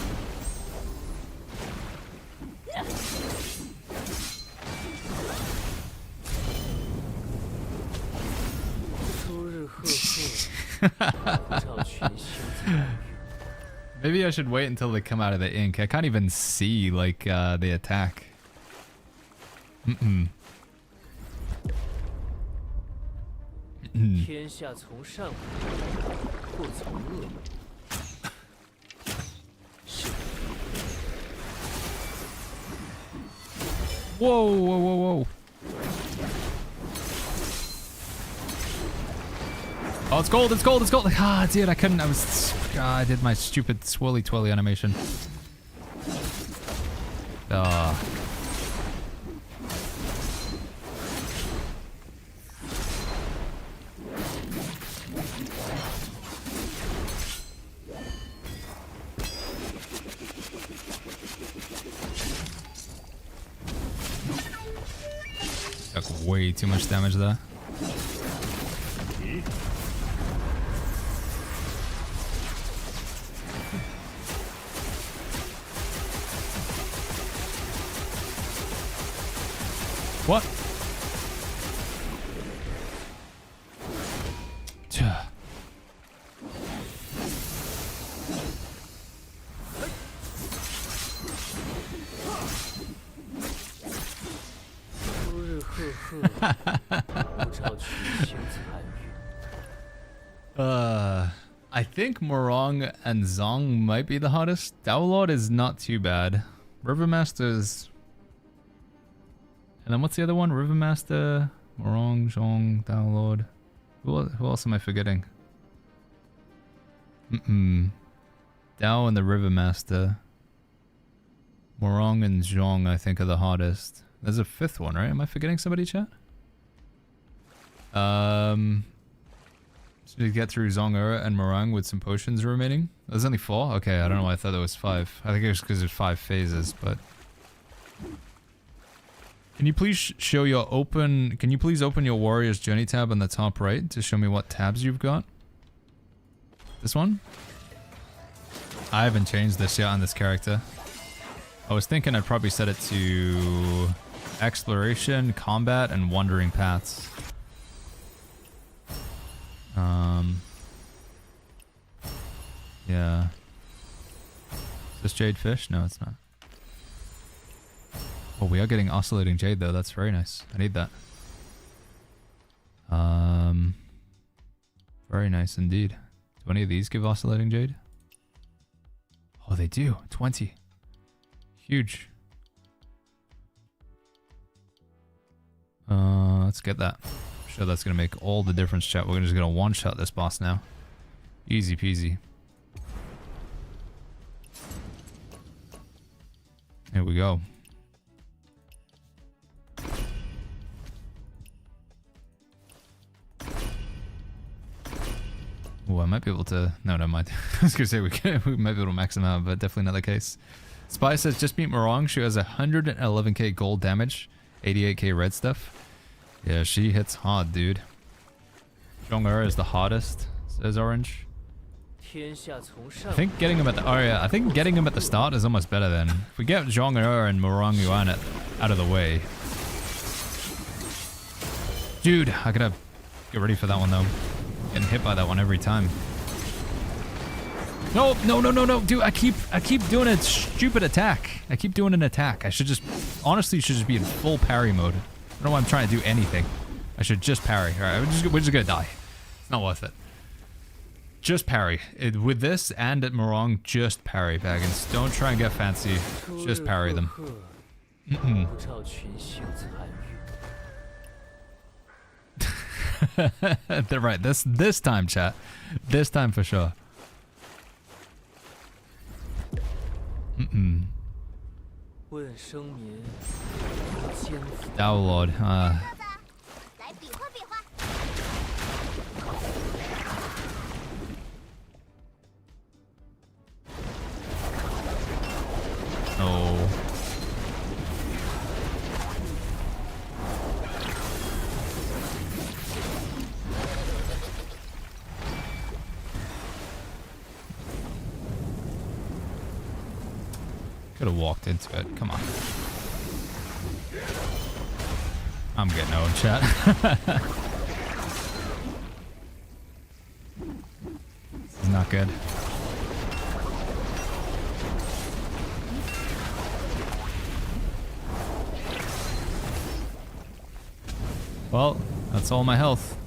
Maybe I should wait until they come out of the ink. I can't even see, like, the attack. Whoa, whoa, whoa, whoa. Oh, it's gold, it's gold, it's gold. Ah, dude, I couldn't, I did my stupid swirly twirly animation. Took way too much damage there. What? I think Morong and Zong might be the hottest. Daolord is not too bad. Rivermaster's... And then what's the other one? Rivermaster, Morong, Zhong, Daolord. Who else am I forgetting? Dao and the Rivermaster. Morong and Zhong, I think, are the hottest. There's a fifth one, right? Am I forgetting somebody, chat? So to get through Zong'er and Morang with some potions remaining. There's only 4? Okay, I don't know why I thought there was 5. I think it was because there's 5 phases, but... Can you please show your open... Can you please open your Warrior's Journey tab on the top right to show me what tabs you've got? This one? I haven't changed this yet on this character. I was thinking I'd probably set it to... Exploration, Combat, and Wandering Paths. Yeah. Is this Jade Fish? No, it's not. Oh, we are getting Oscillating Jade though. That's very nice. I need that. Very nice indeed. Do any of these give Oscillating Jade? Oh, they do. 20. Huge. Let's get that. I'm sure that's gonna make all the difference, chat. We're just gonna one-shot this boss now. Easy peasy. Here we go. Oh, I might be able to... No, never mind. I was gonna say we might be able to max him out, but definitely not the case. Spy says, just beat Morong. She has 111k gold damage, 88k red stuff. Yeah, she hits hard, dude. Zhong'er is the hottest, says Orange. I think getting him at the... Oh yeah, I think getting him at the start is almost better then. If we get Zhong'er and Morong Yuan out of the way. Dude, I gotta get ready for that one though. Getting hit by that one every time. No, no, no, no, no, dude, I keep doing a stupid attack. I keep doing an attack. I should just... Honestly, should just be in full parry mode. I don't know why I'm trying to do anything. I should just parry. Alright, we're just gonna die. It's not worth it. Just parry. With this and at Morong, just parry, Baggins. Don't try and get fancy. Just parry them. They're right. This time, chat. This time for sure. Daolord. Oh. Could have walked into it. Come on. I'm getting old, chat. This is not good. Well, that's all my health.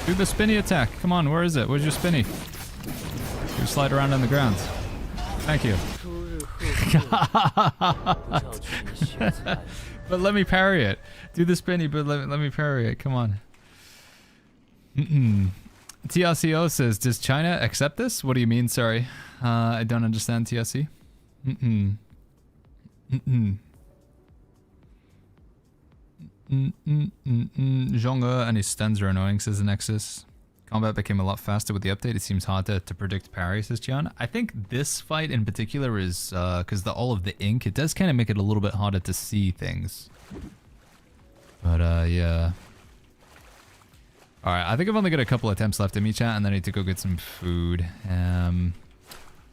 Do the spinny attack. Come on, where is it? Where's your spinny? You slide around on the ground. Thank you. But let me parry it. Do the spinny, but let me parry it. Come on. TLCO says, does China accept this? What do you mean? Sorry. I don't understand, TLC. Zhonga and his stuns are annoying, says the Nexus. Combat became a lot faster with the update. It seems harder to predict parry, says Gian. I think this fight in particular is, because all of the ink, it does kind of make it a little bit harder to see things. But, yeah. Alright, I think I've only got a couple attempts left in me, chat, and then I need to go get some food.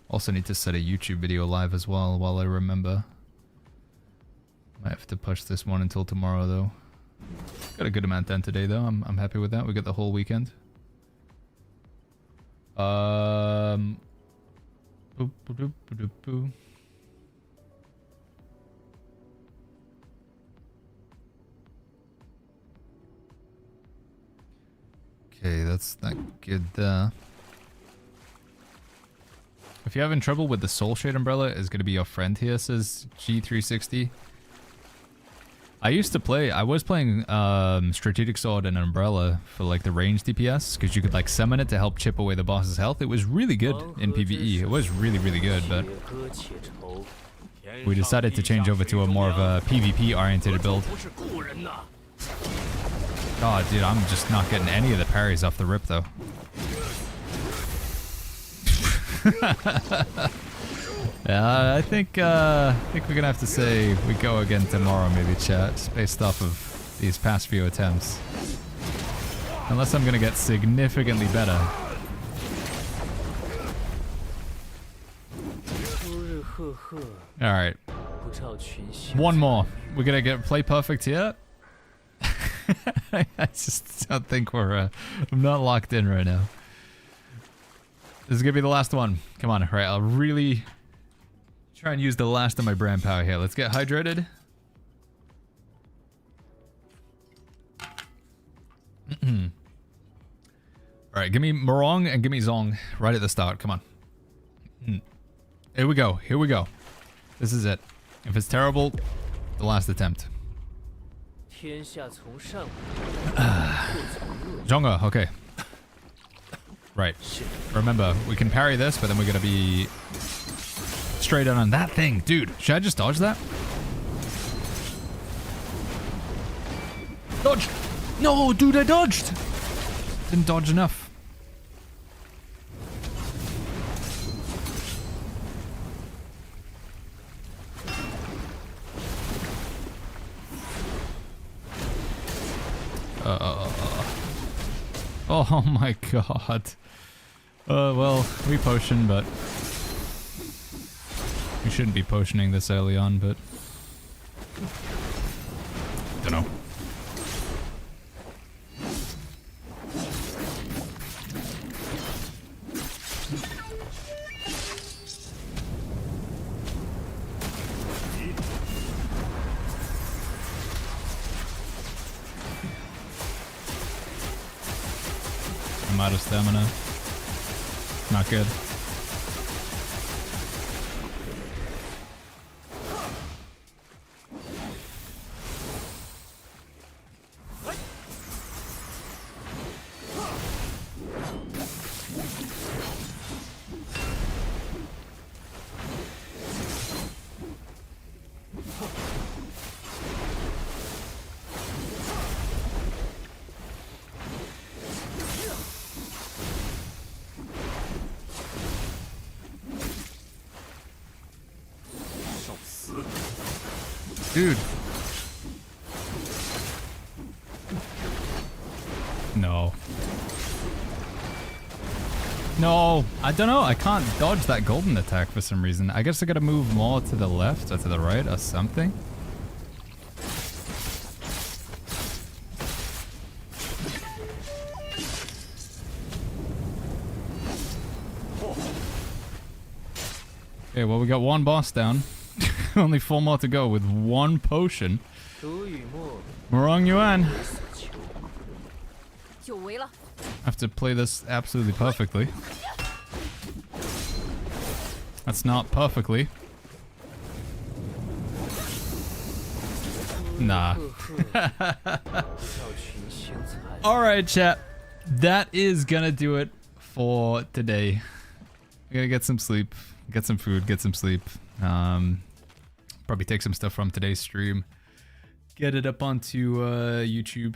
Also need to set a YouTube video live as well, while I remember. Might have to push this one until tomorrow, though. Got a good amount done today, though. I'm happy with that. We got the whole weekend. Boop, boop, boop, boop, boop. Okay, that's not good there. If you're having trouble with the Soul Shade umbrella, is going to be your friend here, says G360. I was playing Strategic Sword and Umbrella for like the ranged DPS, because you could like summon it to help chip away the boss's health. It was really good in PvE. It was really, really good, but we decided to change over to a more of a PvP oriented build. God, dude, I'm just not getting any of the parries off the rip, though. Yeah, I think we're gonna have to say we go again tomorrow, maybe, chat, based off of these past few attempts. Unless I'm gonna get significantly better. Alright. One more. We're gonna get play perfect here. I just don't think I'm not locked in right now. This is gonna be the last one. Come on, right, I'll really try and use the last of my brand power here. Let's get hydrated. Alright, give me Morong and give me Zong right at the start. Come on. Here we go. Here we go. This is it. If it's terrible, the last attempt. Zhonga, okay. Right. Remember, we can parry this, but then we're gonna be straight on that thing. Dude, should I just dodge that? Dodge! No, dude, I dodged! Didn't dodge enough. Oh my god. Well, we potion, but we shouldn't be potioning this early on, but dunno. I'm out of stamina. Not good. Dude. No. No, I don't know. I can't dodge that golden attack for some reason. I guess I gotta move more to the left or to the right or something. Okay, well, we got one boss down. Only 4 more to go with 1 potion. Morong Yuan. Have to play this absolutely perfectly. That's not perfectly. Nah. Alright, chat. That is gonna do it for today. I gotta get some sleep. get some food, get some sleep. Probably take some stuff from today's stream, get it up onto YouTube,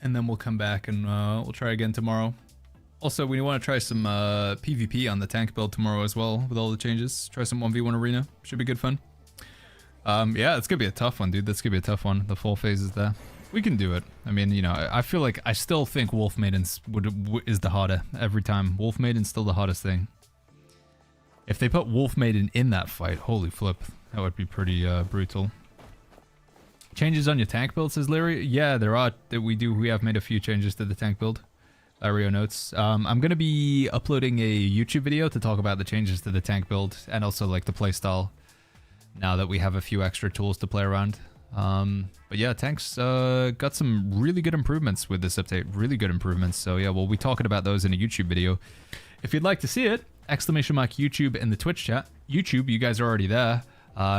and then we'll come back and we'll try again tomorrow. Also, we want to try some PvP on the tank build tomorrow as well with all the changes. Try some 1v1 arena. Should be good fun. Yeah, it's going to be a tough one, dude. That's going to be a tough one. The 4 phases there. We can do it. I mean, you know, I feel like I still think Wolf Maidens is the harder every time. Wolf Maiden's still the hardest thing. If they put Wolf Maiden in that fight, holy flip. That would be pretty brutal. Changes on your tank build, says Larry. Yeah, there are. We have made a few changes to the tank build. Lario notes. I'm going to be uploading a YouTube video to talk about the changes to the tank build and also like the playstyle now that we have a few extra tools to play around. But yeah, tanks got some really good improvements with this update. Really good improvements. So yeah, we'll be talking about those in a YouTube video. If you'd like to see it, !YouTube in the Twitch chat. YouTube, you guys are already there.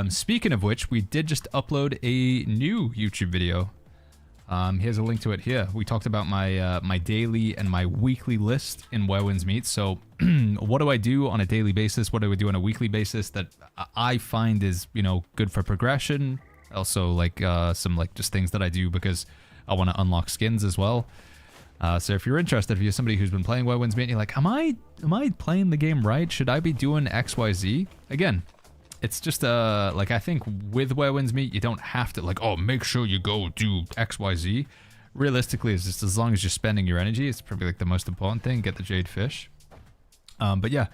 Speaking of which, we did just upload a new YouTube video. Here's a link to it here. We talked about my my daily and my weekly list in Where Winds Meet. So what do I do on a daily basis? What do I do on a weekly basis that I find is, you know, good for progression? Also like some like just things that I do because I want to unlock skins as well. So if you're interested, if you're somebody who's been playing Where Winds Meet and you're like, am I playing the game right? Should I be doing XYZ? Again, it's just like I think with Where Winds Meet, you don't have to like, oh, make sure you go do XYZ. Realistically, it's just as long as you're spending your energy, it's probably like the most important thing. Get the jade fish. But yeah,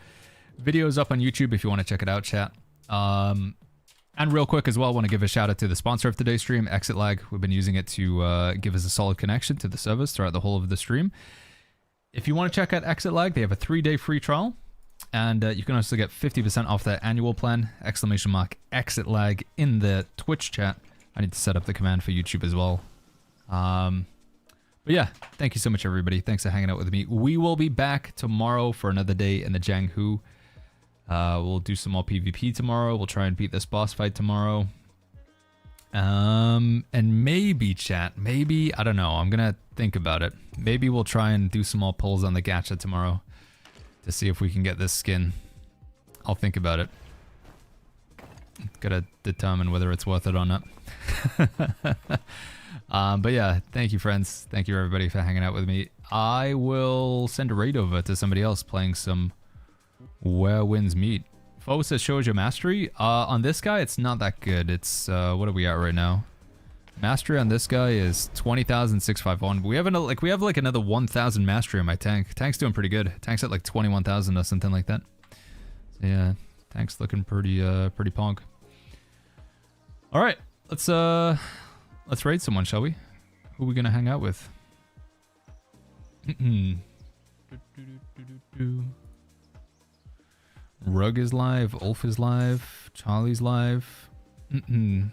video's up on YouTube if you want to check it out, chat. And real quick as well, I want to give a shout out to the sponsor of today's stream, Exit Lag. We've been using it to give us a solid connection to the servers throughout the whole of the stream. If you want to check out Exit Lag, they have a 3-day free trial. And you can also get 50% off their annual plan, !Exit Lag in the Twitch chat. I need to set up the command for YouTube as well. But yeah, thank you so much, everybody. Thanks for hanging out with me. We will be back tomorrow for another day in the Jianghu. We'll do some more PvP tomorrow. We'll try and beat this boss fight tomorrow. And maybe, chat, maybe, I don't know. I'm going to think about it. Maybe we'll try and do some more pulls on the gacha tomorrow to see if we can get this skin. I'll think about it. Gotta determine whether it's worth it or not. But yeah, thank you, friends. Thank you, everybody, for hanging out with me. I will send a raid over to somebody else playing some Where Winds Meet. Foe says shows your mastery. On this guy, it's not that good. It's what are we at right now? Mastery on this guy is 20,651. We have another 1,000 mastery on my tank. Tank's doing pretty good. Tank's at like 21,000 or something like that. So yeah, tank's looking pretty pretty pog. All right, let's raid someone, shall we? Who are we gonna hang out with? Rug is live. Ulf is live. Charlie's live. Kind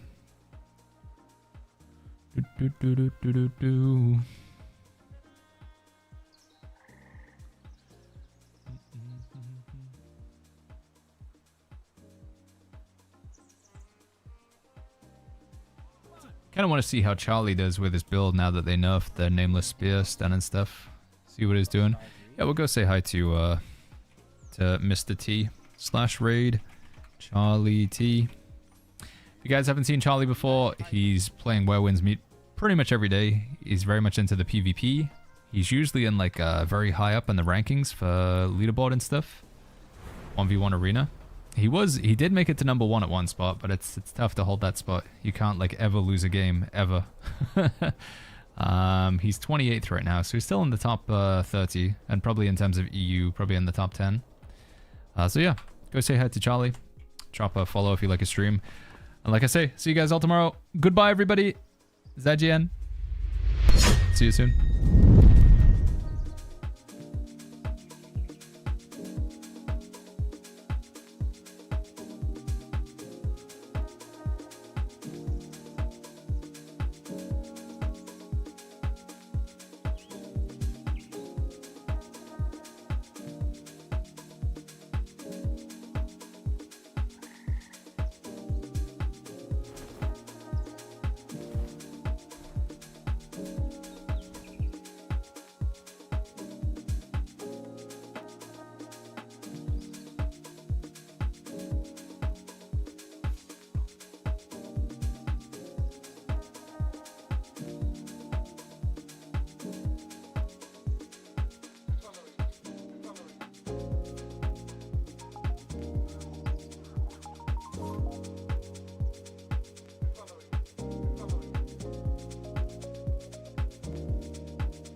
of want to see how Charlie does with his build now that they nerfed the nameless spear stun and stuff. See what he's doing. Yeah, we'll go say hi to Mr. T /raid Charlie T. If you guys haven't seen Charlie before, he's playing Where Winds Meet pretty much every day. He's very much into the PvP. He's usually in like very high up in the rankings for leaderboard and stuff. 1v1 arena. He did make it to number 1 at one spot, but it's tough to hold that spot. You can't like ever lose a game ever. He's 28th right now, so he's still in the top 30, and probably in terms of EU, probably in the top 10. So yeah, go say hi to Charlie. Drop a follow if you like his stream. And like I say, see you guys all tomorrow. Goodbye, everybody. Zaijian. See you soon.